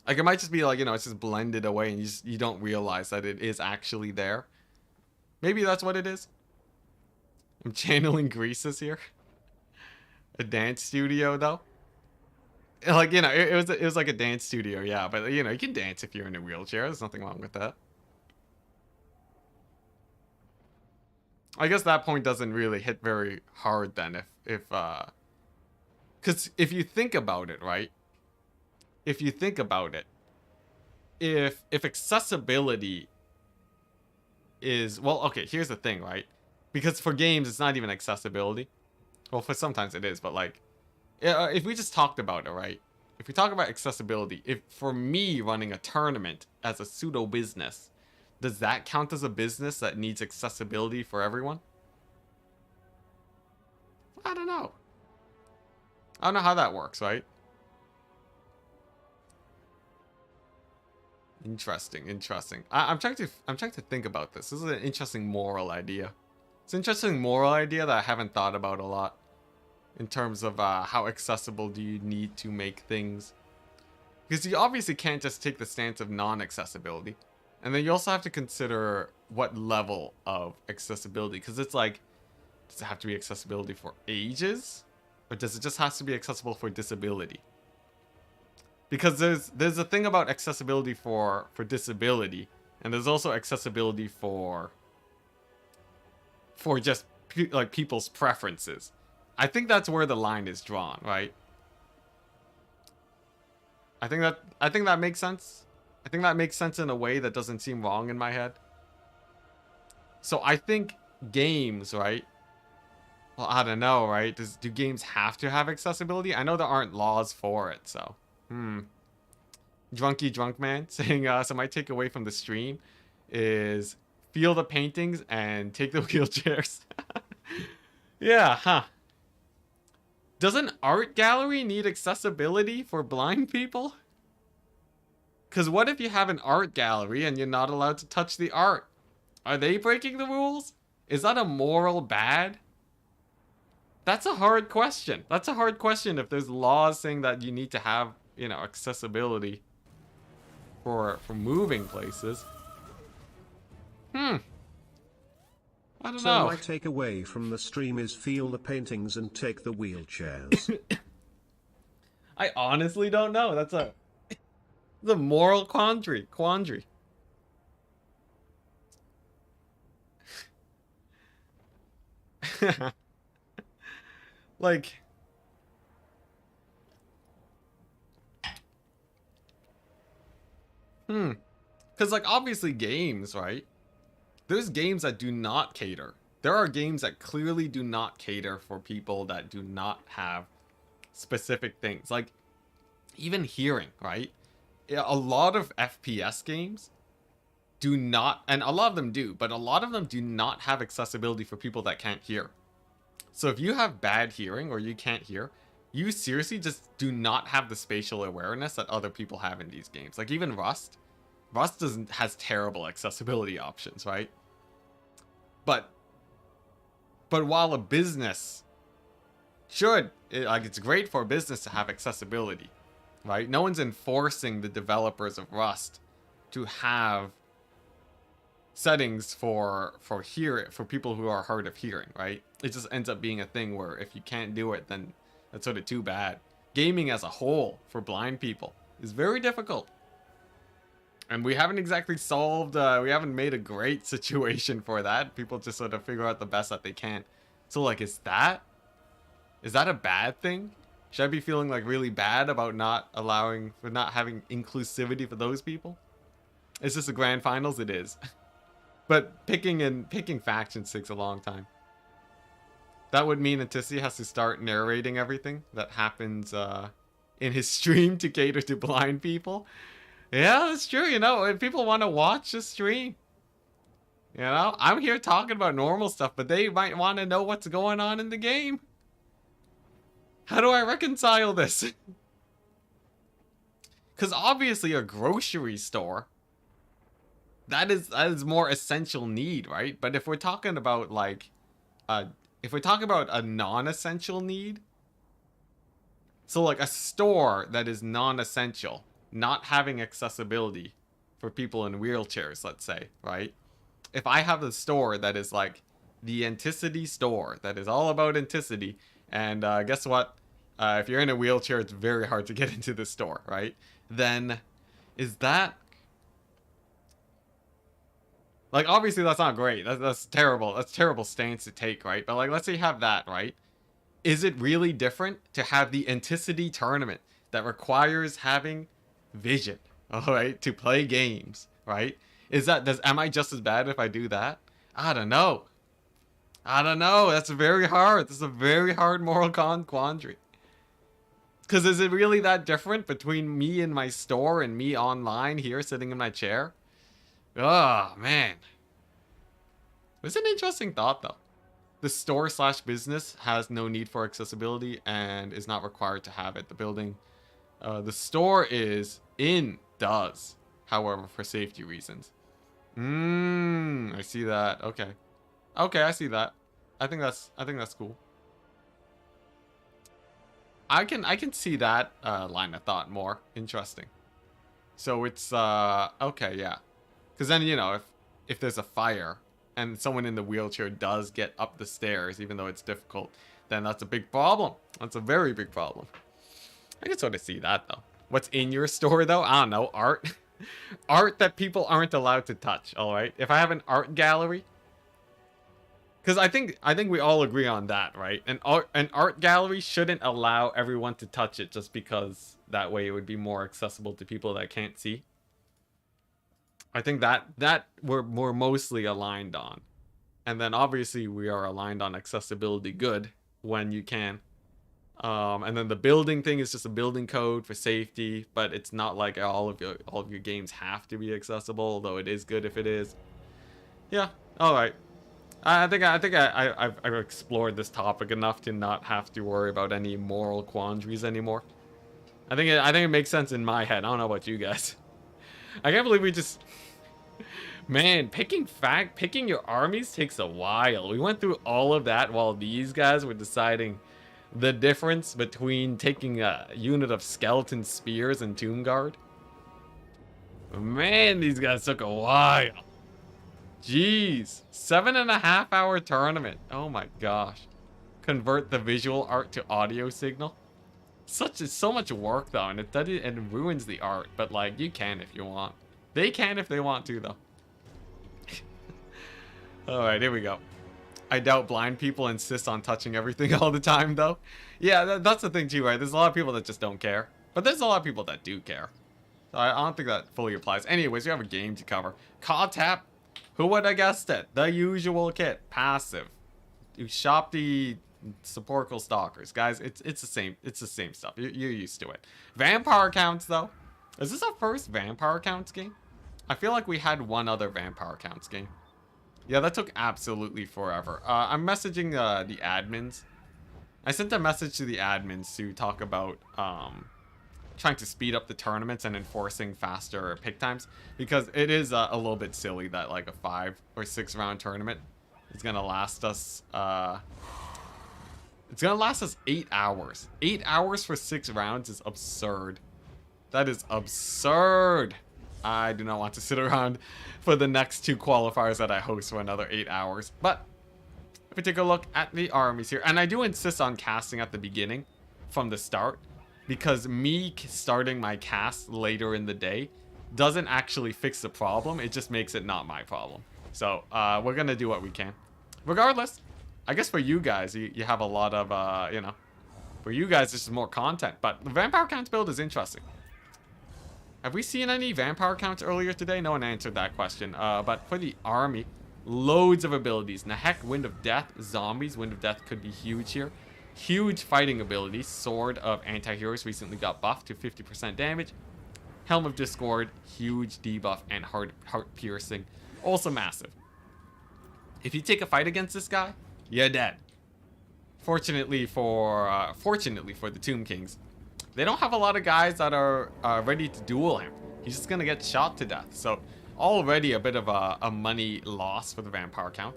Like, it might just be, like, you know, it's just blended away and you don't realize that it is actually there. Maybe that's what it is. I'm channeling Greases here. A dance studio, though. Like, you know, it was like a dance studio, yeah. But, you know, you can dance if you're in a wheelchair. There's nothing wrong with that. I guess that point doesn't really hit very hard then because if you think about it, right? If you think about it, if accessibility is... Well, okay, here's the thing, right? Because for games, it's not even accessibility. Well, for sometimes it is, but, like... if we just talked about it, right? If we talk about accessibility, if for me running a tournament as a pseudo business, does that count as a business that needs accessibility for everyone? I don't know. I don't know how that works, right? Interesting, interesting. I'm trying to think about this. This is an interesting moral idea. It's an interesting moral idea that I haven't thought about a lot. In terms of how accessible do you need to make things. Because you obviously can't just take the stance of non-accessibility. And then you also have to consider what level of accessibility. Because it's like, does it have to be accessibility for ages? Or does it just have to be accessible for disability? Because there's a thing about accessibility for disability. And there's also accessibility for just like people's preferences. I think that's where the line is drawn, right? I think that makes sense. I think that makes sense in a way that doesn't seem wrong in my head. So I think games, right? Well, I don't know, right? Do games have to have accessibility? I know there aren't laws for it, so. Drunky Drunk Man saying, so my takeaway from the stream is feel the paintings and take the wheelchairs. Yeah, huh. Does an art gallery need accessibility for blind people? Because what if you have an art gallery and you're not allowed to touch the art? Are they breaking the rules? Is that a moral bad? That's a hard question. That's a hard question if there's laws saying that you need to have, you know, accessibility for moving places. I don't know. So my takeaway from the stream is feel the paintings and take the wheelchairs. I honestly don't know. That's a moral quandary. Like, because, like, obviously games, right? There's games that do not cater. There are games that clearly do not cater for people that do not have specific things. Like, even hearing, right? A lot of FPS games do not, and a lot of them do, but a lot of them do not have accessibility for people that can't hear. So if you have bad hearing or you can't hear, you seriously just do not have the spatial awareness that other people have in these games. Like even Rust has terrible accessibility options, right? But while a business should, like, it's great for a business to have accessibility, right? No one's enforcing the developers of Rust to have settings for people who are hard of hearing, right? It just ends up being a thing where if you can't do it, then that's sort of too bad. Gaming as a whole for blind people is very difficult. And we haven't exactly solved, we haven't made a great situation for that. People just sort of figure out the best that they can. So, like, is that a bad thing? Should I be feeling, like, really bad about not having inclusivity for those people? Is this a grand finals? It is. But picking factions takes a long time. That would mean Enticity has to start narrating everything that happens in his stream to cater to blind people. Yeah, that's true. You know, if people want to watch the stream, you know, I'm here talking about normal stuff, but they might want to know what's going on in the game. How do I reconcile this? Because obviously a grocery store, that is more essential need, right? But if we're talking about like, if we're talking about a non-essential need, so like a store that is non-essential, not having accessibility for people in wheelchairs, let's say, right? If I have a store that is like the Enticity store, that is all about Enticity, and guess what? If you're in a wheelchair, it's very hard to get into the store, right? Then is that... Like, obviously that's not great. That's terrible. That's a terrible stance to take, right? But like, let's say you have that, right? Is it really different to have the Enticity tournament that requires having vision, all right, to play games, right? Am I just as bad if I do that? I don't know. That's very hard. This is a very hard moral quandary. Because is it really that different between me in my store and me online here sitting in my chair? Oh, man. It's an interesting thought, though. The store/business has no need for accessibility and is not required to have it. The building, the store does, however, for safety reasons. I see that. Okay, I see that. I think that's cool. I can see that line of thought more. Interesting. So it's okay, yeah. Because then, you know, if there's a fire and someone in the wheelchair does get up the stairs, even though it's difficult, then that's a big problem. That's a very big problem. I can sort of see that, though. What's in your store, though? I don't know. Art. Art that people aren't allowed to touch, all right? If I have an art gallery... Because I think we all agree on that, right? An art gallery shouldn't allow everyone to touch it just because that way it would be more accessible to people that can't see. I think that we're mostly aligned on. And then obviously we are aligned on accessibility good when you can. And then the building thing is just a building code for safety, but it's not like all of your games have to be accessible, although it is good if it is. Yeah, all right. I think I've explored this topic enough to not have to worry about any moral quandaries anymore. I think it makes sense in my head. I don't know about you guys. I can't believe we just... Man, picking your armies takes a while. We went through all of that while these guys were deciding the difference between taking a unit of skeleton spears and tomb guard. Man, these guys took a while. Jeez, 7.5 hour tournament. Oh my gosh. Convert the visual art to audio signal. So much work though, and it ruins the art. But like, you can if you want. They can if they want to though. All right, here we go. I doubt blind people insist on touching everything all the time though. Yeah, that's the thing too, right? There's a lot of people that just don't care, but there's a lot of people that do care. So I don't think that fully applies. Anyways, we have a game to cover. Call tap. Who would have guessed it? The usual kit. Passive. You shop the Sepulchral Stalkers. Guys, it's the same stuff. You're used to it. Vampire Counts, though. Is this our first Vampire Counts game? I feel like we had one other Vampire Counts game. Yeah, that took absolutely forever. I'm messaging the admins. I sent a message to the admins to talk about trying to speed up the tournaments and enforcing faster pick times, because it is a little bit silly that like a 5 or 6 round tournament is gonna last us it's gonna last us 8 hours. 8 hours for 6 rounds is absurd. That is absurd. I do not want to sit around for the next 2 qualifiers that I host for another 8 hours. But if we take a look at the armies here, and I do insist on casting at the beginning from the start, because me starting my cast later in the day doesn't actually fix the problem. It just makes it not my problem. So we're gonna do what we can. Regardless, I guess for you guys, you have a lot of, you know, for you guys this is more content. But the Vampire Counts build is interesting. Have we seen any Vampire Counts earlier today? No one answered that question. But for the army, loads of abilities. Nahek, Wind of Death, Zombies. Wind of Death could be huge here. Huge fighting abilities. Sword of Anti-Heroes recently got buffed to 50% damage. Helm of Discord, huge debuff, and heart piercing, also massive. If you take a fight against this guy, you're dead. Fortunately for the Tomb Kings, they don't have a lot of guys that are ready to duel him. He's just gonna get shot to death. So already a bit of a money loss for the Vampire Count.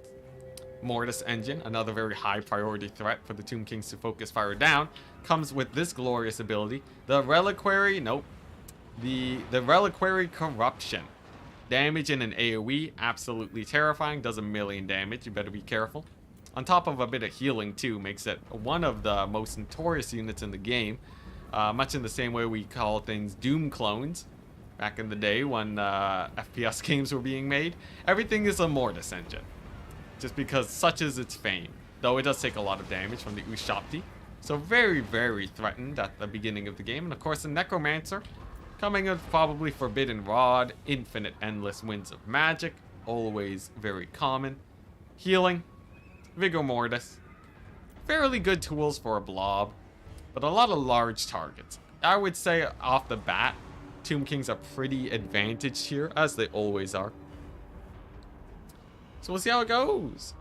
Mortis Engine, another very high priority threat for the Tomb Kings to focus fire down, comes with this glorious ability. The Reliquary, nope. The Reliquary Corruption. Damage in an AoE, absolutely terrifying, does 1,000,000 damage, you better be careful. On top of a bit of healing too, makes it one of the most notorious units in the game. Much in the same way we call things Doom clones. Back in the day when FPS games were being made, everything is a Mortis Engine. Just because such is its fame. Though it does take a lot of damage from the Ushabti. So very, very threatened at the beginning of the game. And of course the Necromancer, coming with probably Forbidden Rod, infinite endless winds of magic, always very common. Healing, Vigor Mortis. Fairly good tools for a blob, but a lot of large targets. I would say off the bat, Tomb Kings are pretty advantaged here, as they always are. So we'll see how it goes.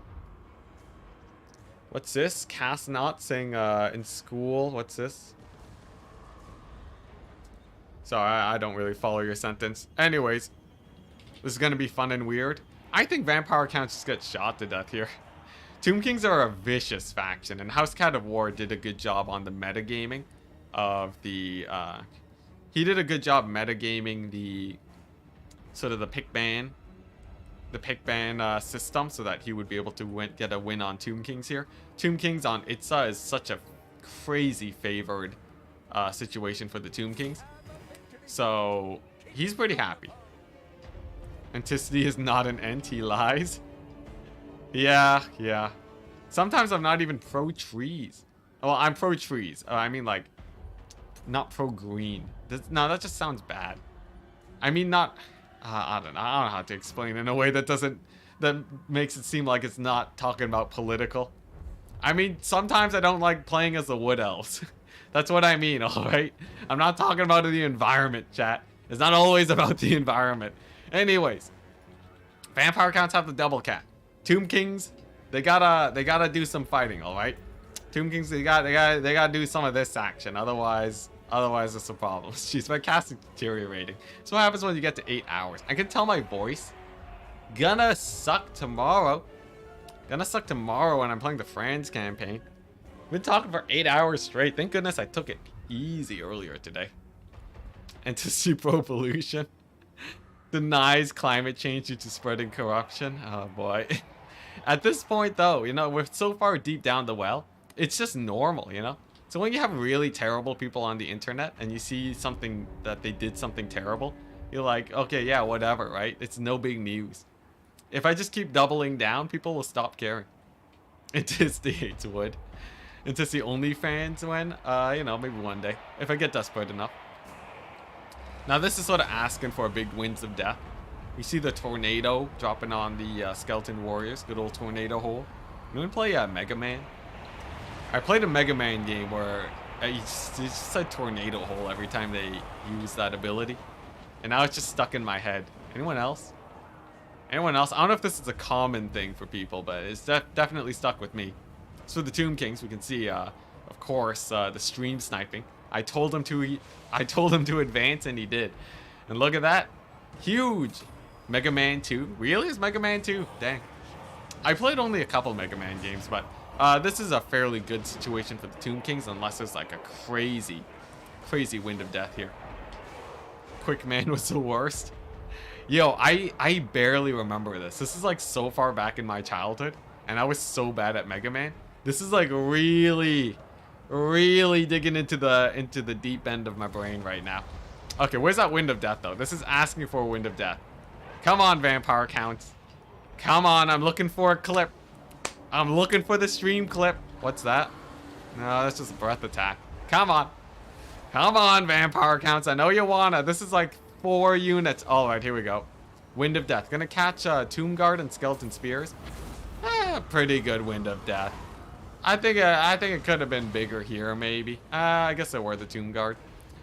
What's this? Cast not saying in school. What's this? Sorry, I don't really follow your sentence. Anyways, this is gonna be fun and weird. I think Vampire Counts just get shot to death here. Tomb Kings are a vicious faction, and House Cat of War did a good job on the metagaming of the he did a good job metagaming the sort of the pick ban system, so that he would be able to get a win on Tomb Kings here. Tomb Kings on Itza is such a crazy favored situation for the Tomb Kings, so he's pretty happy. Enticity is not an Ent, he lies. Yeah. Sometimes I'm not even pro trees. Well, I'm pro trees. I mean, like, not pro green. No, that just sounds bad. I mean, not. I don't know how to explain in a way that makes it seem like it's not talking about political. I mean, sometimes I don't like playing as the Wood Elves. That's what I mean, alright? I'm not talking about the environment, chat. It's not always about the environment. Anyways, Vampire Counts have the double cat. Tomb Kings, they gotta do some fighting, alright? Tomb Kings, they gotta do some of this action, otherwise it's a problem. Jeez, my cast is deteriorating. So what happens when you get to 8 hours? I can tell my voice. Gonna suck tomorrow. When I'm playing the Franz campaign. Been talking for 8 hours straight. Thank goodness I took it easy earlier today. And to see pro pollution. Denies climate change due to spreading corruption. Oh boy. At this point though, you know, we're so far deep down the well. It's just normal, you know? So when you have really terrible people on the internet and you see something that they did something terrible, you're like, okay, yeah, whatever, right? It's no big news. If I just keep doubling down, people will stop caring. Enticity hates wood. Enticity OnlyFans when? You know, maybe one day. If I get desperate enough. Now this is sort of asking for big winds of death. We see the tornado dropping on the skeleton warriors. Good old tornado hole. You want to play Mega Man? I played a Mega Man game where it's just a tornado hole every time they use that ability. And now it's just stuck in my head. Anyone else? Anyone else? I don't know if this is a common thing for people, but it's definitely stuck with me. So the Tomb Kings, we can see, of course, the stream sniping. I told him to advance, and he did. And look at that. Huge. Mega Man 2. Really? Is Mega Man 2? Dang. I played only a couple Mega Man games, but this is a fairly good situation for the Tomb Kings, unless there's like a crazy wind of death here. Quick Man was the worst. Yo, I barely remember this. This is like so far back in my childhood, and I was so bad at Mega Man. This is like really digging into the deep end of my brain right now. Okay, where's that wind of death though? This is asking for a wind of death. Come on, Vampire Counts. Come on, I'm looking for a clip. I'm looking for the stream clip. What's that? No, that's just a breath attack. Come on. Come on, Vampire Counts. I know you wanna. This is like 4 units. All right, here we go. Wind of Death. Gonna catch Tomb Guard and Skeleton Spears. Pretty good Wind of Death. I think it could have been bigger here, maybe. I guess they were the Tomb Guard.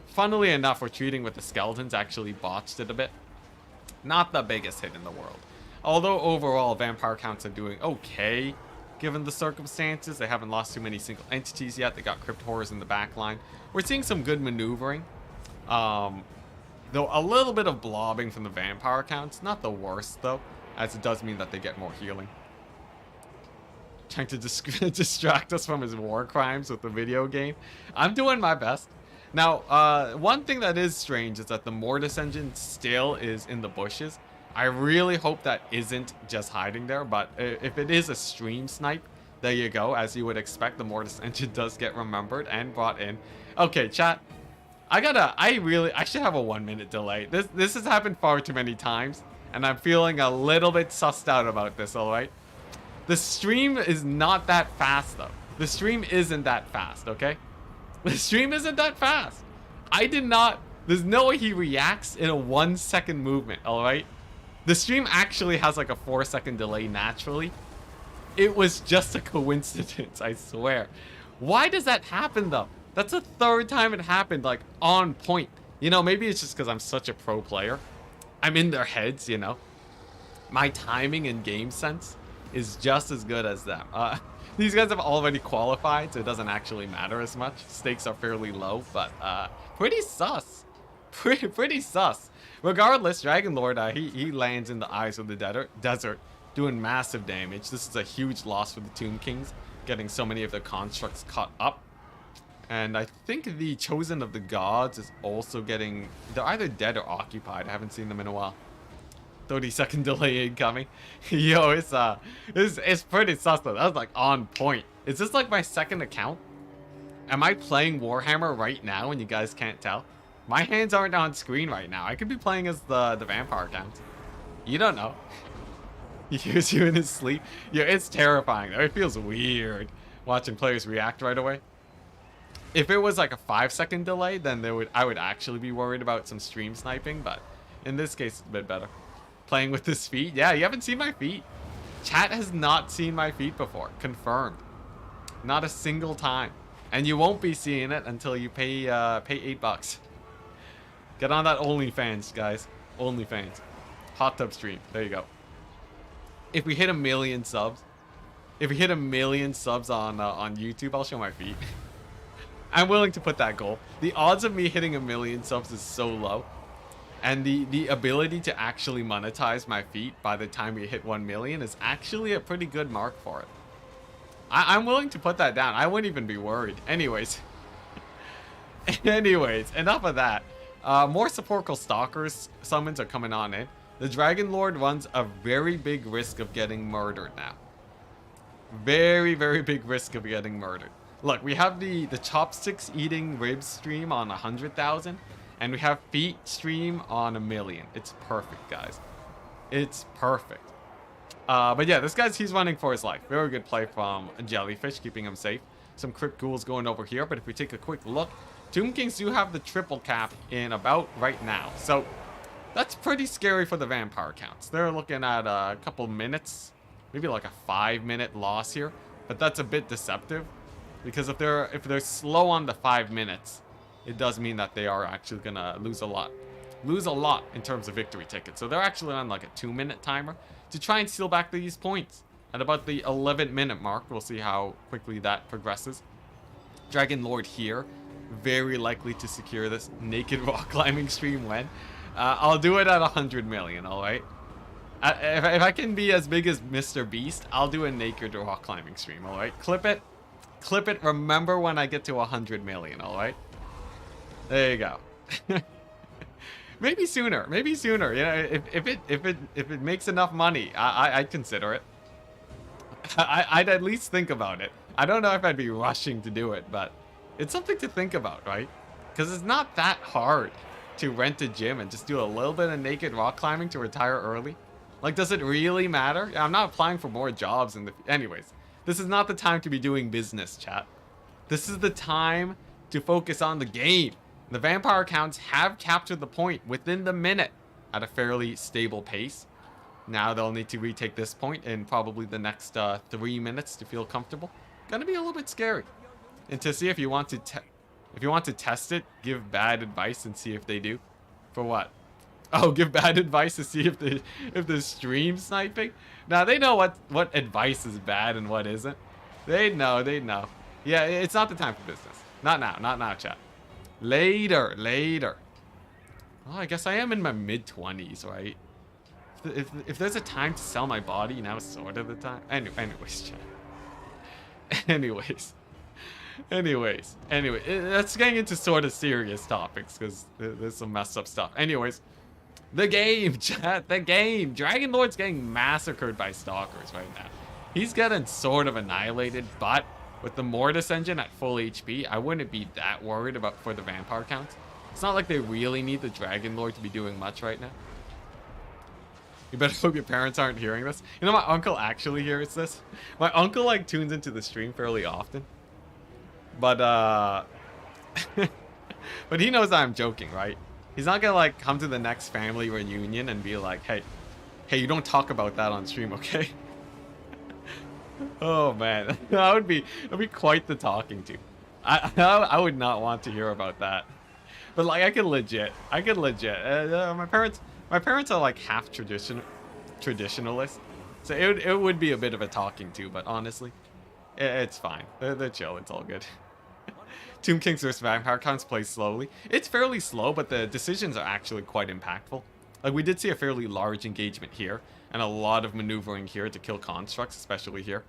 Funnily enough, retreating with the Skeletons actually botched it a bit. Not the biggest hit in the world. Although overall, Vampire Counts are doing okay given the circumstances. They haven't lost too many single entities yet. They got crypt horrors in the back line. We're seeing some good maneuvering. Though a little bit of blobbing from the vampire counts. Not the worst, though, as it does mean that they get more healing. Trying to distract us from his war crimes with the video game. I'm doing my best. Now, one thing that is strange is that the Mortis engine still is in the bushes. I really hope that isn't just hiding there, but if it is a stream snipe, there you go. As you would expect, the Mortis engine does get remembered and brought in. Okay, chat. I should have a 1 minute delay. This has happened far too many times, and I'm feeling a little bit sussed out about this, alright? The stream is not that fast, though. The stream isn't that fast, okay? The stream isn't that fast. There's no way he reacts in a 1 second movement, alright? The stream actually has like a 4 second delay naturally. It was just a coincidence, I swear. Why does that happen, though? That's the third time it happened, like, on point. You know, maybe it's just because I'm such a pro player. I'm in their heads, you know? My timing and game sense is just as good as them. These guys have already qualified, so it doesn't actually matter as much. Stakes are fairly low, but pretty sus. Pretty sus. Regardless, Dragon Lord, he lands in the eyes of the desert, doing massive damage. This is a huge loss for the Tomb Kings, getting so many of their constructs cut up. And I think the Chosen of the Gods is also getting... They're either dead or occupied. I haven't seen them in a while. 30-second delay incoming. Yo, it's pretty sus though. That was like on point. Is this like my second account? Am I playing Warhammer right now and you guys can't tell? My hands aren't on screen right now. I could be playing as the vampire account. You don't know. He hears you in his sleep. Yeah, it's terrifying though. It feels weird watching players react right away. If it was like a 5-second delay, then I would actually be worried about some stream sniping, but in this case, it's a bit better. Playing with his feet? Yeah, you haven't seen my feet. Chat has not seen my feet before. Confirmed. Not a single time. And you won't be seeing it until you pay $8. Get on that OnlyFans, guys. OnlyFans. Hot tub stream. There you go. If we hit 1 million subs, on YouTube, I'll show my feet. I'm willing to put that goal. The odds of me hitting 1 million subs is so low. And the ability to actually monetize my feet by the time we hit 1 million is actually a pretty good mark for it. I'm willing to put that down. I wouldn't even be worried. Anyways. Enough of that. More Sepulchral Stalkers summons are coming on in. The Dragon Lord runs a very big risk of getting murdered now. Very, very big risk of getting murdered. Look, we have the chopsticks eating ribs stream on 100,000. And we have feet stream on 1 million. It's perfect, guys. It's perfect. But yeah, this guy's, he's running for his life. Very good play from Jellyfish, keeping him safe. Some Crypt Ghouls going over here. But if we take a quick look, Tomb Kings do have the triple cap in about right now. So that's pretty scary for the vampire counts. They're looking at a couple minutes. Maybe like a 5-minute loss here. But that's a bit deceptive. Because if they're slow on the 5 minutes, it does mean that they are actually gonna lose a lot in terms of victory tickets. So they're actually on like a 2-minute timer to try and steal back these points. At about the 11-minute mark, we'll see how quickly that progresses. Dragon Lord here, very likely to secure this naked rock climbing stream when. I'll do it at 100 million, alright? If I can be as big as Mr. Beast, I'll do a naked rock climbing stream, alright? Clip it. Remember when I get to 100 million, alright? There you go. Maybe sooner. You know, if it makes enough money, I'd consider it. I'd at least think about it. I don't know if I'd be rushing to do it, but it's something to think about, right? Because it's not that hard to rent a gym and just do a little bit of naked rock climbing to retire early. Like, does it really matter? I'm not applying for more jobs in the... Anyways, this is not the time to be doing business, chat. This is the time to focus on the game. The vampire accounts have captured the point within the minute at a fairly stable pace. Now they'll need to retake this point in probably the next 3 minutes to feel comfortable. Gonna be a little bit scary. And to see if you want to test it, give bad advice and see if they do. For what? Oh, give bad advice to see if the stream's sniping? Now they know what advice is bad and what isn't. They know, they know. Yeah, it's not the time for business. Not now, not now, chat. Later, later. Oh, I guess I am in my mid-20s, right? If there's a time to sell my body, now is sort of the time. Anyways, chat. Anyways. That's getting into sort of serious topics because there's some messed up stuff. Anyways, the game, chat, the game. Dragon Lord's getting massacred by stalkers right now. He's getting sort of annihilated, but with the Mortis engine at full HP, I wouldn't be that worried about for the vampire counts. It's not like they really need the Dragon Lord to be doing much right now. You better hope your parents aren't hearing this. You know, my uncle actually hears this. My uncle, like, tunes into the stream fairly often. But, but he knows I'm joking, right? He's not gonna, like, come to the next family reunion and be like, hey, you don't talk about that on stream, okay? Oh, man. That'd be quite the talking to. I would not want to hear about that. But, like, I could legit. My parents are, like, half traditionalist. So it would be a bit of a talking to, but honestly, it's fine. They're chill. It's all good. Tomb Kings vs. Vampire Counts plays slowly. It's fairly slow, but the decisions are actually quite impactful. Like, we did see a fairly large engagement here, and a lot of maneuvering here to kill constructs, especially here.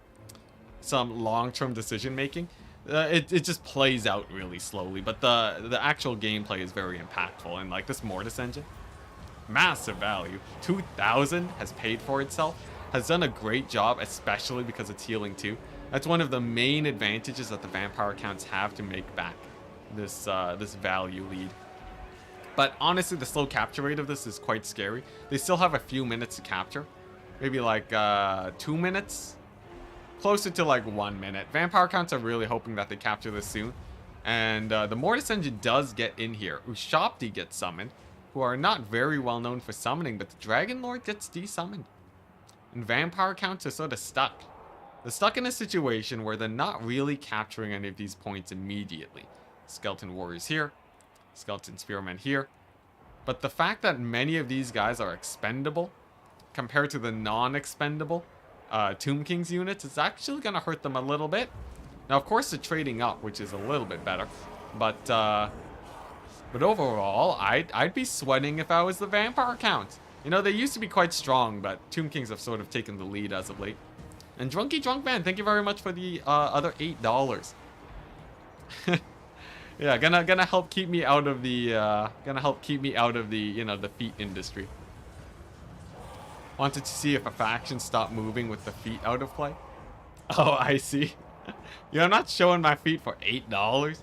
Some long-term decision-making. It just plays out really slowly, but the actual gameplay is very impactful, and, like, this Mortis engine, massive value. 2,000 has paid for itself, has done a great job, especially because it's healing too. That's one of the main advantages that the vampire counts have to make back this this value lead. But honestly, the slow capture rate of this is quite scary. They still have a few minutes to capture, maybe like 2 minutes, closer to like 1 minute. Vampire counts are really hoping that they capture this soon, and the Mortis engine does get in here. Ushabti gets summoned, who are not very well known for summoning, but the Dragon Lord gets desummoned. And vampire counts are sort of stuck. They're stuck in a situation where they're not really capturing any of these points immediately. Skeleton Warriors here, Skeleton Spearmen here. But the fact that many of these guys are expendable compared to the non-expendable Tomb Kings units is actually going to hurt them a little bit. Now, of course, they're trading up, which is a little bit better. But overall, I'd be sweating if I was the vampire count. You know, they used to be quite strong, but Tomb Kings have sort of taken the lead as of late. And Drunky Drunk Man, thank you very much for the other $8. Yeah, gonna help keep me out of the you know, the feet industry. Wanted to see if a faction stopped moving with the feet out of play. Oh, I see. Yeah, I'm not showing my feet for $8.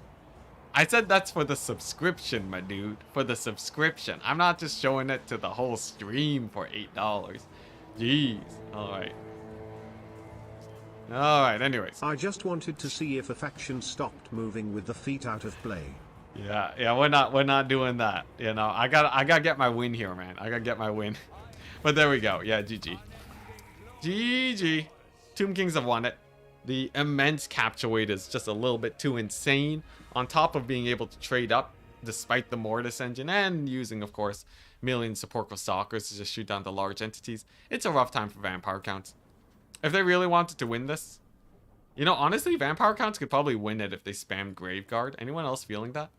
I said that's for the subscription, my dude. For the subscription. I'm not just showing it to the whole stream for $8. Jeez. Alright. Alright, anyways. I just wanted to see if a faction stopped moving with the feet out of play. Yeah, we're not doing that. You know, I gotta get my win here, man. I gotta get my win. But there we go. Yeah, GG. GG. Tomb Kings have won it. The immense capture weight is just a little bit too insane. On top of being able to trade up despite the Mortis engine and using, of course, million sepulchral stalkers to just shoot down the large entities. It's a rough time for vampire counts. If they really wanted to win this, you know, honestly, vampire counts could probably win it if they spammed Graveguard. Anyone else feeling that?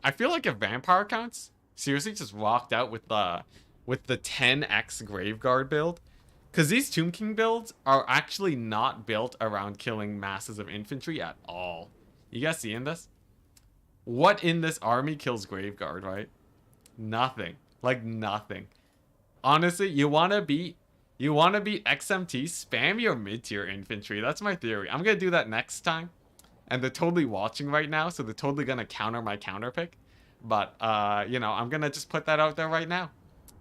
I feel like if vampire counts seriously just rocked out with the 10x Graveguard build, because these Tomb King builds are actually not built around killing masses of infantry at all. You guys seeing this? What in this army kills Graveguard, right? Nothing. Like nothing. Honestly, you want to beat XMT, spam your mid-tier infantry. That's my theory. I'm going to do that next time. And they're totally watching right now, so they're totally going to counter my counter pick. But, you know, I'm going to just put that out there right now.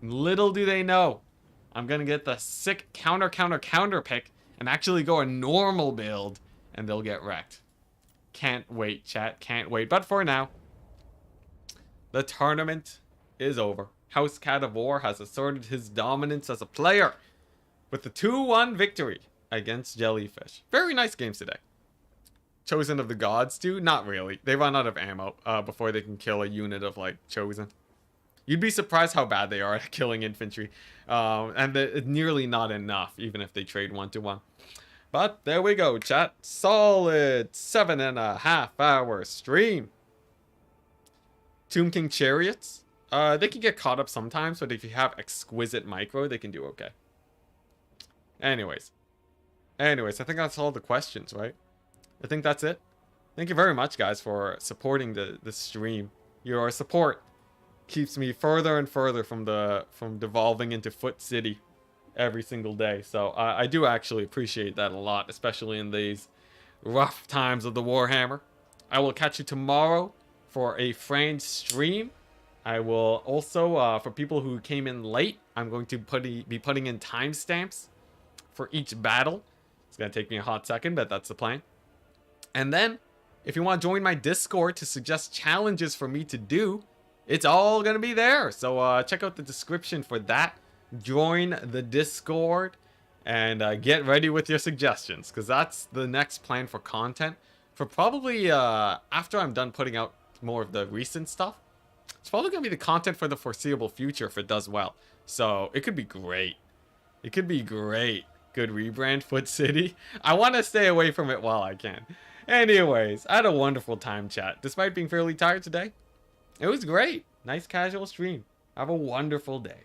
Little do they know, I'm going to get the sick counter pick and actually go a normal build, and they'll get wrecked. Can't wait, chat. Can't wait. But for now, the tournament is over. House Cat of War has asserted his dominance as a player with the 2-1 victory against Jellyfish. Very nice games today. Chosen of the Gods, too? Not really. They run out of ammo before they can kill a unit of, like, Chosen. You'd be surprised how bad they are at killing infantry. And it's nearly not enough, even if they trade 1-to-1. But there we go, chat. Solid 7.5-hour stream. Tomb King Chariots. They can get caught up sometimes, but if you have exquisite micro, they can do okay. Anyways, I think that's all the questions, right? I think that's it. Thank you very much, guys, for supporting the stream. Your support keeps me further and further from devolving into Foot City every single day. So I do actually appreciate that a lot, especially in these rough times of the Warhammer. I will catch you tomorrow for a Franz stream. I will also, for people who came in late, I'm going to be putting in timestamps for each battle. It's going to take me a hot second, but that's the plan. And then, if you want to join my Discord to suggest challenges for me to do, it's all going to be there. So check out the description for that. Join the Discord and get ready with your suggestions, because that's the next plan for content. For probably after I'm done putting out more of the recent stuff, it's probably going to be the content for the foreseeable future if it does well. So it could be great. It could be great. Good rebrand, Foot City. I want to stay away from it while I can. Anyways, I had a wonderful time, chat. Despite being fairly tired today, it was great. Nice casual stream. Have a wonderful day.